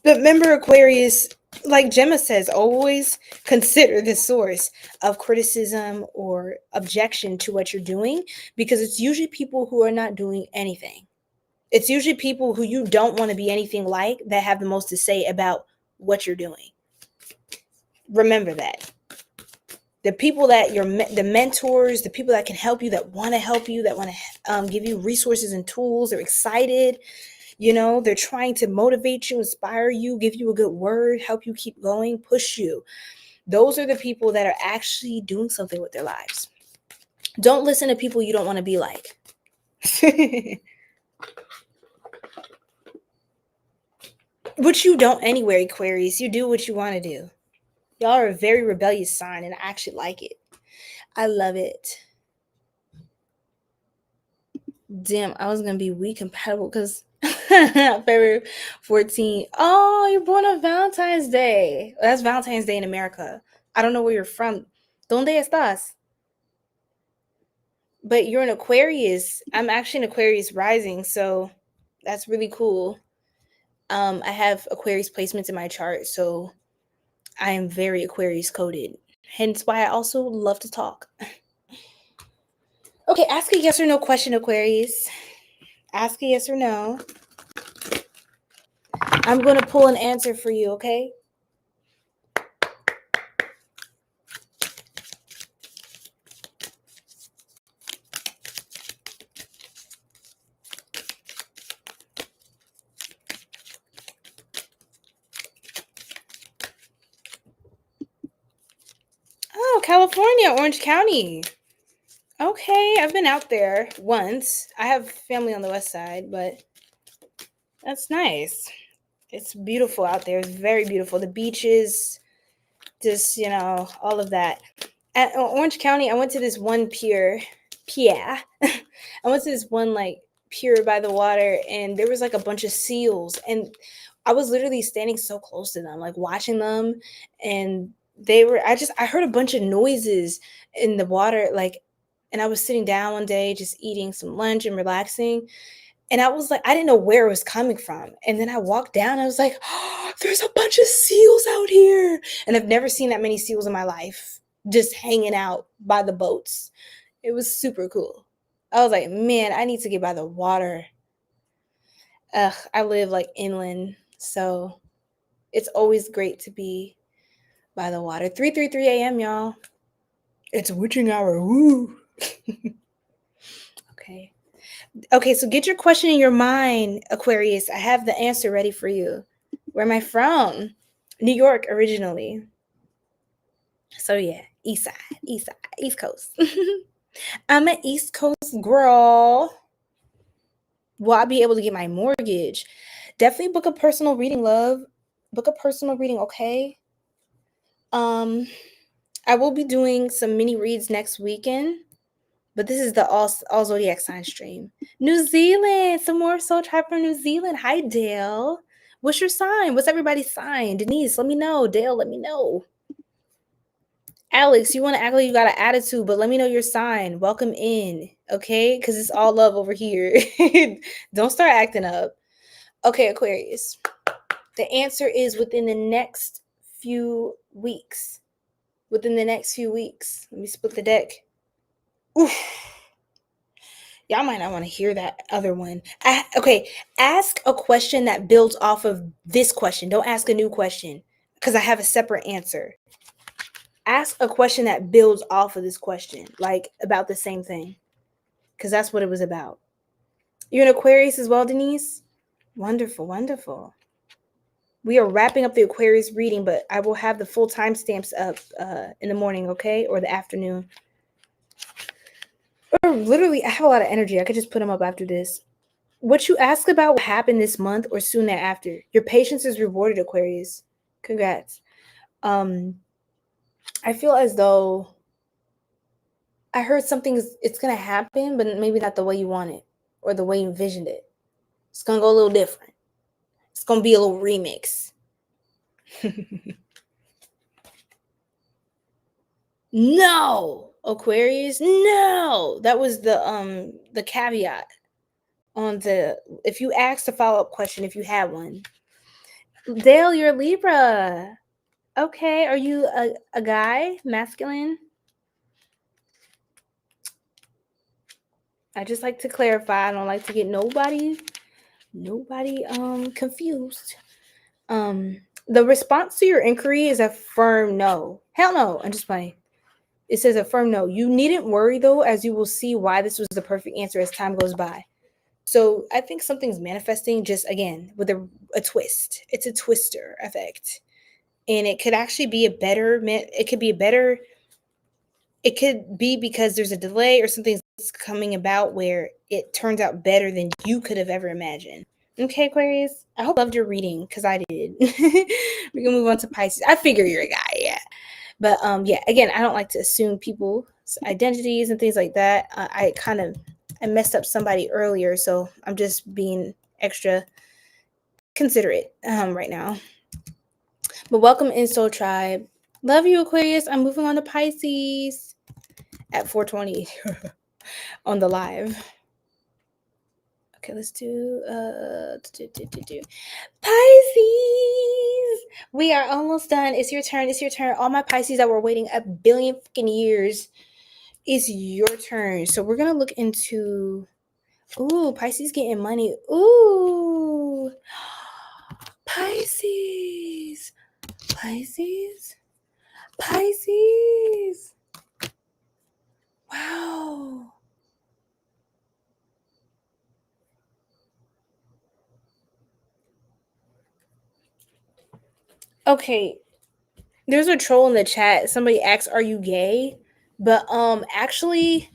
remember, Aquarius, like Gemma says, always consider the source of criticism or objection to what you're doing, because it's usually people who are not doing anything. It's usually people who you don't want to be anything like that have the most to say about what you're doing. Remember that. The people that the mentors, the people that can help you, that want to help you, that want to give you resources and tools, they're excited. You know, they're trying to motivate you, inspire you, give you a good word, help you keep going, push you. Those are the people that are actually doing something with their lives. Don't listen to people you don't want to be like. Which you don't anywhere, Aquarius. You do what you want to do. Y'all are a very rebellious sign, and I actually like it. I love it. Damn, I was gonna be weak compatible because February 14th. Oh, you're born on Valentine's Day. That's Valentine's Day in America. I don't know where you're from. ¿Dónde estás? But you're an Aquarius. I'm actually an Aquarius rising, so that's really cool. I have Aquarius placements in my chart, so I am very Aquarius coded. Hence why I also love to talk. Okay, ask a yes or no question, Aquarius. Ask a yes or no. I'm going to pull an answer for you, okay? Oh, California, Orange County. Okay, I've been out there once. I have family on the west side, but that's nice. It's beautiful out there. It's very beautiful. The beaches, just, you know, all of that. At Orange County, I went to this one pier. I went to this one like pier by the water, and there was like a bunch of seals, and I was literally standing so close to them, like watching them, and I heard a bunch of noises in the water, like, and I was sitting down one day just eating some lunch and relaxing, and I was like, I didn't know where it was coming from. And then I walked down, I was like, oh, there's a bunch of seals out here. And I've never seen that many seals in my life just hanging out by the boats. It was super cool. I was like, man, I need to get by the water. I live like inland, so it's always great to be by the water. 3:33 a.m., y'all. It's witching hour. Woo. Okay. Okay, so get your question in your mind, Aquarius. I have the answer ready for you. Where am I from? New York originally. So yeah, East side, East Coast. I'm an East Coast girl. Will I be able to get my mortgage? Definitely book a personal reading, love. Book a personal reading, okay? I will be doing some mini reads next weekend. But this is the all zodiac sign stream. New Zealand, some more soul tribe from New Zealand. Hi, Dale. What's your sign? What's everybody's sign? Denise, let me know. Dale, let me know. Alex, you want to act like you got an attitude, but let me know your sign. Welcome in, okay? Because it's all love over here. Don't start acting up. Okay, Aquarius. The answer is within the next few weeks. Within the next few weeks. Let me split the deck. Oof. Y'all might not want to hear that other one. Okay, ask a question that builds off of this question. Don't ask a new question because I have a separate answer. Ask a question that builds off of this question, like about the same thing, because that's what it was about. You're an Aquarius as well, Denise? Wonderful, wonderful. We are wrapping up the Aquarius reading, but I will have the full timestamps up in the morning, okay? Or the afternoon. Or literally, I have a lot of energy. I could just put them up after this. What you ask about will happen this month or soon thereafter. Your patience is rewarded, Aquarius. Congrats. I feel as though I heard it's going to happen, but maybe not the way you want it or the way you envisioned it. It's going to go a little different. It's going to be a little remix. No, Aquarius, no. That was the caveat on the if you asked a follow-up question, if you had one. Dale, you're Libra. Okay, are you a guy, masculine? I just like to clarify. I don't like to get nobody confused. The response to your inquiry is a firm no. Hell no. I'm just playing. It says a firm no. You needn't worry though, as you will see why this was the perfect answer as time goes by. So I think something's manifesting just again with a twist. It's a twister effect. And it could actually be it could be because there's a delay or something's coming about where it turns out better than you could have ever imagined. Okay, Aquarius. I hope you loved your reading because I did. We can move on to Pisces. I figure you're a guy, yeah. But yeah, again, I don't like to assume people's identities and things like that. I messed up somebody earlier, so I'm just being extra considerate right now. But welcome in Soul Tribe. Love you, Aquarius. I'm moving on to Pisces at 4:20 on the live. Okay, let's do Pisces. We are almost done. It's your turn. It's your turn. All my Pisces that were waiting a billion fucking years. It's your turn. So we're gonna look into Pisces getting money. Ooh, Pisces. Wow. Okay. There's a troll in the chat. Somebody asks, "Are you gay?" But actually,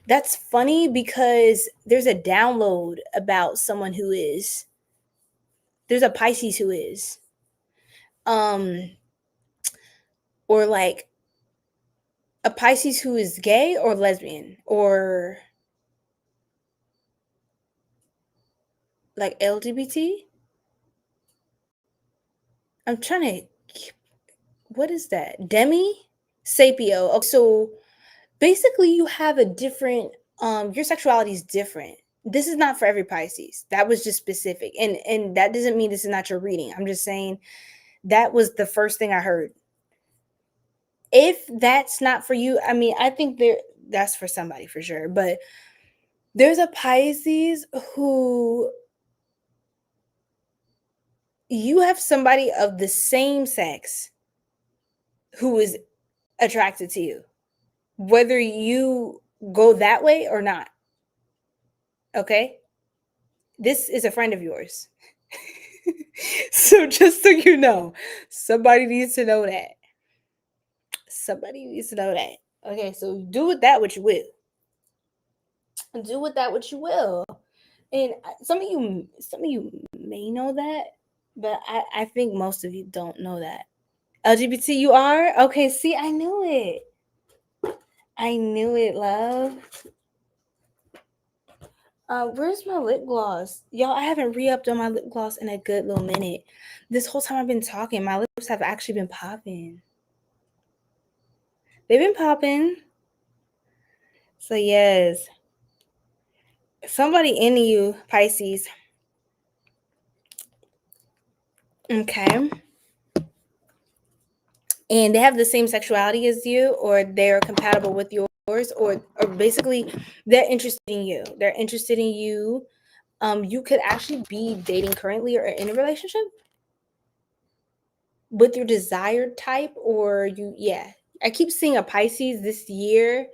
that's funny because there's a download about someone who is. There's a Pisces who is. Or like a Pisces who is gay or lesbian or like LGBT. I'm trying to. What is that? Demi Sapio. Okay, so basically, you have a different. Your sexuality is different. This is not for every Pisces. That was just specific, and that doesn't mean this is not your reading. I'm just saying that was the first thing I heard. If that's not for you, I mean, I think that's for somebody for sure. But there's a Pisces who you have somebody of the same sex who is attracted to you, whether you go that way or not. Okay? This is a friend of yours. So just so you know, somebody needs to know that. Somebody needs to know that. Okay, so do with that what you will. Do with that what you will. And some of you may know that, but I think most of you don't know that. LGBT you are? Okay, see, I knew it. I knew it, love. Where's my lip gloss? Y'all, I haven't re-upped on my lip gloss in a good little minute. This whole time I've been talking, my lips have actually been popping. They've been popping. So yes. Somebody in you, Pisces. Okay. And they have the same sexuality as you, or they're compatible with yours. yours, or basically they're interested in you. They're interested in you. You could actually be dating currently or in a relationship with your desired type, or I keep seeing a Pisces this year,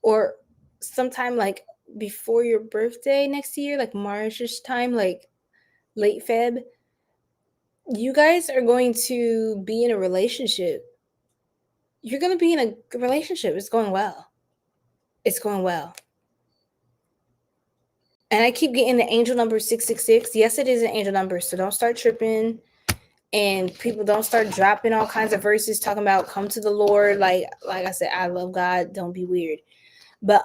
or sometime like before your birthday next year, like Marchish time, like late Feb. You guys are going to be in a relationship. You're going to be in a relationship. It's going well. It's going well. And I keep getting the angel number 666. Yes, it is an angel number, so don't start tripping. And people don't start dropping all kinds of verses talking about come to the Lord. Like I said, I love God. Don't be weird. But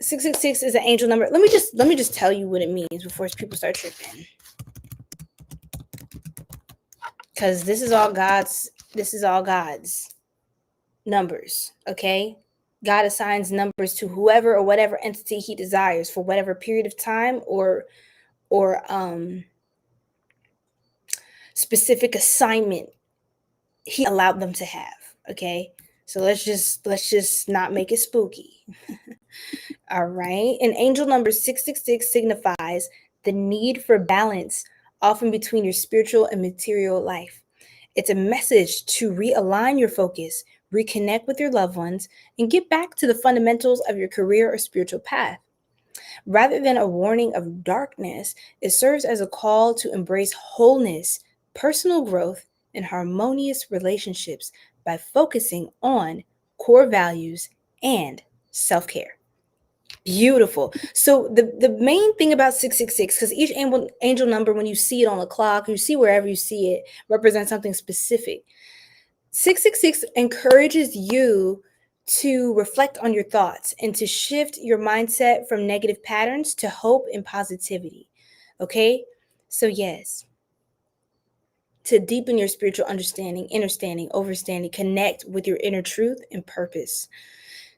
666 is an angel number. Let me just tell you what it means before people start tripping. Because this is all God's numbers, okay? God assigns numbers to whoever or whatever entity he desires for whatever period of time or specific assignment he allowed them to have, okay? So let's just not make it spooky. All right. And angel number 666 signifies the need for balance, often between your spiritual and material life. It's a message to realign your focus, reconnect with your loved ones, and get back to the fundamentals of your career or spiritual path. Rather than a warning of darkness, it serves as a call to embrace wholeness, personal growth, and harmonious relationships by focusing on core values and self-care. Beautiful. So the main thing about 666, because each angel number, when you see it on the clock, you see wherever you see it, represents something specific. 666 encourages you to reflect on your thoughts and to shift your mindset from negative patterns to hope and positivity. Okay? So yes, to deepen your spiritual understanding, understanding, overstanding, connect with your inner truth and purpose.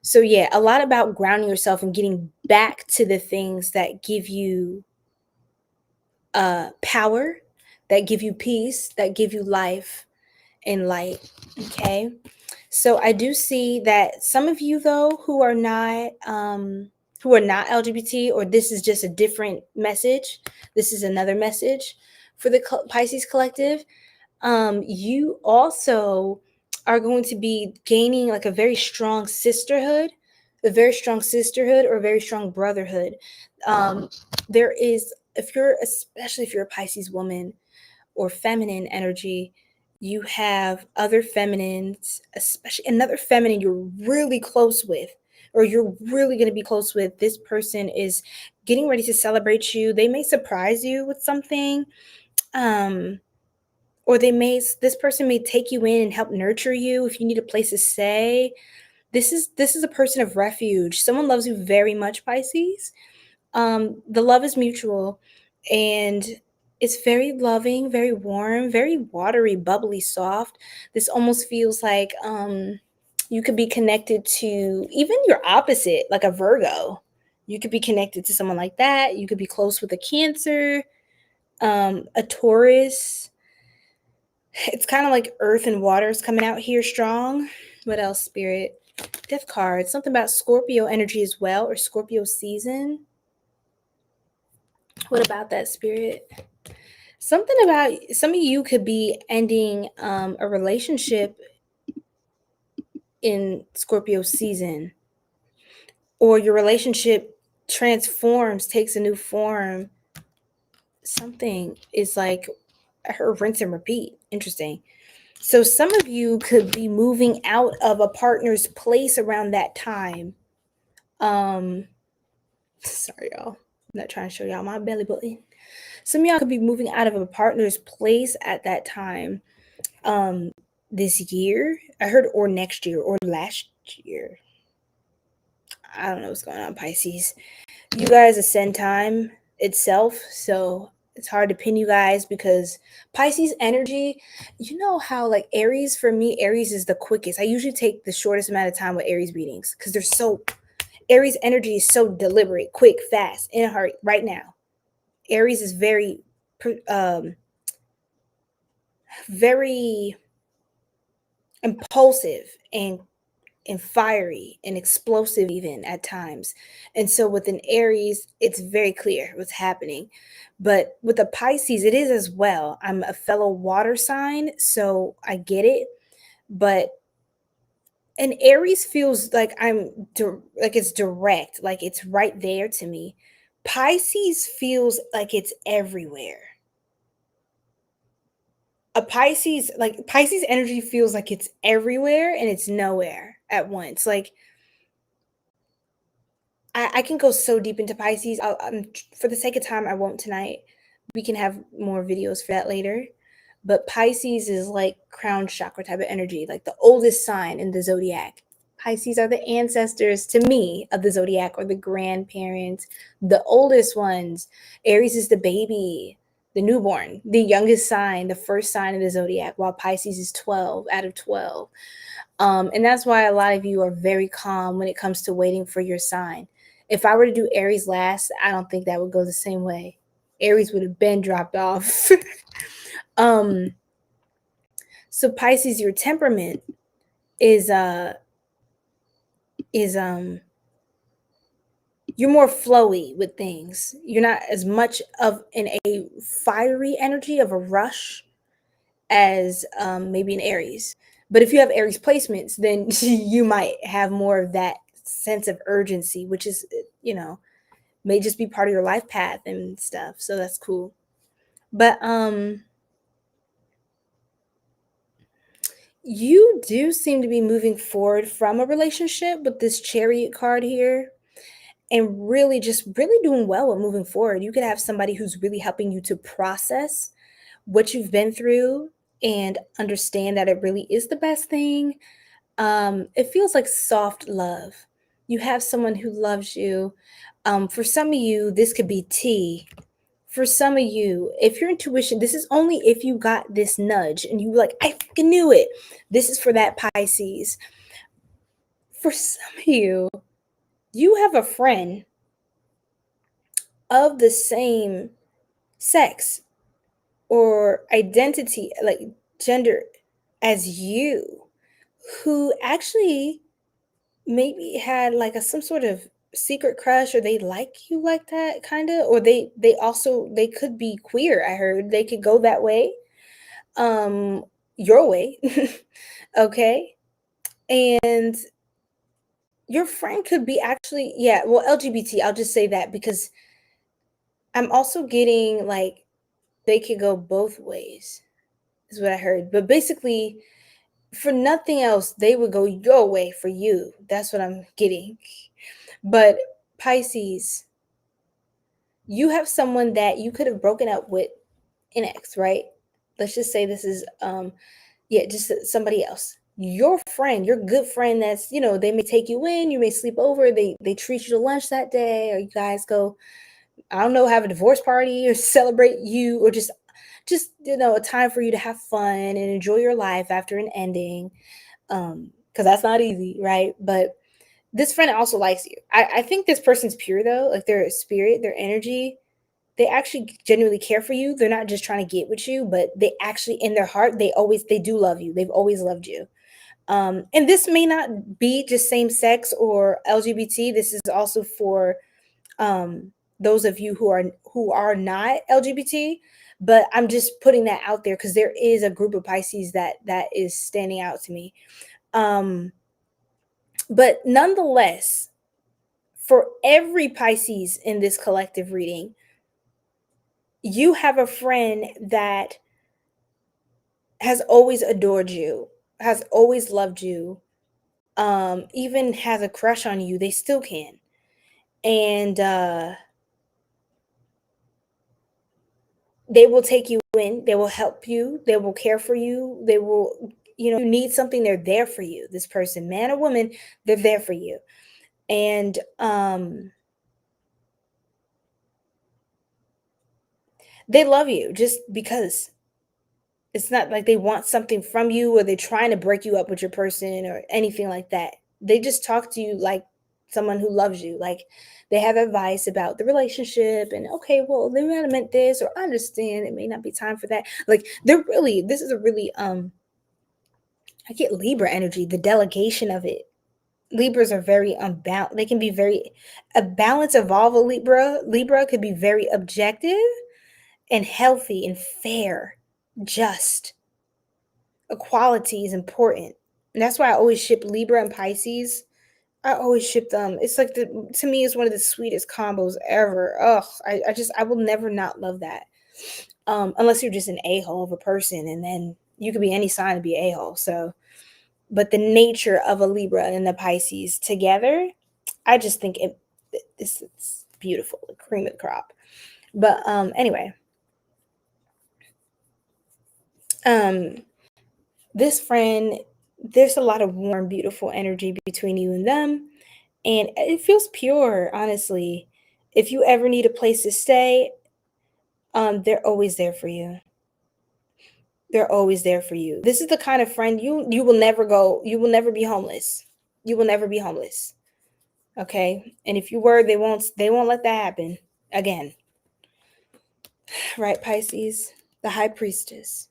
So yeah, a lot about grounding yourself and getting back to the things that give you power, that give you peace, that give you life and light. Okay. So I do see that some of you though who are not LGBT, or this is just a different message. This is another message for the Pisces collective. You also are going to be gaining like a very strong sisterhood, or a very strong brotherhood. There is, especially if you're a Pisces woman or feminine energy, you have other feminines, especially another feminine you're really close with, or you're really going to be close with. This person is getting ready to celebrate you. They may surprise you with something. Or this person may take you in and help nurture you if you need a place to stay. This is a person of refuge. Someone loves you very much, Pisces. The love is mutual, and it's very loving, very warm, very watery, bubbly, soft. This almost feels like you could be connected to even your opposite, like a Virgo. You could be connected to someone like that. You could be close with a Cancer, a Taurus. It's kind of like earth and water is coming out here strong. What else, Spirit? Death card. Something about Scorpio energy as well, or Scorpio season. What about that, Spirit? Something about some of you could be ending a relationship in Scorpio season, or your relationship transforms, takes a new form. Something is like, I heard rinse and repeat. Interesting. So some of you could be moving out of a partner's place around that time. Sorry, y'all. I'm not trying to show y'all my belly button. Some of y'all could be moving out of a partner's place at that time. This year, I heard, or next year, or last year. I don't know what's going on, Pisces. You guys ascend time itself, so it's hard to pin you guys because Pisces energy, you know how like Aries, for me, Aries is the quickest. I usually take the shortest amount of time with Aries readings because Aries energy is so deliberate, quick, fast, in a hurry, right now. Aries is very very impulsive and and fiery and explosive even at times. And so with an Aries, it's very clear what's happening. But with a Pisces, it is as well. I'm a fellow water sign, so I get it. But an Aries feels like like it's direct, like it's right there to me. Pisces feels like it's everywhere. A Pisces, like Pisces energy feels like it's everywhere and it's nowhere at once. Like I can go so deep into Pisces. For the sake of time, I won't tonight. We can have more videos for that later. But Pisces is like crown chakra type of energy, like the oldest sign in the zodiac. Pisces are the ancestors to me of the zodiac, or the grandparents, the oldest ones. Aries is the baby, the newborn, the youngest sign, the first sign of the zodiac, while Pisces is 12 out of 12. And that's why a lot of you are very calm when it comes to waiting for your sign. If I were to do Aries last, I don't think that would go the same way. Aries would have been dropped off. um, so Pisces, your temperament is is you're more flowy with things. You're not as much of a fiery energy of a rush as maybe an Aries. But if you have Aries placements, then you might have more of that sense of urgency, which is, may just be part of your life path and stuff. So that's cool. But you do seem to be moving forward from a relationship with this Chariot card here, and really doing well with moving forward. You could have somebody who's really helping you to process what you've been through and understand that it really is the best thing. It feels like soft love. You have someone who loves you. For some of you, this could be tea. For some of you, if your intuition, this is only if you got this nudge and you were like, I fucking knew it. This is for that Pisces. For some of you, you have a friend of the same sex or identity, like gender, as you, who actually maybe had like some sort of secret crush, or they like you like that kind of, or they could be queer. I heard they could go that way, um your way. Okay. And your friend could be actually, yeah, well, LGBT, I'll just say that because I'm also getting like they could go both ways is what I heard. But basically, for nothing else, they would go your way for you. That's what I'm getting. But Pisces, you have someone that you could have broken up with an ex, right? Let's just say this is just somebody else. Your friend, your good friend that's, they may take you in, you may sleep over, they treat you to lunch that day, or you guys go, I don't know, have a divorce party or celebrate you, or just a time for you to have fun and enjoy your life after an ending. Because that's not easy, right? But this friend also likes you. I think this person's pure though, like their spirit, their energy, they actually genuinely care for you. They're not just trying to get with you, but they actually in their heart, they do love you. They've always loved you. And this may not be just same sex or LGBT. This is also for those of you who are not LGBT. But I'm just putting that out there because there is a group of Pisces that is standing out to me. But nonetheless, for every Pisces in this collective reading, you have a friend that has always adored you, has always loved you, even has a crush on you. They still can. And they will take you in, they will help you, they will care for you, they will, you need something, they're there for you. This person, man or woman, they're there for you. And they love you just because. It's not like they want something from you or they're trying to break you up with your person or anything like that. They just talk to you like someone who loves you. Like they have advice about the relationship and okay, well, they might have meant this, or I understand it may not be time for that. Like this is a really I get Libra energy, the delegation of it. Libras are very unbalanced. They can be very a balance evolve a Libra could be very objective and healthy and fair, just. Equality is important. And that's why I always ship Libra and Pisces. I always ship them. It's like to me it's one of the sweetest combos ever. Ugh, I will never not love that. Unless you're just an a-hole of a person, and then you could be any sign to be a-hole. So, but the nature of a Libra and the Pisces together, I just think it's beautiful, the cream of the crop. But anyway, this friend, there's a lot of warm, beautiful energy between you and them, and it feels pure, honestly. If you ever need a place to stay, they're always there for you. They're always there for you. This is the kind of friend you will never go, you will never be homeless. You will never be homeless. Okay? And if you were, they won't let that happen again. Right, Pisces? The high priestess.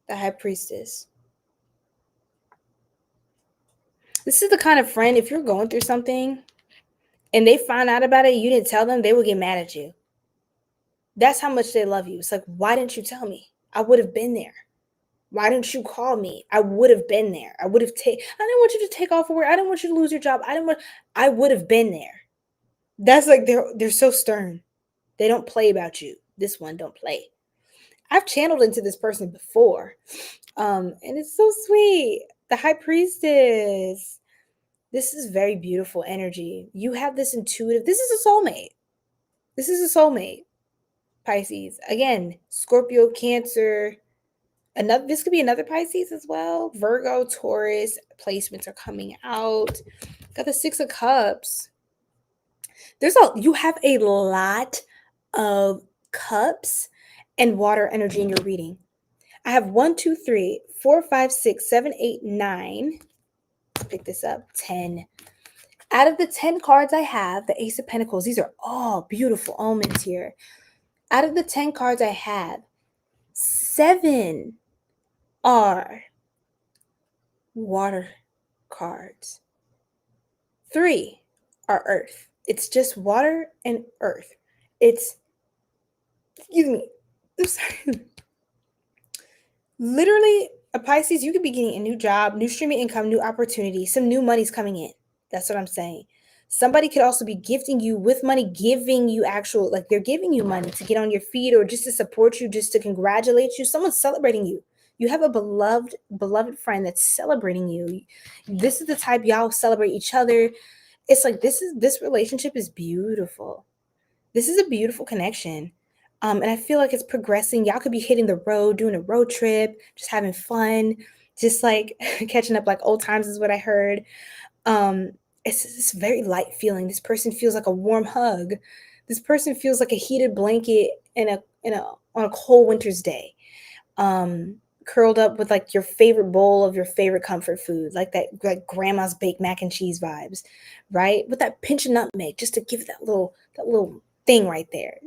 The high priestess. This is the kind of friend, if you're going through something and they find out about it, you didn't tell them, they will get mad at you. That's how much they love you. It's like, why didn't you tell me? I would have been there. Why didn't you call me? I would have been there. I didn't want you to take off of work. I didn't want you to lose your job. I would have been there. That's like they're so stern. They don't play about you. This one don't play. I've channeled into this person before. And it's so sweet. The high priestess. This is very beautiful energy. You have this intuitive, this is a soulmate. This is a soulmate. Pisces. Again, Scorpio, Cancer. This could be another Pisces as well. Virgo, Taurus placements are coming out. Got the Six of Cups. You have a lot of cups and water energy in your reading. I have 1, 2, 3, 4, 5, 6, 7, 8, 9. Let's pick this up. 10. Out of the 10 cards I have, the Ace of Pentacles, these are all beautiful omens here. Out of the 10 cards I have, 7 are water cards. 3 are earth. It's just water and earth. Excuse me. I'm sorry. Literally, a Pisces, you could be getting a new job, new streaming income, new opportunity, some new money's coming in. That's what I'm saying. Somebody could also be gifting you with money, giving you they're giving you money to get on your feet or just to support you, just to congratulate you. Someone's celebrating you. You have a beloved friend that's celebrating you. This is the type y'all celebrate each other. It's like this relationship is beautiful. This is a beautiful connection. And I feel like it's progressing. Y'all could be hitting the road, doing a road trip, just having fun, just like catching up like old times is what I heard. It's very light feeling. This person feels like a warm hug. This person feels like a heated blanket on a cold winter's day. Curled up with like your favorite bowl of your favorite comfort food, like grandma's baked mac and cheese vibes, right? With that pinch of nutmeg, just to give it that little thing right there.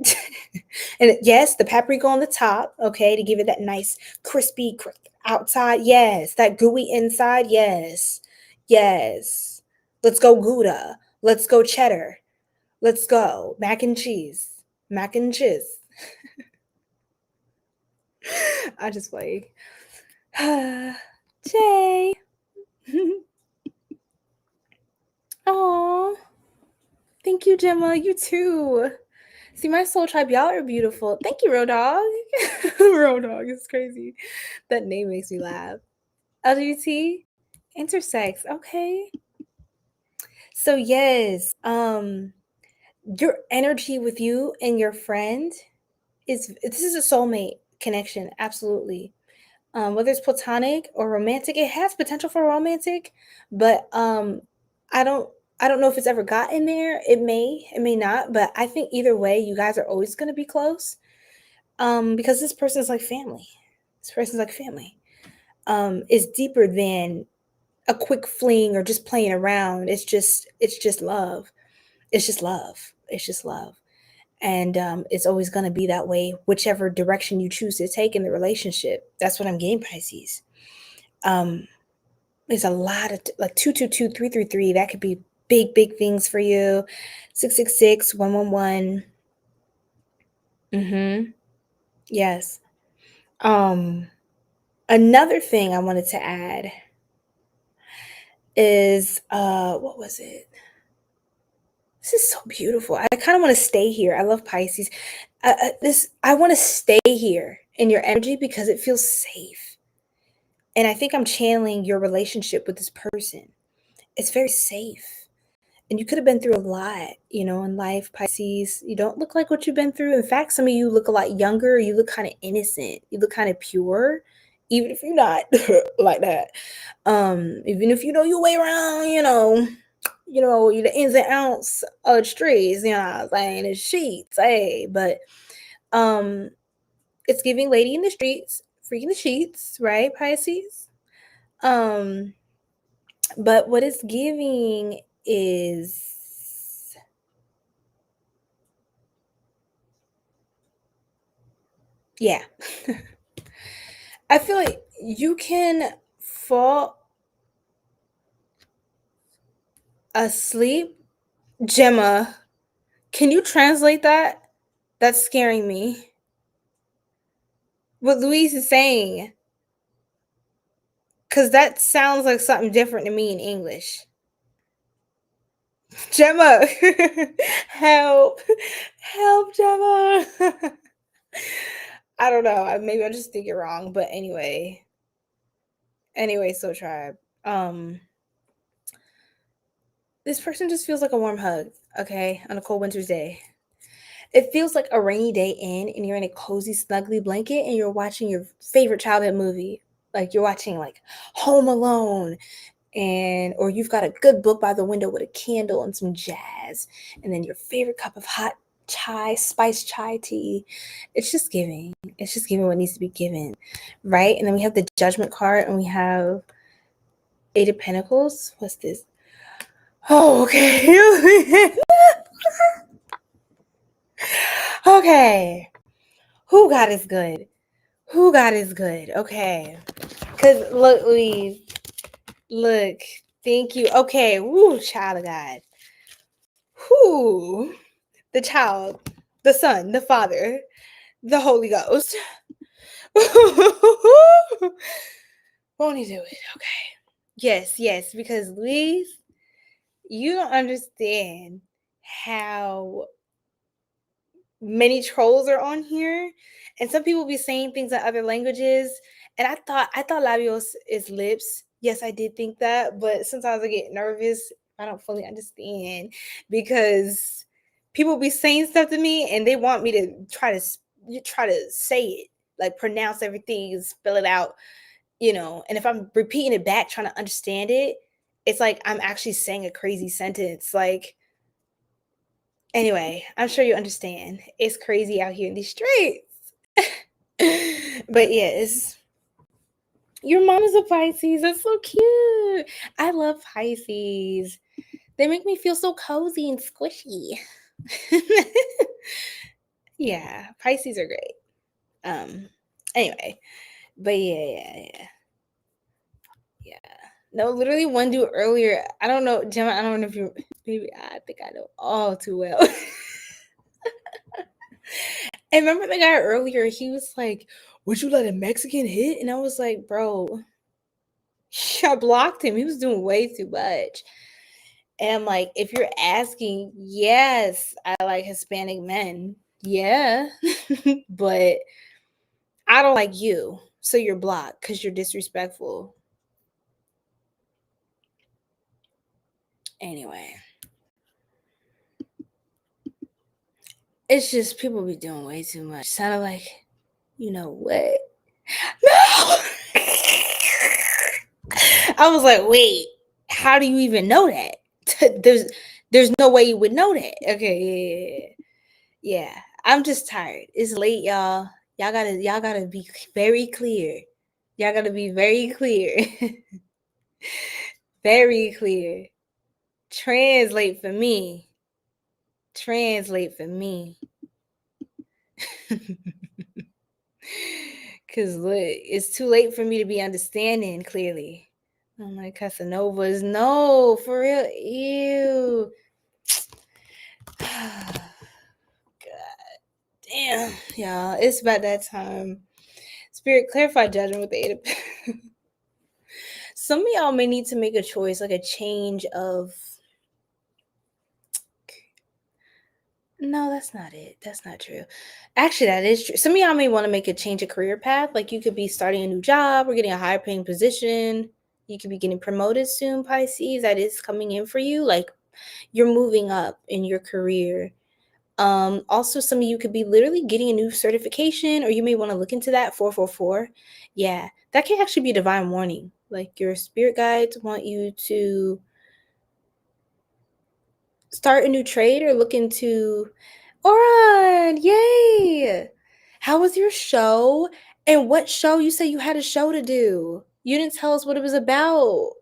And yes, the paprika on the top, okay, to give it that nice crispy outside. Yes, that gooey inside. Yes. Let's go Gouda. Let's go cheddar. Let's go mac and cheese. Mac and cheese. I just like Jay. Oh, thank you, Gemma. You too. See, my soul tribe, y'all are beautiful. Thank you, Road Dog. Road Dog is crazy. That name makes me laugh. LGBT, intersex. Okay. So yes, your energy with you and your friend this is a soulmate connection, absolutely. Whether it's platonic or romantic, it has potential for romantic, but I don't know if it's ever gotten there. It may not, but I think either way, you guys are always going to be close. Because this person is like family. This person's like family. It's deeper than a quick fling or just playing around. It's just love. It's just love. It's just love. And it's always going to be that way, whichever direction you choose to take in the relationship. That's what I'm getting, Pisces. There's a lot of like 222, 333. That could be big, big things for you. 666, 111. Yes. Another thing I wanted to add is what was it? This is so beautiful. I kind of want to stay here. I love Pisces. I want to stay here in your energy because it feels safe. And I think I'm channeling your relationship with this person. It's very safe. And you could have been through a lot, in life, Pisces. You don't look like what you've been through. In fact, some of you look a lot younger. You look kind of innocent. You look kind of pure, even if you're not like that. Even if you know your way around, you the ins and outs of the streets, you know what I'm saying, the sheets, hey. But it's giving lady in the streets, freaking the sheets, right, Pisces? But what it's giving is yeah. I feel like you can fall asleep. Gemma, can you translate that? That's scaring me. What Louise is saying. Because that sounds like something different to me in English. Gemma, help. Help, Gemma. I don't know. Maybe I just think it wrong. But anyway. So tribe. This person just feels like a warm hug, okay, on a cold winter's day. It feels like a rainy day and you're in a cozy, snuggly blanket and you're watching your favorite childhood movie. Like you're watching like Home Alone or you've got a good book by the window with a candle and some jazz and then your favorite cup of hot chai, spiced chai tea. It's just giving. It's just giving what needs to be given, right? And then we have the Judgment card and we have Eight of Pentacles. What's this? Oh, okay. Okay. Who God is good? Who God is good? Okay. Because look, Louise. Look. Thank you. Okay. Woo, child of God. Who? The child, the Son, the Father, the Holy Ghost. Won't he do it? Okay. Yes. Because Louise, you don't understand how many trolls are on here, and some people be saying things in other languages. And I thought labios is lips. Yes, I did think that, but sometimes I get nervous. I don't fully understand because people be saying stuff to me and they want me to try to say it, like pronounce everything, spell it out, And if I'm repeating it back, trying to understand it, it's like I'm actually saying a crazy sentence, like. Anyway, I'm sure you understand. It's crazy out here in these streets. But yes, your mom is a Pisces. That's so cute. I love Pisces. They make me feel so cozy and squishy. Yeah, Pisces are great. Anyway, but yeah. No, literally one dude earlier. I don't know, Gemma. I don't know if you. Maybe I think I know all too well. And remember the guy earlier? He was like, "Would you let a Mexican hit?" And I was like, "Bro, I blocked him. He was doing way too much." And I'm like, if you're asking, yes, I like Hispanic men. Yeah, but I don't like you, so you're blocked because you're disrespectful. Anyway. It's just people be doing way too much. Sounded like, you know what? No! I was like, wait, how do you even know that? There's no way you would know that. Okay, yeah. I'm just tired. It's late, y'all. Y'all gotta be very clear. Y'all gotta be very clear. Very clear. Translate for me. Translate for me. Because look, it's too late for me to be understanding clearly. Oh my Casanovas. No, for real. Ew. God damn. Y'all, it's about that time. Spirit, clarify judgment with the Eight of Some of y'all may need to make a choice, like a change of. No, that's not it. That's not true. Actually, that is true. Some of y'all may want to make a change of career path. Like you could be starting a new job or getting a higher paying position. You could be getting promoted soon, Pisces. That is coming in for you. Like you're moving up in your career. Also, some of you could be literally getting a new certification, or you may want to look into that 444. Yeah, that can actually be a divine warning. Like your spirit guides want you to start a new trade or look into. Oran, yay! How was your show? And what show? You said you had a show to do. You didn't tell us what it was about.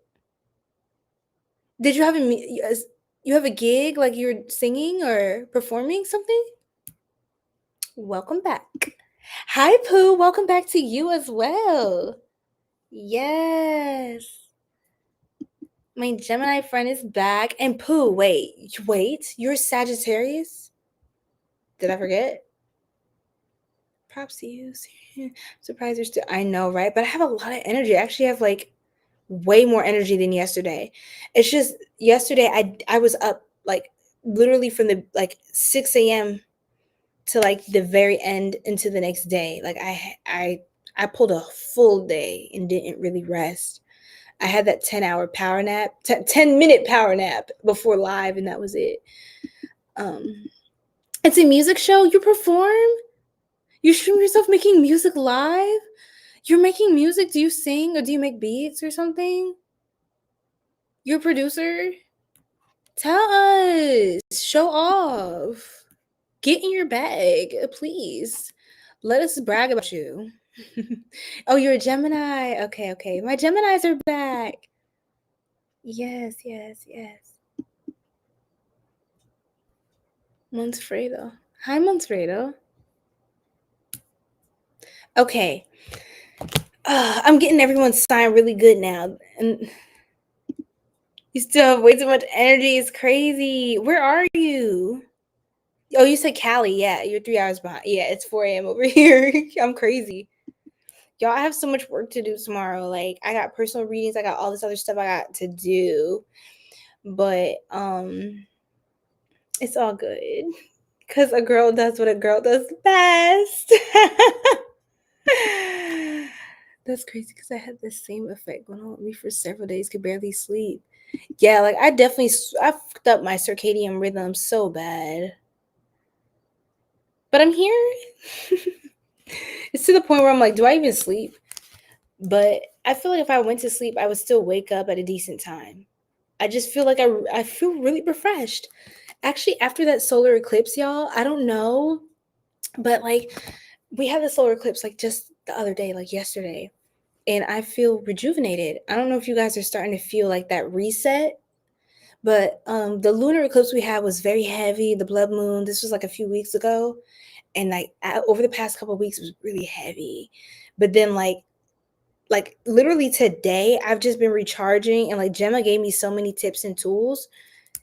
Did you have you have a gig, like you're singing or performing something? Welcome back. Hi, Pooh. Welcome back to you as well. Yes. My Gemini friend is back. And Pooh, wait, you're Sagittarius? Did I forget? Props to you. Surprised you're still. I know, right? But I have a lot of energy. I actually have like way more energy than yesterday. It's just yesterday I was up like literally from the like 6 a.m. to like the very end into the next day. Like I pulled a full day and didn't really rest. I had that 10-hour power nap, 10-minute power nap before live, and that was it. It's a music show. You perform? You stream yourself making music live? You're making music? Do you sing or do you make beats or something? You're a producer? Tell us. Show off. Get in your bag, please. Let us brag about you. Oh, you're a Gemini. Okay. My Geminis are back. Yes. Monfredo. Hi, Monfredo. Okay. I'm getting everyone's sign really good now. And you still have way too much energy. It's crazy. Where are you? Oh, you said Cali. Yeah, you're 3 hours behind. Yeah, it's 4 a.m. over here. I'm crazy. Y'all, I have so much work to do tomorrow. Like, I got personal readings. I got all this other stuff I got to do. But, it's all good. Because a girl does what a girl does best. That's crazy because I had the same effect going on with me for several days, could barely sleep. Yeah, like I fucked up my circadian rhythm so bad. But I'm here. It's to the point where I'm like, do I even sleep? But I feel like if I went to sleep, I would still wake up at a decent time. I just feel like I feel really refreshed. Actually, after that solar eclipse, y'all, I don't know, but like we had the solar eclipse like just the other day, like yesterday, and I feel rejuvenated. I don't know if you guys are starting to feel like that reset, but the lunar eclipse we had was very heavy. The blood moon, this was like a few weeks ago, and like over the past couple of weeks, it was really heavy. But then like literally today, I've just been recharging, and like Gemma gave me so many tips and tools.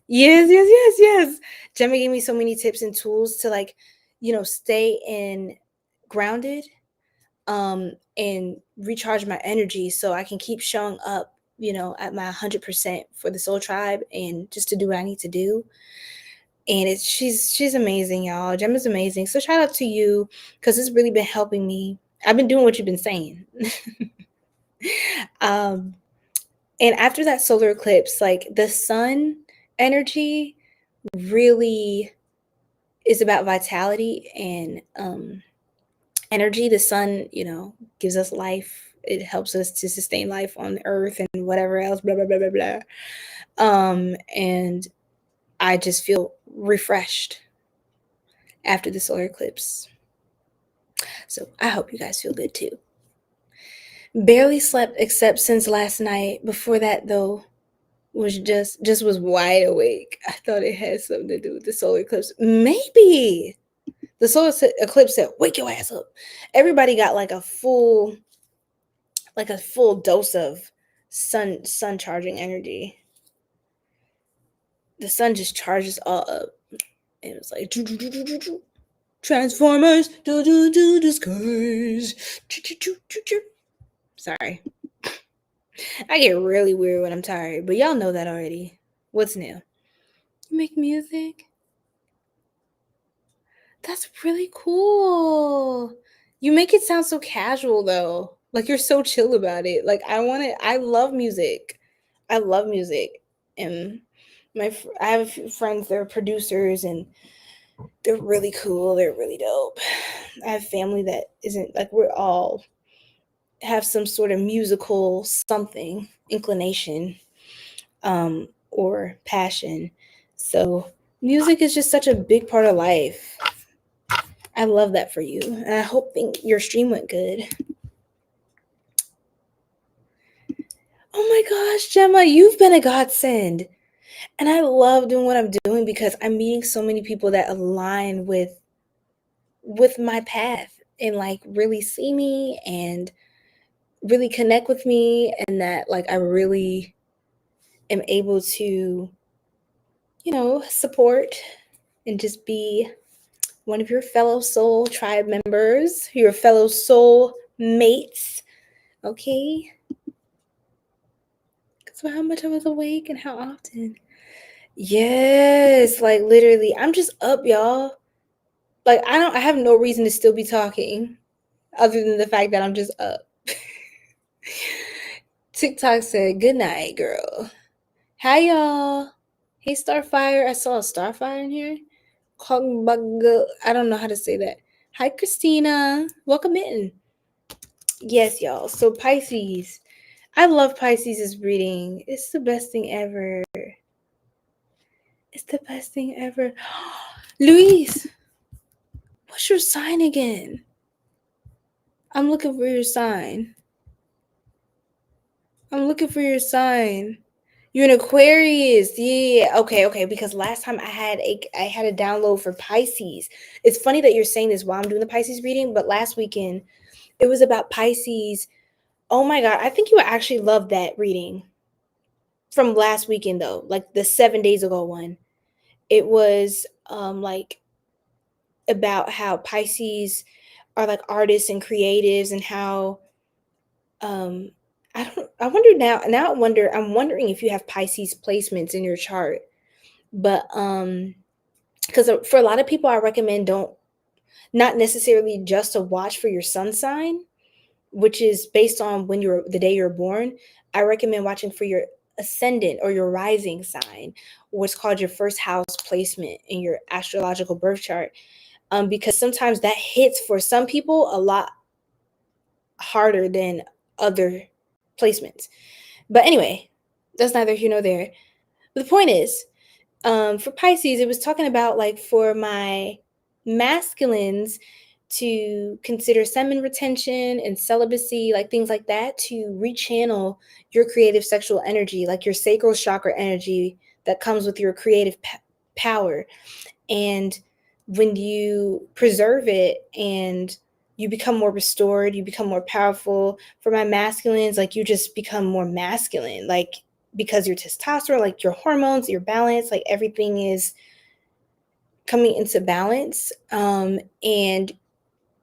Yes. Gemma gave me so many tips and tools to like, stay in grounded, and recharge my energy so I can keep showing up, at my 100% for the soul tribe and just to do what I need to do. And she's amazing, y'all. Gemma's amazing. So shout out to you because it's really been helping me. I've been doing what you've been saying. And after that solar eclipse, like the sun energy really is about vitality and energy. The sun, gives us life. It helps us to sustain life on earth and whatever else, blah, blah, blah, blah, blah. And I just feel refreshed after the solar eclipse. So I hope you guys feel good too. Barely slept except since last night. Before that, though, was just was wide awake. I thought it had something to do with the solar eclipse. Maybe the solar eclipse said, "Wake your ass up." Everybody got like a full dose of sun charging energy. The sun just charges all up. It was like Transformers, the skies. Sorry. I get really weird when I'm tired, but y'all know that already. What's new? You make music? That's really cool. You make it sound so casual though. Like you're so chill about it. Like I love music. I love music. And I have a few friends that are producers and they're really cool. They're really dope. I have family that isn't like we're all have some sort of musical something inclination or passion. So music is just such a big part of life. I love that for you. And I hope your stream went good. Oh my gosh, Gemma, you've been a godsend. And I love doing what I'm doing because I'm meeting so many people that align with my path and like really see me and really connect with me, and that like I really am able to, support and just be one of your fellow soul tribe members, your fellow soul mates. Okay. So how much I was awake and how often? Yes, like literally, I'm just up, y'all. Like I have no reason to still be talking other than the fact that I'm just up. TikTok said, "Good night, girl." Hi, y'all. Hey, Starfire. I saw a Starfire in here. 𝐏𝐥𝐚𝐧𝐞𝐭. I don't know how to say that. Hi, Christina. Welcome in. Yes, y'all. So Pisces. I love Pisces' reading. It's the best thing ever. It's the best thing ever. Luis, what's your sign again? I'm looking for your sign. You're an Aquarius. Yeah. Okay. Because last time I had a download for Pisces. It's funny that you're saying this while I'm doing the Pisces reading, but last weekend it was about Pisces. Oh my God. I think you would actually love that reading from last weekend though, like the 7 days ago one. It was like about how Pisces are like artists and creatives and how I wonder I'm wondering if you have Pisces placements in your chart. But because for a lot of people I recommend not necessarily just to watch for your sun sign, which is based on the day you're born. I recommend watching for your ascendant or your rising sign, what's called your first house placement in your astrological birth chart. Because sometimes that hits for some people a lot harder than other placements. But anyway, that's neither here nor there. The point is, for Pisces, it was talking about like for my masculines to consider semen retention and celibacy, like things like that, to rechannel your creative sexual energy, like your sacral chakra energy that comes with your creative power. And when you preserve it and you become more restored, you become more powerful. For my masculines, like you just become more masculine, like because your testosterone, like your hormones, your balance, like everything is coming into balance. And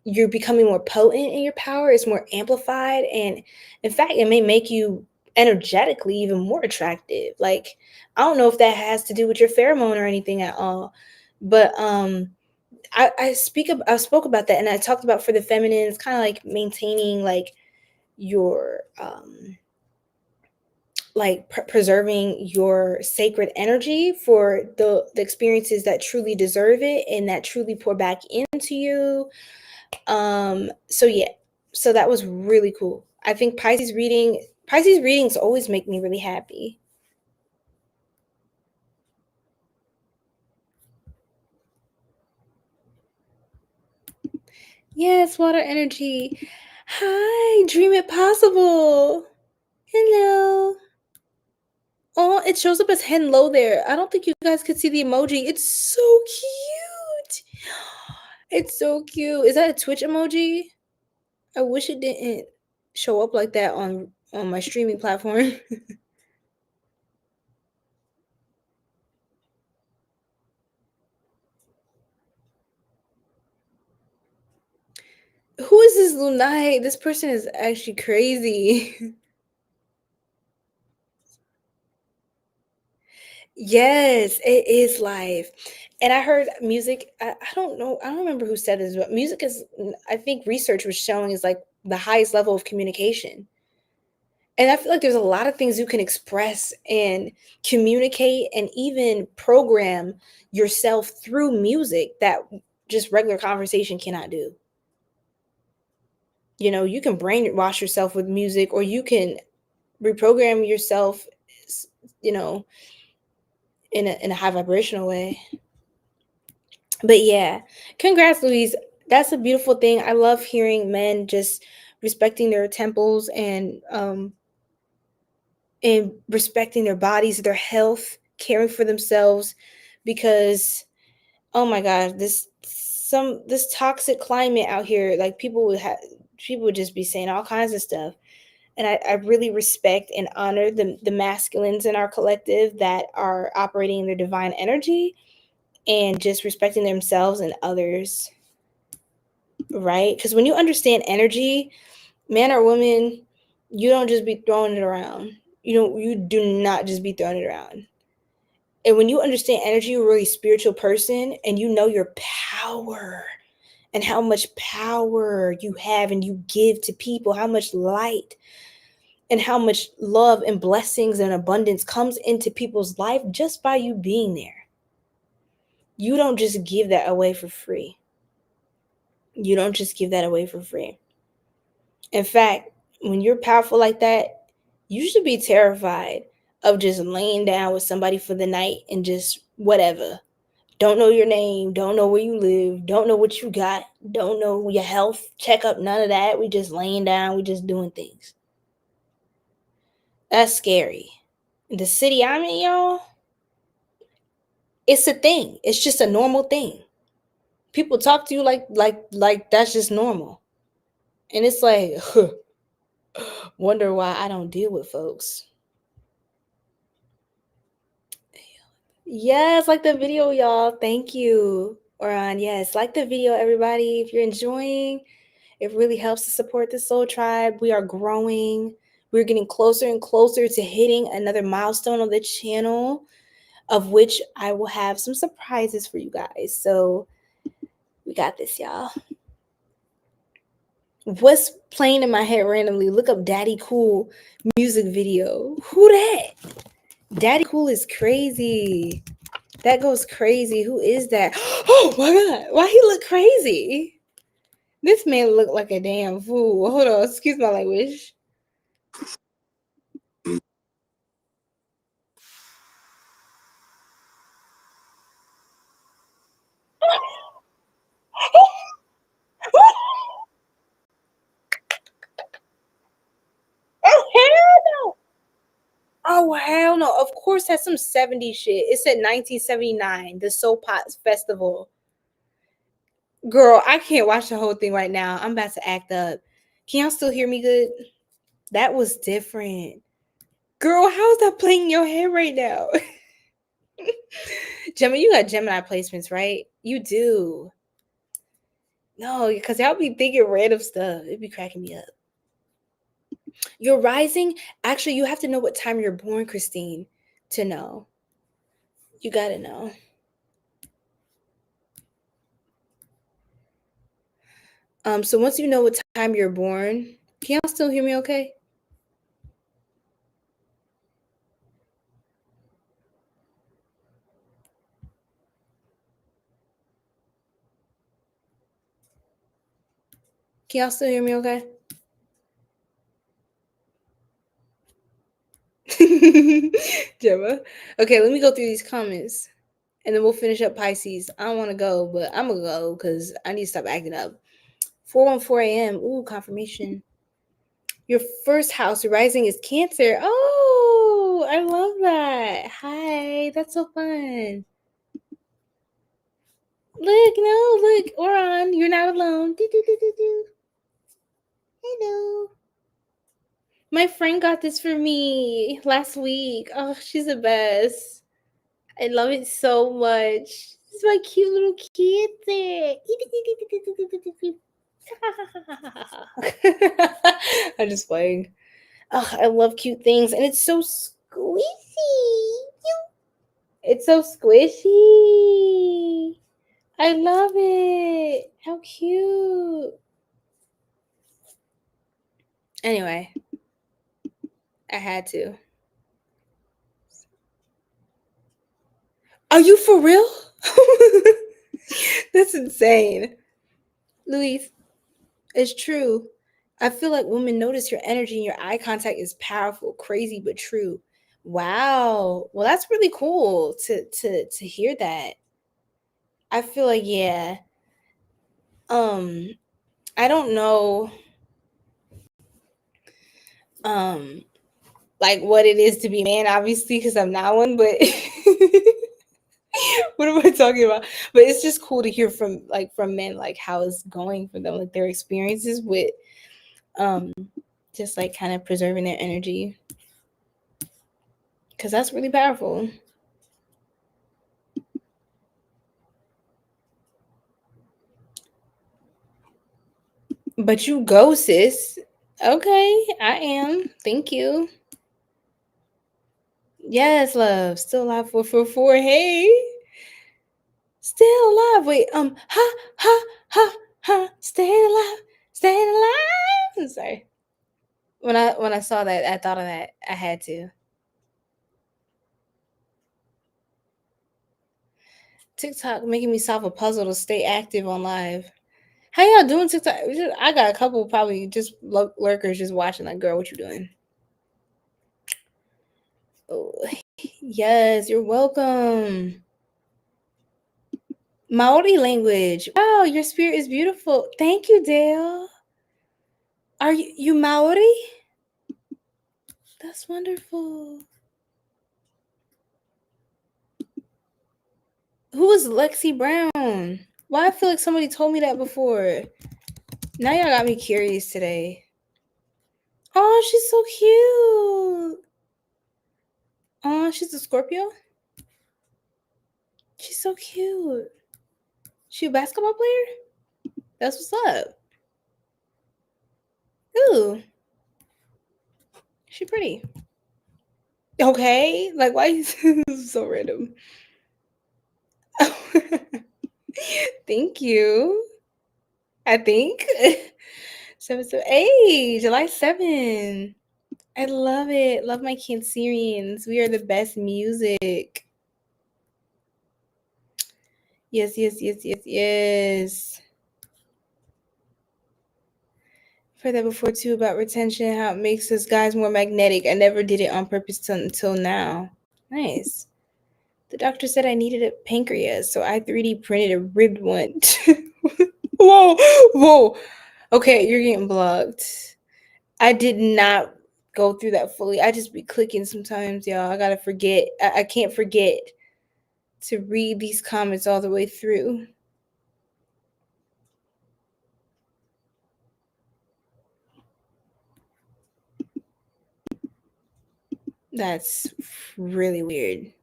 you're becoming more potent in your power. It's more amplified. And in fact, it may make you energetically even more attractive. Like, I don't know if that has to do with your pheromone or anything at all. But I spoke about that, and I talked about for the feminine, it's kind of like maintaining like your like preserving your sacred energy for the experiences that truly deserve it and that truly pour back into you. So yeah, so that was really cool. I think Pisces readings always make me really happy. Yes, water energy. Hi, dream it possible. Hello. Oh, it shows up as hello there. I don't think you guys could see the emoji. It's so cute. It's so cute. Is that a Twitch emoji? I wish it didn't show up like that on on my streaming platform. Who is this Lunai? This person is actually crazy. Yes, it is life. And I heard music. I don't know. I don't remember who said this, but music is, I think research was showing, is like the highest level of communication. And I feel like there's a lot of things you can express and communicate and even program yourself through music that just regular conversation cannot do. You know, you can brainwash yourself with music, or you can reprogram yourself, you know, in a high vibrational way. But yeah, congrats, Louise. That's a beautiful thing. I love hearing men just respecting their temples and respecting their bodies, their health, caring for themselves, because oh my god, this toxic climate out here, like people would just be saying all kinds of stuff. And I really respect and honor the masculines in our collective that are operating in their divine energy and just respecting themselves and others, right? Because when you understand energy, man or woman, you don't just be throwing it around. You do not just be throwing it around. And when you understand energy, you're a really spiritual person, and you know your power and how much power you have and you give to people, how much light and how much love and blessings and abundance comes into people's life just by you being there. You don't just give that away for free. You don't just give that away for free. In fact, when you're powerful like that, you should be terrified of just laying down with somebody for the night and just whatever. Don't know your name, don't know where you live, don't know what you got, don't know your health checkup, none of that. We just laying down, we just doing things. That's scary. The city I'm in, y'all, it's a thing. It's just a normal thing. People talk to you like that's just normal. And it's like, wonder why I don't deal with folks. Yes, like the video, y'all. Thank you. Oran, yes, like the video, everybody. If you're enjoying, it really helps to support the Soul Tribe. We are growing. We're getting closer and closer to hitting another milestone on the channel, of which I will have some surprises for you guys. So we got this, y'all. What's playing in my head randomly? Look up 𝐏𝐸𝐿𝐴 music video. Who that? 𝐏𝐸𝐿𝐴 is crazy. That goes crazy. Who is that? Oh my god. Why he look crazy? This man looked like a damn fool. Hold on. Excuse my language. Oh hell no. Oh hell no. Of course that's some 70s shit. It said 1979, the Soul Pots Festival. Girl, I can't watch the whole thing right now. I'm about to act up. Can y'all still hear me good? That was different. Girl, how's that playing in your head right now? Gemma, you got Gemini placements, right? You do. No, because y'all be thinking random stuff. It'd be cracking me up. Your rising, actually, you have to know what time you're born, Christine, to know. You gotta know. So once you know what time you're born, can y'all still hear me okay? Can y'all still hear me okay? Gemma. Okay, let me go through these comments and then we'll finish up Pisces. I don't want to go, but I'm gonna go because I need to stop acting up. 4:14 a.m. Ooh, confirmation. Your first house rising is Cancer. Oh, I love that. Hi, that's so fun. Look, no, look, Oran, you're not alone. Do, do, do, do, do. Hello. My friend got this for me last week. Oh, she's the best. I love it so much. This is my cute little kitty. I'm just playing. Oh, I love cute things, and it's so squishy. It's so squishy. I love it. How cute. Anyway, I had to. Are you for real? That's insane. Luis, it's true. I feel like women notice your energy and your eye contact is powerful, crazy but true. Wow. Well, that's really cool to hear that. I feel like yeah. I don't know like what it is to be a man obviously because I'm not one, but what am I talking about? But it's just cool to hear from men like how it's going for them, like their experiences with just like kind of preserving their energy. Cause that's really powerful. But you go, sis. Okay, I am. Thank you. Yes, love. Still alive 444. Hey. Still alive. Wait, staying alive. Staying alive. I'm sorry. When I saw that, I thought of that. I had to. TikTok making me solve a puzzle to stay active on live. How y'all doing TikTok? I got a couple probably just lurkers just watching. Like, girl, what you doing? Oh, yes, you're welcome. Maori language. Wow, your spirit is beautiful. Thank you, Dale. Are you Maori? That's wonderful. Who is Lexi Brown? Why I feel like somebody told me that before. Now y'all got me curious today. Oh, she's so cute. Oh, she's a Scorpio. She's so cute. She a basketball player? That's what's up. Ooh. She pretty. Okay. Like, why you so random? Thank you. I think. 7 so hey, July 7. I love it. Love my Cancerians. We are the best music. Yes, yes, yes, yes, yes. Heard that before too about retention, how it makes us guys more magnetic. I never did it on purpose until now. Nice. The doctor said I needed a pancreas, so I 3D printed a ribbed one. Whoa, whoa. Okay, you're getting blocked. I did not go through that fully. I just be clicking sometimes, y'all. I gotta forget. I can't forget to read these comments all the way through. That's really weird.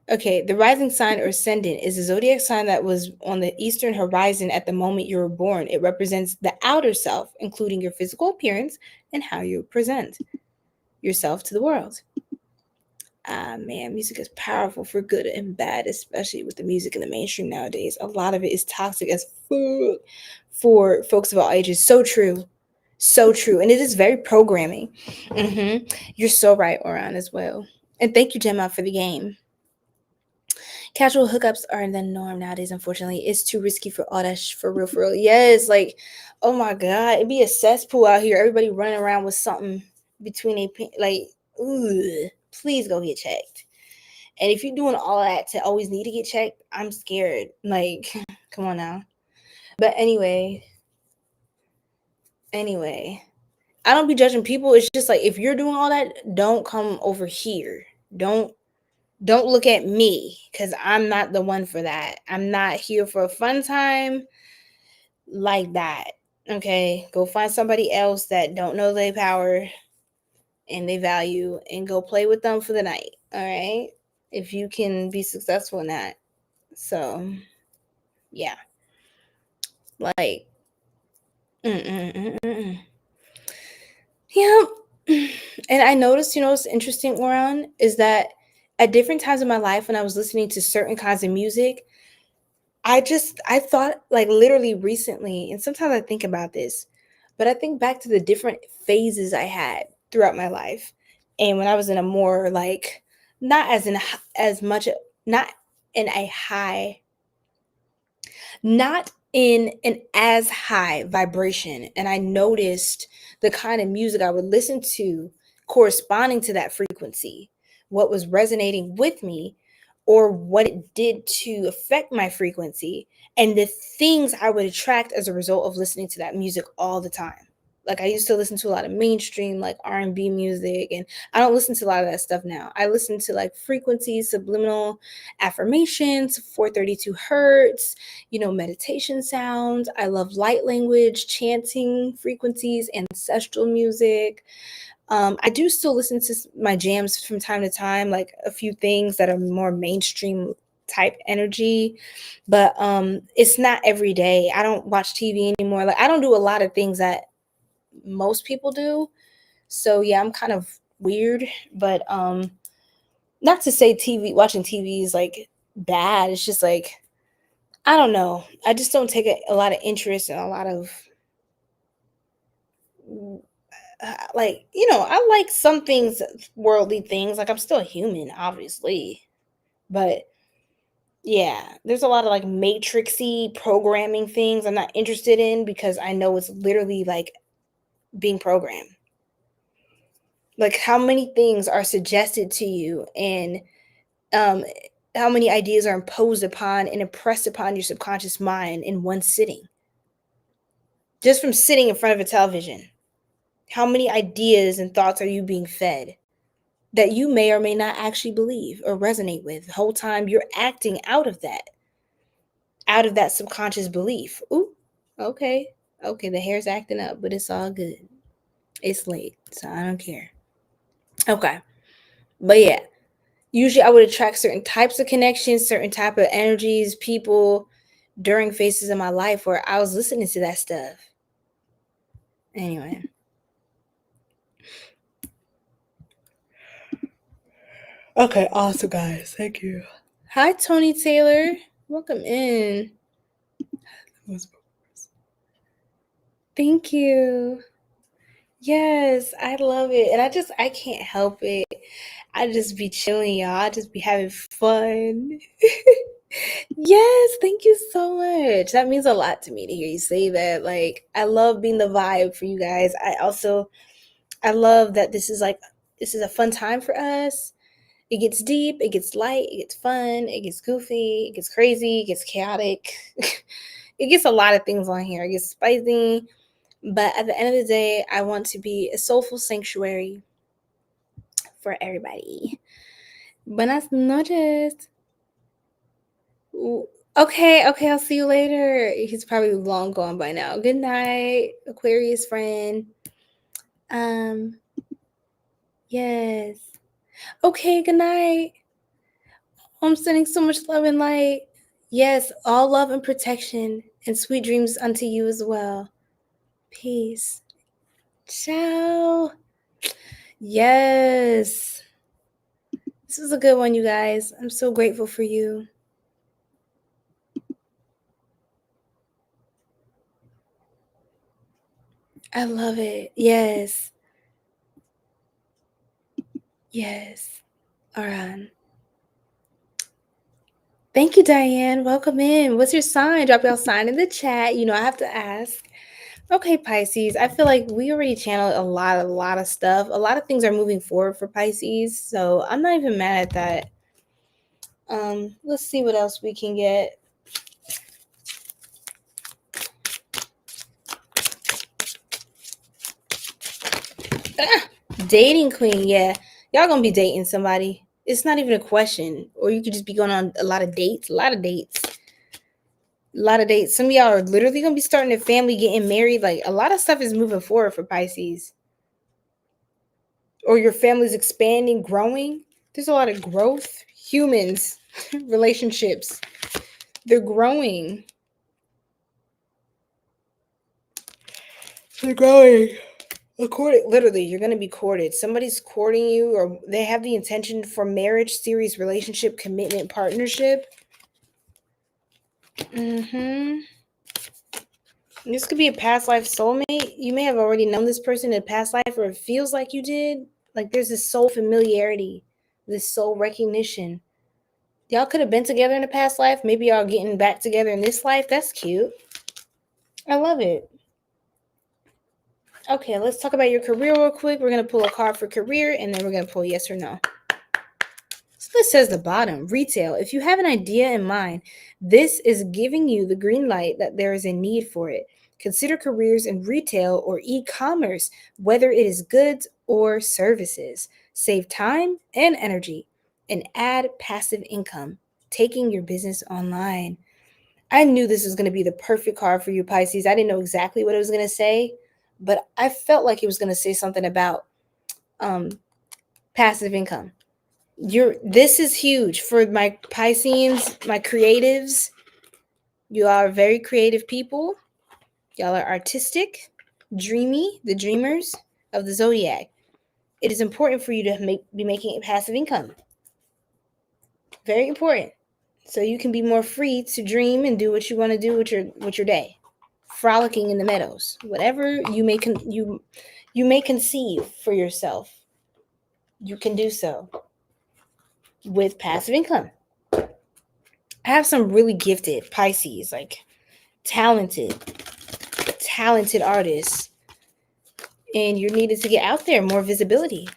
Okay, the rising sign or ascendant is a zodiac sign that was on the eastern horizon at the moment you were born. It represents the outer self, including your physical appearance and how you present yourself to the world. Ah, man, music is powerful for good and bad, especially with the music in the mainstream nowadays. A lot of it is toxic as fuck for folks of all ages. So true. So true. And it is very programming. You're so right, Oran, as well. And thank you, Gemma, for the game. Casual hookups are the norm nowadays, unfortunately. It's too risky for all that for real, for real. Yes, like, oh my God, it'd be a cesspool out here. Everybody running around with something between like, ooh, please go get checked. And if you're doing all that to always need to get checked, I'm scared. Like, come on now. But anyway, I don't be judging people. It's just like if you're doing all that, don't come over here. Don't look at me because I'm not the one for that. I'm not here for a fun time like that. Okay, go find somebody else that don't know their power and they value, and go play with them for the night. All right. If you can be successful in that. So, yeah. Like, yeah. And I noticed, what's interesting, Oran, is that at different times in my life when I was listening to certain kinds of music, I thought, like, literally recently, and sometimes I think about this, but I think back to the different phases I had throughout my life. And when I was in a more, like, not as in as much, not in a high, not in an as high vibration. And I noticed the kind of music I would listen to corresponding to that frequency, what was resonating with me, or what it did to affect my frequency, and the things I would attract as a result of listening to that music all the time. Like, I used to listen to a lot of mainstream, like, R&B music, and I don't listen to a lot of that stuff now. I listen to, like, frequencies, subliminal affirmations, 432 hertz, meditation sounds. I love light language, chanting frequencies, ancestral music. I do still listen to my jams from time to time, like a few things that are more mainstream type energy, but it's not every day. I don't watch TV anymore. Like, I don't do a lot of things that most people do. So yeah, I'm kind of weird, but not to say watching TV is like bad. It's just like, I don't know. I just don't take a lot of interest in a lot of like, I like some things, worldly things. Like, I'm still a human, obviously. But yeah, there's a lot of like matrixy programming things I'm not interested in, because I know it's literally like being programmed. Like, how many things are suggested to you, and um how many ideas are imposed upon and impressed upon your subconscious mind in one sitting, just from sitting in front of a television. How many ideas and thoughts are you being fed that you may or may not actually believe or resonate with? The whole time you're acting out of that subconscious belief. Ooh, okay. Okay, the hair's acting up, but it's all good. It's late, so I don't care. Okay. But yeah, usually I would attract certain types of connections, certain type of energies, people during phases of my life where I was listening to that stuff. Anyway. Okay, awesome, guys. Thank you. Hi, Tony Taylor. Welcome in. Thank you. Yes, I love it. And I can't help it. I just be chilling, y'all. I just be having fun. Yes, thank you so much. That means a lot to me to hear you say that. Like, I love being the vibe for you guys. I love that this is a fun time for us. It gets deep, it gets light, it gets fun, it gets goofy, it gets crazy, it gets chaotic. It gets a lot of things on here. It gets spicy. But at the end of the day, I want to be a soulful sanctuary for everybody. Buenas noches. Ooh, okay, okay, I'll see you later. He's probably long gone by now. Good night, Aquarius friend. Um, yes. Okay, good night. I'm sending so much love and light. Yes, all love and protection, and sweet dreams unto you as well. Peace. Ciao. Yes. This was a good one, you guys. I'm so grateful for you. I love it. Yes. Yes. All right. Thank you, Diane. Welcome in. What's your sign? Drop your sign in the chat. I have to ask. Okay, Pisces. I feel like we already channeled a lot of stuff. A lot of things are moving forward for Pisces, so I'm not even mad at that. Let's see what else we can get. Dating queen, yeah. Y'all gonna be dating somebody. It's not even a question. Or you could just be going on a lot of dates. A lot of dates. A lot of dates. Some of y'all are literally gonna be starting a family, getting married. Like, a lot of stuff is moving forward for Pisces. or your family's expanding, growing. There's a lot of growth. Humans, relationships, they're growing. They're growing. Literally, you're going to be courted. Somebody's courting you, or they have the intention for marriage, serious relationship, commitment, partnership. This could be a past life soulmate. You may have already known this person in a past life, or it feels like you did. Like there's this soul familiarity, this soul recognition. Y'all could have been together in a past life. Maybe y'all getting back together in this life. That's cute. I love it. Okay, let's talk about your career real quick. We're going to pull a card for career, and then we're going to pull yes or no. So this says the bottom, retail. If you have an idea in mind, this is giving you the green light that there is a need for it. Consider careers in retail or e-commerce, whether it is goods or services. Save time and energy and add passive income, taking your business online. I knew this was going to be the perfect card for you, Pisces. I didn't know exactly what it was going to say, but I felt like it was going to say something about passive income. This is huge for my Pisceans, my creatives. You are very creative people. Y'all are artistic, dreamy, the dreamers of the zodiac. It is important for you to be making passive income. Very important. So you can be more free to dream and do what you want to do with your day. Frolicking in the meadows. Whatever you may conceive for yourself, you can do so with passive income. I have some really gifted Pisces, like talented artists, and you're needed to get out there, more visibility.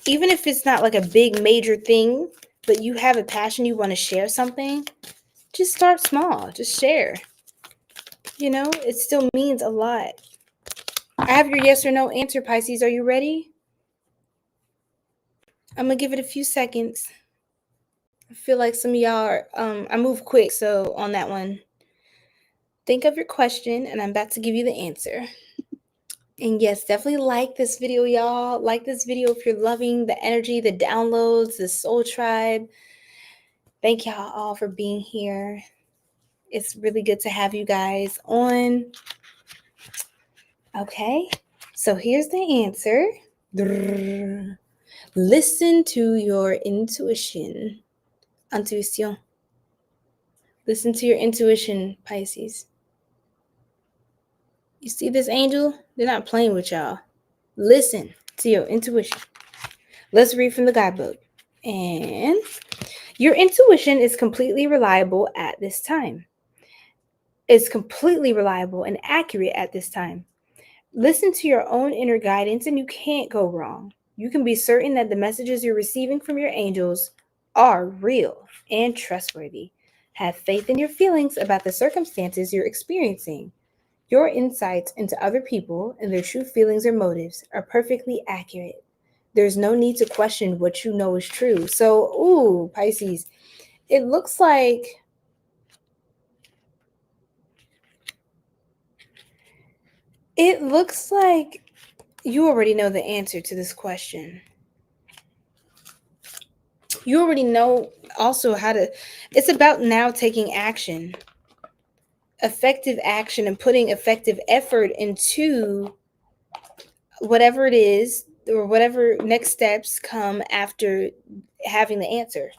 Even if it's not like a big major thing, but you have a passion, you want to share something, just start small, just share. It still means a lot. I have your yes or no answer, Pisces. Are you ready? I'm gonna give it a few seconds. I feel like some of y'all are, I move quick, so on that one, think of your question, and I'm about to give you the answer. And yes, definitely like this video, y'all. Like this video if you're loving the energy, the downloads, the soul tribe. Thank y'all all for being here. It's really good to have you guys on. Okay, so here's the answer. Listen to your intuition. Intuition. Listen to your intuition, Pisces. You see this angel? They're not playing with y'all. Listen to your intuition. Let's read from the guidebook. And your intuition is completely reliable at this time. It's completely reliable and accurate at this time. Listen to your own inner guidance and you can't go wrong. You can be certain that the messages you're receiving from your angels are real and trustworthy. Have faith in your feelings about the circumstances you're experiencing. Your insights into other people and their true feelings or motives are perfectly accurate. There's no need to question what you know is true. So, Pisces, it looks like you already know the answer to this question. You already know also it's about now taking action, effective action, and putting effective effort into whatever it is or whatever next steps come after having the answer.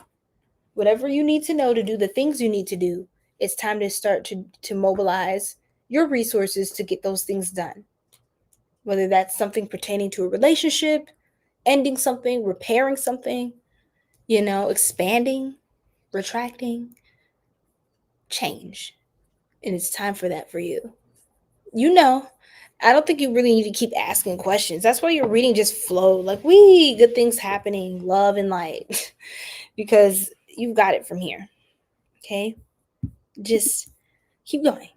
Whatever you need to know to do the things you need to do, it's time to start to mobilize your resources to get those things done. Whether that's something pertaining to a relationship, ending something, repairing something, expanding, retracting, change. And it's time for that for you. I don't think you really need to keep asking questions. That's why your reading just flowed. Like, good things happening, love and light, because you've got it from here. Okay? Just keep going.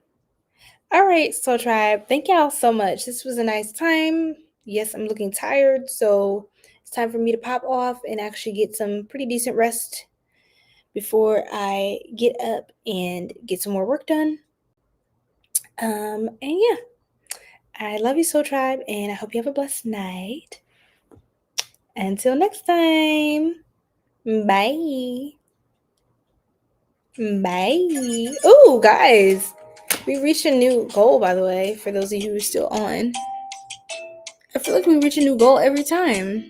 All right, Soul Tribe. Thank y'all so much. This was a nice time. Yes, I'm looking tired, so it's time for me to pop off and actually get some pretty decent rest before I get up and get some more work done. And yeah, I love you, Soul Tribe, and I hope you have a blessed night. Until next time. Bye. Bye. Oh, guys, we reached a new goal, by the way, for those of you who are still on. I feel like we reach a new goal every time.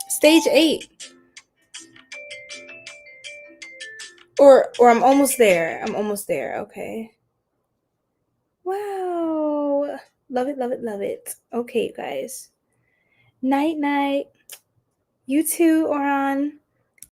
Stage 8. Or I'm almost there. I'm almost there. Okay. Wow. Love it, love it, love it. Okay, you guys. Night, night. You too, Oran.